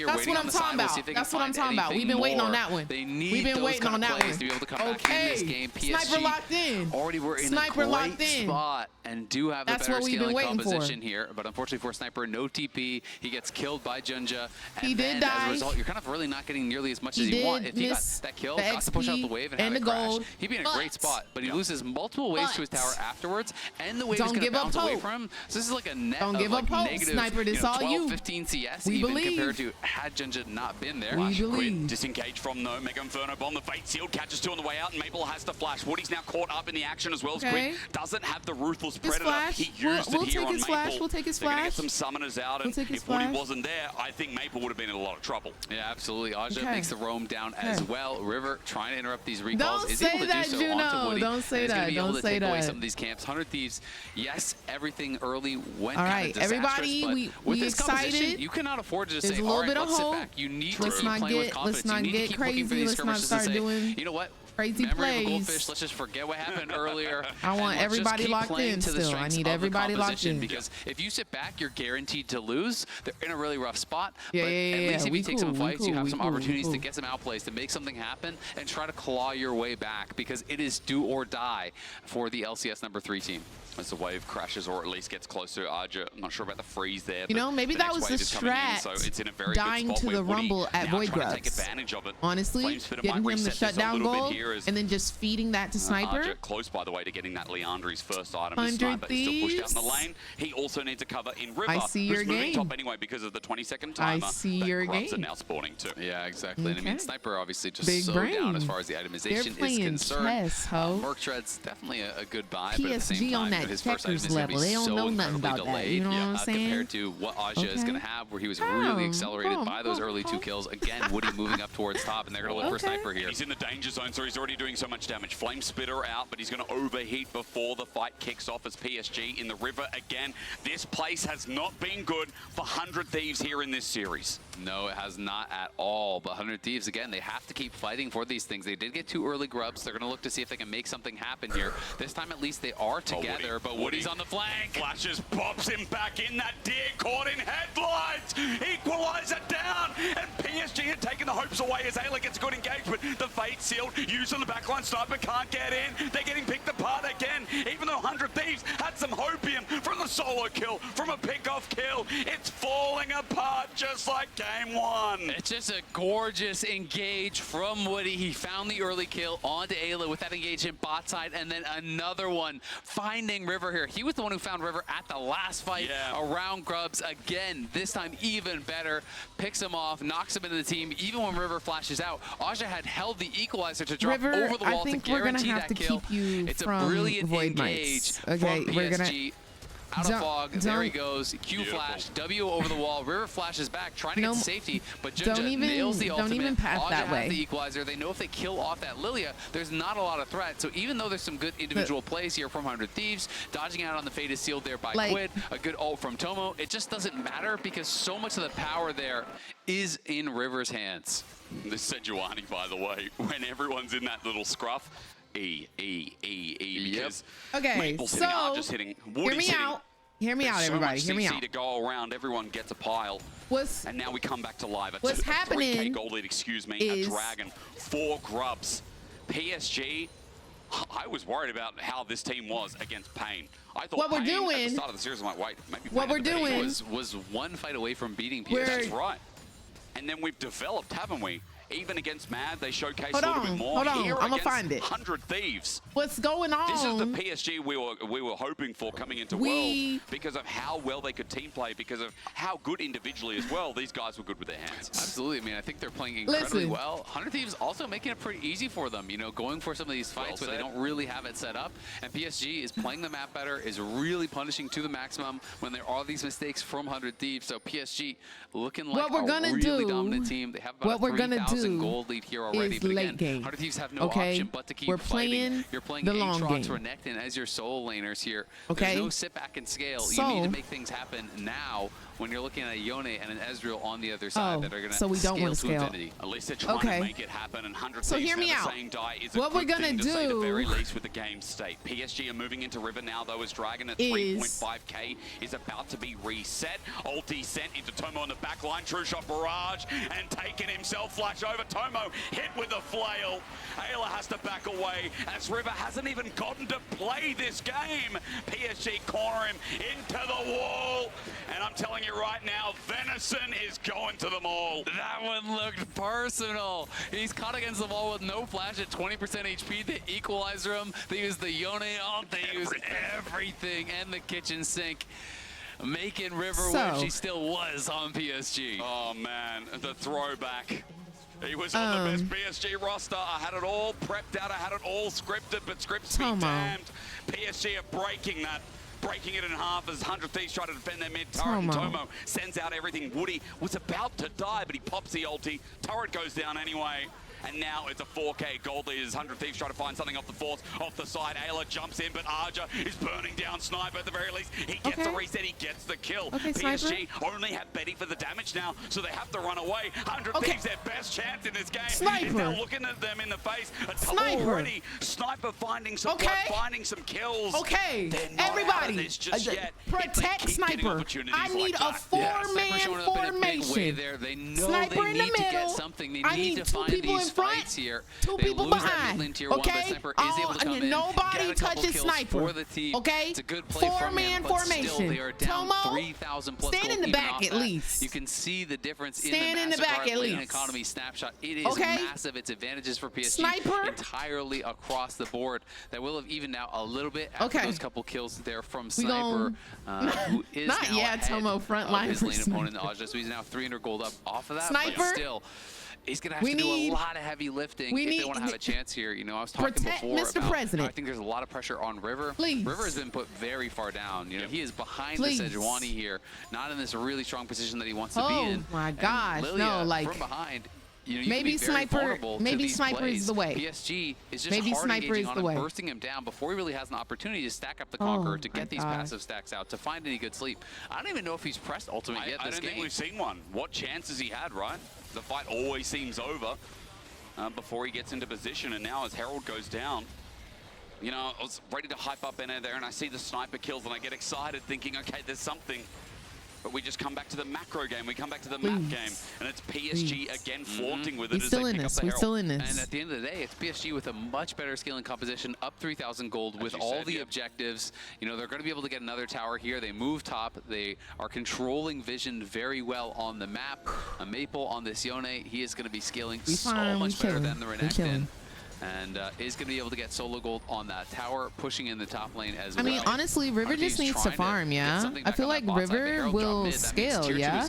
That's what I'm talking about. That's what I'm talking about. We've been waiting on that one. We've been waiting on that one. To be able to come back in this game. PSG Sniper locked in. Already we're in Sniper a locked great in. spot and do have That's the better what we've been scaling waiting composition for. here. But unfortunately for Sniper, no TP. He gets killed by Junja. And He then did as die. a result, you're kind of really not getting nearly as much He as you want. did If he got miss that kill, the got to push out XP the wave and and have it the crash, gold. he'd be in a great spot. But he loses multiple waves to his tower afterwards, and the wave is Don't going to give up bounce away hope. from him. So this is like a net Don't of give like up hope, negative, Sniper. This all 12, you. 15 CS, We even believe. compared to had Junja not been there. We believe. Disengaged from the Mega Inferno bomb. The Fate Sealed catches two on the way out, and Maple has to flash. Woody's now caught up in the action as well as Okay. Quick doesn't have the Ruthless His Predator. flash. He We'll used take it here on his Maple. flash. We'll take his They're going to flash. get some summoners out, We'll and take his if Woody flash. wasn't there, I think Maple would have been in a lot of trouble. Yeah, absolutely. Aja Okay. makes the roam down as Okay. well. River trying to interrupt these recalls. Don't is say able to that, do so Juno. onto Woody. Don't say And is gonna that. be able Don't to say take away that. some of these camps. 100 Thieves, yes, everything early went All kind right, of disastrous, everybody, but we with this excited. composition, you cannot afford to just There's say, a all little right, bit of let's sit hope. back. You need to Let's keep not playing with get- confidence. let's not You need to get keep looking for crazy. these Let's not skirmishes and start say, doing you know what? crazy Memory of a plays. goldfish. Let's just forget what happened earlier. I want and let's just everybody keep locked playing in to the still. I strengths need of the everybody locked composition, in. because if you sit back, you're guaranteed to lose. They're in a really rough spot. Yeah, but yeah, at yeah, least if we you take cool, some we fights, you cool, have we some cool, we opportunities to cool. get some outplays, to make something happen, and try to claw your way back, because it is do or die for the LCS number 3 team. As the wave crashes or at least gets closer, Aja, I'm not sure about the freeze there. You know, but maybe the that next was wave the is coming in, strat, so it's in a very dying good spot to where the Woody Rumble at now Void trying to Grubs. take advantage of it. Honestly, Flamespitter getting might him the reset this a shutdown little bit goal here as and then just feeding that to Sniper. Aja close, by the way, to getting that Leandri's first item. 100 Sniper is still pushed out in the Thieves. lane. He also needs a cover in River, I see who's your moving game. top anyway because of the 20-second I timer. see that your Grubs game. are now spawning too. Yeah, exactly. And I mean, Okay. Sniper obviously just Big so brain. down as far as the itemization They're is playing concerned. chess, ho. Merc Tread's definitely a good buy, but at the same PSG time, on that his first item is checkers going to level. be They don't so know nothing incredibly about that. delayed You know what I'm saying? compared to what Aja is going to have, where he was really accelerated by those early 2 kills. Again, Woody moving up towards top, and they're going to look for Sniper here. He's in the danger zone, so he's already doing so much damage. Flame Spitter out, but he's going to overheat before the fight kicks off as PSG in the river again. This place has not been good for 100 Thieves here in this series. No, it has not at all. But 100 Thieves, again, they have to keep fighting for these things. They did get 2 early grubs. They're going to look to see if they can make something happen here. This time, at least, they are together, but Woody's on the flank. Flashes, pops him back in. That deer caught in headlights. Equalizer down, and PSG had taken the hopes away as Ayla gets a good engagement. The Fate Sealed, used on the backline. Sniper can't get in. They're getting picked apart again. Even though 100 Thieves had some hopium from the solo kill, from a pick-off kill, it's falling apart just like game 1. It's just a gorgeous engage from Woody. He found the early kill onto Ayla with that engagement bot side, and then another one finding River here. He was the one who found River at the last fight around Grubs. Again, this time even better. Picks him off, knocks him into the team. Even when River flashes out, Aja had held the equalizer to drop River, over the wall to we're gonna guarantee have that to kill. keep you It's a from brilliant Void engage Mites. Okay, from we're PSG. Out of Don't- fog, there he don't- goes. Q flash, W over the wall. River flashes back, trying to No, get to safety, but don't Junja even- nails the don't ultimate. even pass Aja that has way. the equalizer. They know if they kill off that Lilia, there's not a lot of threat. So even though there's some good individual plays here from 100 Thieves, dodging out on the Fate is sealed there by Like- Quid, a good ult from Tomo, it just doesn't matter because so much of the power there is in River's hands. This Sejuani, by the way, when everyone's in that little scruff, E, because Okay, Maple's hitting, so Arja's hitting, hear Woody's me hitting. out. Hear me out, There's everybody. So Hear much me CC out. to go around. Everyone gets a pile. And now we come back to live. A What's 3K happening gold lead, excuse me, is- a Dragon, 4 grubs. PSG, I was worried about how this team was against Pain. I thought What we're Pain at doing- the start of the series, I'm like, wait, maybe What Pain we're at the beginning doing- Was one fight away from beating PSG. We're- That's right. And then we've developed, haven't we? Even against Mad, they showcase Hold a little on, bit more. hold on. Here I'ma against find it. 100 Thieves. What's going on? This is the PSG we were hoping for coming into World because of how well they could team play, because of how good individually as well. These guys were good with their hands. Absolutely. I mean, I think they're playing incredibly Listen. well. 100 Thieves also making it pretty easy for them, you know, going for some of these fights where they don't really have it set up. And PSG is playing the map better, is really punishing to the maximum when there are these mistakes from 100 Thieves. So PSG looking like What we're a gonna really do- dominant team. They have about what a we're gonna 3,000 do gold lead here already. is But late again, game. 100 Thieves have no Okay? option but to keep We're fighting. playing You're playing the long Aatrox, game. Renekton as your solo laners here. Okay. There's no sit back and scale. You So- need to make things happen now when you're looking at a Yone and an Ezreal on the other side that are going to so we don't want to scale. infinity. At least they're trying to make it happen, and 100 so Thieves hear me never out. saying die is What a we're good gonna thing to say, do the very least with the game state. PSG are moving into River now, though, as Dragon at 3.5k is about to be reset. Ulti sent into Tomo on the back line, true shot barrage, and taking himself flash over. Tomo hit with a flail. Ayla has to back away as River hasn't even gotten to play this game. PSG corner him into the wall, and I'm telling you right now, Venison is going to them all. That one looked personal. He's caught against the wall with no flash at 20% HP. They equalizer him. They use the Yone ult. They use everything and the kitchen sink, making River where she still was on PSG. Oh man, the throwback. He was on the best PSG roster. I had it all prepped out. I had it all scripted, but scripts be damned. PSG are breaking that. Breaking it in half as 100 Thieves try to defend their mid turret. And Tomo sends out everything. Woody was about to die, but he pops the ulti. Turret goes down anyway. And now it's a 4K gold leaders. 100 Thieves try to find something off the force, off the side. Ayla jumps in, but Arja is burning down Sniper at the very least. He gets the reset, he gets the kill. PSG only have Betty for the damage now, so they have to run away. 100 Thieves, their best chance in this game. Is now looking at them in the face. Already, Sniper finding some blood, finding some kills. Everybody, just yet. protect Sniper. I need a four-man formation. They know Sniper they in the need to get middle. something. They I need need to two find people these in front, fights here. two They people lose that behind. mid-lane tier 1, but Sniper is able to come in, Nobody get a couple touches kills Sniper. for the team. It's a good play from him, Four-man but still formation. they are down Tomo, 3,000 plus stand gold in the even back off at that. least. You can see the difference Stand in the back Mastercard at lane least. economy snapshot. It is massive. It's advantages for PSG Sniper. entirely across the board. That will have evened out a little bit after those couple kills there from Sniper, who is not now yet. ahead Tomo front of line his for lane opponent, Sniper. Ajda, so he's now 300 gold up off of that. Sniper. But still, he's going to have to do a lot of heavy lifting if they want to have a chance here. You know, I was talking before Mr. about President. how I think there's a lot of pressure on River. River has been put very far down. You know, he is behind the Sejuani here, not in this really strong position that he wants to be in. Oh my gosh, Lilia, no, like from behind. You know, you maybe can be very Sniper. vulnerable to Maybe these Sniper plays. is the way. PSG is just maybe hard Sniper engaging is on the him, way. bursting him down before he really has an opportunity to stack up the Conqueror to get these passive stacks out, to find any good sleep. I don't even know if he's pressed ultimate yet I this don't game. think we've seen one. What chances he had, right? The fight always seems over before he gets into position, and now as Herald goes down, you know, I was ready to hype up in there, and I see the Sniper kills, and I get excited thinking, okay, there's something. But we just come back to the macro game, we come back to the map game, and it's PSG again flaunting with it as they pick up the Herald. And at the end of the day, it's PSG with a much better scaling composition, up 3,000 gold with all the objectives. You know, they're going to be able to get another tower here. They move top. They are controlling vision very well on the map. A Maple on this Yone, he is going to be scaling so much better than the Renekton. And is going to be able to get solo gold on that tower, pushing in the top lane as well. I mean, honestly, River just needs to farm, yeah? I feel like River will scale, yeah?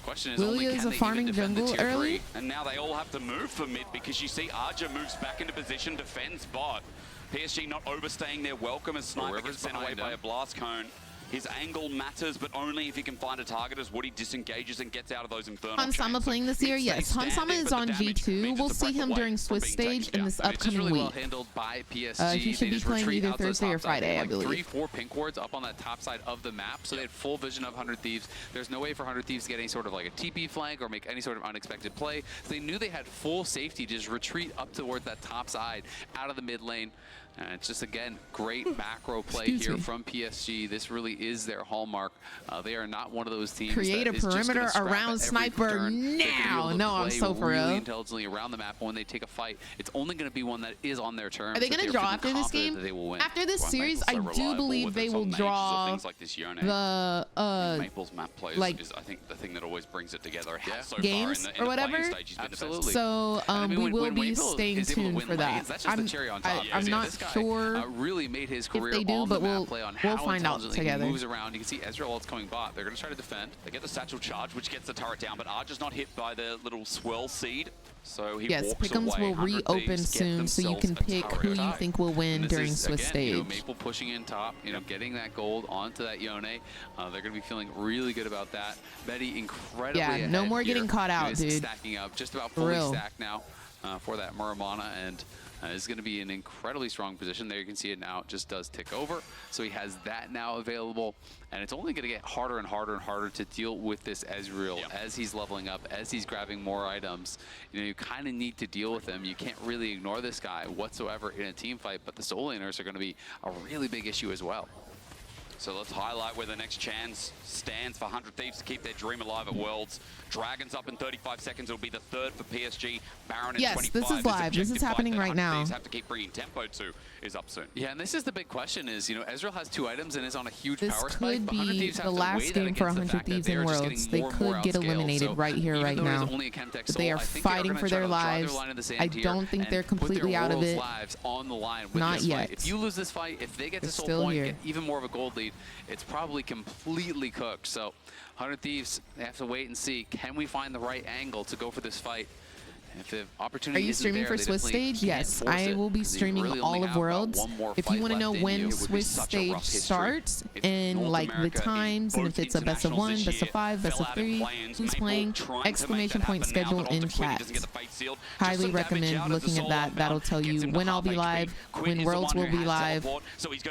Question is Lilia's a farming jungle early. And now they all have to move for mid because you see Arja moves back into position, defends bot. PSG not overstaying their welcome as Sniper gets sent away by a blast cone. His angle matters, but only if he can find a target as Woody disengages and gets out of those infernal Hansama playing this year, yes. Hansama is on G2. We'll see him during Swiss stage in this upcoming really week. well handled by PSG. He should be playing either Thursday or Friday, I believe. 3-4 pink wards up on that top side of the map, so they had full vision of 100 Thieves. There's no way for 100 Thieves to get any sort of like a TP flank or make any sort of unexpected play. So they knew they had full safety to just retreat up towards that top side out of the mid lane. And it's just, again, great macro play here from PSG. This really is their hallmark. They are not one of those teams Create a that is just perimeter scrap around at every Sniper turn. now. No, I'm so for really real. intelligently around the map. When they take a fight, it's only going to be one that is on their terms. Are they going to draw after this game? After this series, I do believe they will draw the Maple's map plays is, I think, the thing that always brings it together. So games far in or whatever. Stage, he's been Absolutely. So we will be staying tuned for that. That's just the cherry on top. I'm not sure. Really made his career they do, on but the map play on we'll how find out intelligently together. he moves around. You can see Ezreal ult's coming bot. They're going to try to defend. They get the satchel charge, which gets the turret down, but Arja's not hit by the little swirl seed. So he yes, walks pick'ems away. will reopen soon, so you can pick who you think will win during Swiss stage. You know, Maple pushing in top, you know, getting that gold onto that Yone. They're going to be feeling really good about that. Betty incredibly ahead no more getting caught out, dude. Stacking up, just about fully stacked now for that Muramana, and This is going to be an incredibly strong position. There you can see it now. It just does tick over. So he has that now available. And it's only going to get harder and harder and harder to deal with this Ezreal as he's leveling up, as he's grabbing more items. You know, you kind of need to deal with him. You can't really ignore this guy whatsoever in a team fight, but the soul laners are going to be a really big issue as well. So let's highlight where the next chance stands for 100 Thieves to keep their dream alive at Worlds. Dragons up in 35 seconds. It'll be the third for PSG. Baron in 25. This is live. This is happening right now. Thieves have to keep bringing tempo to is up soon. Yeah, and this is the big question is, you know, Ezreal has 2 items and is on a huge power spike. This could be the last game for 100 Thieves in Worlds. They could get eliminated right here, right now. But they are fighting for their lives. I don't think they're completely out of it. Not yet. If you lose this fight, if they get to soul point, get even more of a gold lead, it's probably completely cooked. So 100 Thieves, they have to wait and see. Can we find the right angle to go for this fight? If the opportunity Are you streaming for Swiss Stage? Yes, I will be streaming all of Worlds. If you want to know when Swiss Stage starts and like the times and if it's a best of 1, best of 5, best of 3, who's playing, exclamation point schedule in chat. Highly recommend looking at that. That'll tell you when I'll be live, when Worlds will be live,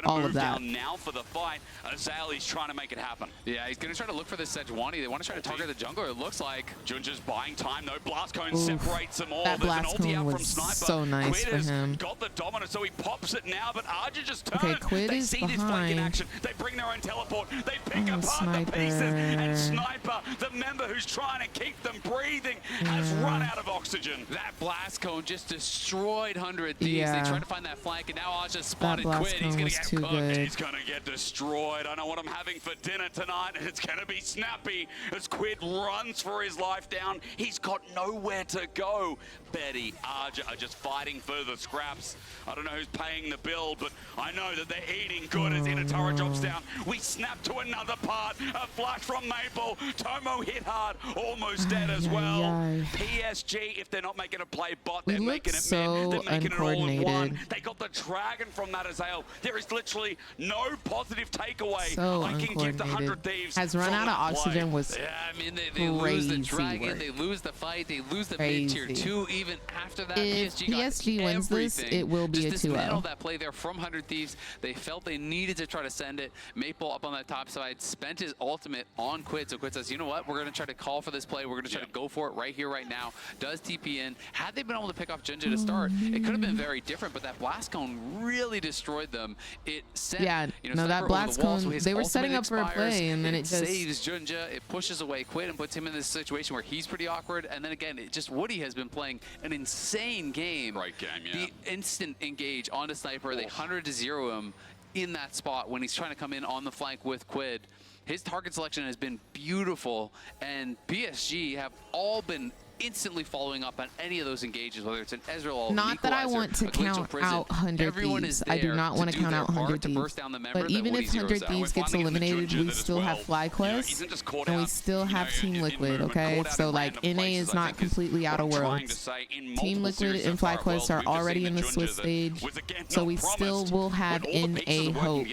all of that. Now for the fight, Azale, he's trying to make it happen. Yeah, he's going to try to look for this Sejuani. They want to try to target the jungler. It looks like Junja's buying time. No blast cone separates. That blast cone was so nice for him. Got the dominant, so he pops it now, but Arja just turns. Okay, Quid they is see this flank in action. They bring their own teleport. They pick apart the pieces, and Sniper, the member who's trying to keep them breathing, has run out of oxygen. That blast cone just destroyed 100 Thieves. They tried to find that flank, and now Arja spotted Quid. He's going to get cooked. He's going to get destroyed. I know what I'm having for dinner tonight, and it's going to be snappy as Quid runs for his life down. He's got nowhere to go. Betty, Arja are just fighting for the scraps. I don't know who's paying the bill, but I know that they're eating good as Inatara drops down. We snap to another part. A flash from Maple. Tomo hit hard, almost dead as well. PSG, if they're not making a play bot, they're making it mid. They're making it all in one. They got the dragon from that Azale. There is literally no positive takeaway I can give the 100 Thieves. Has run out of oxygen was I mean, they lose the dragon, they lose the fight, they lose the mid tier 2. Even after that, if PSG wins this, it will be just a 2-0. Dismantle that play there from 100 Thieves. They felt they needed to try to send it. Maple up on that top side, spent his ultimate on Quid. So Quid says, you know what? We're going to try to call for this play. We're going to try to go for it right here, right now. Does TP in. Had they been able to pick off Junja to start, it could have been very different, but that blast cone really destroyed them. It sent, that blast cone, so they were setting up for a play, and then it just saves Junja. It pushes away Quid and puts him in this situation where he's pretty awkward. And then again, Woody has been playing an insane game. Right game, The instant engage onto Sniper, they 100-0 him in that spot when he's trying to come in on the flank with Quid. His target selection has been beautiful, and PSG have all been instantly following up on any of those engages, whether it's an Ezreal, not that I want to count out 100 Thieves. I do not want to count out 100 Thieves. But even if 100 Thieves gets eliminated, we still have FlyQuest, and we still have Team Liquid, okay? So, like, NA is not completely out of Worlds. Team Liquid and FlyQuest are already in the Swiss stage, so we still will have NA hope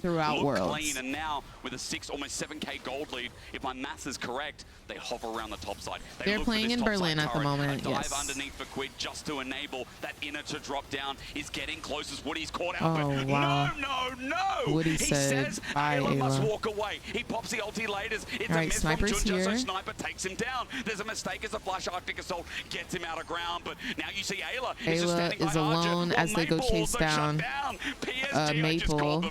throughout Worlds. And now, with a 6, almost 7k gold lead, if my maths is correct, they hover around the top side. They're playing in Berlin at the moment, dive underneath for Quid just to enable that inner to drop down. Is getting close as Woody's caught out. Oh, wow. No! Woody he says, bye, Ayla must walk away. He pops the ulti laters. It's a miss from Junja, so Sniper takes him down. There's a mistake as a flash Arctic Assault gets him out of ground, but now you see Ayla is just standing by alone as they go chase down Maple.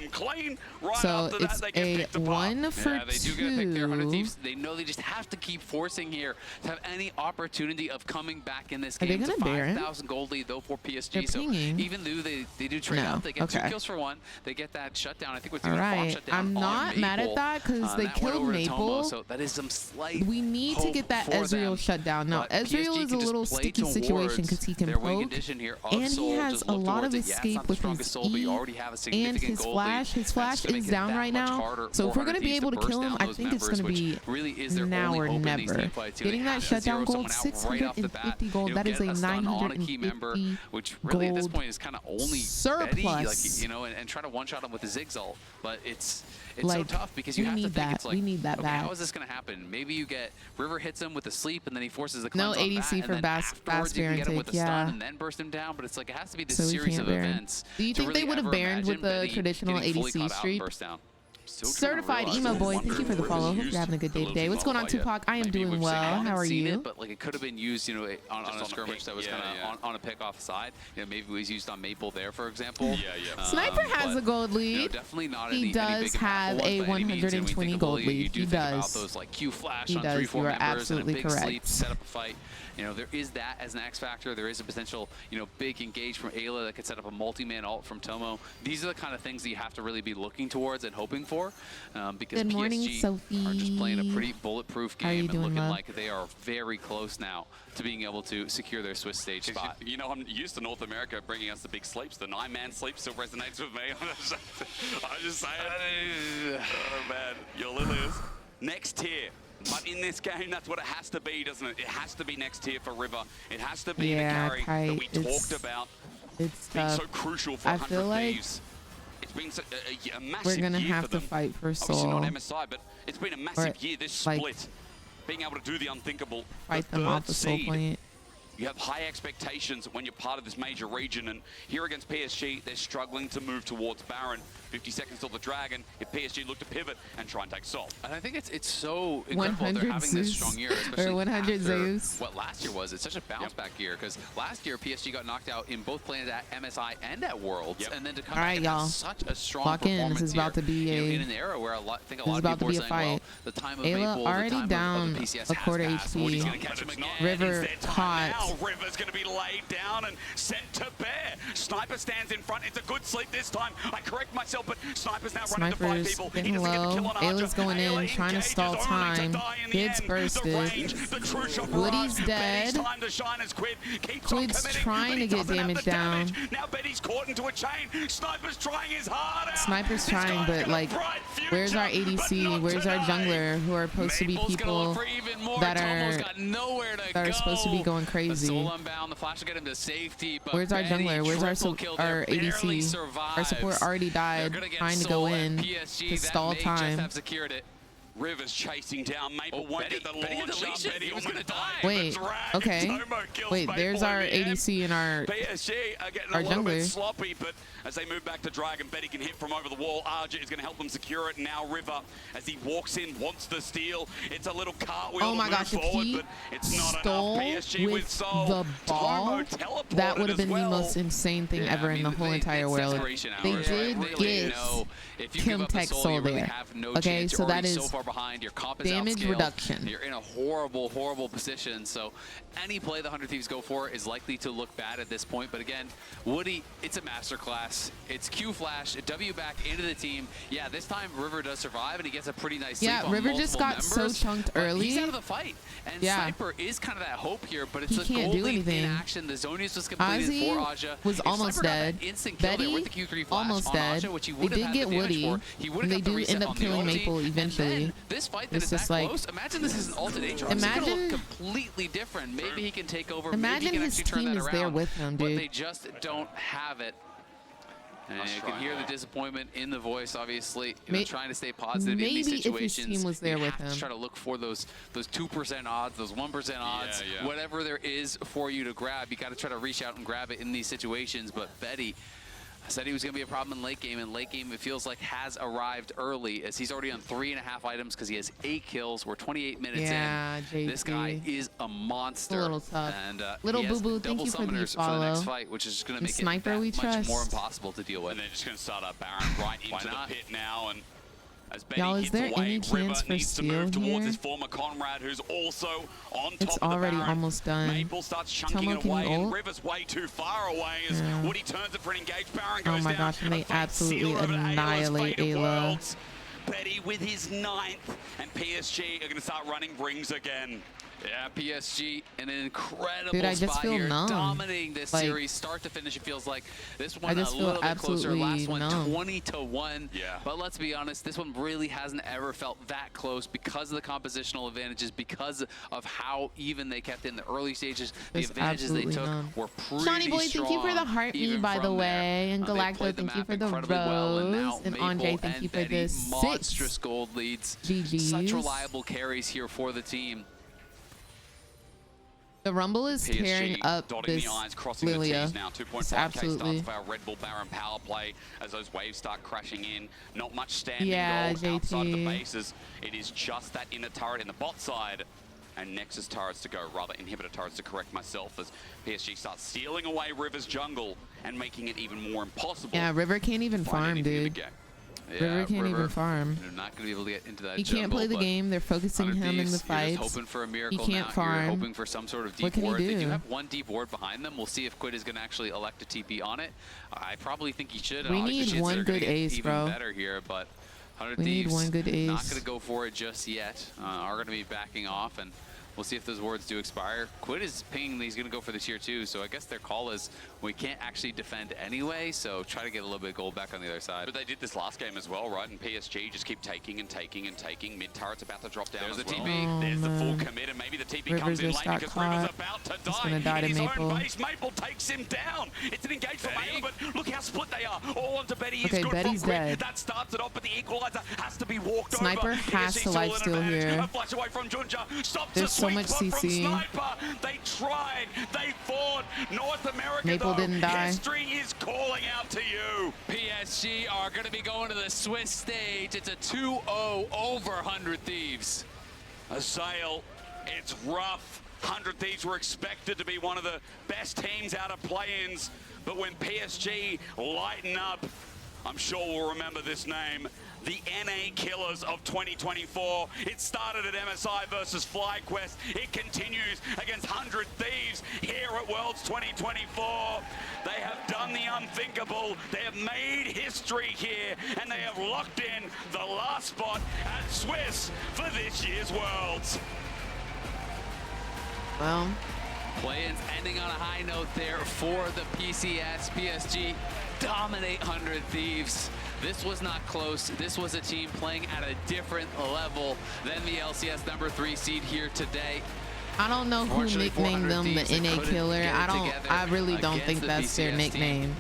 So it's a 1 for 2. They do get to pick their 100 Thieves. They know they just have to keep forcing here to have any opportunity of coming back in this game. It's a 5,000 gold lead though for PSG. So even though they do trade out, they get 2 kills for 1. They get that shutdown. I think with the farm shutdown. I'm not mad at that because they killed Maple. So that is some slight. We need to get that Ezreal shutdown. Now Ezreal is a little sticky situation because he can poke, and he has a lot of escape with his E and his flash. His flash is down right now. So if we're going to be able to kill him, I think it's going to be now or never. Getting that shutdown gold gold, 650 gold. That is a 950 which really gold at this point is kind of only surplus. Betty, like, you know, and try to one-shot him with his Zigzalt. But it's like, so tough because you have to think that. it's like, we need that okay, back. how is this going to happen? Maybe you get River hits him with a sleep and then he forces the cleanse no on ADC that, for and then afterwards you can get him with a stun and then burst him down. But it's like it has to be this series of events. Do you think they would have banned with the traditional ADC streak? Certified emo boy, thank you for the follow. Hope you're having a good day today. What's going on, Tupac? I am doing well. How are you? But like it could have been used, you know, on a skirmish that was kind of on a pick off side. You know, maybe it was used on Maple there, for example. Sniper has a gold lead. You know, definitely not he does have a 120 gold lead. He does. Those like Q flash he on does. 3-4 You are members absolutely and a big correct. sleep, set up a fight. You know, there is that as an X factor. There is a potential, you know, big engage from Ayla that could set up a multi-man ult from Tomo. These are the kind of things that you have to really be looking towards and hoping for, because Good morning, PSG Sophie. are just playing a pretty bulletproof How are you game and doing, looking love? like they are very close now to being able to secure their Swiss stage spot. You know, I'm used to North America bringing us the big sleeps. The 9-man sleep still resonates with me. I'm just saying. Oh, man. Your Lilias. Next tier. But in this game, that's what it has to be, doesn't it? It has to be next tier for River. It has to be the carry that we talked about. It's being tough. so crucial for I 100 feel like Thieves. It's been a massive we're gonna year have for to them. fight for Obviously Soul. not MSI, but it's been a massive year, this like, split. Being able to do the unthinkable. Fight the them off third the Soul seed. point. You have high expectations when you're part of this major region, and here against PSG, they're struggling to move towards Baron. 50 seconds till the Dragon. If PSG look to pivot and try and take Sol. And I think it's so incredible they're having this strong year, especially or 100 after Zeus. what last year was. It's such a bounce back year because last year PSG got knocked out in both plans at MSI and at Worlds, and then to come back and have such a strong Lock in. performance This is about to be here, a. in an era where I think a This lot is of about people to are be a saying, well, fight. the time of Ayla Maple, already the time down of the PCS a quarter has passed. HP. River hot. Now River's going to be laid down and sent to bear. Sniper stands in front. It's a good sleep this time. I correct myself, but Sniper's now running to 5 people. He Getting doesn't get the low. kill on Ayla's Archer. going in, Ayla trying to stall time. Kids bursted. Woody's dead. Quid's trying to get damage down. Now Betty's caught into a chain. Sniper's trying his hardest. Sniper's trying, but like, where's our ADC? Where's our jungler who are supposed to be people that are supposed to be going crazy? Unbound, the flash will get him to safety, but Where's our jungler? Where's our ADC? Our support already died trying to go in to stall time. Rivers chasing down. Maple won't get the launch up. Betty was going to die. Wait, okay. Wait, there's our ADC and our PSG are getting our a little bit jungler. sloppy, but as they move back to Dragon, Betty can hit from over the wall. Arja is going to help them secure it. Now River, as he walks in, wants the steal. It's a little cartwheel Oh my to gosh, move if forward, he but it's not stole enough. PSG with Sol. the ball, that would have been as well. the most insane thing ever in the whole entire world. They did get Kim Tech Soul there. Okay, so that is so far behind. Your comp is damage outscaled. reduction. You're in a horrible, horrible position. So any play the 100 Thieves go for is likely to look bad at this point. But again, Woody, it's a masterclass. It's Q flash, W back into the team. Yeah, this time River does survive and he gets a pretty nice sleep on River just got members, so chunked but early. He's out of the fight. And Sniper is kind of that hope here, but it's He a can't goal do lead anything. in action. The Zonius was completed Ozzy for Aja. was If almost Sniper got dead. that instant kill there Betty with the Q3 flash almost on dead. Aja, which he They would have did had get the damage Woody. for. He would And have they got the do reset end up on the killing ulti. Maple eventually. And then this fight that It's is just that like, close, imagine this is an ulted Aatrox. It's going to imagine- look completely different. Maybe he can take over. Imagine maybe he can his actually turn team that is around. there with him, But dude. they just don't have it. And you can hear the disappointment in the voice, obviously. You know, trying to stay positive in these maybe if his situations. team was there you with have to him. try to look for those 2% odds, those 1% odds, whatever there is for you to grab. You got to try to reach out and grab it in these situations. But Betty said he was going to be a problem in late game, and late game, it feels like, has arrived early, as he's already on 3.5 items because he has 8 kills. We're 28 minutes in. This guy is a monster. A little tough. And Little he has Boo Boo, thank double you for the summoners follow. for the next fight, which is going to The make Sniper it we that much trust. more impossible to deal with. And they're just going to start up Baron right into the pit now. And as Betty Y'all, is hits there away, any River chance for needs to steal move towards here? his former comrade, who's also on top It's of the already Baron. almost done. Maple starts chunking Tomo, it can you away, and ult? River's way too far away as Woody turns it for an engaged. Baron goes Oh my down. gosh, and they A fate absolutely sealer over Ayla's annihilate Fate of Ayla. Worlds. Betty with his 9th, and PSG are going to start running rings again. Yeah, PSG in an incredible Dude, I just spot feel here, numb. dominating this Like, series, start to finish. It feels like this one I a just feel little bit closer. Last one numb. 20-1. Yeah. But let's be honest, this one really hasn't ever felt that close because of the compositional advantages, because of how even they kept in the early stages. The Just advantages they took numb. were pretty Shawnee Boy, strong. thank you for the heart me, by the way. And They Galacto, played the thank you map for the incredibly well, and now rose. And Maple Andre, thank and you for Betty, the 6 monstrous gold leads. GGs. Such reliable carries here for the team. The Rumble is PSG tearing up dotting this the I's, crossing the Lilia. T's now. 2.5k Absolutely. starts for our Red Bull Baron power play as those waves start crashing in. Not much standing Yeah, gold outside the JT. bases. It is just that inner turret in the bot side. And Nexus turrets to go, rather inhibitor turrets to correct myself, as PSG starts stealing away River's jungle and making it even more impossible. Yeah, River can't even to find farm, anything in the dude. game. River can't even farm. They're not going to be able to get into that He can't play the but game. They're focusing 100 him in Thieves, the you're fights. just hoping for a miracle He can't now. farm. You're hoping for some sort of What deep can he ward. They do do? have one deep ward behind them. We'll see if Quid is going to actually elect a TP on it. I probably think he should. We and need obviously one they're gonna good get ace, even bro. better here, but 100 We need Thieves one good not ace. going to go for it just yet. Are going to be backing off, and we'll see if those wards do expire. Quid is pinging that he's going to go for the tier 2, so I guess their call is we can't actually defend anyway, so try to get a little bit of gold back on the other side. But they did this last game as well, right? And PSG just keep taking and taking and taking. Mid turret's about to drop down There's as the well. TP. There's the full man. commit, and maybe the TP Rivers comes in just late got because River's caught. about to He's die gonna die in to his Maple. own base. Maple takes him down. It's an engage from Maple, but look how split they are. All onto Betty. Okay, is good Betty's from Quid. dead. That starts it off, but the equalizer has to be walked Sniper over. has PSG to still life an steal advantage. here. A flash away from Junja. Stops There's the so sweet much spot from CC. Sniper. They tried. They fought. North America, Maple though, didn't die. history is calling out to you. PSG are going to be going to the Swiss stage. It's a 2-0 over 100 Thieves. Azale, it's rough. 100 Thieves were expected to be one of the best teams out of play-ins, but when PSG lighten up, I'm sure we'll remember this name, the NA Killers of 2024. It started at MSI versus FlyQuest. It continues against 100 Thieves here at Worlds 2024. They have done the unthinkable. They have made history here, and they have locked in the last spot at Swiss for this year's Worlds. Well, Play-ins ending on a high note there for the PCS. PSG dominate 100 Thieves. This was not close. This was a team playing at a different level than the LCS number 3 seed here today. I don't know who nicknamed them the NA Killer. I really don't think that's their nickname.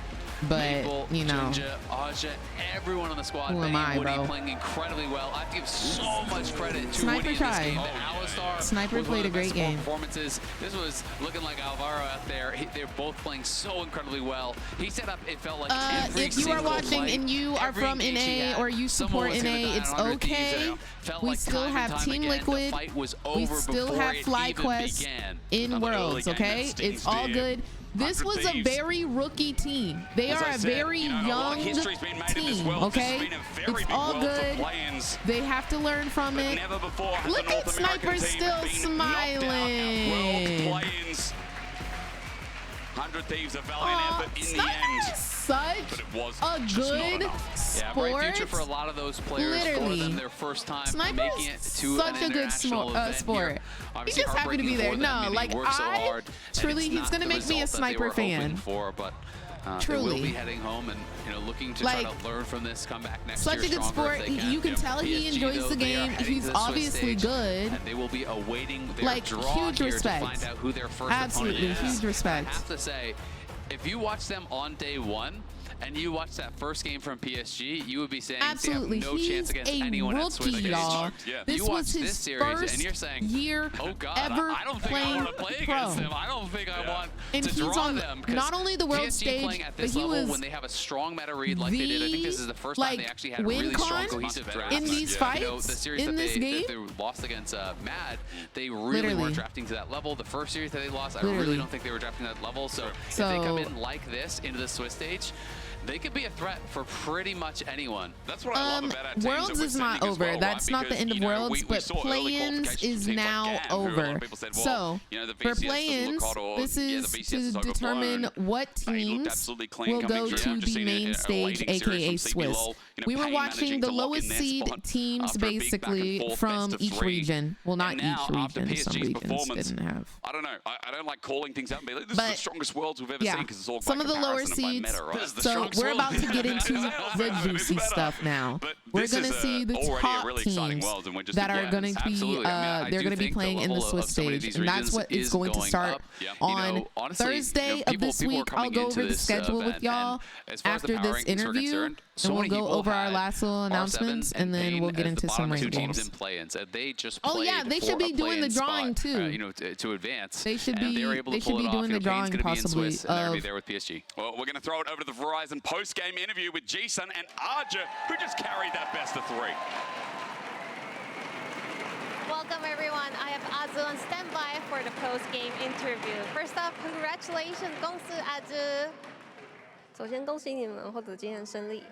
But, Maple, you know. Junja, Aja, everyone on the squad. Who am Benny, I, Woody bro? playing incredibly well. I have to give so much credit to Sniper Woody in this tried. game. The Alistar Sniper was one played of the a great best game. performances. This was looking like Alvaro out there. They're both playing so incredibly well. He set up, it felt like every if you are single watching fight, and you are every from engage he NA had, or you someone support was gonna NA, die it's on 100 Thieves. okay. It felt We like still time and have time Team again, Liquid. The fight was We over still before have it FlyQuest even began. in Worlds, okay? It's all good. This was a very rookie team. They are a very young team, okay? It's all good. They have to learn from it. Look at Sniper still smiling. 100 Thieves, a valiant effort in the end. Such but it was a good Yeah, sport. bright future for a lot of those players. Literally. For them, their first time Sniper's making it to such an a good international event sport. here. He's Obviously just happy to be heartbreaking there. for them. No, I mean, like he worked so hard, truly, and he's it's gonna not make the me a result that they Sniper were hoping fan. for, but they will Truly. be heading home and looking to Like, try to learn from this, come back next Such year a good stronger sport. if they You can tell he PSG, enjoys though, the they are game. heading He's to the Swiss obviously stage, good. and they will be awaiting their Like, draw huge here respect. to find out who their first Absolutely, opponent is. huge respect. I have to say, if you watch them on day one, and you watch that first game from PSG, you would be saying Absolutely. they have no chance against He's a anyone at Swiss. rookie, y'all. This You was watch his this series first and you're saying, year oh God, ever I don't think I playing want to play pro. against them. I don't think I want And to he's draw on them. not only the world PSG stage, playing at but this he level was when they have a strong meta read like they did. I think this is the first time they actually had win really strong con cohesive meta in reads. these The fights, series in that this they game. lost against Mad, they really Literally. weren't drafting to that level. The first series that they lost, I Literally. really don't think they were drafting to that level. So if they come in like this into the Swiss stage, they could be a threat for pretty much anyone. That's what I love about our teams Worlds that we're is not sending as over. well, That's right? not the Because, end of you know, Worlds, we but saw early play-ins qualifications from is teams like now GAN, who a lot over. of people said, well, So you know, the for VCS doesn't play-ins, look hot, or, this yeah, is the VCS to is overblown. determine what They looked teams absolutely clean will coming go through. to I've just the seen a main stage, elating series aka from Swiss. CBLOL. we were watching the lowest seed teams basically from each region. Well, not each region. Some regions didn't have. I don't know. I don't like calling things out and be like, this is the strongest worlds we've ever seen because it's all some of the lower seeds. So we're about to get into the juicy stuff now. We're gonna see the top teams that are gonna be they're gonna be playing in the Swiss stage, and that's what is going to start on Thursday of this week. I'll go over the schedule with y'all after this interview, and we'll go over our last little announcements, and then we'll get into some ranked games. Oh yeah, they should be doing the drawing too. To advance. They should be doing the drawing possibly. They're be there with PSG. Well, we're going to throw it over to the Verizon post-game interview with Jason and Arja, who just carried that best of 3. Welcome everyone. I have Azu on standby for the post-game interview. First off, congratulations, 恭喜Azu。首先恭喜你们获得今天的胜利。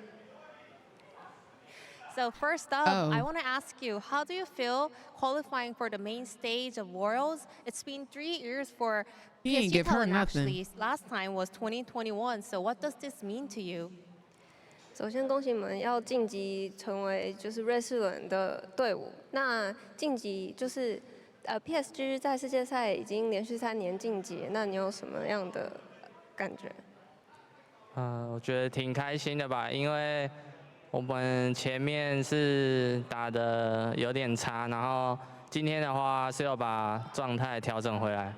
So first up, I want to ask you, how do you feel qualifying for the main stage of Worlds? It's been 3 years for PSG Talent actually. Last time was 2021. So what does this mean to you? 首先恭喜你们要晋级成为就是瑞士轮的队伍。那晋级就是PSG 在世界赛已经连续3年晋级，那你有什么样的感觉？我觉得挺开心的吧，因为我们前面是打的有点差，然后今天的话是要把状态调整回来。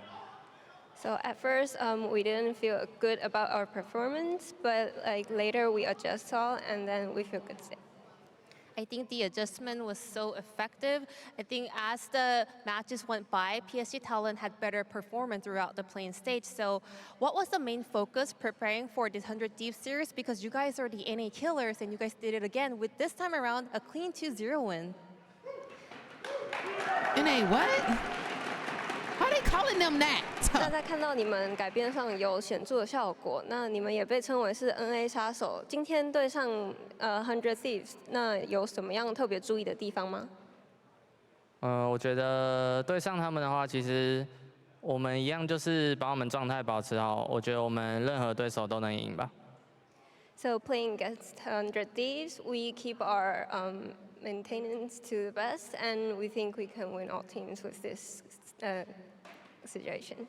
So at first, we didn't feel good about our performance, but like later we adjust all, and then we feel good. I think the adjustment was so effective. I think as the matches went by, PSG Talent had better performance throughout the playing stage. So what was the main focus preparing for this 100 Thieves series? Because you guys are the NA killers, and you guys did it again with this time around a clean 2-0 win. NA what? Why are they calling them that? 那在看到你们改编上有显著的效果，那你们也被称为是 NA 杀手。今天对上100 Thieves， 那有什么样特别注意的地方吗？我觉得对上他们的话，其实我们一样就是把我们状态保持好。我觉得我们任何对手都能赢吧。So playing against 100 Thieves, we keep our maintenance to the best, and we think we can win all teams with this situation.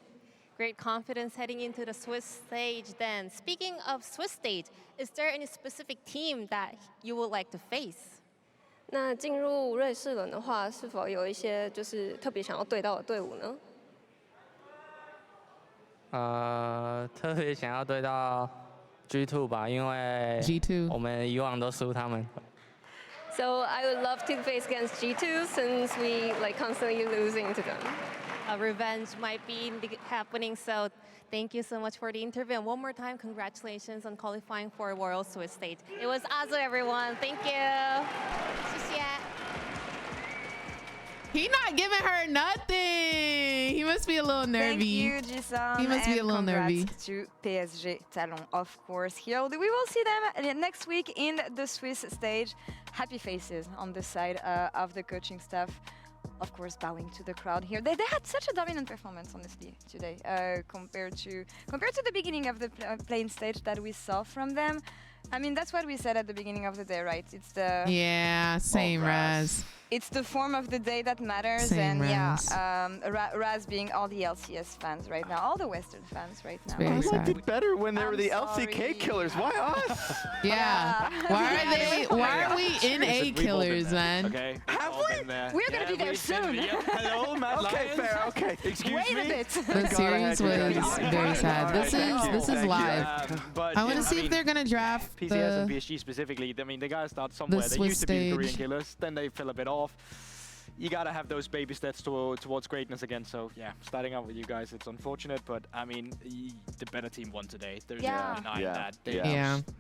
Great confidence heading into the Swiss stage then. Speaking of Swiss stage, is there any specific team that you would like to face? 那进入瑞士轮的话，是否有一些就是特别想要对到的队伍呢？特别想要对到 G2 吧，因为 G2 我们以往都输他们。So I would love to face against G2 since we like constantly losing to them. A revenge might be happening, so thank you so much for the interview. And one more time, congratulations on qualifying for World Swiss stage. It was Azu, everyone. Thank you. He not giving her nothing. He must be a little nervy. Thank you, Jisung. He must be a little nervy. To PSG Talent, of course. Here we will see them next week in the Swiss stage. Happy faces on the side of the coaching staff. Of course, bowing to the crowd here. They had such a dominant performance, honestly, today, compared to the beginning of the playing stage that we saw from them. I mean, that's what we said at the beginning of the day, right? It's the same Raz. It's the form of the day that matters, same and Raz. Raz being all the LCS fans right now, all the Western fans right now. I liked it better when they were the LCK killers. Why us? Yeah. Why are we NA killers, man? Okay. Have we? We're gonna be there soon. Hello, Matt Okay, fair. Okay. Excuse Wait me. a bit. The series was very sad. This is live. I want to see if they're gonna draft PCS the and PSG specifically. I mean, they gotta start somewhere. They Swiss used to be the Korean stage. killers, then they fell a bit off. You gotta have those baby steps towards greatness again. So yeah, starting out with you guys, it's unfortunate, but I mean, the better team won today. There's no denying that. They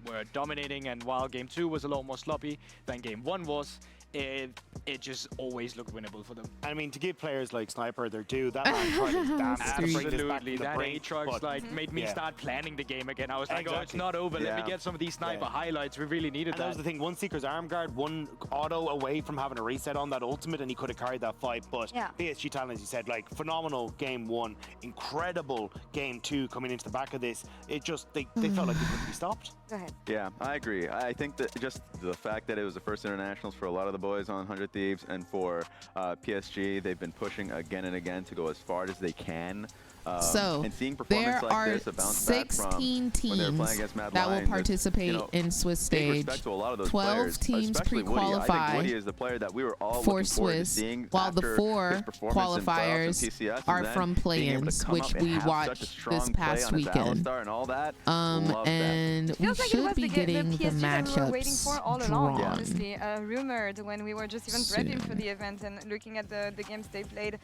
were dominating, and while game 2 was a lot more sloppy than game 1 was, it just always looked winnable for them. I mean, to give players like Sniper their due, that man tried his damnedest to bring this back Absolutely, from the that brink, Aatrox but- like made me start planning the game again. I was like, oh, it's Exactly. not over. Let me Yeah. get some of these Sniper Yeah. highlights. We really needed And that was the thing, one Seeker's arm guard, one auto away from having a reset on that ultimate, and he could have carried that fight. But PSG talent, as you said, like phenomenal game one, incredible game two coming into the back of this. It just, they felt like they couldn't be stopped. Go ahead. Yeah, I agree. I think that just the fact that it was the first internationals for a lot of the boys on 100 Thieves, and for PSG, they've been pushing again and again to go as far as they can. So and seeing performance there like are this, a bounce back 16 from when they were teams playing against Mad that will Lions, participate in Swiss big stage. respect to a lot of those 12 players, teams especially Woody. I think pre-qualify Woody is the player that we were all for looking forward to Swiss, seeing while the after 4 his performance in playoffs and qualifiers PCS, and are then from being able to play-ins, come which up and we have such a watched strong this play past on his weekend. Alistar and all that. Love that. And we Feels like it should was be getting the PSG that we were waiting matchups for all along, drawn. honestly. Rumored when we were just even prepping for the event and looking at the games they played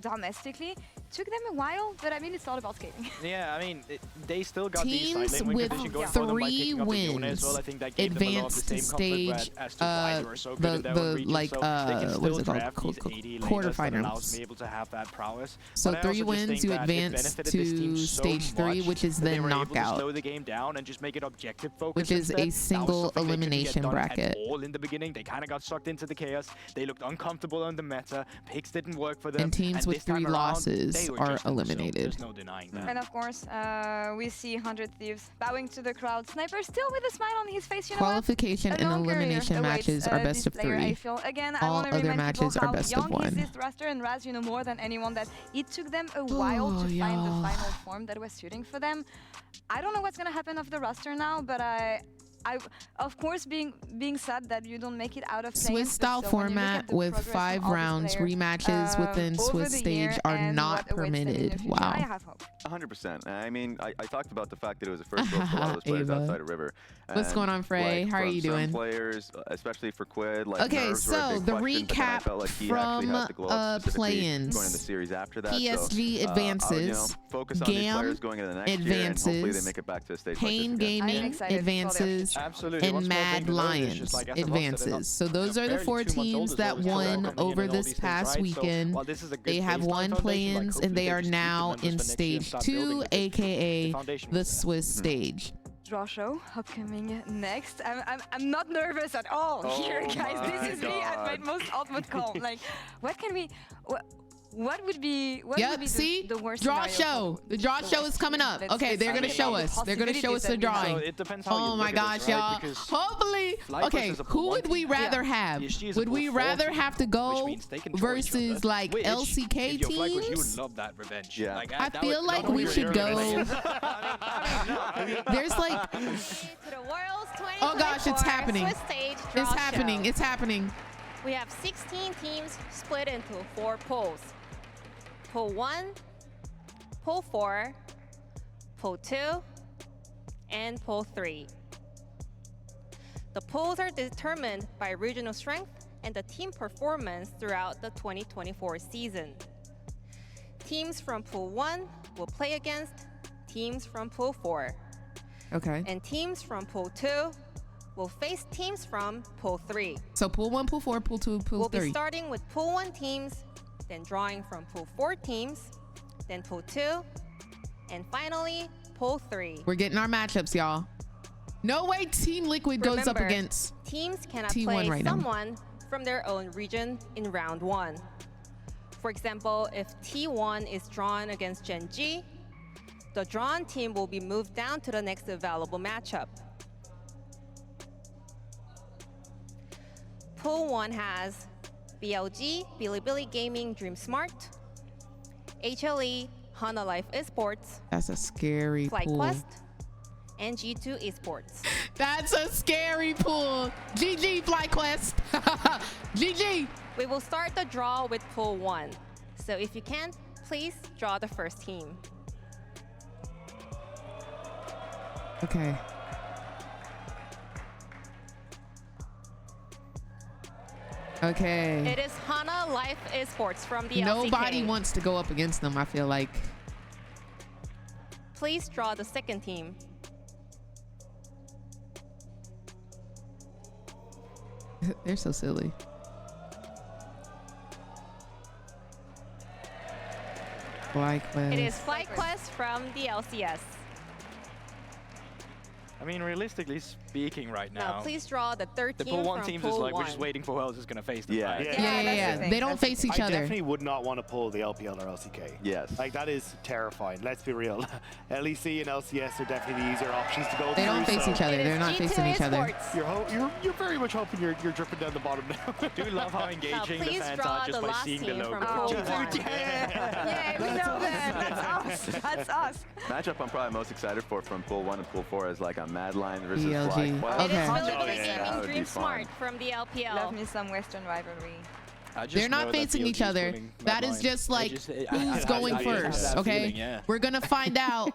domestically. Took them a while, but I mean, it's all about skating. Yeah, I mean, they still got Teams these side lane with competition going for them by 3 picking up the Yone as well. I wins think that gave them a lot of the advanced same to comfort stage, as to why they were so good in their own region. like, So they can what still is it called? draft these 80 laners that Quarterfinals. allows me able to have that prowess. So But I 3 also just wins, think you that it advance benefited this team to so stage 3, much which is that they then were able to knockout, slow the game down and just make it objective focused which is instead. a That was single something they couldn't get elimination done at bracket. all in the beginning. They kind of got sucked into the chaos. They looked uncomfortable on the meta. Picks didn't work for them. And teams with this time 3 around, losses they were are just on the zone. eliminated. There's no denying that. And of course, we see 100 Thieves bowing to the crowd. Sniper still with a smile on his face. You know Qualification what? and A long career elimination awaits, matches are best this of player, 3. I feel. Again, I All want to other remind matches people are how best of young 1. is this roster, and Raz, you know more than anyone that it took them a while to find the final form that was suiting for them. I don't know what's going to happen of the roster now, but I of course, being sad that you don't make it out of Swiss style format with 5 rounds, rematches within Swiss stage are not permitted. Wow. 100%. I mean, I talked about the fact that it was the first world for a lot of those players Ava. outside of River. What's going on, Frey? Like, How are from you some doing? Players, especially for Quid, like Okay, nerves were a so big the question, but then I recap felt like he actually had the from gloves specifically play-ins. going into the series after that. PSG so, advances. I would, you know, focus on these Gam players going into the next year, and hopefully they advances. make it back to a stage Pain like this again. Gaming advances. Absolutely. And One small thing Mad to note is Lions just, like, as a roster, they're not- advances. So those they're are the barely 4 2 months old teams as that well, so they're won coming in over and all this these things, past right? So weekend. while this is a good They have baseline 1 foundation, like, play-ins, hopefully and they they are just keep the now numbers in for next year and stage start 2, building this. aka foundation the Swiss stage. Draw show upcoming next. I'm not nervous at all here, guys. This is me at my most ultimate calm. Like, what can we? What would be? What would be see? the worst draw scenario show. The draw show is coming up. Okay, they're gonna show us. They're gonna show us the drawing. So it depends how Oh you my look at gosh, this, right? y'all. Because Hopefully, Flyquest okay, is a who pool would we team. rather have? PSG is a Would we pool rather 4 have to team, go which means they can troll each versus other. like Which, LCK if you're Flyquest, you teams? would love that revenge. Yeah. Like, I that feel would- like not we only should would go. you- There's like, To the Worlds 2024 oh gosh, it's happening. Swiss stage It's draw happening. show. It's happening. We have 16 teams split into 4 pools. Pool 1, Pool 4, Pool 2, and Pool 3. The pools are determined by regional strength and the team performance throughout the 2024 season. Teams from Pool 1 will play against teams from Pool 4. Okay. And teams from Pool 2 will face teams from Pool 3. So pool 1, pool 4, pool 2, pool We'll 3. be starting with Pool 1 teams, then drawing from Pool 4 teams, then Pool 2, and finally Pool 3. We're getting our matchups, y'all. No way Team Liquid goes up Remember, against teams cannot T1 play right now. someone from their own region in round 1. For example, if T1 is drawn against Gen G, the drawn team will be moved down to the next available matchup. Pool 1 has BLG, Bilibili Gaming, Dream Smart, HLE, Hana Life Esports, That's a scary pool. FlyQuest, and G2 Esports. That's a scary pool. GG, FlyQuest. GG. We will start the draw with Pool 1. So if you can, please draw the first team. Okay. Okay. It is Hana Life Esports from the Nobody LCK. wants to go up against them, I feel like. Please draw the second team. They're so silly. FlyQuest. It is FlyQuest from the LCS. I mean, realistically speaking, right now, Now, please draw the third the team pool one from team's pool just like, one. we're just waiting for who else is going to face them. Yeah. Right? Yeah. They don't face each I other. definitely would not want to pull the LPL or LCK. Yes. Like, that is terrifying. Let's be real. LEC and LCS are definitely the easier options to go They through. don't face each other. They're not facing each other. You're very much hoping you're dripping down the bottom now. I do love how engaging the please fans draw are just the by last seeing the team logo. from pool one. Yeah, we know that. That's us. That's us. Matchup I'm probably most excited for from Pool 1 and Pool 4 is like a Mad Lion versus PLG. FlyQuest. It is Okay. Villiquen That Gaming would be Dream fun. Smart from the LPL. Love me some Western rivalry. They're not facing each other. That is just like who's going first, okay? We're gonna find out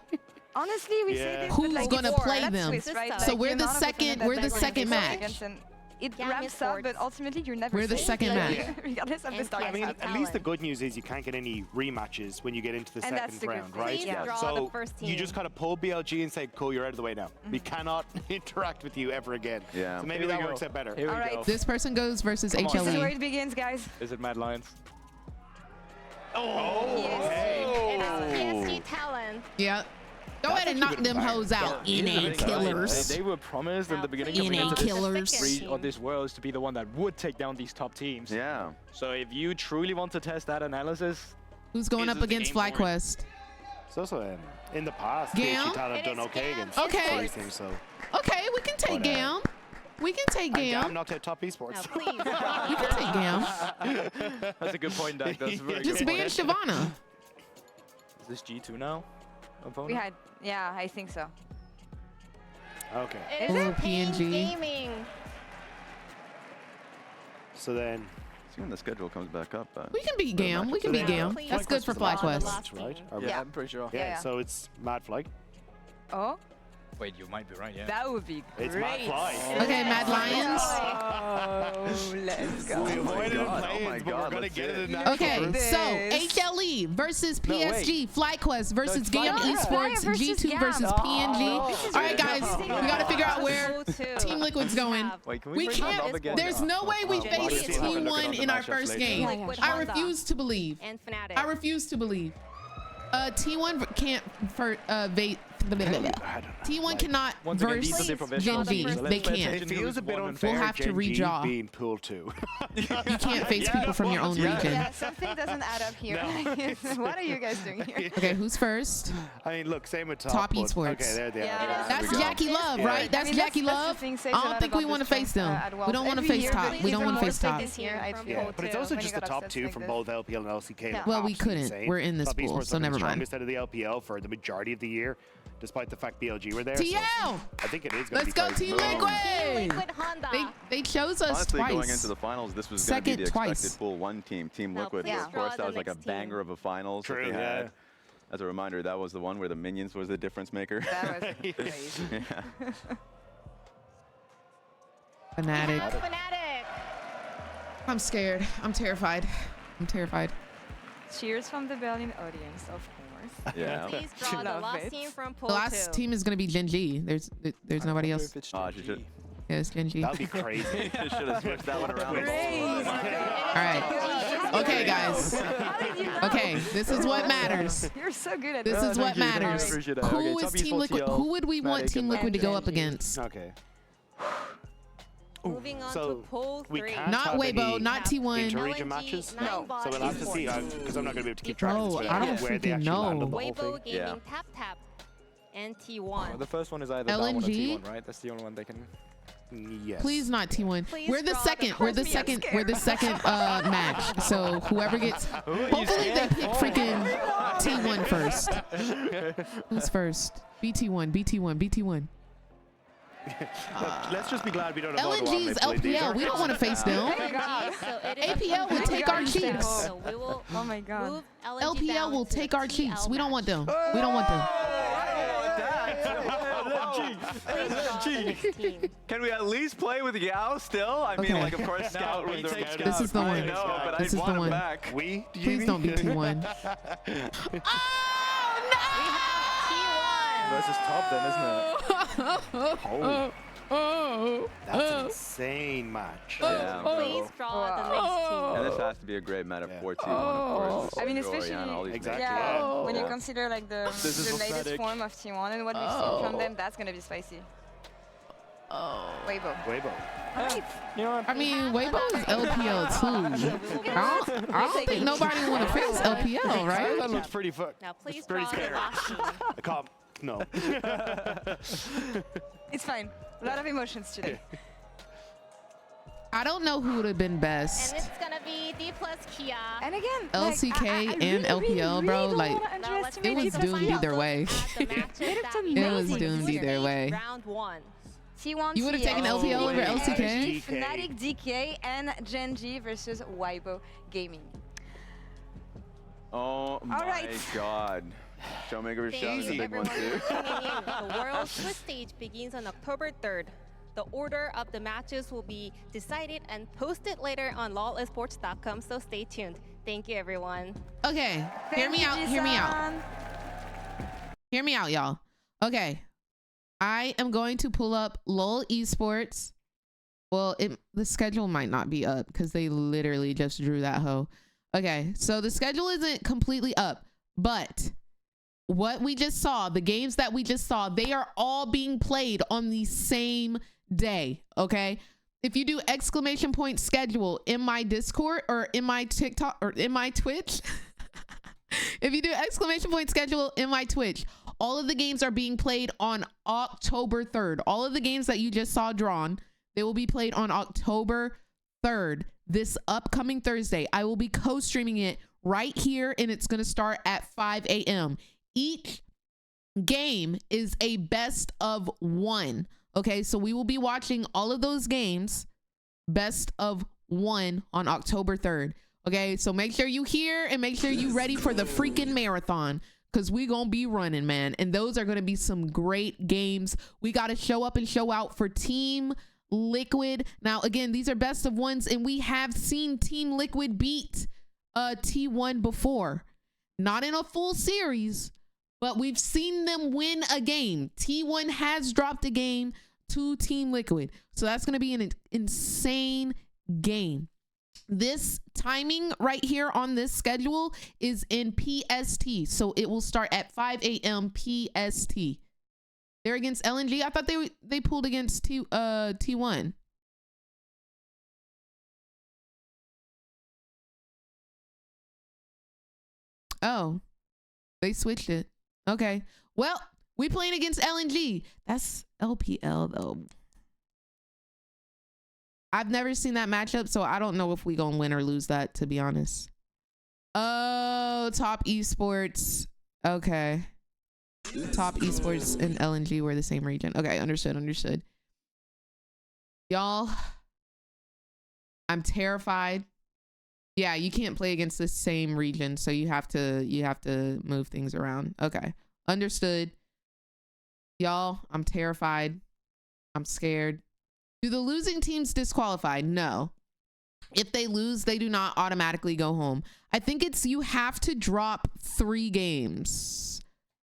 Honestly, we say this, who's but like gonna before, play that's them. Swiss, right? So Like, we're you're the not second. opposing We're the that second background match. and it Gamma ramps up, but Sports. ultimately you're never We're the safe. second match. Regardless of the And start. I mean, Yes, at least the good news is you can't get any rematches when you get into the And that's second the good round, thing. right? Please draw So the first you team. just kind of pull BLG and say, cool, you're out of the way now. We cannot interact with you ever again. Yeah. So maybe Here we that go. works out better. Here we All right. go. This person goes versus Come on. This is where HLE. it begins, guys. Is it Mad Lions? It is PSG Talent. Yeah. Go ahead and knock them hoes out. NA killers. They were promised in the beginning of NA killers. this Worlds to be the one that would take down these top teams. Yeah. So if you truly want to test that analysis, Who's going up against FlyQuest? It's also in the past, Gam? PSG Talent It done is okay Gam against Okay. these teams. So Okay, we can take But, Gam. We can take and Gam Gam. knocked out top esports. Now, please draw. We can take Gam. that's a good point, Doug. That's a very Just good point. ban Shyvana. Is this G2 now? Opponent? We had, yeah, I think so. Okay. It is Ooh, Pain PNG. Gaming. So then, See when the schedule comes back up. We can beat Gam. We can beat Gam. Please That's good for draw the FlyQuest. last right? team. Are we- Yeah, I'm pretty sure. Yeah, Yeah. so it's Mad Flag. Oh, Wait, you might be right, yeah. that would be great. It's Mad Fly. Okay, Mad Lions. Oh, let's go. We avoided God, planes, oh my but we're God, gonna let's get see it it. in actual Okay, group. so This. HLE versus No, wait. PSG, FlyQuest versus it's Gam Flyquest. Esports, Fly versus G2 Gam. versus PNG. Oh. All right, guys, we gotta figure out where Team Liquid's going. Wait, can We bring that up can't. again? There's no way we Oh, face okay. Team Look 1 at in the our matchups first later. game. Liquid I Honda refuse to believe. And Fnatic. I refuse to believe. T1 can't for T1 cannot Once again, these are verse different Gen versions. V. So let's They pay can't. attention It to feels who's a bit won and unfair. We'll have to Gen G redraw. being pool 2. You can't face people from your own Yeah. region. Yeah, something doesn't add up here. What are you guys doing here? Okay, who's first? I mean, look, same with Top but- esports. Okay, there they Yeah. are. That's we go. Jackie Love, Yeah. right? That's I mean, Jackie that's the Love. thing, I says a don't lot think we about want to this face team, them. at We Worlds. don't want to Every face year, top. but We don't even want to more face so top. this year, I feel Yeah, but it's too, also when just you the got top upsets two like from this. both LPL and LCK. Yeah. were Well, we absolutely couldn't. insane. We're in this Top pool, esports so were the never mind. strongest out of the LPL for the majority of the year, despite the fact BLG were there. so TL! I think it is going to be Let's go, crazy. Team Boom. Liquid! Liquid Honda. They chose us Honestly, twice. going into the finals, this was going to be the Second twice. expected Pool 1 team, Team Now, Liquid. please Of draw course, that the was like a next team. banger of a finals that True, they yeah. had. As a reminder, that was the one where the minions was the difference maker. That was crazy. Yeah. Fnatic. Fnatic. I'm scared. I'm terrified. I'm terrified. Cheers from the Berlin audience, of course. Yeah. Please draw the Love last it. team from pool The last 2. team is going to be Gen G. There's nobody I wonder else. if it's Oh, Gen she G. should. Yeah, it's Gen G. That would be crazy. Should have switched that one around. All right. Okay, guys. How did you know? Okay, this is what matters. You're so good at This this. is what Thank you. matters. Appreciate that. Who Okay, is top Team esports Liquid? TL, Who would we want Fnatic Team and Liquid to go up Gen G. against? Okay. Moving on So, to pool 3. we can't Not have Weibo, any not T1. inter-region LNG, matches? No. So we'll have to see, because I'm not going to be able to keep track of this, Oh, but I don't where they freaking actually land know. on the whole Weibo thing. Gaming Yeah. Tap Tap and Well, T1. the first one is either down one or LNG? T1, right? That's the only one they can. Yes. Please not T1. Please We're the draw the second. We're the first second. scared. We're the second match. So whoever gets. Hopefully they pick freaking T1 first. Who's first? BT1. BT1. BT1. Look, let's just be glad we don't have LNG is LPL. We don't want to face them. So it is APL will take our cheeks. So we will Oh my god. move LNG LPL down will to take the our TL cheeks. We don't want match. them. We don't want them. Please draw the next team. Can we at least play with Yao still? I mean, Okay. like, of course, Scout was their take This is the I one. know, but This I is want the him one. back. We? Do you Please mean? don't be T1. Versus top, then, isn't it? Oh, That's an insane match. Please draw the next team. And this has to be a great meta for T1, of course. I mean, Joy especially and all these when you consider like the latest form of T1 and what we've seen from them, that's gonna be spicy. Weibo. Right. You know, I mean, Weibo is LPL too. I don't think nobody want to face LPL, right? That looks pretty fucked. Now please Pretty draw the scary. last team. No. It's fine. A lot of emotions today. I don't know who would have been best. And it's gonna be D plus Kia. And again, LCK and LPL, bro. Like, it was doomed either way. It was doomed either way. Round 1. T1 You would have taken LPL over LCK? Fnatic DK and Gen G versus Weibo Gaming. Oh my god. Showmaker is a big one too. The World Swiss stage begins on October 3rd. The order of the matches will be decided and posted later on lolesports.com, so stay tuned. Thank you, everyone. Okay, hear me out, hear me out. Hear me out, y'all. Okay, I am going to pull up LOL Esports. Well, the schedule might not be up because they literally just drew that hoe. Okay, so the schedule isn't completely up, but what we just saw, the games that we just saw, they are all being played on the same day. Okay, if you do ! schedule in my Discord or in my TikTok or in my Twitch, if you do ! schedule in my Twitch, all of the games are being played on October 3rd. All of the games that you just saw drawn, they will be played on October 3rd, this upcoming Thursday. I will be co-streaming it right here, and it's going to start at 5 a.m. Each game is a best of 1. Okay, so we will be watching all of those games best of 1 on October 3rd. Okay, so make sure you hear and make sure you ready for the freaking marathon, because we gonna be running, man. And those are gonna be some great games. We got to show up and show out for Team Liquid. Now, again, these are best of 1s, and we have seen Team Liquid beat T1 before. Not in a full series, but we've seen them win a game. T1 has dropped a game to Team Liquid. So that's going to be an insane game. This timing right here on this schedule is in PST. So it will start at 5 a.m. PST. They're against LNG. I thought they pulled against T1. Oh, they switched it. Okay. Well, we playing against LNG. That's LPL though. I've never seen that matchup, so I don't know if we gonna win or lose that, to be honest. Oh, Top Esports. Okay. Top Esports and LNG were the same region. Okay, understood. Y'all, I'm terrified. Yeah, you can't play against the same region, so you have to move things around. Okay, understood. Y'all, I'm terrified. I'm scared. Do the losing teams disqualify? No. If they lose, they do not automatically go home. I think it's you have to drop 3 games.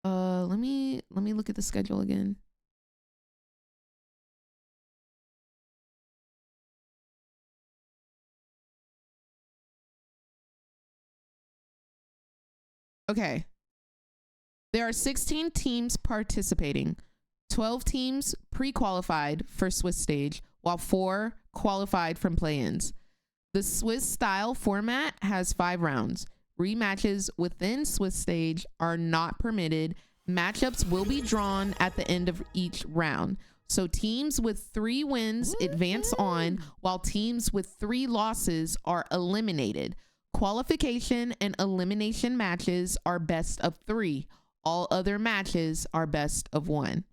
Let me look at the schedule again. Okay. There are 16 teams participating. 12 teams pre-qualified for Swiss stage, while 4 qualified from play-ins. The Swiss style format has 5 rounds. Rematches within Swiss stage are not permitted. Matchups will be drawn at the end of each round. So teams with 3 wins advance on, while teams with 3 losses are eliminated. Qualification and elimination matches are best of 3. All other matches are best of 1.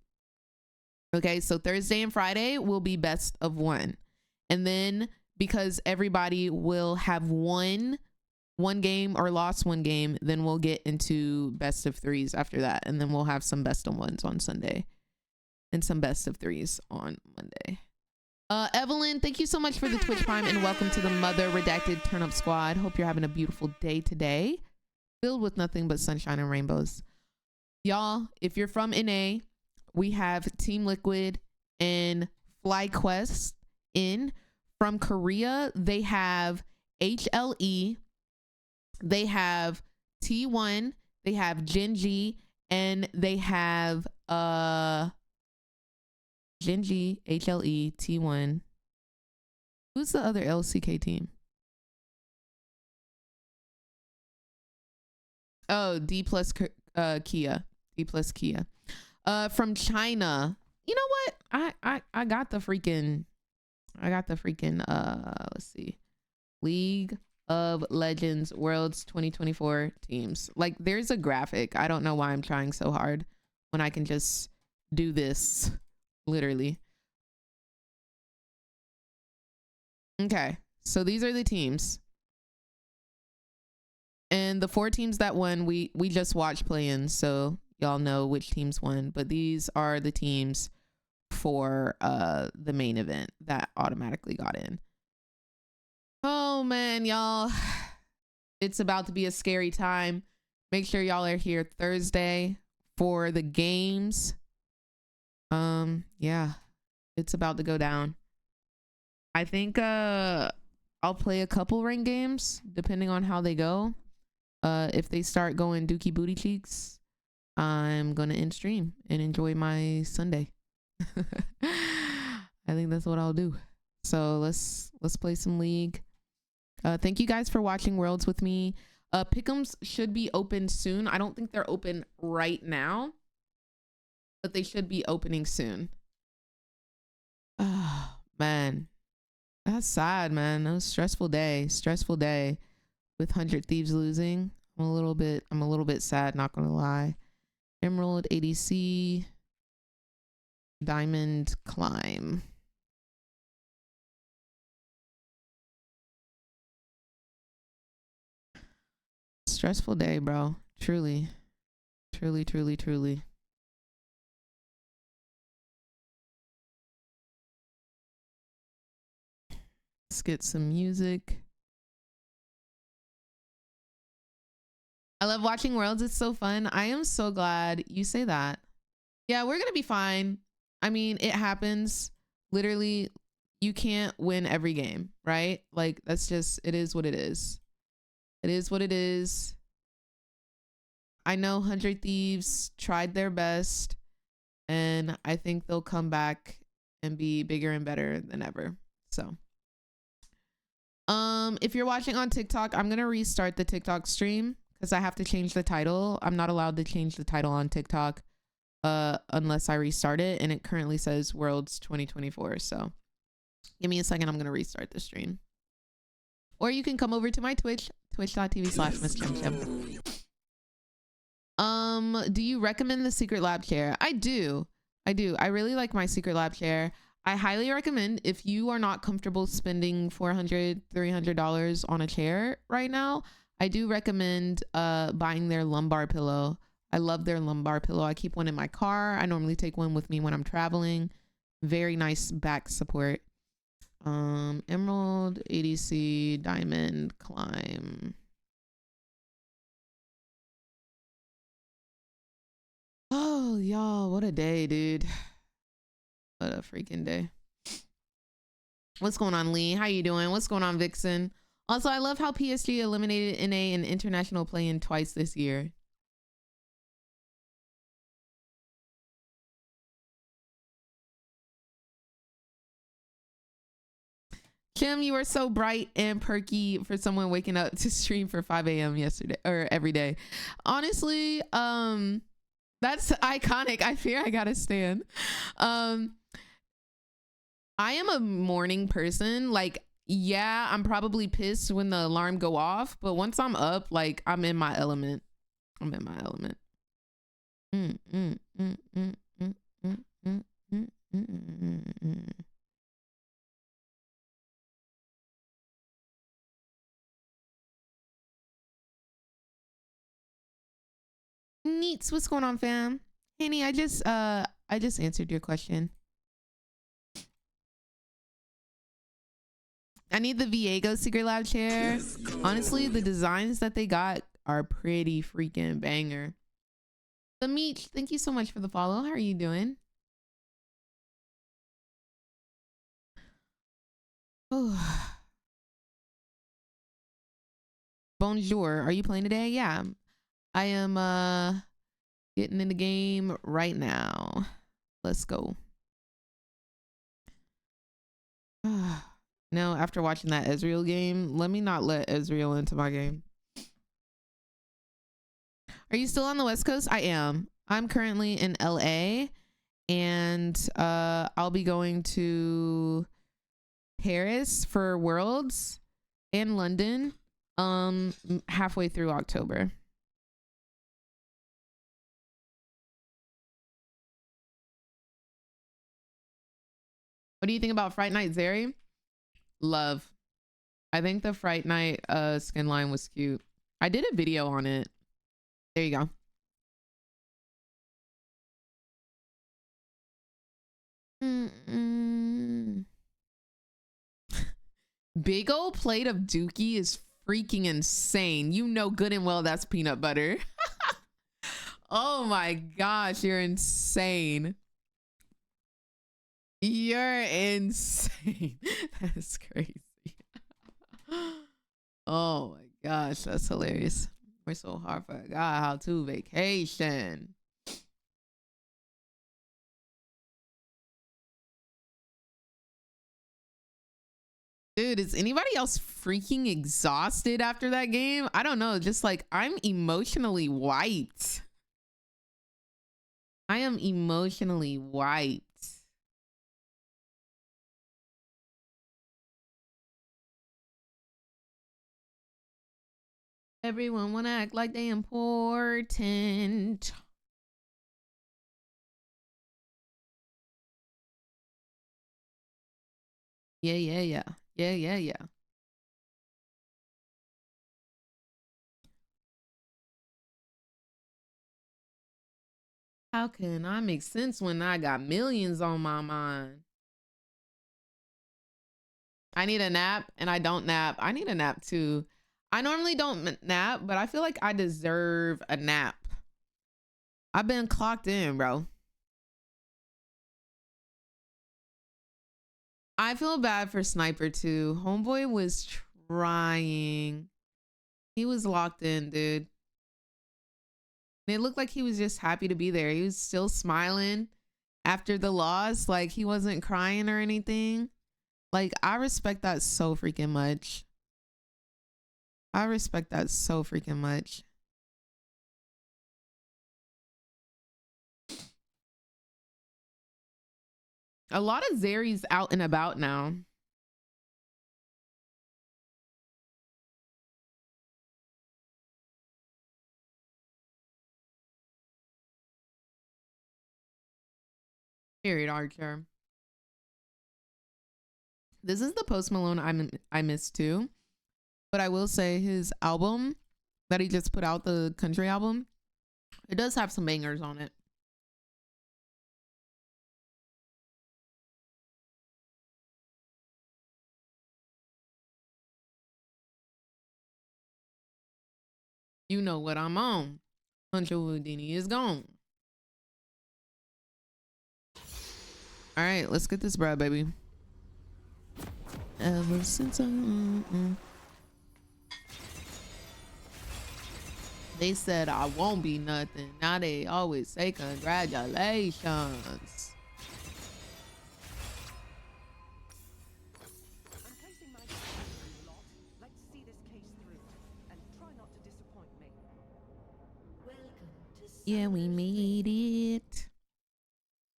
Okay, so Thursday and Friday will be best of 1. And then because everybody will have won one game or lost 1 game, then we'll get into best of 3s after that. And then we'll have some best of 1s on Sunday and some best of 3s on Monday. Evelyn, thank you so much for the Twitch Prime and welcome to the Mother Redacted Turn Up Squad. Hope you're having a beautiful day today, filled with nothing but sunshine and rainbows. Y'all, if you're from NA, we have Team Liquid in FlyQuest in. From Korea, they have HLE, they have T1, they have Genji, and they have Genji, HLE, T1. Who's the other LCK team? Oh, D plus Kia. D plus Kia. From China. You know what? I got the freaking let's see. League of Legends Worlds 2024 teams. Like, there's a graphic. I don't know why I'm trying so hard when I can just do this literally. Okay, so these are the teams. And the 4 teams that won, we just watched play-ins, so y'all know which teams won. But these are the teams for the main event that automatically got in. Oh man, y'all, it's about to be a scary time. Make sure y'all are here Thursday for the games. Yeah, it's about to go down. I think I'll play a couple ranked games depending on how they go. If they start going dookie booty cheeks, I'm gonna end stream and enjoy my Sunday. I think that's what I'll do. So let's play some League. Thank you guys for watching Worlds with me. Pick'ems should be open soon. I don't think they're open right now, but they should be opening soon. Oh man, that's sad, man. That was a stressful day with 100 Thieves losing. I'm a little bit sad, not gonna lie. Emerald, ADC, Diamond, Climb. Stressful day, bro. Truly. Let's get some music. I love watching Worlds. It's so fun. I am so glad you say that. Yeah, we're gonna be fine. I mean, it happens. Literally, you can't win every game, right? Like, that's just, it is what it is. It is what it is. I know 100 Thieves tried their best, and I think they'll come back and be bigger and better than ever. So, if you're watching on TikTok, I'm gonna restart the TikTok stream because I have to change the title. I'm not allowed to change the title on TikTok unless I restart it, and it currently says Worlds 2024. So give me a second. I'm gonna restart the stream. Or you can come over to my Twitch, twitch.tv/MissChimChim. Do you recommend the Secret Lab chair? I do. I really like my Secret Lab chair. I highly recommend, if you are not comfortable spending $400, $300 on a chair right now, I do recommend buying their lumbar pillow. I love their lumbar pillow. I keep one in my car. I normally take one with me when I'm traveling. Very nice back support. Emerald, ADC, Diamond, Climb. Oh, y'all, what a day, dude. What a freaking day. What's going on, Lee? How you doing? What's going on, Vixen? Also, I love how PSG eliminated NA and international play-in twice this year. Chim, you were so bright and perky for someone waking up to stream for 5 a.m. yesterday or every day. Honestly, that's iconic. I fear I gotta stand. I am a morning person. Like, yeah, I'm probably pissed when the alarm go off, but once I'm up, like, I'm in my element. Neats, what's going on, fam? Henny, I just answered your question. I need the Viego Secret Lab chair. Honestly, the designs that they got are pretty freaking banger. The Meech, thank you so much for the follow. How are you doing? Bonjour. Are you playing today? Yeah. I am getting in the game right now. Let's go. No, after watching that Ezreal game, let me not let Ezreal into my game. Are you still on the West Coast? I am. I'm currently in LA, and I'll be going to Paris for Worlds and London halfway through October. What do you think about Fright Night Zeri? Love. I think the Fright Night skin line was cute. I did a video on it. There you go. Big old plate of Dookie is freaking insane. You know good and well that's peanut butter. Oh my gosh, you're insane. You're insane. That's crazy. Oh my gosh, that's hilarious. We're so hard for God. How to vacation. Dude, is anybody else freaking exhausted after that game? I don't know. Just like, I'm emotionally wiped. I am emotionally wiped. Everyone wanna act like they important. Yeah. How can I make sense when I got millions on my mind? I need a nap and I don't nap. I need a nap too. I normally don't nap, but I feel like I deserve a nap. I've been clocked in, bro. I feel bad for Sniper too. Homeboy was trying. He was locked in, dude. And it looked like he was just happy to be there. He was still smiling after the loss. Like he wasn't crying or anything. Like I respect that so freaking much. I respect that so freaking much. A lot of Zeri's out and about now. Period, Archer. This is the Post Malone I missed too. But I will say his album that he just put out, the country album, it does have some bangers on it. You know what I'm on. Huncho Houdini is gone. All right, let's get this bread, baby. Ever since they said I won't be nothing. Now they always say congratulations. Yeah, we made it.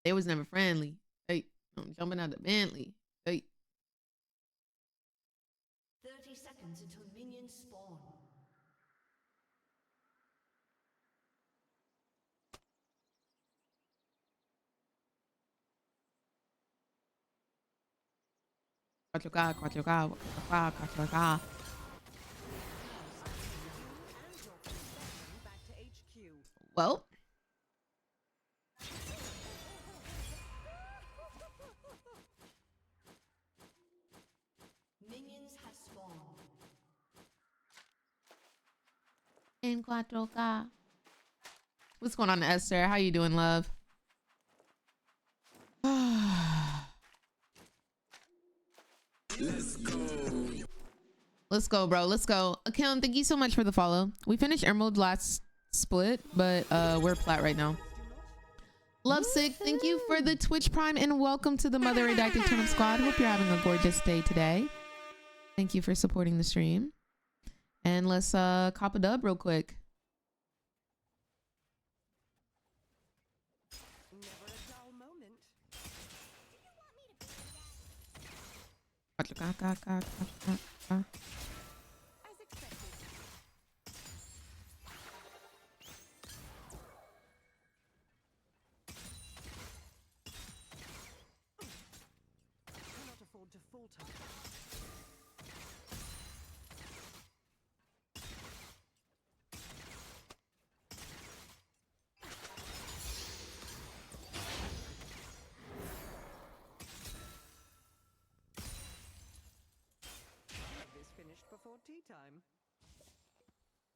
They was never friendly. Hey, I'm jumping out the Bentley. Hey. 30 seconds until minions spawn. Well, Minions have spawned. En 4K. What's going on, Esther? How you doing, love? Let's go, bro. Let's go. Akim, thank you so much for the follow. We finished Emerald last split, but we're plat right now. Lovesick, thank you for the Twitch Prime and welcome to the Mother Redacted Turnip Squad. Hope you're having a gorgeous day today. Thank you for supporting the stream. And let's cop a dub real quick.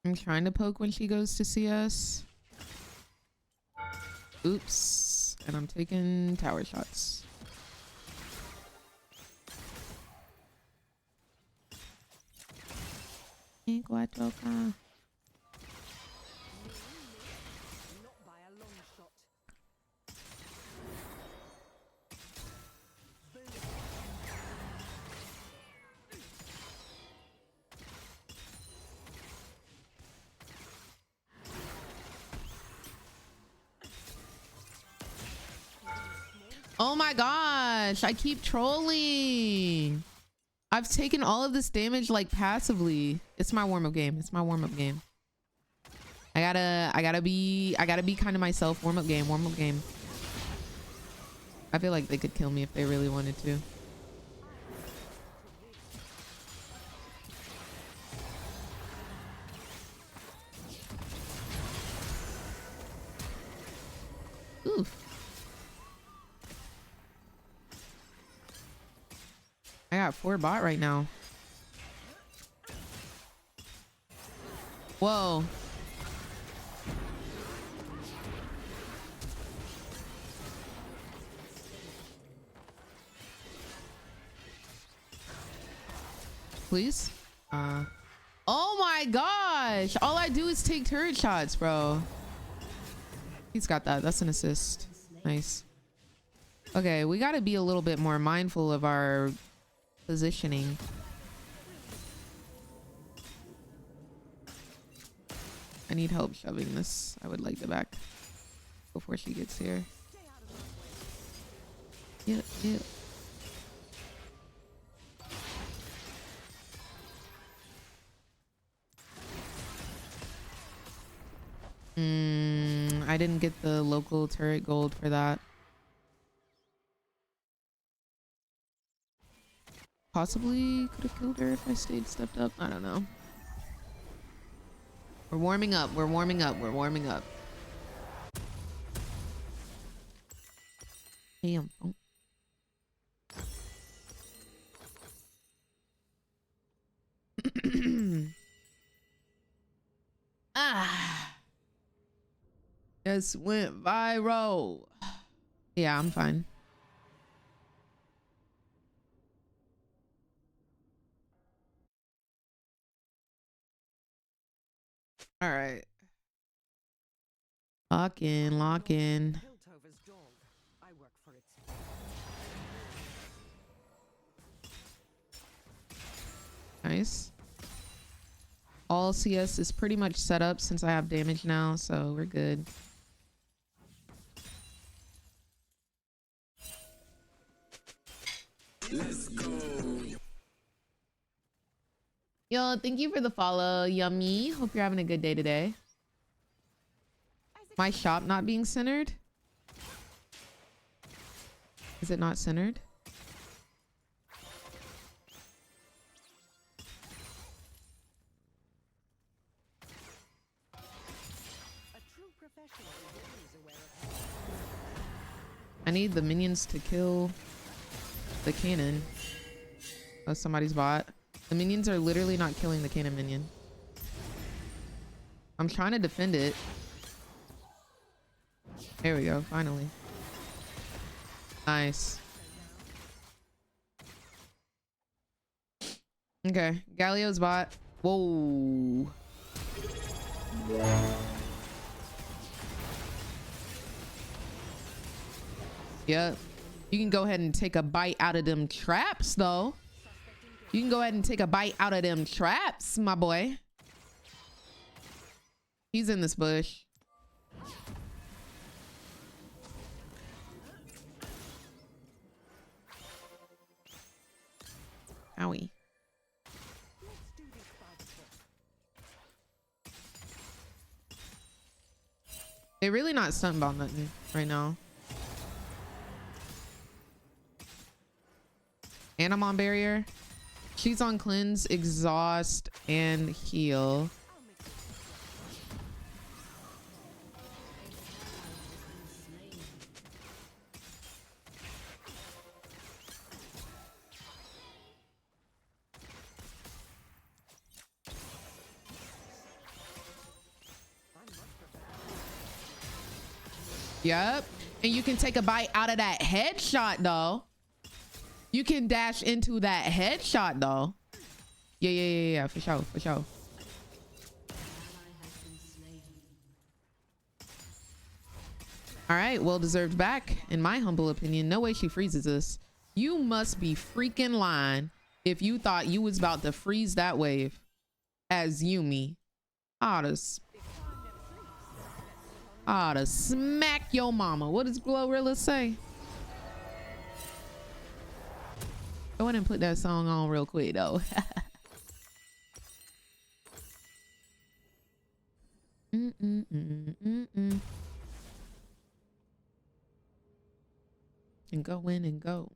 I'm trying to poke when she goes to see us. Oops. And I'm taking tower shots. Oh my gosh, I keep trolling. I've taken all of this damage like passively. It's my warm-up game. It's my warm-up game. I gotta be kind of myself. Warm-up game, warm-up game. I feel like they could kill me if they really wanted to. Oof. I got 4 bot right now. Whoa. Please? Oh my gosh. All I do is take turret shots, bro. He's got that. That's an assist. Nice. Okay, we got to be a little bit more mindful of our positioning. I need help shoving this. I would like the back before she gets here. Yeah, yeah. I didn't get the local turret gold for that. Possibly could have killed her if I stepped up. I don't know. We're warming up. We're warming up. We're warming up. Damn. Oh. Just went viral. Yeah, I'm fine. All right. Lock in, lock in. Nice. All CS is pretty much set up since I have damage now, so we're good. Let's go. Yo, thank you for the follow, Yummy. Hope you're having a good day today. My shop not being centered? Is it not centered? I need the minions to kill the cannon. Oh, somebody's bot. The minions are literally not killing the cannon minion. I'm trying to defend it. There we go, finally. Nice. Okay, Galio's bot. Whoa. Yep. You can go ahead and take a bite out of them traps, though. You can go ahead and take a bite out of them traps, my boy. He's in this bush. Owie. They're really not stunned about nothing right now. And I'm on barrier. She's on cleanse, exhaust, and heal. Yep. And you can take a bite out of that headshot, though. You can dash into that headshot, though. Yeah, for sure, for sure. All right, well-deserved back, in my humble opinion. No way she freezes us. You must be freaking lying if you thought you was about to freeze that wave as Yumi. Oughta smack your mama. What does Glorilla say? Go ahead and put that song on real quick, though. And go in and go.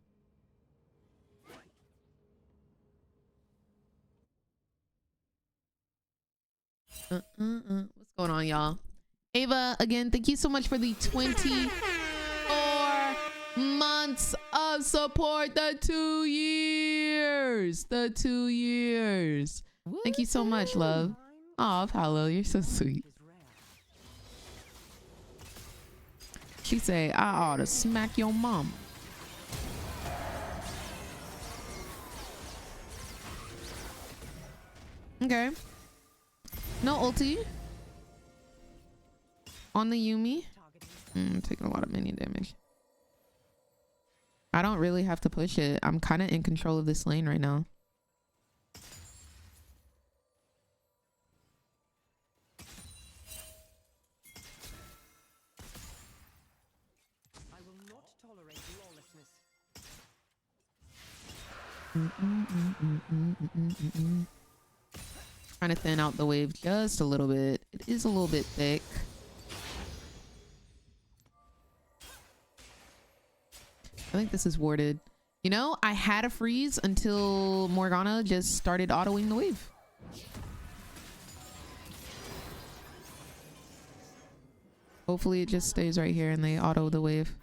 What's going on, y'all? Ava, again, thank you so much for the 24 months of support. The 2 years. The 2 years. Thank you so much, love. Oh, Paolo, you're so sweet. She say, I ought to smack your mom. Okay. No ulti. On the Yumi. Taking a lot of minion damage. I don't really have to push it. I'm kind of in control of this lane right now. I will not tolerate lawlessness. Trying to thin out the wave just a little bit. It is a little bit thick. I think this is warded. You know, I had a freeze until Morgana just started autoing the wave. Hopefully it just stays right here and they auto the wave.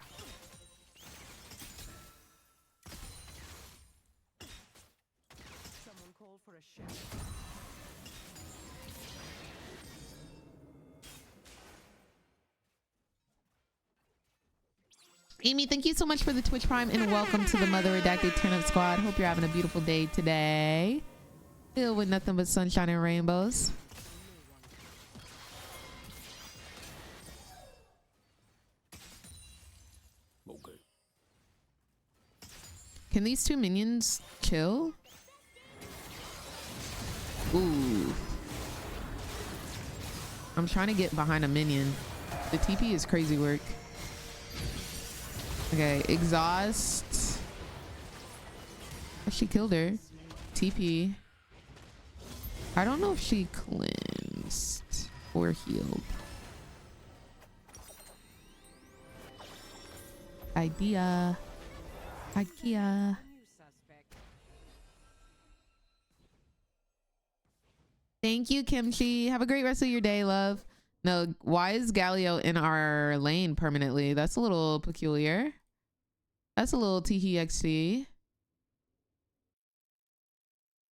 Someone call for a shot. Amy, thank you so much for the Twitch Prime and welcome to the Mother Redacted Turnip Squad. Hope you're having a beautiful day today. Filled with nothing but sunshine and rainbows. Okay. Can these two minions chill? Ooh. I'm trying to get behind a minion. The TP is crazy work. Okay, exhaust. Oh, she killed her. TP. I don't know if she cleansed or healed. Idea. Thank you, Kimchi. Have a great rest of your day, love. No, why is Galio in our lane permanently? That's a little peculiar. That's a little THXT.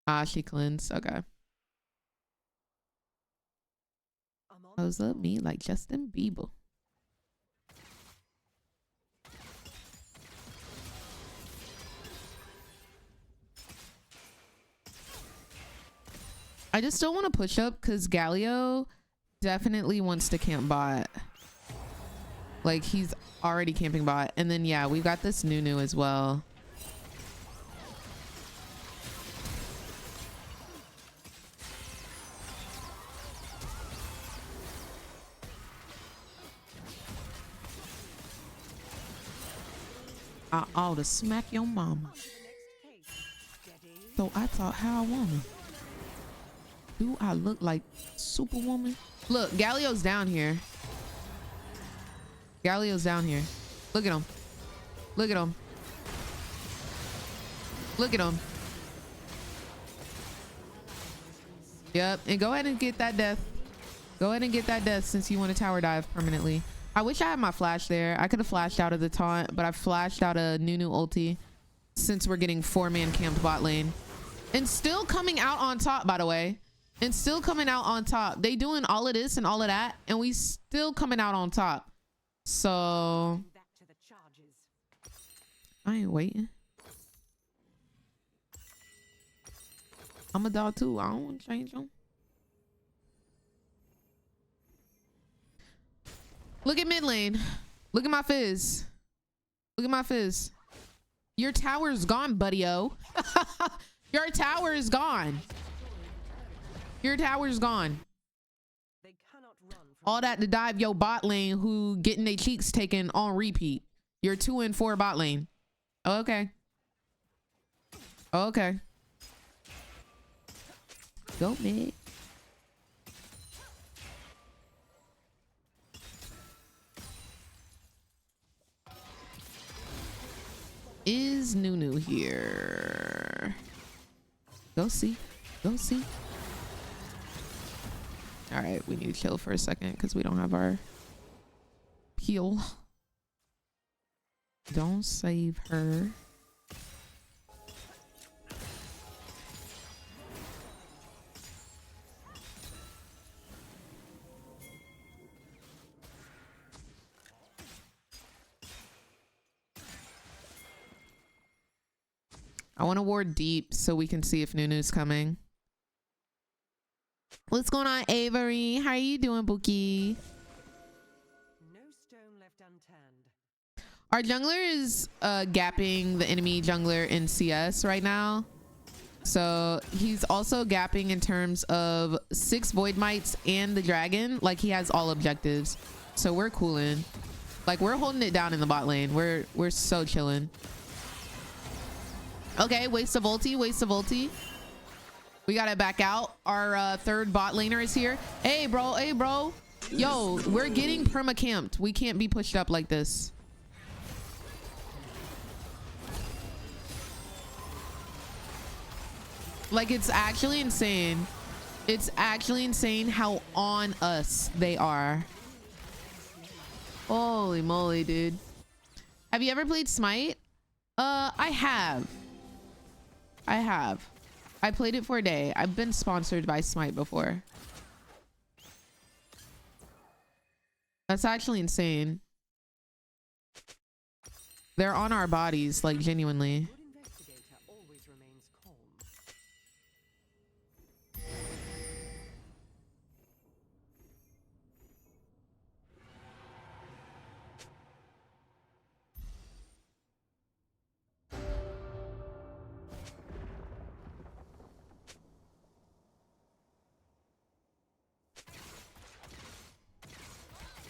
Ah, she cleansed. Okay. Close up me like Justin Bieber. I just don't want to push up because Galio definitely wants to camp bot. Like, he's already camping bot. And then, yeah, we've got this Nunu as well. I ought to smack your mama. So I thought, how I wanna. Do I look like Superwoman? Look, Galio's down here. Galio's down here. Look at him. Look at him. Look at him. Yep, and go ahead and get that death. Go ahead and get that death since you want to tower dive permanently. I wish I had my flash there. I could have flashed out of the taunt, but I flashed out a Nunu ulti since we're getting 4-man camped bot lane. And still coming out on top, by the way. And still coming out on top. They doing all of this and all of that, and we still coming out on top. So I ain't waiting. I'm a dog too. I don't want to change them. Look at mid lane. Look at my fizz. Look at my fizz. Your tower's gone, buddy-o. Your tower is gone. Your tower's gone. All that to dive your bot lane who getting their cheeks taken on repeat. You're 2 and 4 bot lane. Okay. Okay. Go mid. Is Nunu here? Go see. Go see. All right, we need to chill for a second because we don't have our peel. Don't save her. I want to ward deep so we can see if Nunu's coming. What's going on, Avery? How are you doing, Bookie? No stone left unturned. Our jungler is gapping the enemy jungler in CS right now. So he's also gapping in terms of 6 Void Mites and the dragon. Like, he has all objectives. So we're cooling. Like, we're holding it down in the bot lane. We're so chilling. Okay, waste of ulti, waste of ulti. We gotta back out. Our third bot laner is here. Hey, bro, hey, bro. Yo, we're getting perma-camped. We can't be pushed up like this. Like, it's actually insane. It's actually insane how on us they are. Holy moly, dude. Have you ever played Smite? I have. I played it for a day. I've been sponsored by Smite before. That's actually insane. They're on our bodies, like, genuinely.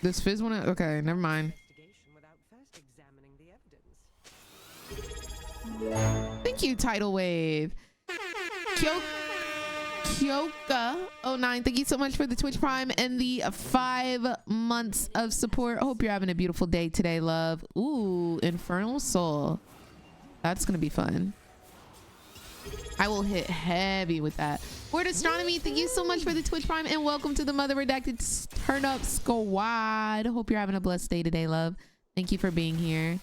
This fizz one, okay, never mind. Thank you, Tidal Wave. Kyoka09, thank you so much for the Twitch Prime and the 5 months of support. Hope you're having a beautiful day today, love. Ooh, Infernal Soul. That's gonna be fun. I will hit heavy with that. Word Astronomy, thank you so much for the Twitch Prime and welcome to the Mother Redacted Turn Up Squad. Hope you're having a blessed day today, love. Thank you for being here.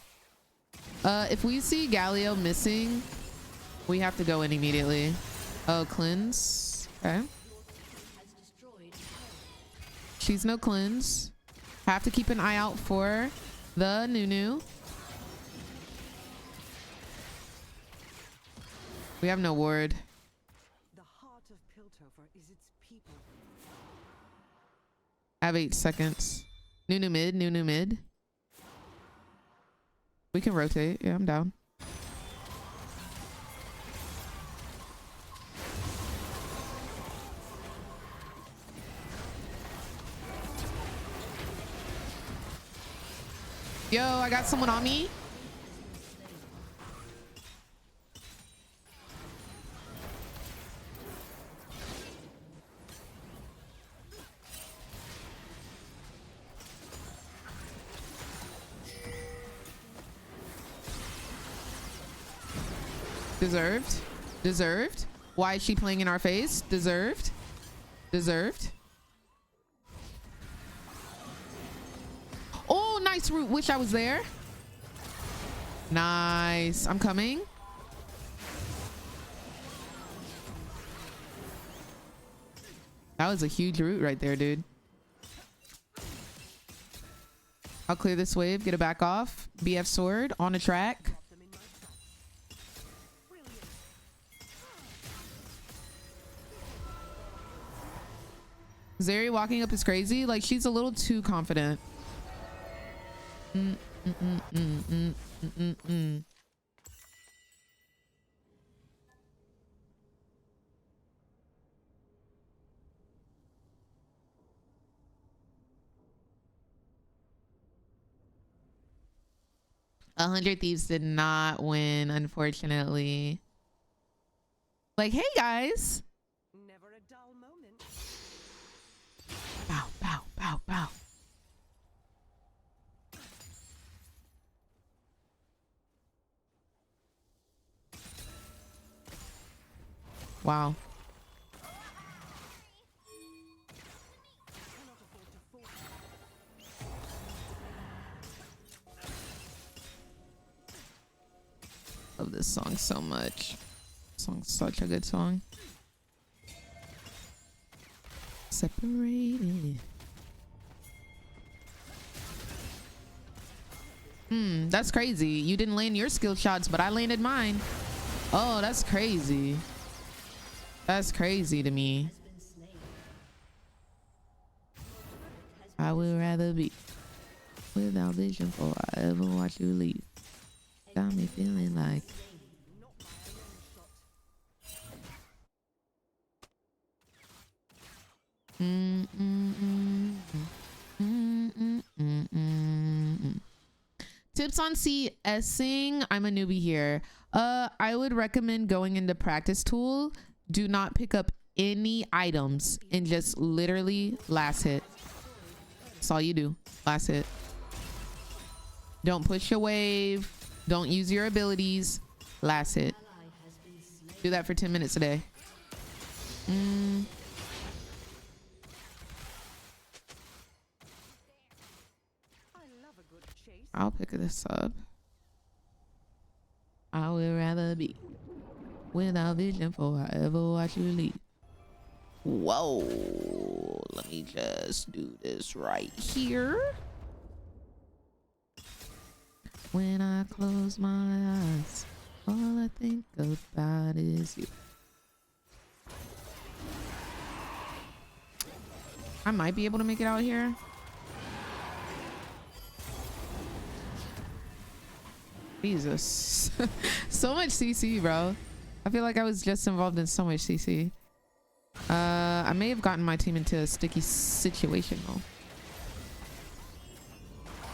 If we see Galio missing, we have to go in immediately. Oh, cleanse. Okay. She's no cleanse. Have to keep an eye out for the Nunu. We have no ward. The heart of Piltover is its I have 8 seconds. New mid. We can rotate. Yeah, I'm down. Yo, I got someone on me. Deserved. Deserved. Why is she playing in our face? Deserved. Deserved. Oh, nice root. Wish I was there. Nice. I'm coming. That was a huge root right there, dude. I'll clear this wave. Get it back off. BF sword on the track. Zeri walking up is crazy. Like, she's a little too confident. A 100 Thieves did not win, unfortunately. Like, hey guys. Never a dull moment. Bow, bow, bow, bow. Wow. Love this song so much. This song's such a good song. Separated. That's crazy. You didn't land your skill shots, but I landed mine. Oh, that's crazy. That's crazy to me. I would rather be without vision for I ever watch you leave. Got me feeling like Tips on CSing. I'm a newbie here. I would recommend going into practice tool. Do not pick up any items and just literally last hit. That's all you do. Last hit. Don't push your wave. Don't use your abilities. Last hit. Do that for 10 minutes a day. I'll pick this up. I would rather be without vision for I ever watch you leave. Whoa. Let me just do this right here. When I close my eyes, all I think about is you. I might be able to make it out here. Jesus. So much CC, bro. I feel like I was just involved in so much CC. I may have gotten my team into a sticky situation though.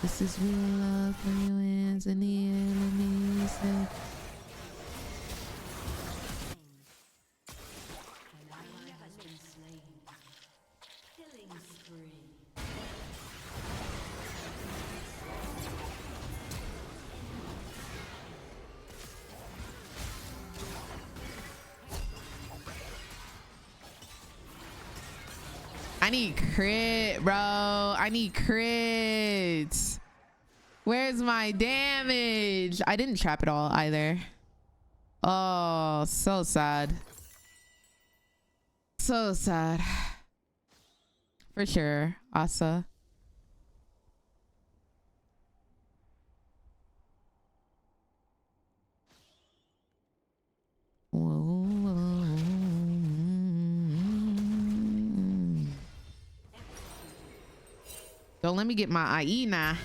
This is real love when your hands in the enemies. I need crit, bro. I need crits. Where's my damage? I didn't trap it all either. Oh, so sad. So sad. For sure, Asa. Whoa. Don't let me get my IE now.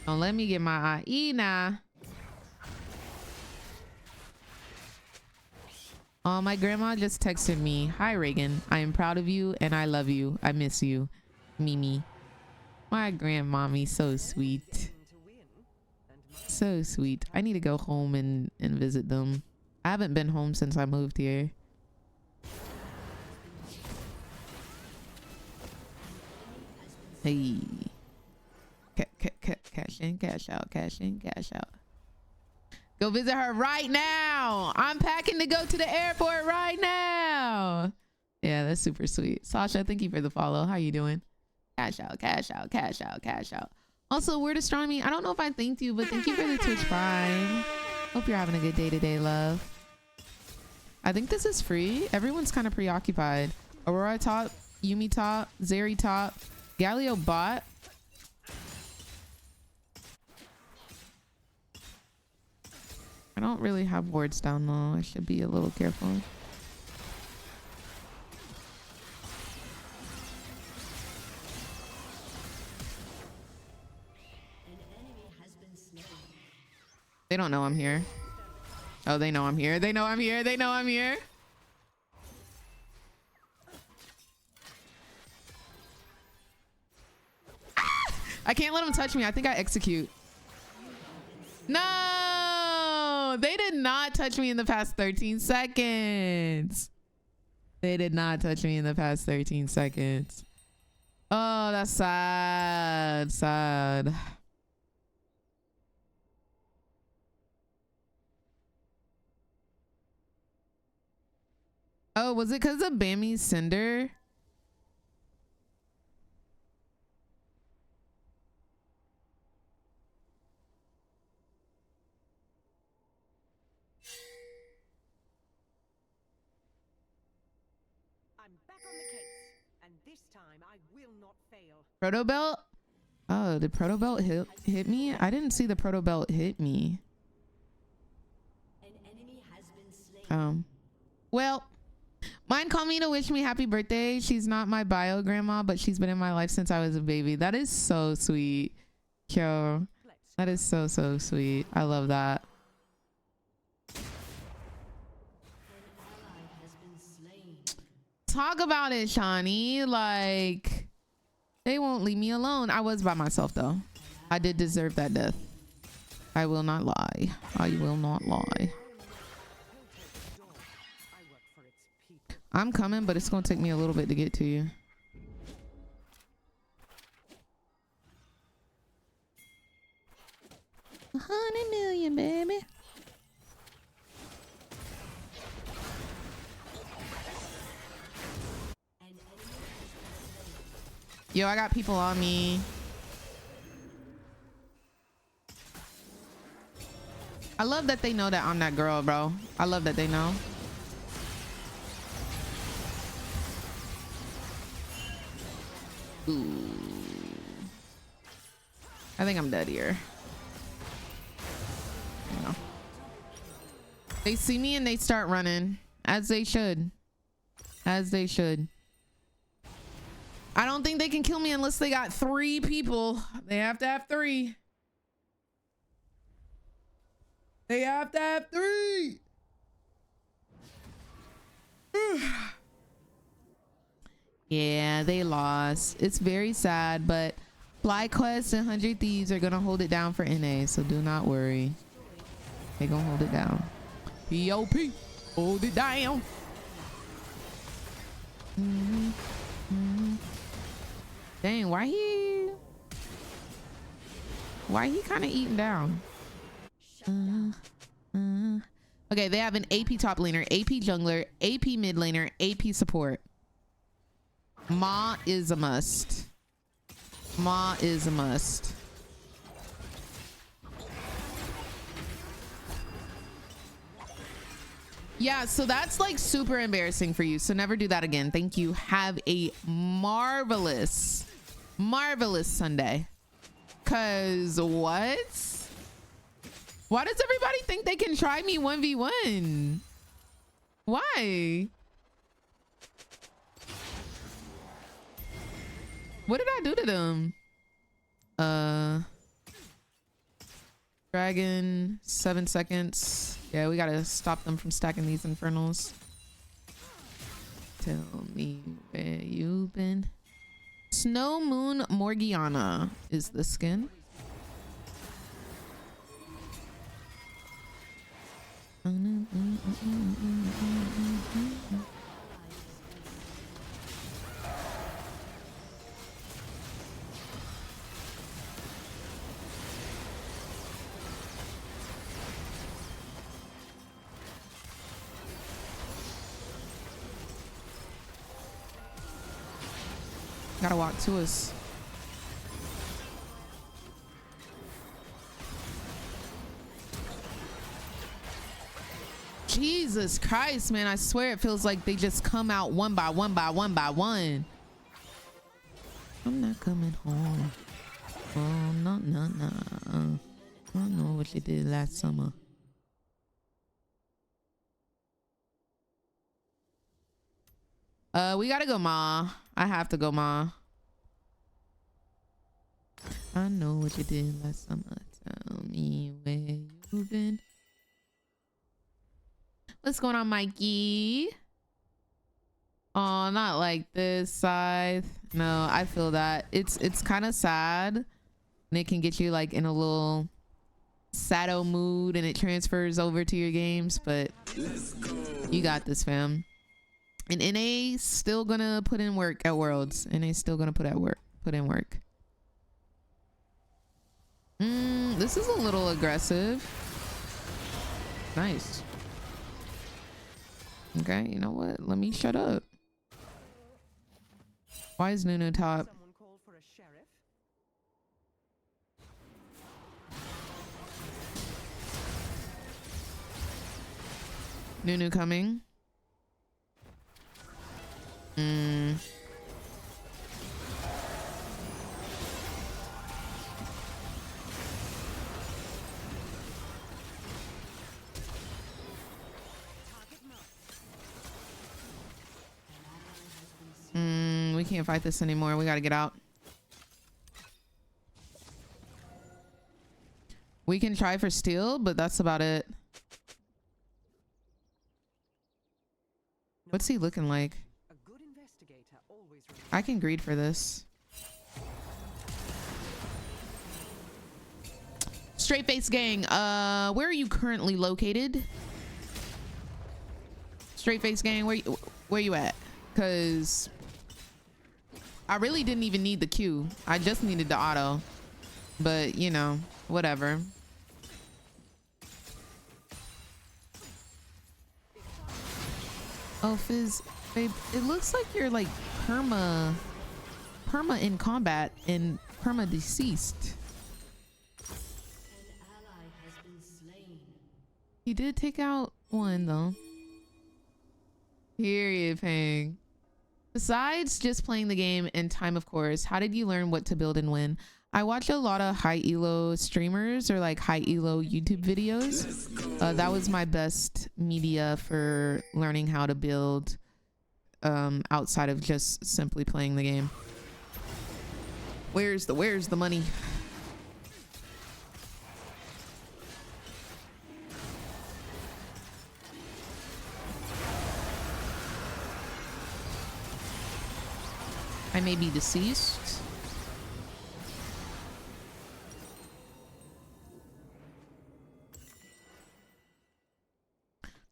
Don't let me get my IE now. Oh, my grandma just texted me. Hi, Reagan. I am proud of you and I love you. I miss you. Mimi. My grandmommy, so sweet. So sweet. I need to go home and visit them. I haven't been home since I moved here. Hey. Cash in, cash out, cash in, cash out. Go visit her right now. I'm packing to go to the airport right now. Yeah, that's super sweet. Sasha, thank you for the follow. How you doing? Cash out, cash out, cash out, cash out. Also, Word Astronomy, I don't know if I thanked you, but thank you for the Twitch Prime. Hope you're having a good day today, love. I think this is free. Everyone's kind of preoccupied. Aurora top, Yumi top, Zeri top, Galio bot. I don't really have wards down though. I should be a little careful. They don't know I'm here. Oh, they know I'm here. They know I'm here. They know I'm here. Ah! I can't let them touch me. I think I execute. No, they did not touch me in the past 13 seconds. They did not touch me in the past 13 seconds. Oh, that's sad. Sad. Oh, was it because of Bammy's Cinder? I'm back on the case, and this time I will not fail. Proto Belt? Oh, did Proto Belt hit me? I didn't see the Proto Belt hit me. Well, mine called me to wish me happy birthday. She's not my bio grandma, but she's been in my life since I was a baby. That is so sweet. Yo, that is so sweet. I love that. Talk about it, Shawnee. Like, they won't leave me alone. I was by myself though. I did deserve that death. I will not lie. I will not lie. I'm coming, but it's gonna take me a little bit to get to you. $100 million, baby. Yo, I got people on me. I love that they know that I'm that girl, bro. I love that they know. Ooh. I think I'm dead here. No. They see me and they start running, as they should. As they should. I don't think they can kill me unless they got 3 people. They have to have 3. They have to have 3. Yeah, they lost. It's very sad, but FlyQuest and 100 Thieves are gonna hold it down for NA, so do not worry. They gonna hold it down. POP, hold it down. Dang, why he kind of eating down? Okay, they have an AP top laner, AP jungler, AP mid laner, AP support. Ma is a must. Ma is a must. Yeah, so that's like super embarrassing for you. So never do that again. Thank you. Have a marvelous Sunday. Cause what? Why does everybody think they can try me 1v1? Why? What did I do to them? Dragon, 7 seconds. Yeah, we gotta stop them from stacking these infernals. Tell me where you've been. Snow Moon Morgiana is the skin. Gotta walk to us. Jesus Christ, man. I swear it feels like they just come out one by one by one by one. I'm not coming home. Oh, no, no, no. I don't know what you did last summer. We gotta go, Ma. I have to go, Ma. I know what you did last summer. Tell me where you've been. What's going on, Mikey? Oh, not like this side. No, I feel that. It's kind of sad. And it can get you like in a little sado mood and it transfers over to your games, but you got this, fam. And NA still gonna put in work at Worlds. NA still gonna put in work. This is a little aggressive. Nice. Okay, you know what? Let me shut up. Why is Nunu top? Nunu coming. We can't fight this anymore. We gotta get out. We can try for steal, but that's about it. What's he looking like? I can greed for this. Straight face gang, where are you currently located? Straight face gang, where you at? Cause I really didn't even need the Q. I just needed the auto. But you know, whatever. Oh, Fizz, babe, it looks like you're like perma in combat and perma deceased. He did take out one though. Period, Pang. Besides just playing the game and time, of course, how did you learn what to build and win? I watch a lot of high elo streamers or like high elo YouTube videos. That was my best media for learning how to build outside of just simply playing the game. Where's the money? I may be deceased.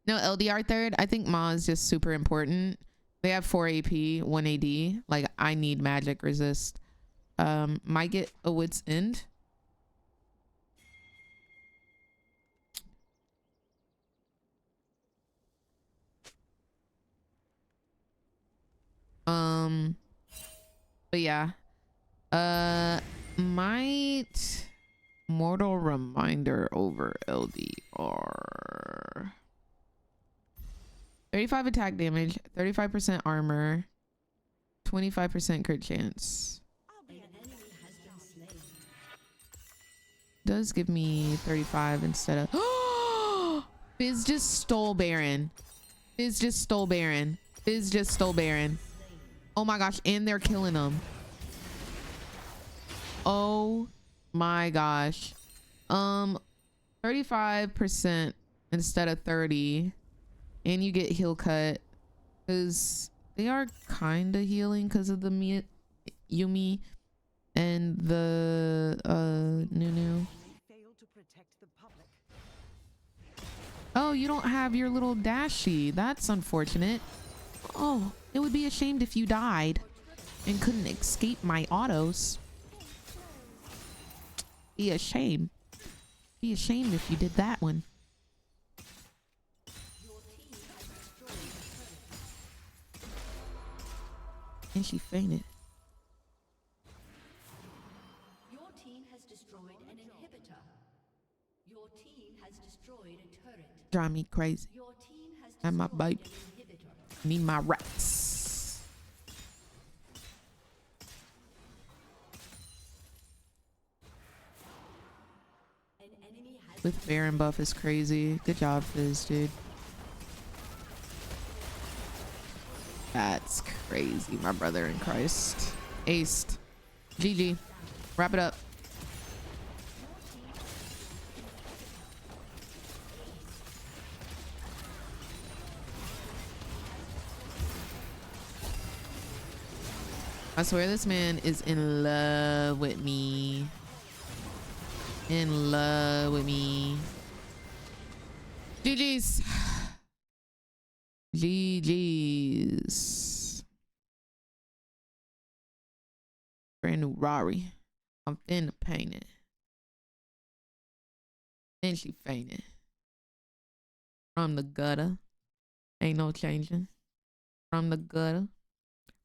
No, LDR third. I think Ma is just super important. They have 4 AP, 1 AD. Like, I need magic resist. Might get a wit's end. But yeah. Might Mortal Reminder over LDR. 35 attack damage, 35% armor, 25% crit chance. Does give me 35 instead of... Fizz just stole Baron. Fizz just stole Baron. Fizz just stole Baron. Oh my gosh, and they're killing them. Oh My gosh. 35% instead of 30. And you get heal cut. Because they are kind of healing because of the Yumi and the Nunu. Oh, you don't have your little dashy. That's unfortunate. Oh, it would be ashamed if you died and couldn't escape my autos. Be a shame. Be ashamed if you did that one. And she fainted. Your team has destroyed an inhibitor. Your team has destroyed a turret. Drive me crazy. Your team has And my destroyed baby. an inhibitor. Need my rats. An enemy has With Baron buff is crazy. Good job, Fizz, dude. That's crazy, my brother in Christ. Aced. GG. Wrap it up. I swear this man is in love with me. In love with me. GG's. GG's. Brand new Rari. I'm finna paint it. And she fainted. From the gutter. Ain't no changing. From the gutter.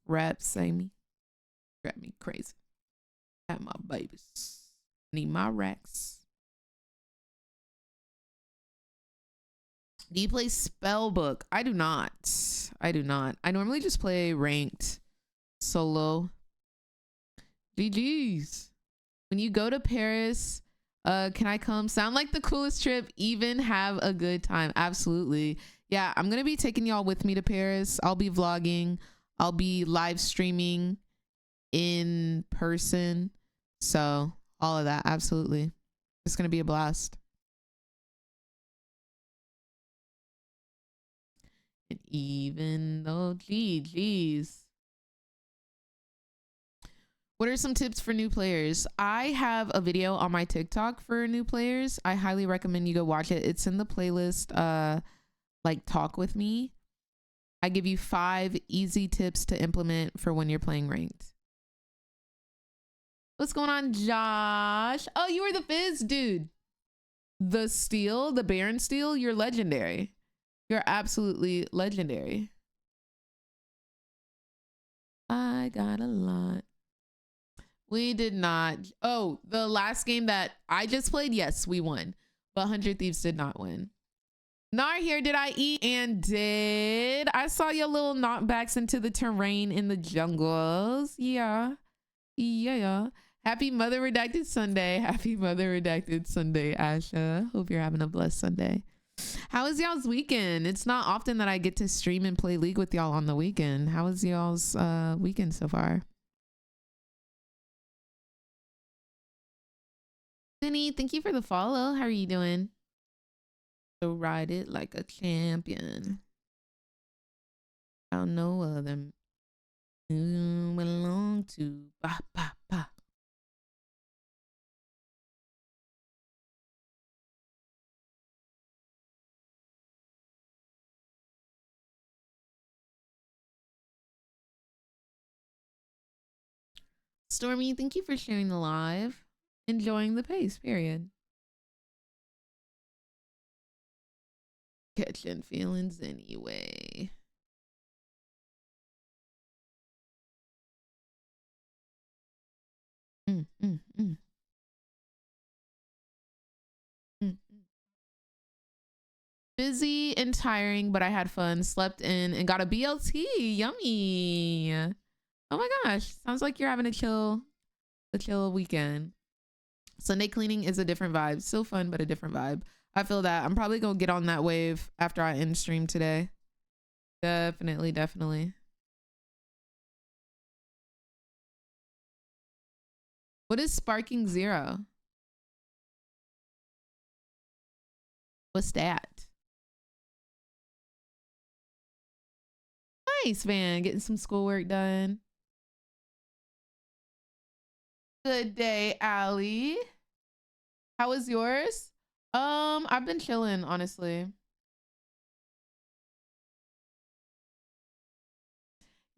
Rap say me. Drive me crazy. Have my babies. Need my racks. Do you play Spellbook? I do not. I do not. I normally just play ranked solo. GG's. When you go to Paris, can I come? Sound like the coolest trip. Even have a good time. Absolutely. Yeah, I'm gonna be taking y'all with me to Paris. I'll be vlogging. I'll be live streaming in person. So all of that. Absolutely. It's gonna be a blast. And even though, geez. What are some tips for new players? I have a video on my TikTok for new players. I highly recommend you go watch it. It's in the playlist, like Talk With Me. I give you 5 easy tips to implement for when you're playing ranked. What's going on, Josh? Oh, you were the Fizz dude. The Steel, the Baron Steel, you're legendary. You're absolutely legendary. I got a lot. We did not. Oh, the last game that I just played, yes, we won. But 100 Thieves did not win. Nar here, did I eat? And did. I saw your little knockbacks into the terrain in the jungles. Yeah. Yeah. Happy Mother Redacted Sunday. Happy Mother Redacted Sunday, Asha. Hope you're having a blessed Sunday. How was y'all's weekend? It's not often that I get to stream and play League with y'all on the weekend. How was y'all's weekend so far? Cindy, thank you for the follow. How are you doing? So ride it like a champion. I'll no other belong to ba ba ba. Stormy, thank you for sharing the live. Enjoying the pace, period. Catching feelings anyway. Busy and tiring, but I had fun. Slept in and got a BLT. Yummy. Oh my gosh. Sounds like you're having a chill weekend. Sunday cleaning is a different vibe. Still fun, but a different vibe. I feel that. I'm probably gonna get on that wave after I end stream today. Definitely, definitely. What is Sparking Zero? What's that? Nice, man. Getting some schoolwork done. Good day, Allie. How was yours? I've been chilling, honestly.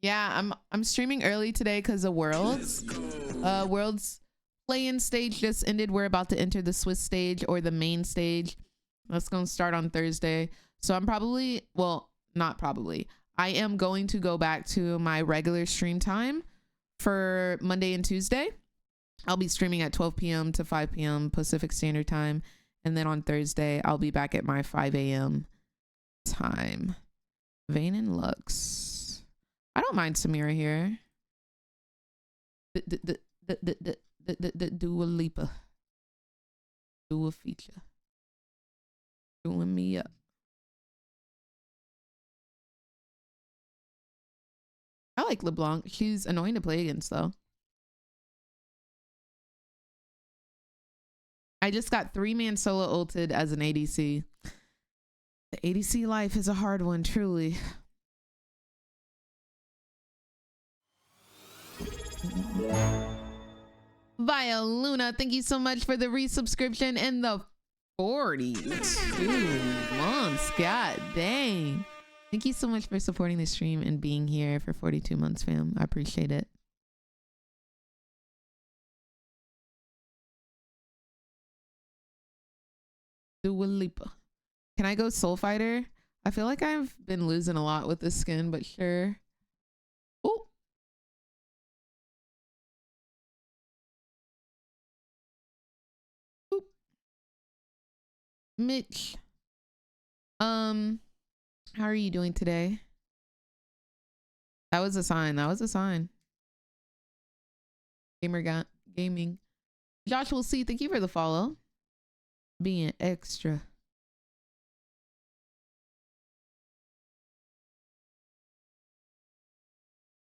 Yeah, I'm streaming early today because of Worlds. Worlds play-in stage just ended. We're about to enter the Swiss stage, or the main stage. That's gonna start on Thursday. So I'm probably, well, not probably. I am going to go back to my regular stream time for Monday and Tuesday. I'll be streaming at 12 p.m. to 5 p.m. Pacific Standard Time. And then on Thursday, I'll be back at my 5 a.m. time. Vayne and Lux. I don't mind Samira here. Dua Lipa. Dua feature. Doing me up. I like LeBlanc. She's annoying to play against, though. I just got 3-man solo ulted as an ADC. The ADC life is a hard one, truly. Via Luna, thank you so much for the resubscription and the 42 months. God dang. Thank you so much for supporting the stream and being here for 42 months, fam. I appreciate it. Dua Lipa. Can I go Soul Fighter? I feel like I've been losing a lot with this skin, but sure. Oh. Oop. Mitch. How are you doing today? That was a sign. That was a sign. Gaming. Joshua C, thank you for the follow. Being extra.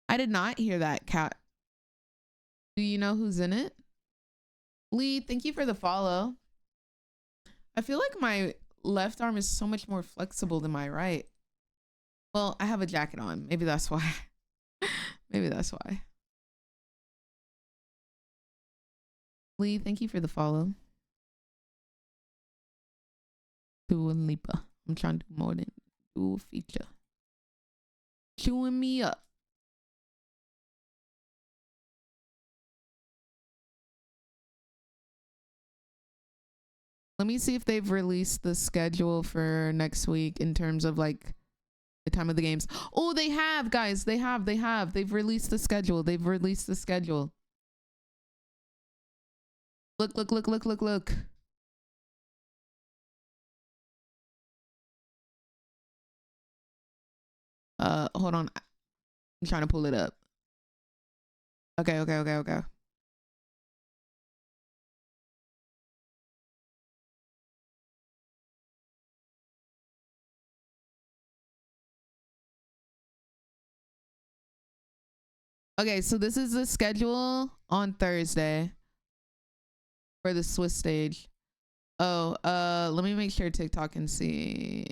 I did not hear that, Cat. Do you know who's in it? Lee, thank you for the follow. I feel like my left arm is so much more flexible than my right. Well, I have a jacket on. Maybe that's why. Maybe that's why. Lee, thank you for the follow. Dua Lipa. I'm trying to do more than do a feature. Chewing me up. Let me see if they've released the schedule for next week in terms of like the time of the games. Oh, they have, guys. They have. They've released the schedule. They've released the schedule. Look. Hold on. I'm trying to pull it up. Okay. Okay, so this is the schedule on Thursday for the Swiss stage. Oh, let me make sure TikTok can see.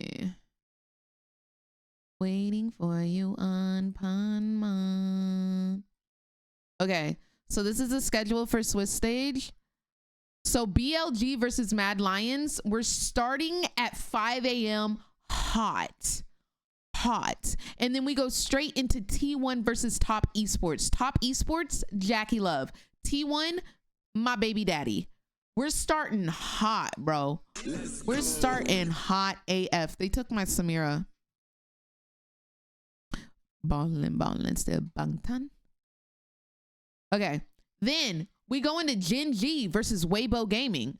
Waiting for you on Panma. Okay, so this is the schedule for Swiss stage. So BLG versus Mad Lions, we're starting at 5 a.m. hot. And then we go straight into T1 versus Top Esports. Top Esports, Jackie Love. T1, my baby daddy. We're starting hot, bro. We're starting hot AF. They took my Samira. Ballin' still Bangtan. Okay, then we go into Gen G versus Weibo Gaming.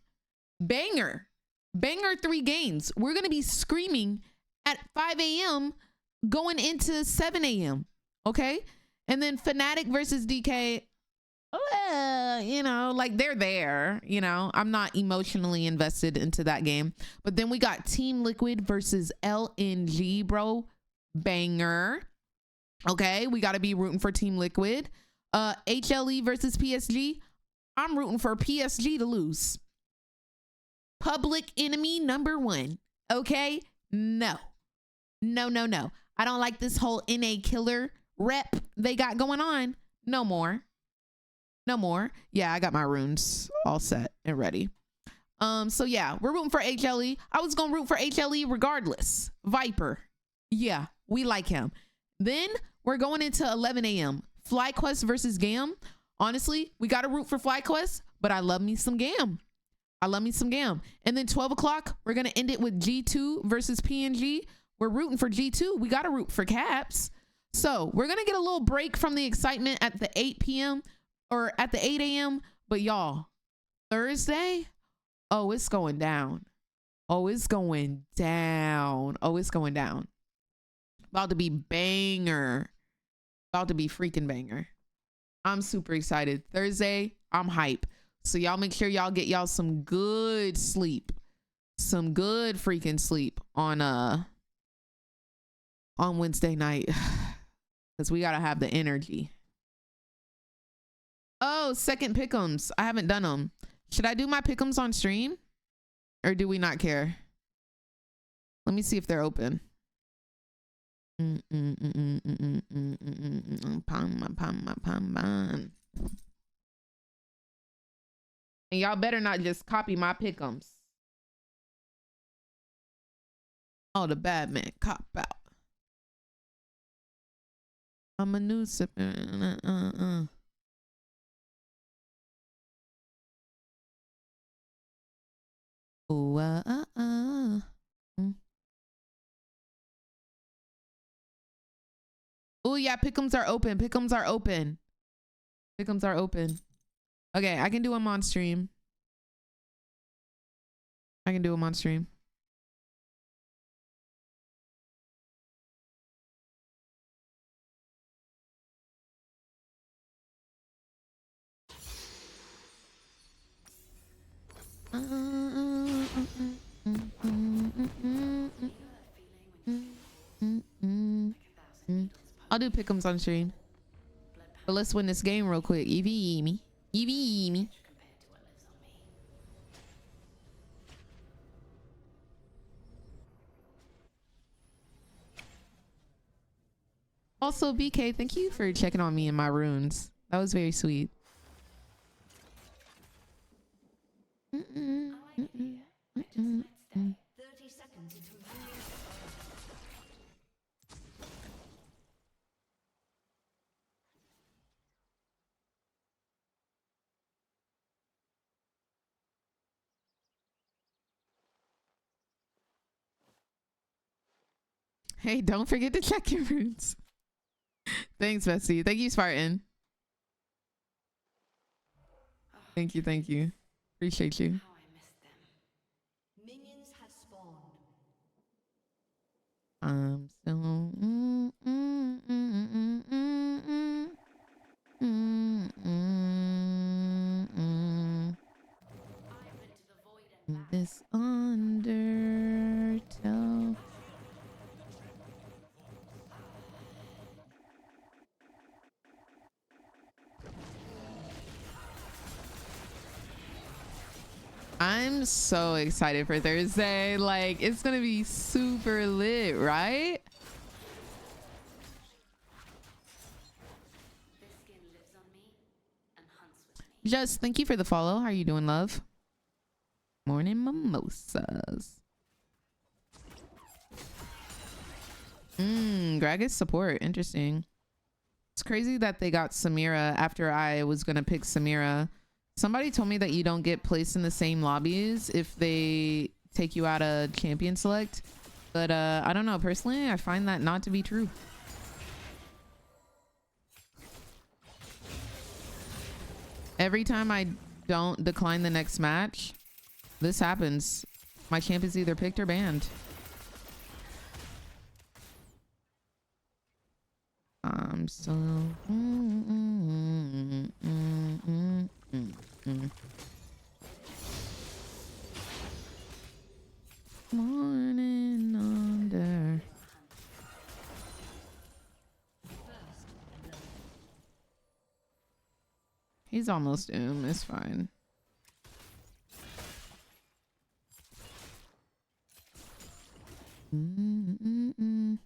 Banger 3 games. We're gonna be screaming at 5 a.m. going into 7 a.m. Okay, and then Fnatic versus DK. You know, like they're there. You know, I'm not emotionally invested into that game. But then we got Team Liquid versus LNG, bro. Banger. Okay, we got to be rooting for Team Liquid. HLE versus PSG. I'm rooting for PSG to lose. Public enemy number 1. Okay? No. No, no, no. I don't like this whole NA killer rep they got going on. No more. No more. Yeah, I got my runes all set and ready. So yeah, we're rooting for HLE. I was gonna root for HLE regardless. Viper. Yeah, we like him. Then we're going into 11 a.m. FlyQuest versus GAM. Honestly, we gotta root for FlyQuest, but I love me some GAM. I love me some GAM. And then 12 o'clock, we're gonna end it with G2 versus PNG. We're rooting for G2. We gotta root for Caps. So we're gonna get a little break from the excitement at the 8 p.m. or at the 8 a.m. But y'all, Thursday, oh, it's going down. Oh, it's going down. Oh, it's going down. About to be banger. About to be freaking banger. I'm super excited. Thursday, I'm hype. So y'all make sure y'all get y'all some good sleep. Some good freaking sleep on Wednesday night. Because we gotta have the energy. Oh, second pick'ems. I haven't done them. Should I do my pick'ems on stream? Or do we not care? Let me see if they're open. And y'all better not just copy my pick'ems. Oh, the bad man cop out. I'm a new sipper. Oh yeah, pick'ems are open. Pick'ems are open. Pick'ems are open. Okay, I can do them on stream. I can do them on stream. I'll do pick'ems on stream. But let's win this game real quick. EVE me. EVE me. Also, BK, thank you for checking on me and my runes. That was very sweet. Hey, don't forget to check your runes. Thanks, Bessie. Thank you, Spartan. Thank you, thank you. Appreciate you. Minions have spawned. I'm so this undertow. I'm so excited for Thursday. Like, it's gonna be super lit, right? Just thank you for the follow. How are you doing, love? Morning mimosas. Gragas support. Interesting. It's crazy that they got Samira after I was gonna pick Samira. Somebody told me that you don't get placed in the same lobbies if they take you out of champion select. But I don't know. Personally, I find that not to be true. Every time I don't decline the next match, this happens. My champ is either picked or banned. So morning under. He's almost doomed. It's fine. An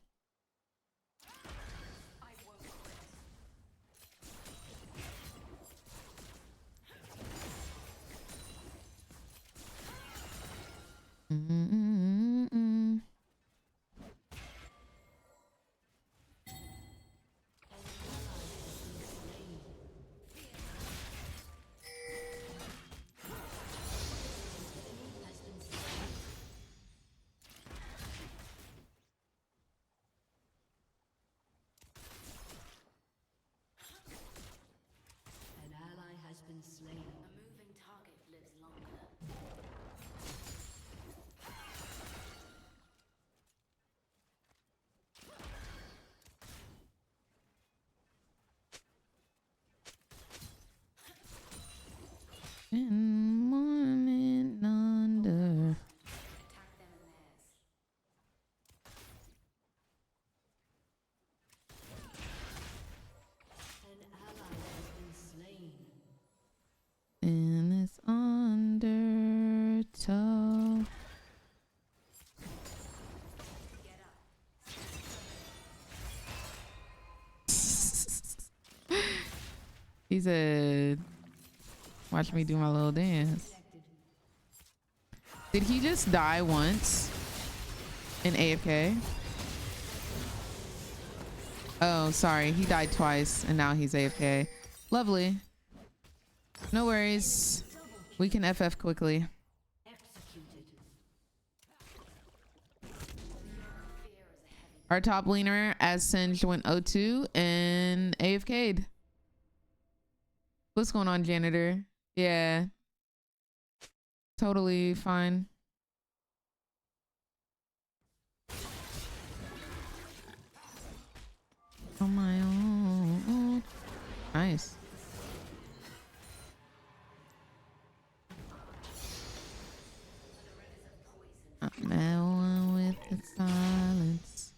ally has been slain. A moving target lives longer. In morning under. An ally has been slain. In this undertow. He said, watch me do my little dance. Did he just die once in AFK? Oh, sorry. He died twice and now he's AFK. Lovely. No worries. We can FF quickly. Our top laner, as Singed, went O2 and AFK'd. What's going on, janitor? Yeah. Totally fine. On my own. Nice. I'm at one with the silence.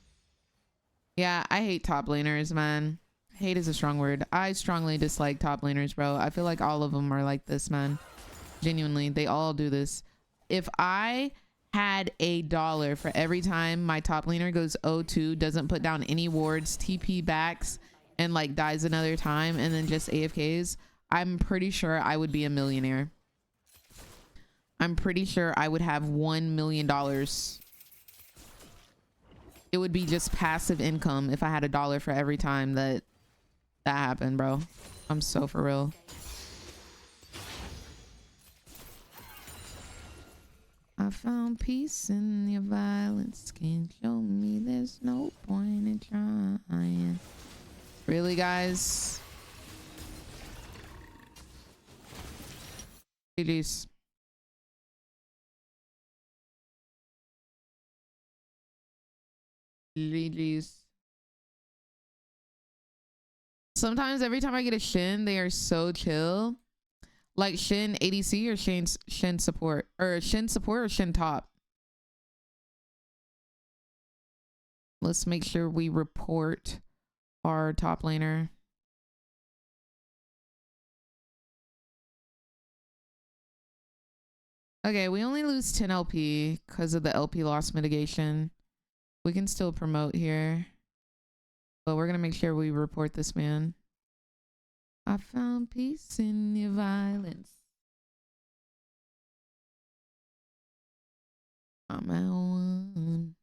Yeah, I hate top laners, man. Hate is a strong word. I strongly dislike top laners, bro. I feel like all of them are like this, man. Genuinely, they all do this. If I had $1 for every time my top laner goes O2, doesn't put down any wards, TP backs, and like dies another time, and then just AFKs, I'm pretty sure I would be a millionaire. I'm pretty sure I would have $1 million. It would be just passive income if I had $1 for every time that happened, bro. I'm so for real. I found peace in your violence. Can't show me there's no point in trying. Really, guys? GG's. GG's. Sometimes every time I get a Shin, they are so chill. Like Shin ADC or Shin support, or Shin support or Shin top. Let's make sure we report our top laner. Okay, we only lose 10 LP because of the LP loss mitigation. We can still promote here, but we're gonna make sure we report this man. I found peace in your violence. I'm at one.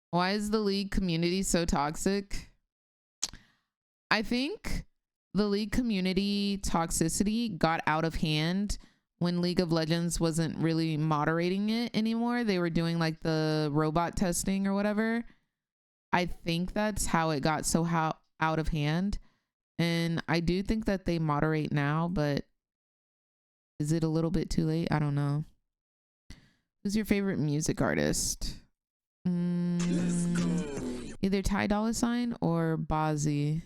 Why is the League community so toxic? I think the League community toxicity got out of hand when League of Legends wasn't really moderating it anymore. They were doing like the robot testing or whatever. I think that's how it got so out of hand. And I do think that they moderate now, but is it a little bit too late? I don't know. Who's your favorite music artist? Either Ty Dolla $ign or Bozzy.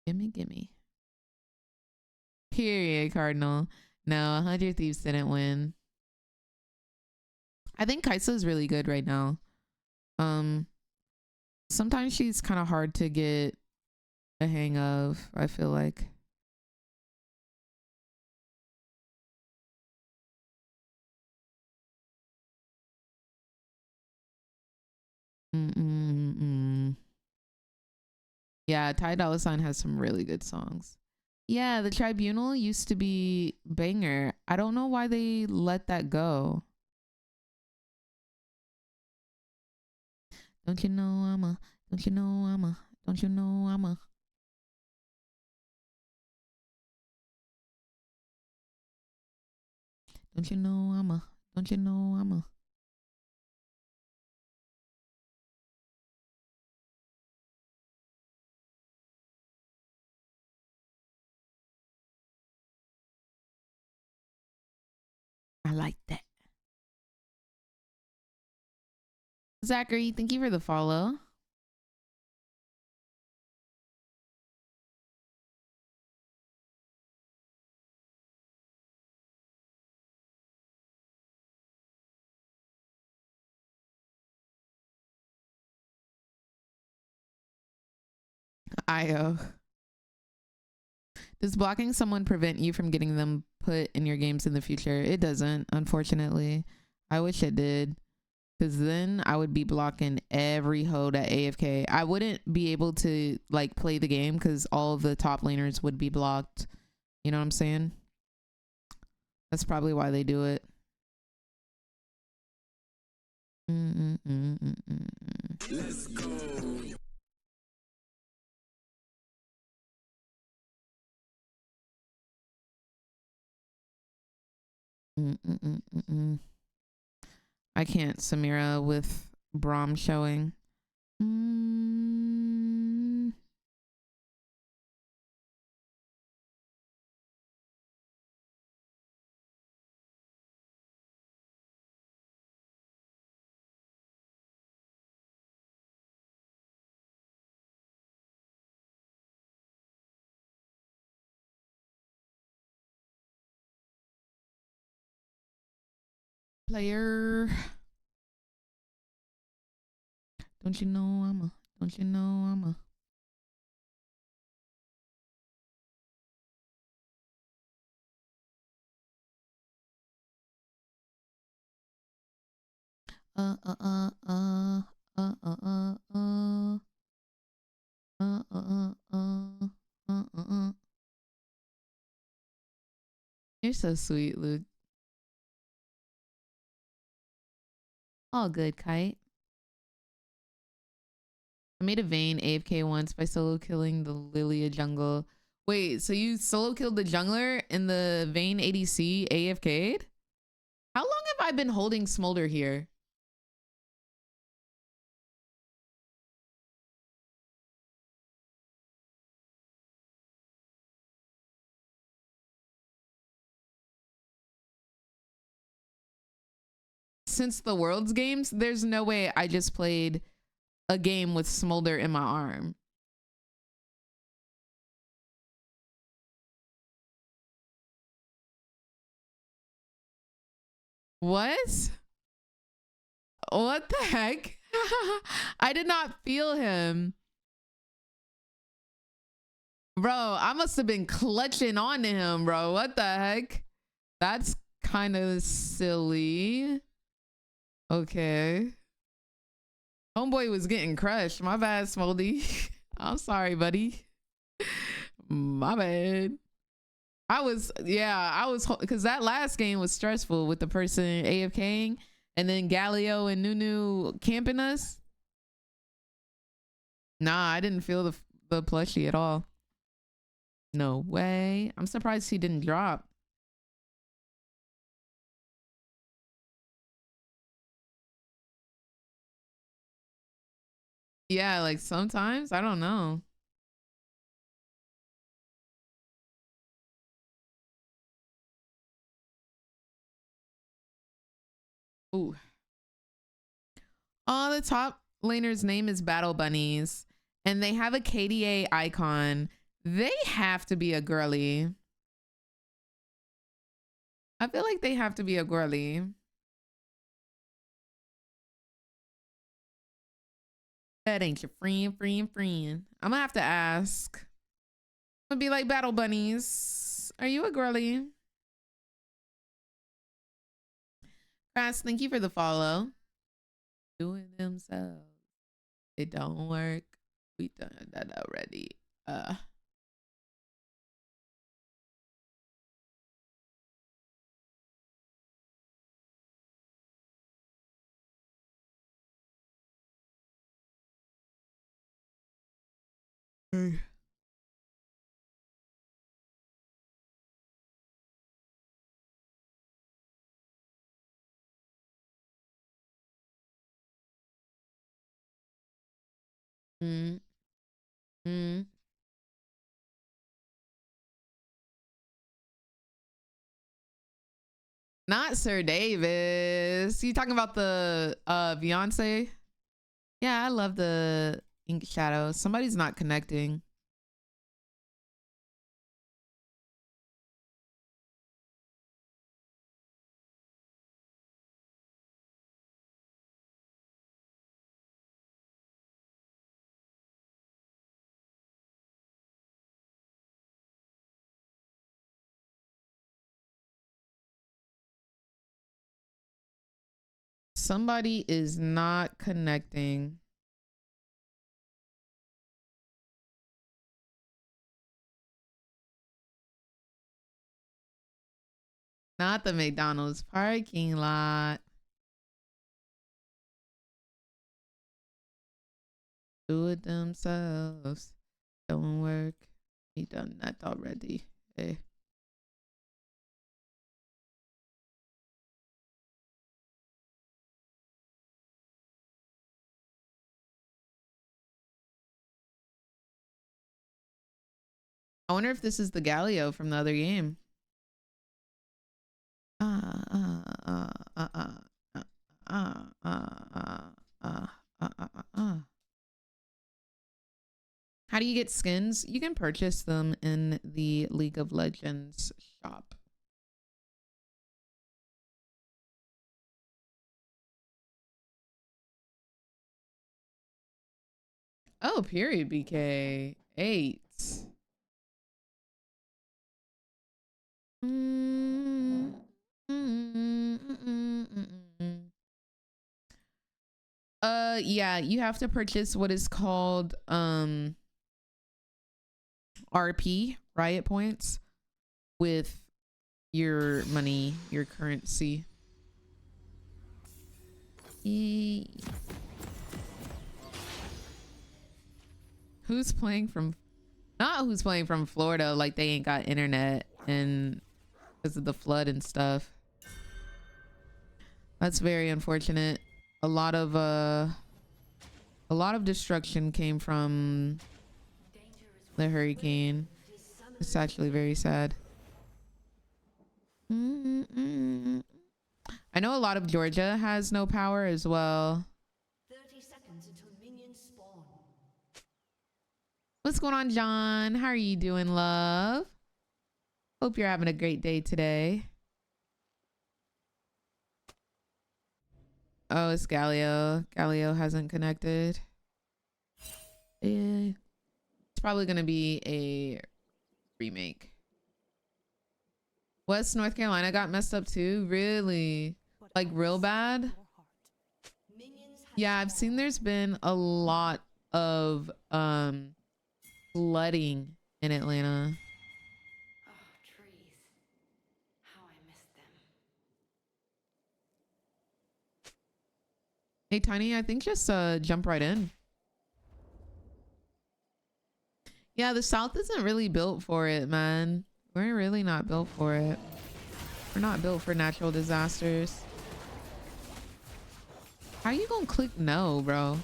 Gimme. Period, Cardinal. No, 100 Thieves didn't win. I think Kaisa is really good right now. Sometimes she's kind of hard to get a hang of, I feel like. Yeah, Ty Dolla $ign has some really good songs. Yeah, the Tribunal used to be banger. I don't know why they let that go. Don't you know I'm a, don't you know I'm a, don't you know I'm a. Don't you know I'm a, don't you know I'm a. I like that. Zachary, thank you for the follow. IO. Does blocking someone prevent you from getting them put in your games in the future? It doesn't, unfortunately. I wish it did. Because then I would be blocking every hoe at AFK. I wouldn't be able to like play the game because all of the top laners would be blocked. You know what I'm saying? That's probably why they do it. Let's go. I can't Samira with Braum showing. Player. Don't you know I'm a, don't you know I'm a. You're so sweet, Luke. All good, Kite. I made a Vayne AFK once by solo killing the Lilia jungle. Wait, so you solo killed the jungler in the Vayne ADC AFK'd? How long have I been holding Smolder here? Since the Worlds games, there's no way I just played a game with Smolder in my arm. What? What the heck? I did not feel him. Bro, I must have been clutching on to him, bro. What the heck? That's kind of silly. Okay. Homeboy was getting crushed. My bad, Smoldy. I'm sorry, buddy. My bad. I was, because that last game was stressful with the person AFKing and then Galio and Nunu camping us. Nah, I didn't feel the plushie at all. No way. I'm surprised he didn't drop. Yeah, like sometimes, I don't know. Ooh. Oh, the top laner's name is Battle Bunnies, and they have a KDA icon. They have to be a girly. I feel like they have to be a girly. That ain't your friend. I'm gonna have to ask. I'm gonna be like Battle Bunnies. Are you a girly? Crass, thank you for the follow. Doing themselves. It don't work. We done that already. Hey. Not Sir Davis. You talking about the Beyonce? Yeah, I love the Ink Shadow. Somebody's not connecting. Somebody is not connecting. Not the McDonald's parking lot. Do it themselves. Don't work. We done that already. Hey. I wonder if this is the Galio from the other game. How do you get skins? You can purchase them in the League of Legends shop. Oh, period, BK. 8. Yeah, you have to purchase what is called RP, riot points, with your money, your currency. Who's playing from, not who's playing from Florida, like they ain't got internet and because of the flood and stuff. That's very unfortunate. A lot of destruction came from the hurricane. It's actually very sad. I know a lot of Georgia has no power as well. 30 seconds until minions spawn. What's going on, John? How are you doing, love? Hope you're having a great day today. Oh, it's Galio. Galio hasn't connected. It's probably going to be a remake. West North Carolina got messed up too? Really? Like real bad? Yeah, I've seen there's been a lot of flooding in Atlanta. Oh, trees. How I missed them. Hey, Tiny, I think just jump right in. Yeah, the South isn't really built for it, man. We're really not built for it. We're not built for natural disasters. How you gonna click no, bro?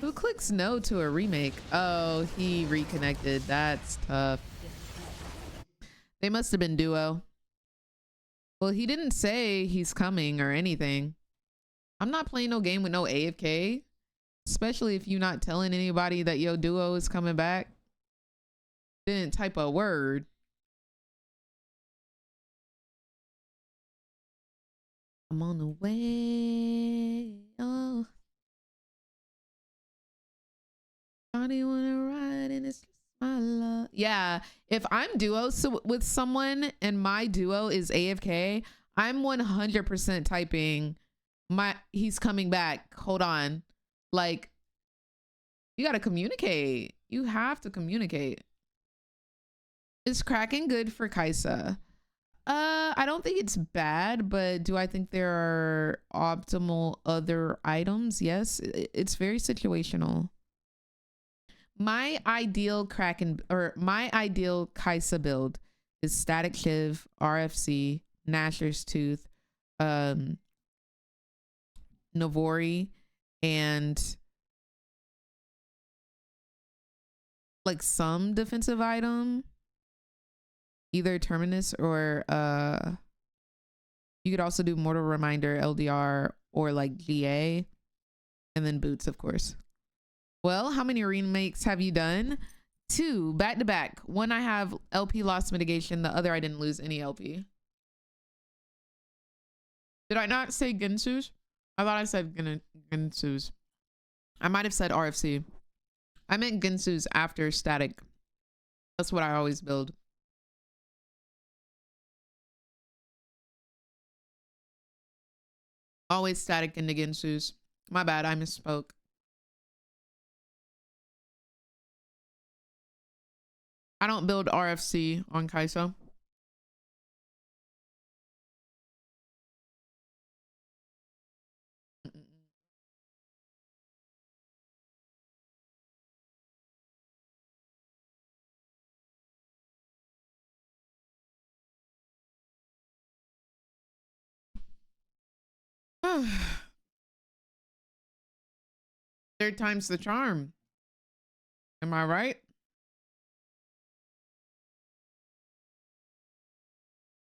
Who clicks no to a remake? Oh, he reconnected. That's tough. They must have been duo. Well, he didn't say he's coming or anything. I'm not playing no game with no AFK. Especially if you're not telling anybody that your duo is coming back. Didn't type a word. I'm on the way. Shawty wanna ride and it's my love. Yeah, if I'm with someone and my duo is AFK, I'm 100% typing he's coming back. Hold on. Like, you gotta communicate. You have to communicate. Is Kraken good for Kaisa? I don't think it's bad, but do I think there are optimal other items? Yes, it's very situational. My ideal Kraken or my ideal Kaisa build is Static Shiv, RFC, Nashor's Tooth, Navori, and like some defensive item. Either Terminus or you could also do Mortal Reminder, LDR, or like GA, and then boots, of course. Well, how many remakes have you done? 2 back to back. One I have LP loss mitigation, the other I didn't lose any LP. Did I not say Ginsu's? I thought I said Ginsu's. I might have said RFC. I meant Ginsu's after static. That's what I always build. Always static into Ginsu's. My bad, I misspoke. I don't build RFC on Kaisa. Third time's the charm. Am I right?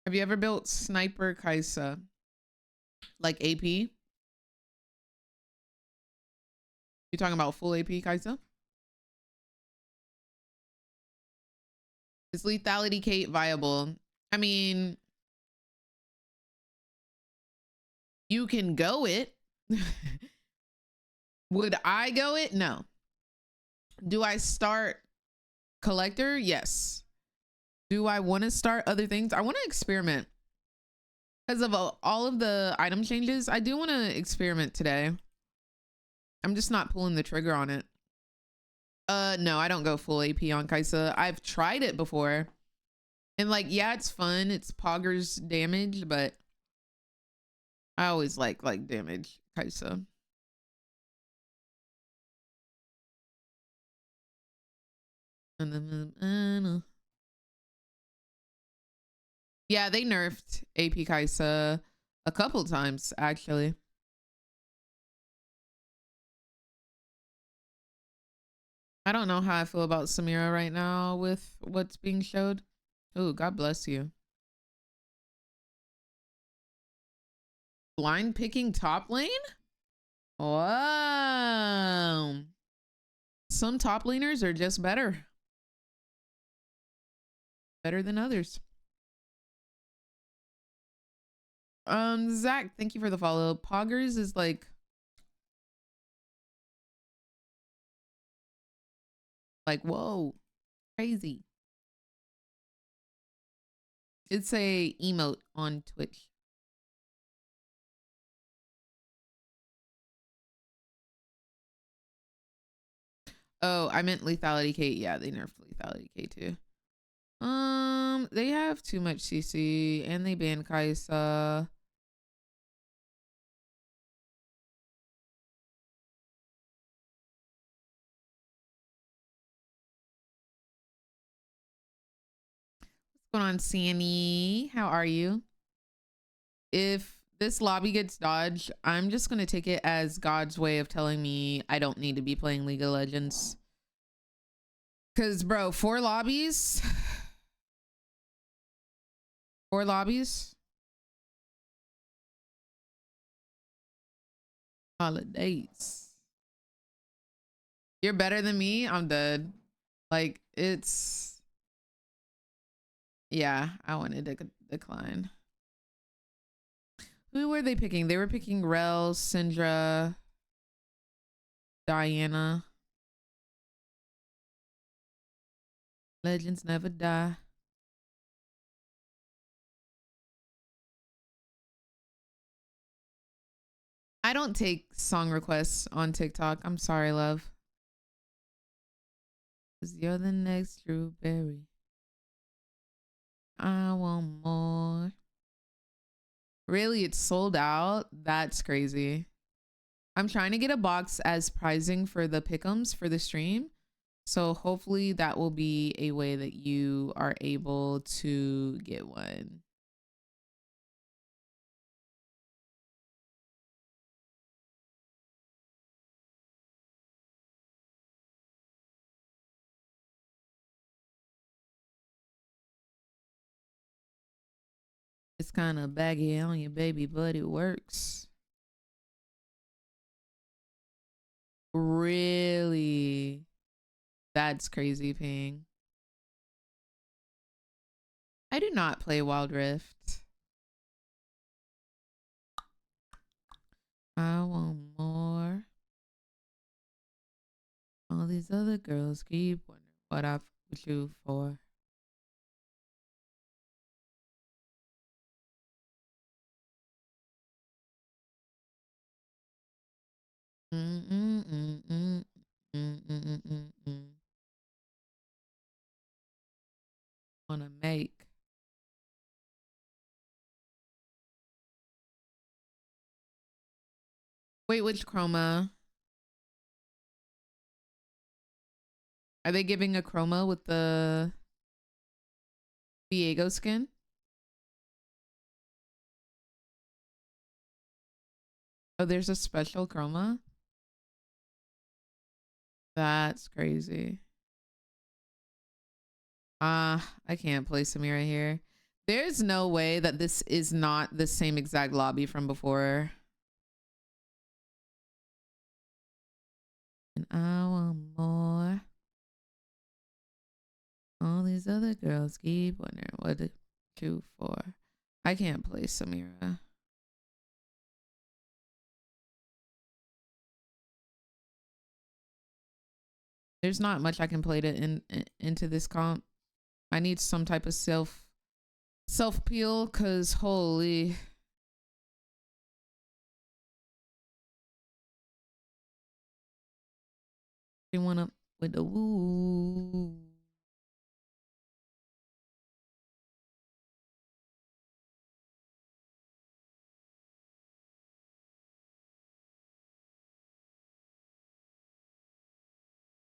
Have you ever built Sniper Kaisa? Like AP? You talking about full AP Kaisa? Is lethality Kate viable? I mean, you can go it. Would I go it? No. Do I start collector? Yes. Do I want to start other things? I want to experiment. Because of all of the item changes, I do want to experiment today. I'm just not pulling the trigger on it. No, I don't go full AP on Kaisa. I've tried it before. And like, yeah, it's fun. It's Pogger's damage, but I always like damage Kaisa. And then yeah, they nerfed AP Kaisa a couple times actually. I don't know how I feel about Samira right now with what's being showed. Oh, God bless you. Blind picking top lane? Wow. Some top laners are just better. Better than others. Zach, thank you for the follow. Poggers is like whoa, crazy. It's a emote on Twitch. Oh, I meant lethality K. Yeah, they nerfed lethality K too. They have too much CC and they banned Kaisa. What's going on, Sammy? How are you? If this lobby gets dodged, I'm just gonna take it as God's way of telling me I don't need to be playing League of Legends. Cause bro, 4 lobbies. 4 lobbies. Holidays. You're better than me? I'm dead. Like, it's... Yeah, I wanted to decline. Who were they picking? They were picking Rel, Syndra, Diana. Legends never die. I don't take song requests on TikTok. I'm sorry, love. 'Cause you're the next Drew Berry. I want more. Really, it's sold out? That's crazy. I'm trying to get a box as pricing for the pick'ems for the stream. So hopefully that will be a way that you are able to get one. It's kind of baggy on you, baby, but it works. Really? That's crazy, Ping. I do not play Wild Rift. I want more. All these other girls keep wondering what I've with you for. Wanna make. Wait, which chroma? Are they giving a chroma with the Viego skin? Oh, there's a special chroma? That's crazy. I can't play Samira here. There's no way that this is not the same exact lobby from before. And I want more. All these other girls keep wondering what to do for. I can't play Samira. There's not much I can play to into this comp. I need some type of self peel, cause holy. You wanna with the woo.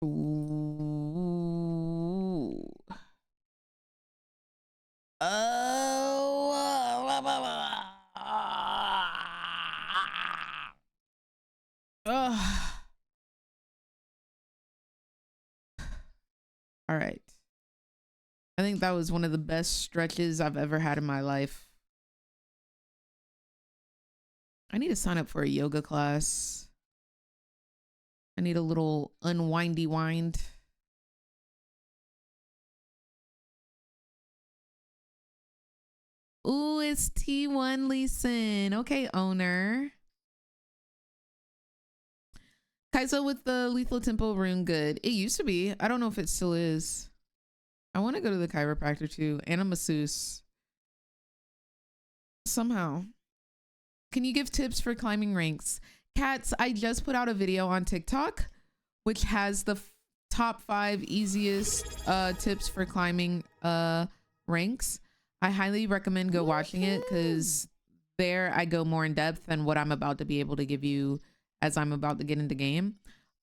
Ooh. Oh. All right. I think that was one of the best stretches I've ever had in my life. I need to sign up for a yoga class. I need a little unwindy wind. Ooh, it's T1 Leeson. Okay, owner. Kaizo with the lethal tempo rune, good. It used to be. I don't know if it still is. I want to go to the chiropractor too, and a masseuse. Somehow. Can you give tips for climbing ranks? Cats, I just put out a video on TikTok, which has the top 5 easiest tips for climbing ranks. I highly recommend go watching it, because there I go more in depth than what I'm about to be able to give you as I'm about to get into game.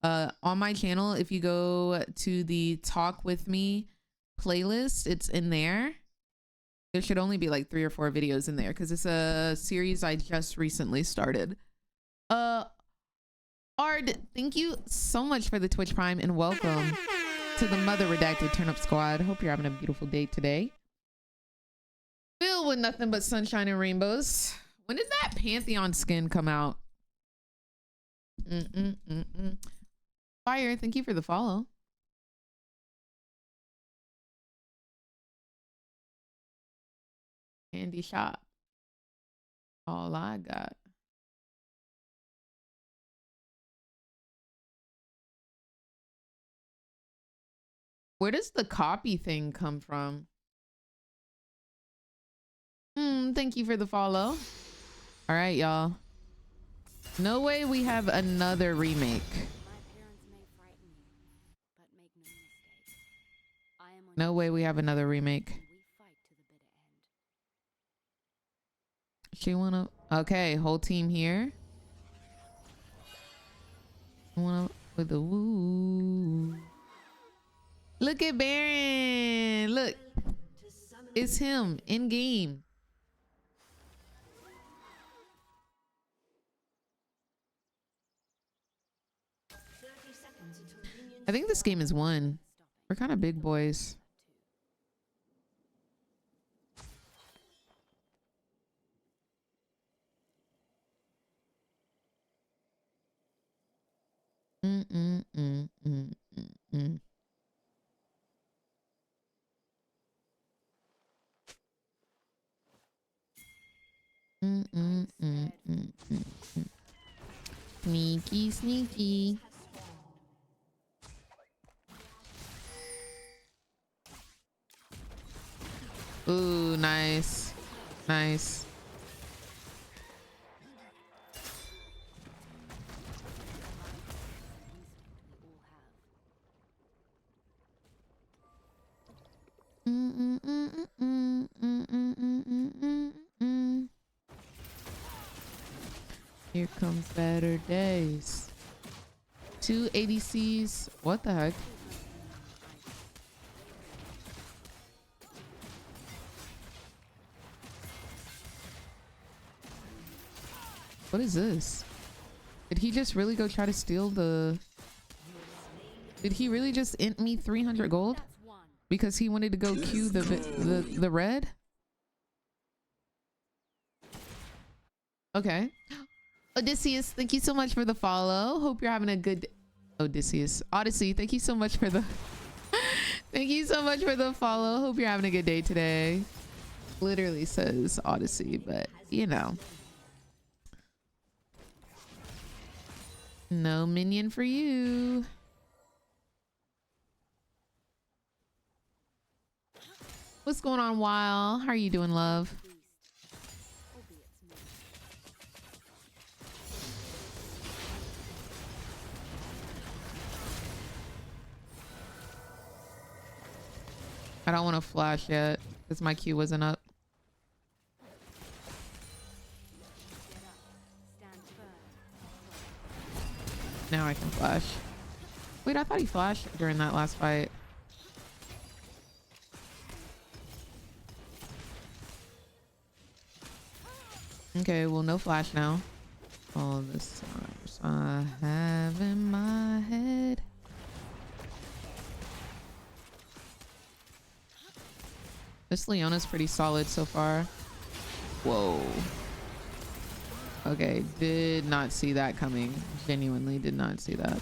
On my channel, if you go to the Talk With Me playlist, it's in there. There should only be like 3 or 4 videos in there, because it's a series I just recently started. Ard, thank you so much for the Twitch Prime, and welcome to the Mother Redacted Turn Up Squad. Hope you're having a beautiful day today. Filled with nothing but sunshine and rainbows. When does that Pantheon skin come out? Fire, thank you for the follow. Candy shop. All I got. Where does the copy thing come from? Thank you for the follow. All right, y'all. No way we have another remake. No way we have another remake. She wanna... Okay, whole team here. Wanna with the woo. Look at Baron. Look. It's him in game. I think this game is won. We're kind of big boys. Sneaky, sneaky. Ooh, nice. Nice. Here comes better days. 2 ADCs. What the heck? What is this? Did he just really go try to steal the... Did he really just int me 300 gold? Because he wanted to go Q the red? Okay. Odysseus, thank you so much for the follow. Hope you're having a good... Odysseus. Odyssey, thank you so much for the... Thank you so much for the follow. Hope you're having a good day today. Literally says Odyssey, but you know. No minion for you. What's going on, Weil? How are you doing, love? I don't want to flash yet because my Q wasn't up. Now I can flash. Wait, I thought he flashed during that last fight. Okay, well, no flash now. All the stars I have in my head. This Leona's pretty solid so far. Whoa. Okay, did not see that coming. Genuinely did not see that.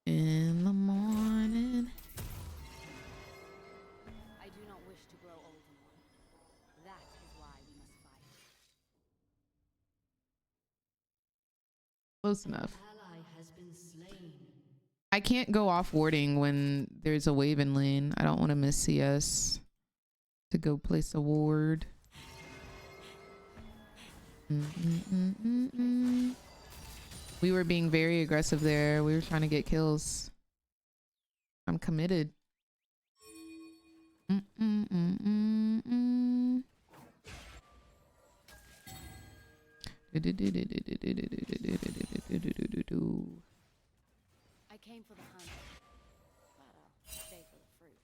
In the morning. I do not wish to grow old in one. That is why we must fight. Close enough. I can't go off warding when there's a wave in lane. I don't want to miss CS to go place a ward. We were being very aggressive there. We were trying to get kills. I'm committed. I came for the hunt, but I'll stay for the fruit.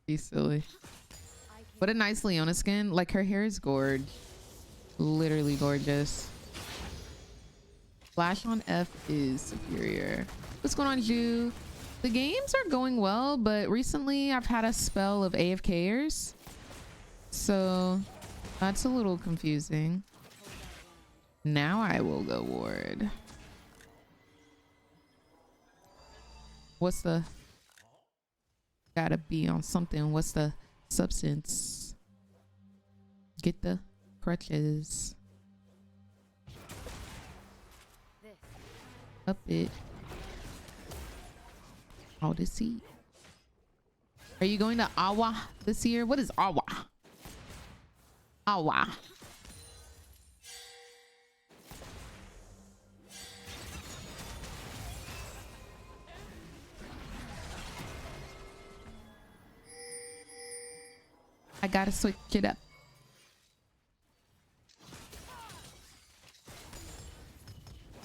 He's silly. What a nice Leona skin. Like, her hair is gorgeous. Literally gorgeous. Flash on F is superior. What's going on, Ju? The games are going well, but recently I've had a spell of AFKers. So that's a little confusing. Now I will go ward. What's the... Gotta be on something. What's the substance? Get the crutches. Up it. Oh, this seat. Are you going to Awa this year? What is Awa? Awa. I gotta switch it up.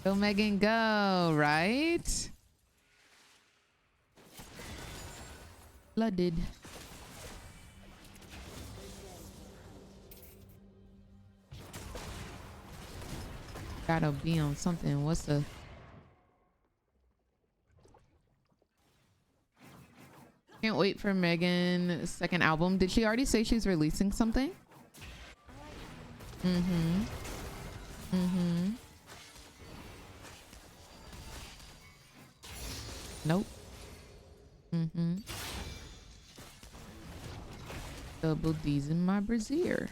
Go Megan, go, right? Flooded. Gotta be on something. What's the... Can't wait for Megan's second album. Did she already say she's releasing something? Nope. Double D's in my brassiere.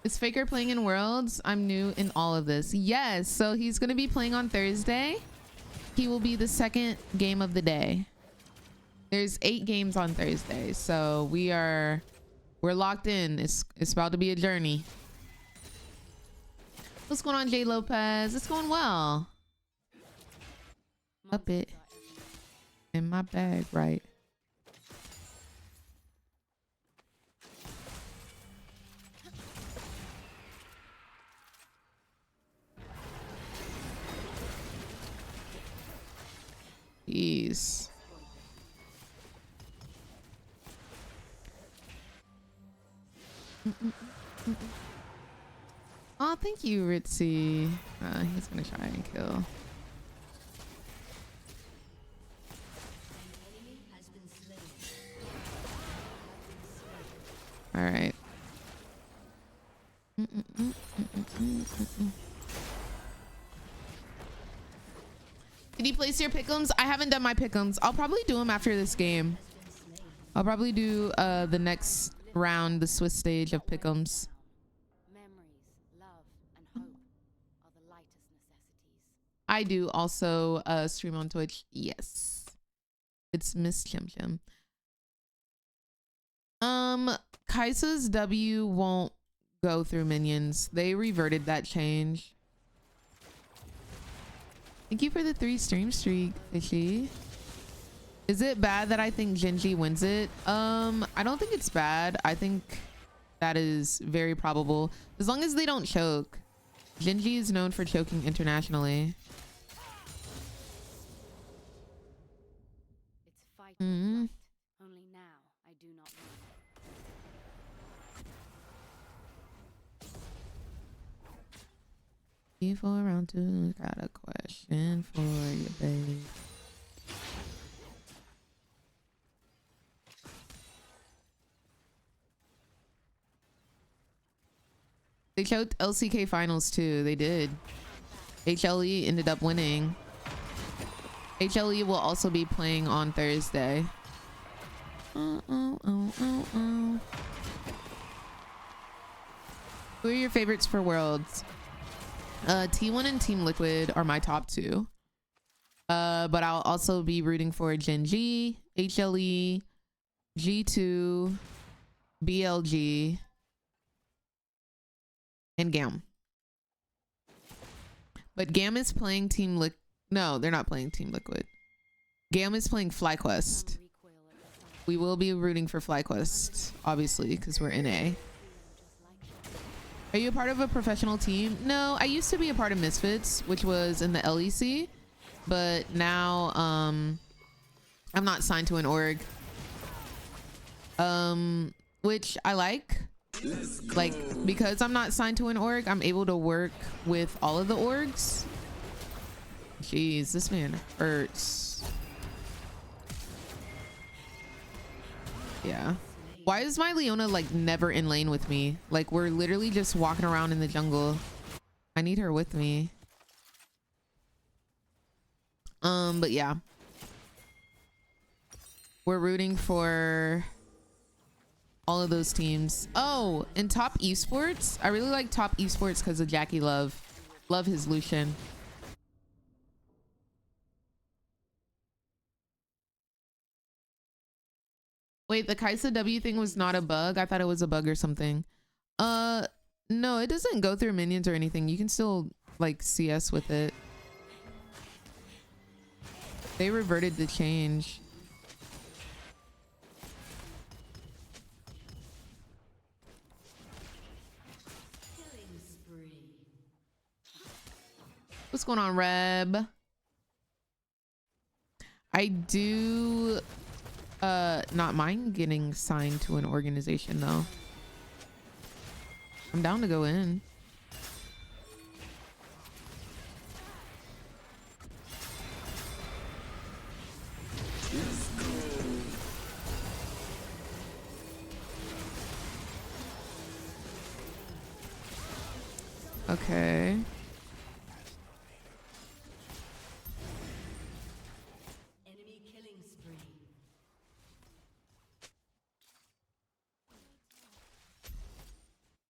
Is Faker playing in Worlds? I'm new in all of this. Yes, so he's gonna be playing on Thursday. He will be the second game of the day. There's 8 games on Thursday, so we're locked in. It's about to be a journey. What's going on, Jay Lopez? It's going well. Up it in my bag, right? Jeez. Oh, thank you, Ritzy. He's gonna try and kill. All right. Did you place your pick'ems? I haven't done my pick'ems. I'll probably do them after this game. I'll probably do the next round, the Swiss stage of pick'ems. I do also stream on Twitch. Yes. It's Miss Chim Chim. Kaisa's W won't go through minions. They reverted that change. Thank you for the 3 stream streak, Fishy. Is it bad that I think Genji wins it? I don't think it's bad. I think that is very probable. As long as they don't choke. Genji is known for choking internationally. It's fight only now I do not know. Before round 2, got a question for you, babe. They choked LCK finals too. They did. HLE ended up winning. HLE will also be playing on Thursday. Who are your favorites for Worlds? T1 and Team Liquid are my top 2. But I'll also be rooting for Genji, HLE, G2, BLG, and Gam. But Gam is playing Team Liquid. No, they're not playing Team Liquid. Gam is playing FlyQuest. We will be rooting for FlyQuest, obviously, because we're NA. Are you a part of a professional team? No, I used to be a part of Misfits, which was in the LEC, but now I'm not signed to an org. Which I like. Like, because I'm not signed to an org, I'm able to work with all of the orgs. Jeez, this man hurts. Yeah. Why is my Leona like never in lane with me? Like we're literally just walking around in the jungle. I need her with me. But yeah. We're rooting for all of those teams. Oh, and Top Esports. I really like Top Esports because of Jackie Love. Love his Lucian. Wait, the Kaisa W thing was not a bug? I thought it was a bug or something. No, it doesn't go through minions or anything. You can still like CS with it. They reverted the change. What's going on, Reb? I do not mind getting signed to an organization though. I'm down to go in. Okay. Enemy killing spree.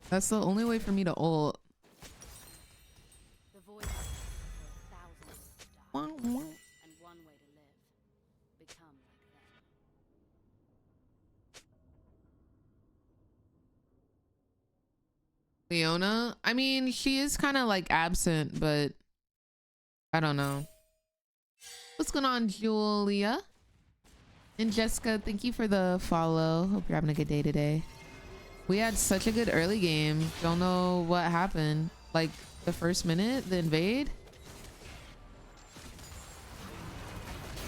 That's the only way for me to ult. The void for thousands to die, and one way to live. Become like them. Leona, I mean, she is kind of like absent, but I don't know. What's going on, Julia? And Jessica, thank you for the follow. Hope you're having a good day today. We had such a good early game. Don't know what happened. Like the first minute, the invade.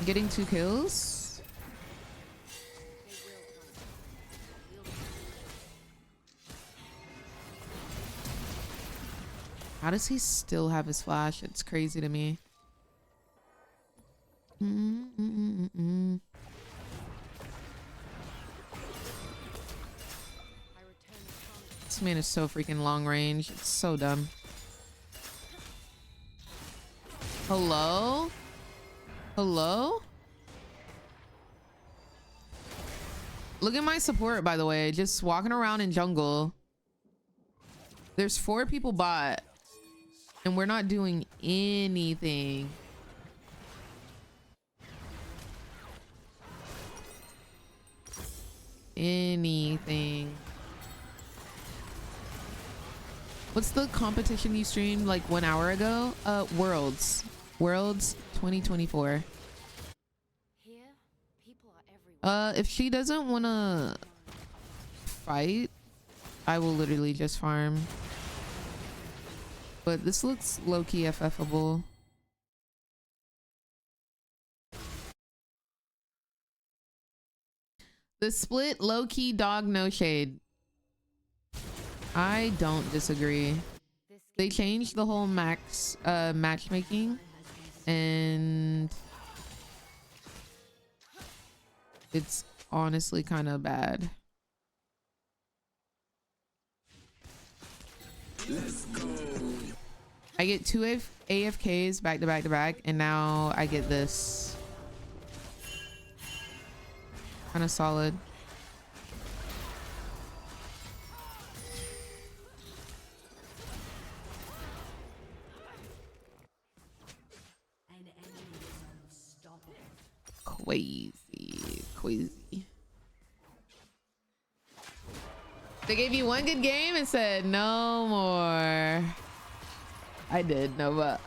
Getting 2 kills. How does he still have his flash? It's crazy to me. This man is so freaking long range. It's so dumb. Hello? Hello? Look at my support, by the way. Just walking around in jungle. There's 4 people bot. And we're not doing anything. Anything. What's the competition you streamed like 1 hour ago? Worlds 2024. If she doesn't want to fight, I will literally just farm. But this looks low-key FFable. The split low-key dog no shade. I don't disagree. They changed the whole max matchmaking, and it's honestly kind of bad. Let's go. I get 2 AFKs back to back to back, and now I get this. Kind of solid. Crazy. They gave you 1 good game and said no more. I did, Nova.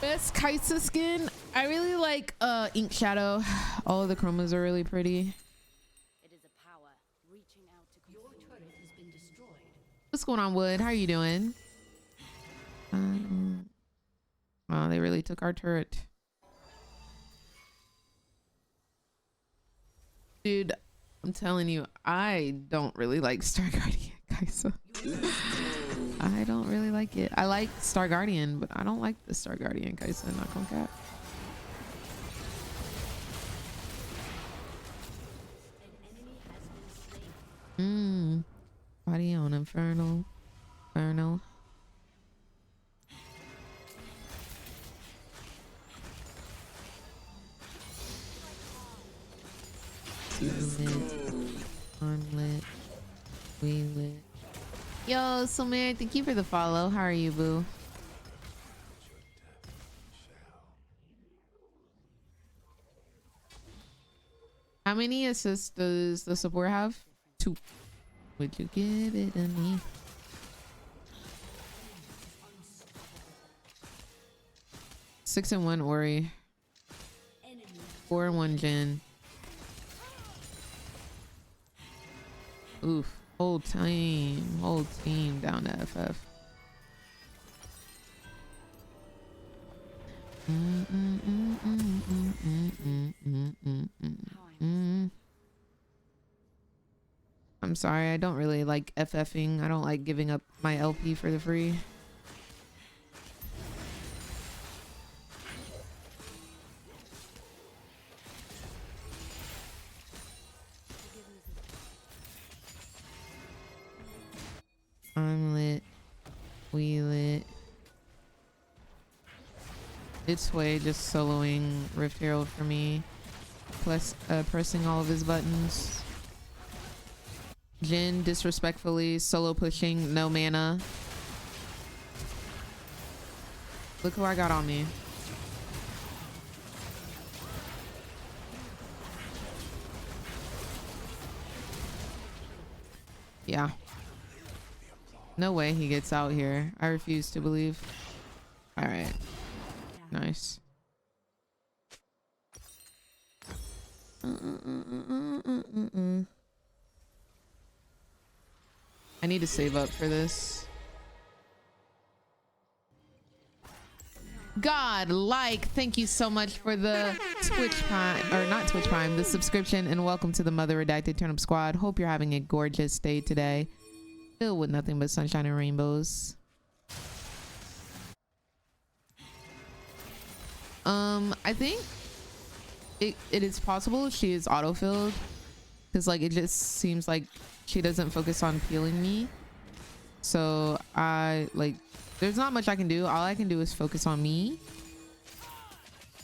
Best Kaisa skin. I really like Ink Shadow. All of the chromas are really pretty. It is a power reaching out to your turret has been destroyed. What's going on, Wood? How are you doing? Oh, they really took our turret. Dude, I'm telling you, I don't really like Star Guardian Kaisa. I don't really like it. I like Star Guardian, but I don't like the Star Guardian Kaisa, not gonna cap. An enemy has Body on Infernal. Infernal. I'm lit. We lit. Yo, Samir, thank you for the follow. How are you, boo? How many assists does the support have? 2. Would you give it to me? Six and 1 Ori. 4 and 1 Jin. Oof. Whole team down to FF. I'm sorry, I don't really like FFing. I don't like giving up my LP for the free. I'm lit. We lit. It's Way just soloing Rift Herald for me. Plus pressing all of his buttons. Jin disrespectfully solo pushing, no mana. Look who I got on me. Yeah. No way he gets out here. I refuse to believe. All right. Nice. I need to save up for this. God, thank you so much for the Twitch Prime, or not Twitch Prime, the subscription, and welcome to the Mother Redacted Turnip Squad. Hope you're having a gorgeous day today, filled with nothing but sunshine and rainbows. I think it is possible she is autofilled, because like it just seems like she doesn't focus on peeling me. So there's not much I can do. All I can do is focus on me.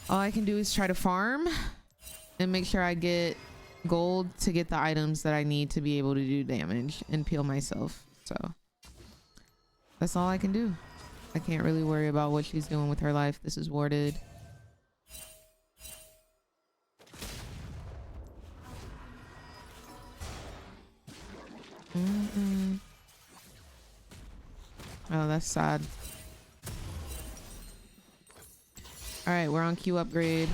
All I can do is try to farm and make sure I get gold to get the items that I need to be able to do damage and peel myself. So that's all I can do. I can't really worry about what she's doing with her life. This is warded. Oh, that's sad. All right, we're on Q upgrade.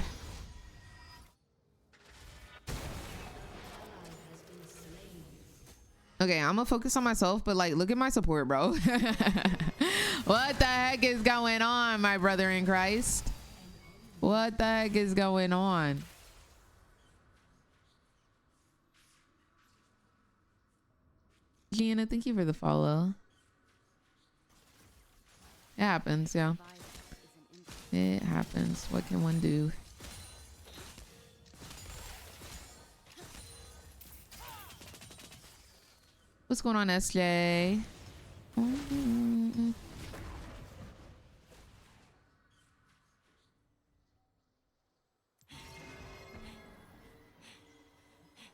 Okay, I'm gonna focus on myself, but like, look at my support, bro. What the heck is going on, my brother in Christ? What the heck is going on? Gianna, thank you for the follow. It happens, yeah. It happens. What can one do? What's going on, SJ?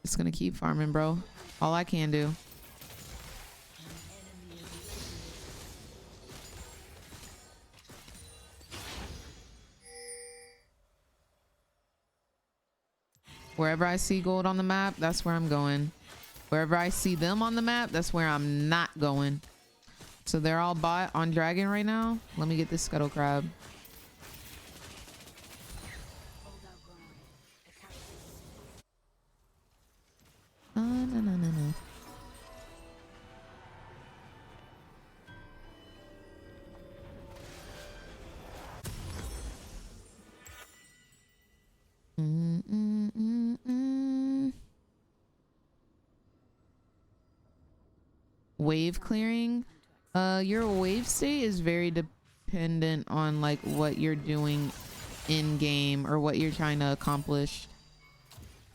Just gonna keep farming, bro. All I can do. Wherever I see gold on the map, that's where I'm going. Wherever I see them on the map, that's where I'm not going. So they're all bot on dragon right now. Let me get this scuttle crab. No. Wave clearing. Your wave state is very dependent on like what you're doing in game or what you're trying to accomplish.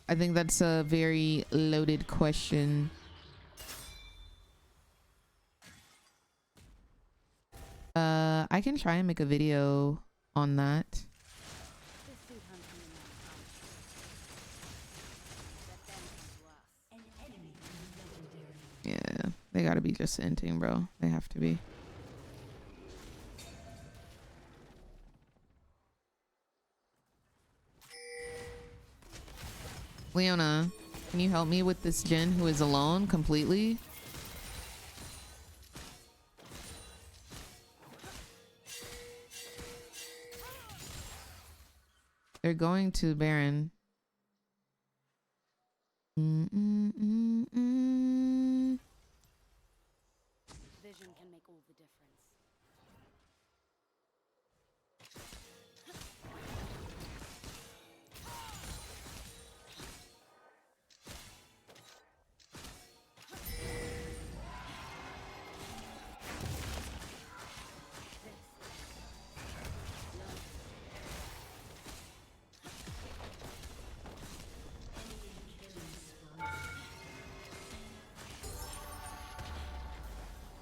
I think that's a very loaded question. I can try and make a video on that. Yeah, they gotta be just inting, bro. They have to be. Leona, can you help me with this Jhin who is alone completely? They're going to Baron. Vision can make all the difference.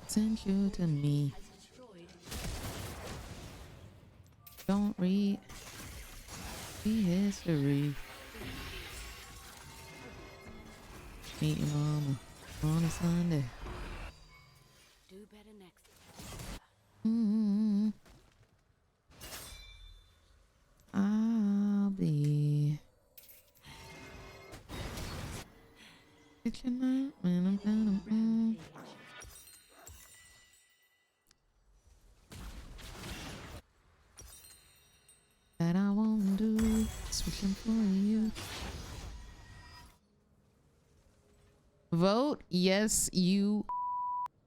Send you to me. Don't read the history. Meet your mama on a Sunday. Do better next I'll be kitchen when I'm done. That I won't do, switching for you. Vote yes, you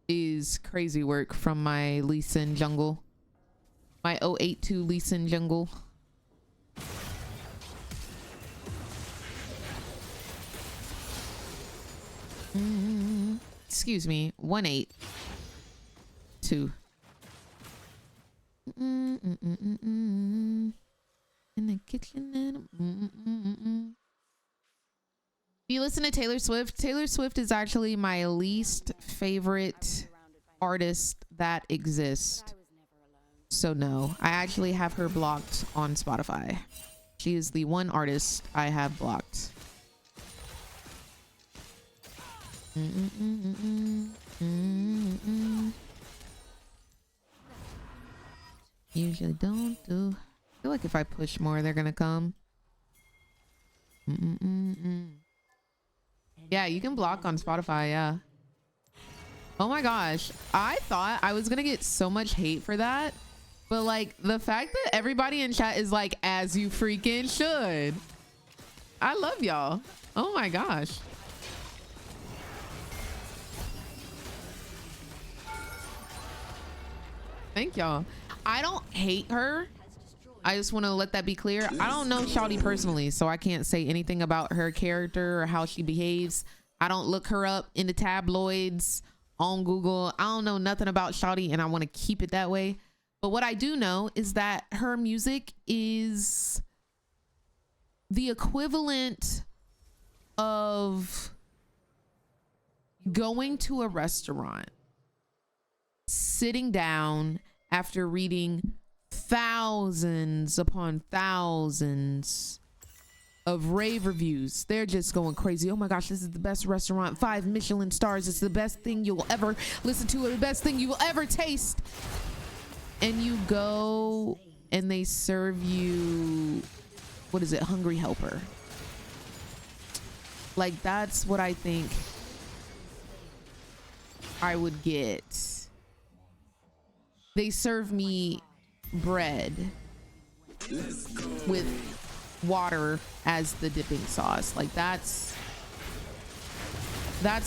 is crazy work from my Lee Sin jungle. My 082 Lee Sin jungle. Excuse me, 182. In the kitchen and do you listen to Taylor Swift? Taylor Swift is actually my least favorite artist that exists. So no, I actually have her blocked on Spotify. She is the one artist I have blocked. Usually don't do. I feel like if I push more, they're gonna come. Yeah, you can block on Spotify, yeah. Oh my gosh, I thought I was gonna get so much hate for that, but like the fact that everybody in chat is like, as you freaking should. I love y'all. Oh my gosh. Thank y'all. I don't hate her. I just want to let that be clear. I don't know Shawty personally, so I can't say anything about her character or how she behaves. I don't look her up in the tabloids, on Google. I don't know nothing about Shawty, and I want to keep it that way. But what I do know is that her music is the equivalent of going to a restaurant, sitting down after reading thousands upon thousands of rave reviews. They're just going crazy. Oh my gosh, this is the best restaurant, 5 Michelin stars. It's the best thing you will ever listen to, the best thing you will ever taste. And you go and they serve you, what is it, Hungry Helper. Like, that's what I think I would get. They serve me bread with water as the dipping sauce. Like, that's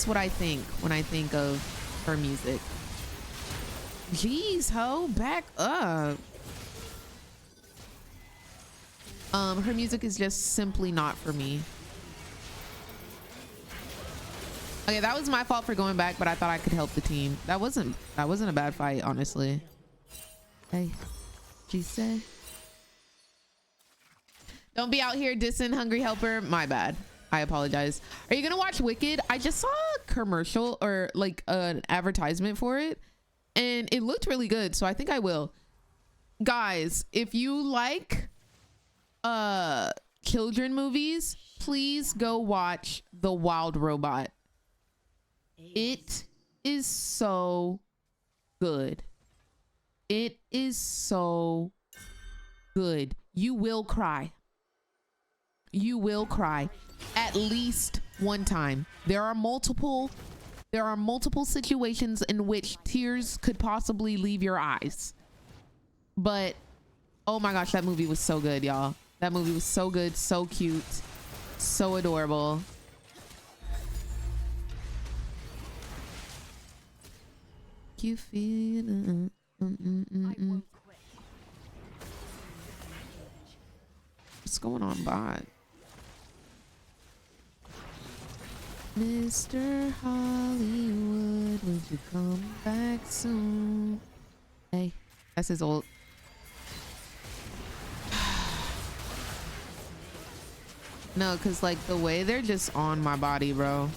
what I think when I think of her music. Jeez, ho, back up. Her music is just simply not for me. Okay, that was my fault for going back, but I thought I could help the team. That wasn't a bad fight, honestly. Hey, she said. Don't be out here dissing Hungry Helper. My bad. I apologize. Are you gonna watch Wicked? I just saw a commercial or like an advertisement for it, and it looked really good, so I think I will. Guys, if you like children movies, please go watch The Wild Robot. It is so good. It is so good. You will cry. You will cry at least one time. There are multiple situations in which tears could possibly leave your eyes. But oh my gosh, that movie was so good, y'all. That movie was so good, so cute, so adorable. You feel What's going on, bot? Mr. Hollywood, would you come back soon? Hey, that's his old. No, because like the way they're just on my body, bro.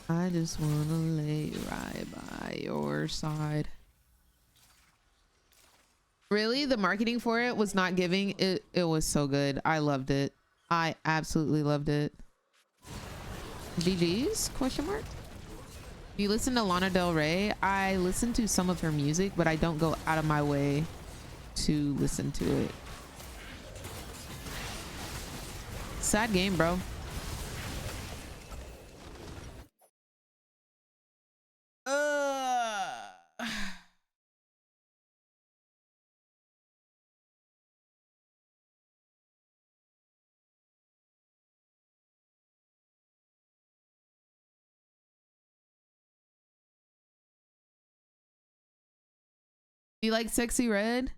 I just want to lay right by your side. Really? The marketing for it was not giving. It was so good. I loved it. I absolutely loved it. GG's? Question mark? Do you listen to Lana Del Rey? I listen to some of her music, but I don't go out of my way to listen to it. Sad game, bro. Do you like Sexy Red?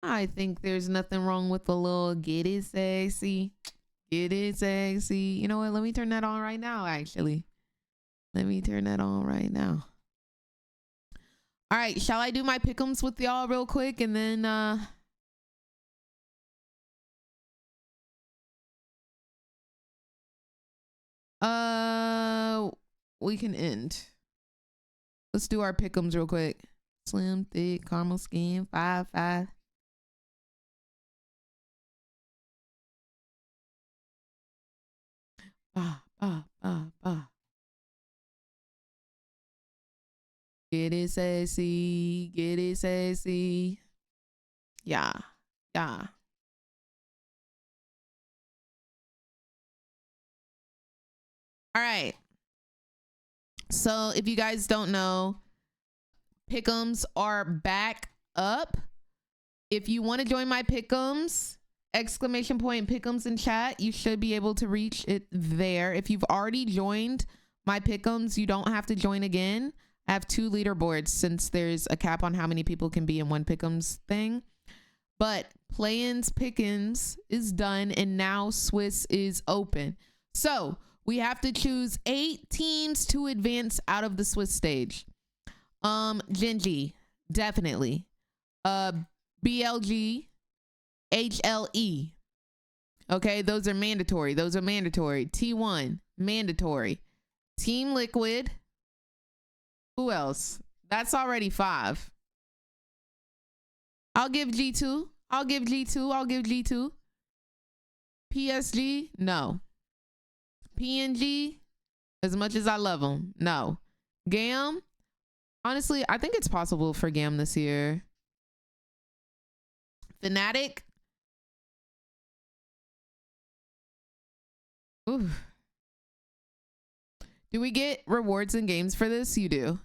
I think there's nothing wrong with a little get it sexy. Get it sexy. You know what? Let me turn that on right now, actually. Let me turn that on right now. All right, shall I do my pick'ems with y'all real quick and then we can end. Let's do our pick'ems real quick. Slim, thick, caramel skin, 5-5. Get it sexy, get it sexy. Yeah, yeah. All right. So if you guys don't know, pick'ems are back up. If you want to join my pick'ems, exclamation point pick'ems in chat, you should be able to reach it there. If you've already joined my pick'ems, you don't have to join again. I have 2 leaderboards since there's a cap on how many people can be in one pick'ems thing. But play-ins pick'ems is done and now Swiss is open. So we have to choose 8 teams to advance out of the Swiss stage. Genji, definitely. BLG, HLE. Okay, those are mandatory. Those are mandatory. T1, mandatory. Team Liquid. Who else? That's already 5. I'll give G2. I'll give G2. I'll give G2. PSG, no. PNG, as much as I love them, no. GAM, honestly, I think it's possible for GAM this year. Fnatic. Ooh. Do we get rewards and games for this? You do.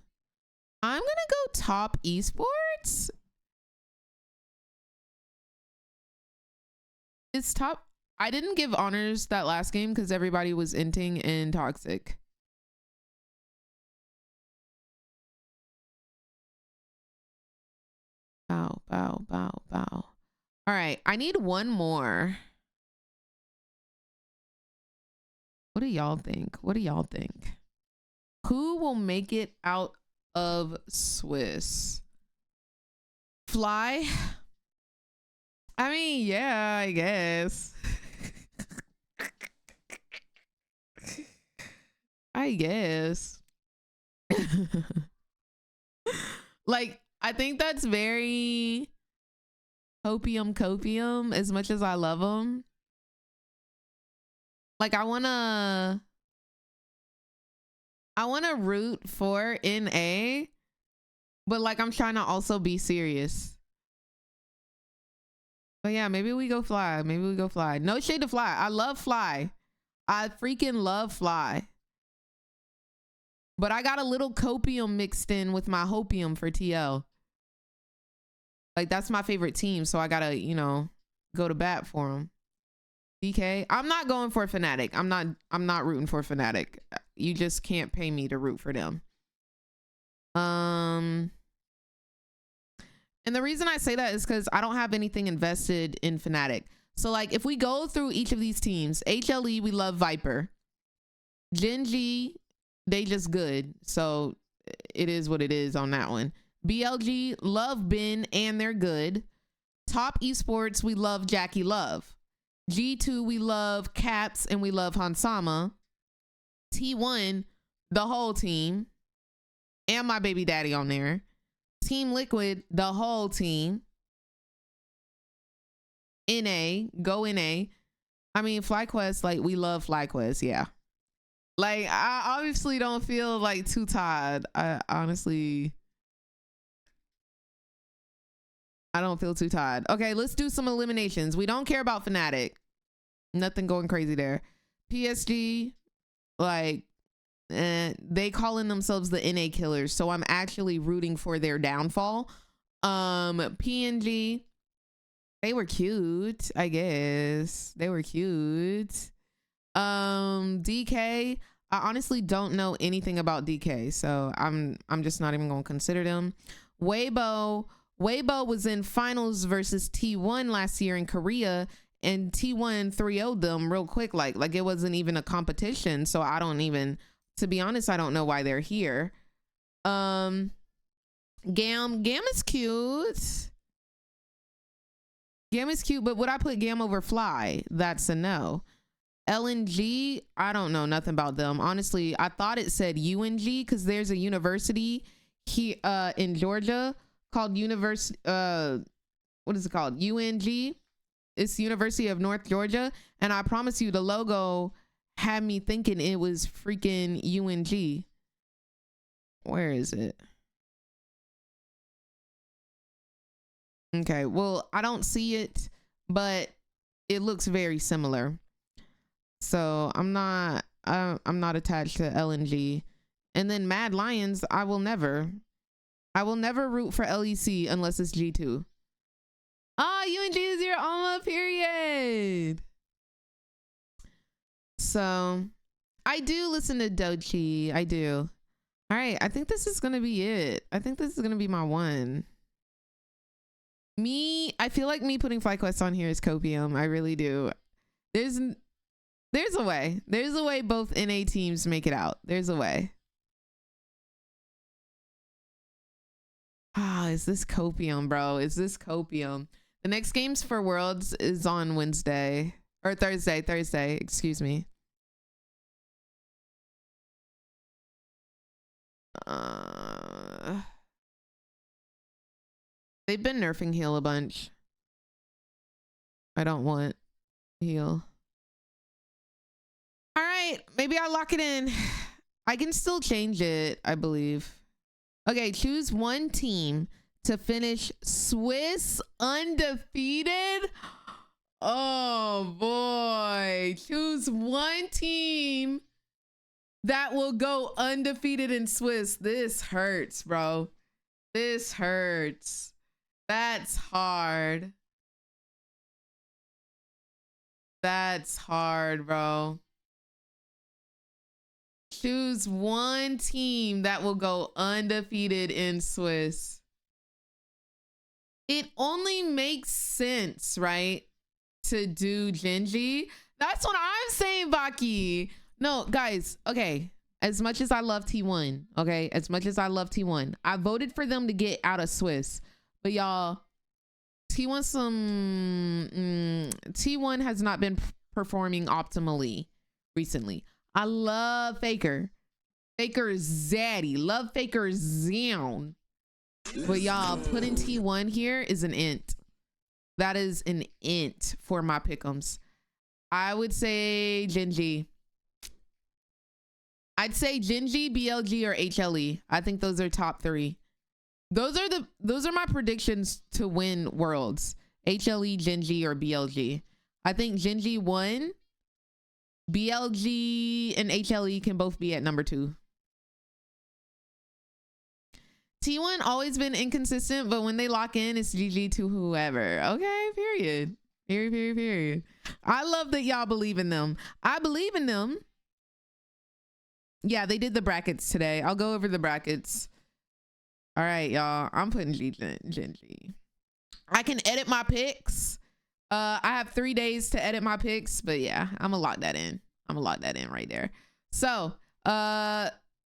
I'm gonna go top esports. It's top. I didn't give honors that last game because everybody was inting and toxic. Bow, bow, bow, bow. All right, I need one more. What do y'all think? What do y'all think? Who will make it out of Swiss? Fly? I mean, yeah, I guess. I guess. Like, I think that's very copium as much as I love them. Like, I wanna root for NA, but like I'm trying to also be serious. But yeah, maybe we go Fly. Maybe we go Fly. No shade to Fly. I love Fly. I freaking love Fly. But I got a little copium mixed in with my hopium for TL. Like, that's my favorite team, so I gotta, you know, go to bat for them. DK, I'm not going for Fnatic. I'm not rooting for Fnatic. You just can't pay me to root for them. And the reason I say that is because I don't have anything invested in Fnatic. So like, if we go through each of these teams, HLE, we love Viper. Gen G, they just good, so it is what it is on that one. BLG, love Ben, and they're good. Top Esports, we love Jackie Love. G2, we love Caps, and we love Hansama. T1, the whole team, and my baby daddy on there. Team Liquid, the whole team. NA, go NA. I mean, FlyQuest, like, we love FlyQuest, yeah. Like, I obviously don't feel like too tired. I honestly, I don't feel too tired. Okay, let's do some eliminations. We don't care about Fnatic. Nothing going crazy there. PSG, like, they calling themselves the NA killers, so I'm actually rooting for their downfall. PNG, they were cute, I guess. They were cute. DK, I honestly don't know anything about DK, so I'm just not even gonna consider them. Weibo was in finals versus T1 last year in Korea, and T1 3-0'd them real quick, like it wasn't even a competition. So I don't even, to be honest, I don't know why they're here. Gam is cute. Gam is cute, but would I put Gam over Fly? That's a no. LNG, I don't know nothing about them. Honestly, I thought it said UNG because there's a university here in Georgia called what is it called? UNG. It's University of North Georgia. And I promise you, the logo had me thinking it was freaking UNG. Where is it? Okay, well, I don't see it, but it looks very similar. So I'm not attached to LNG. And then Mad Lions, I will never root for LEC unless it's G2. UNG is your alma, period. So I do listen to Dochi. I do. All right, I think this is gonna be it. I think this is gonna be my one. I feel like me putting FlyQuest on here is copium. I really do. There's a way. There's a way both NA teams make it out. There's a way. Is this copium, bro? Is this copium? The next games for Worlds is on Wednesday. Or Thursday, excuse me. They've been nerfing heal a bunch. I don't want heal. All right, maybe I'll lock it in. I can still change it, I believe. Okay, choose one team to finish Swiss undefeated. Oh boy, choose one team that will go undefeated in Swiss. This hurts, bro. This hurts. That's hard. That's hard, bro. Choose one team that will go undefeated in Swiss. It only makes sense, right, to do Genji. That's what I'm saying, Baki. No, guys, okay. As much as I love T1, okay? As much as I love T1, I voted for them to get out of Swiss. But y'all, T1 has not been performing optimally recently. I love Faker. Faker Zaddy. Love Faker Zion. But y'all, putting T1 here is an int. That is an int for my pick'ems. I would say Genji. I'd say Genji, BLG, or HLE. I think those are top 3. Those are my predictions to win Worlds. HLE, Genji, or BLG. I think Genji 1, BLG, and HLE can both be at number 2. T1 always been inconsistent, but when they lock in, it's GG to whoever. Okay, period. Period. I love that y'all believe in them. I believe in them. Yeah, they did the brackets today. I'll go over the brackets. All right, y'all. I'm putting Genji. I can edit my picks. I have 3 days to edit my picks, but yeah, I'm gonna lock that in. I'm gonna lock that in right there. So,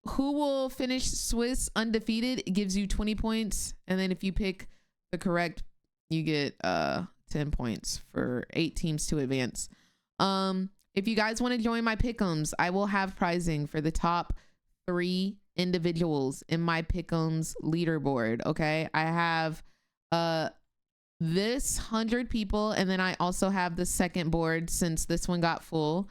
who will finish Swiss undefeated? It gives you 20 points, and then if you pick the correct, you get 10 points for 8 teams to advance. If you guys want to join my pick'ems, I will have prizing for the top 3 individuals in my pick'ems leaderboard. Okay, I have this 100 people, and then I also have the second board since this one got full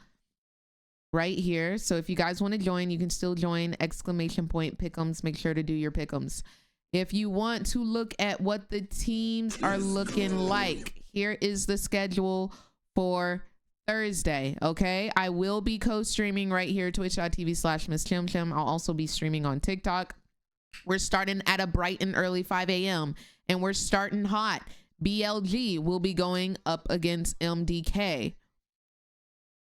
right here. So if you guys want to join, you can still join. ! Pick'ems. Make sure to do your pick'ems. If you want to look at what the teams are looking like, here is the schedule for Thursday. Okay, I will be co-streaming right here, twitch.tv/Miss Chim Chim. I'll also be streaming on TikTok. We're starting at a bright and early 5 a.m. and we're starting hot. BLG will be going up against MDK.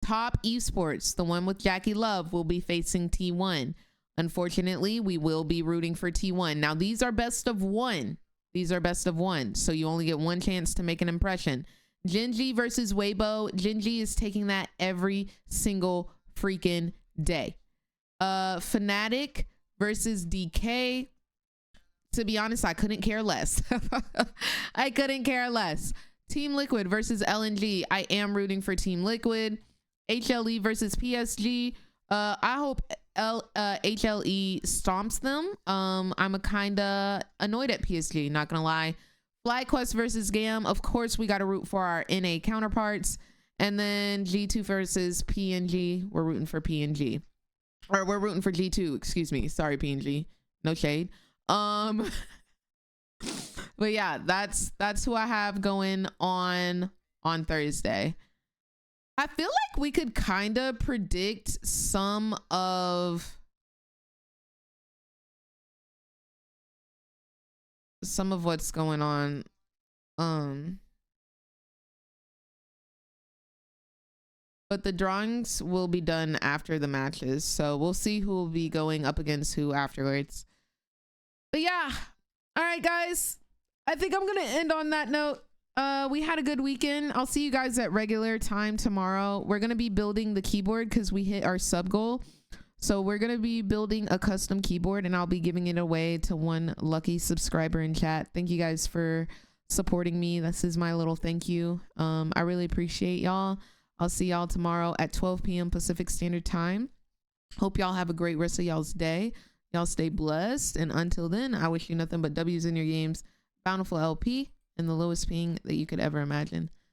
Top Esports, the one with Jackie Love, will be facing T1. Unfortunately, we will be rooting for T1. Now, these are best of 1. These are best of 1, so you only get 1 chance to make an impression. Genji versus Weibo. Genji is taking that every single freaking day. Fnatic versus DK. To be honest, I couldn't care less. I couldn't care less. Team Liquid versus LNG. I am rooting for Team Liquid. HLE versus PSG. I hope HLE stomps them. I'm a kinda annoyed at PSG, not gonna lie. FlyQuest versus GAM. Of course, we gotta root for our NA counterparts. And then G2 versus PNG. We're rooting for PNG. Or we're rooting for G2, excuse me. Sorry, PNG. No shade. But yeah, that's who I have going on Thursday. I feel like we could kind of predict some of what's going on. But the drawings will be done after the matches, so we'll see who will be going up against who afterwards. But yeah, all right, guys, I think I'm gonna end on that note. We had a good weekend. I'll see you guys at regular time tomorrow. We're gonna be building the keyboard because we hit our sub goal, so we're gonna be building a custom keyboard, and I'll be giving it away to one lucky subscriber in chat. Thank you guys for supporting me. This is my little thank you. I really appreciate y'all. I'll see y'all tomorrow at 12 p.m. Pacific Standard Time. Hope y'all have a great rest of y'all's day. Y'all stay blessed, and until then, I wish you nothing but W's in your games, bountiful LP, and the lowest ping that you could ever imagine.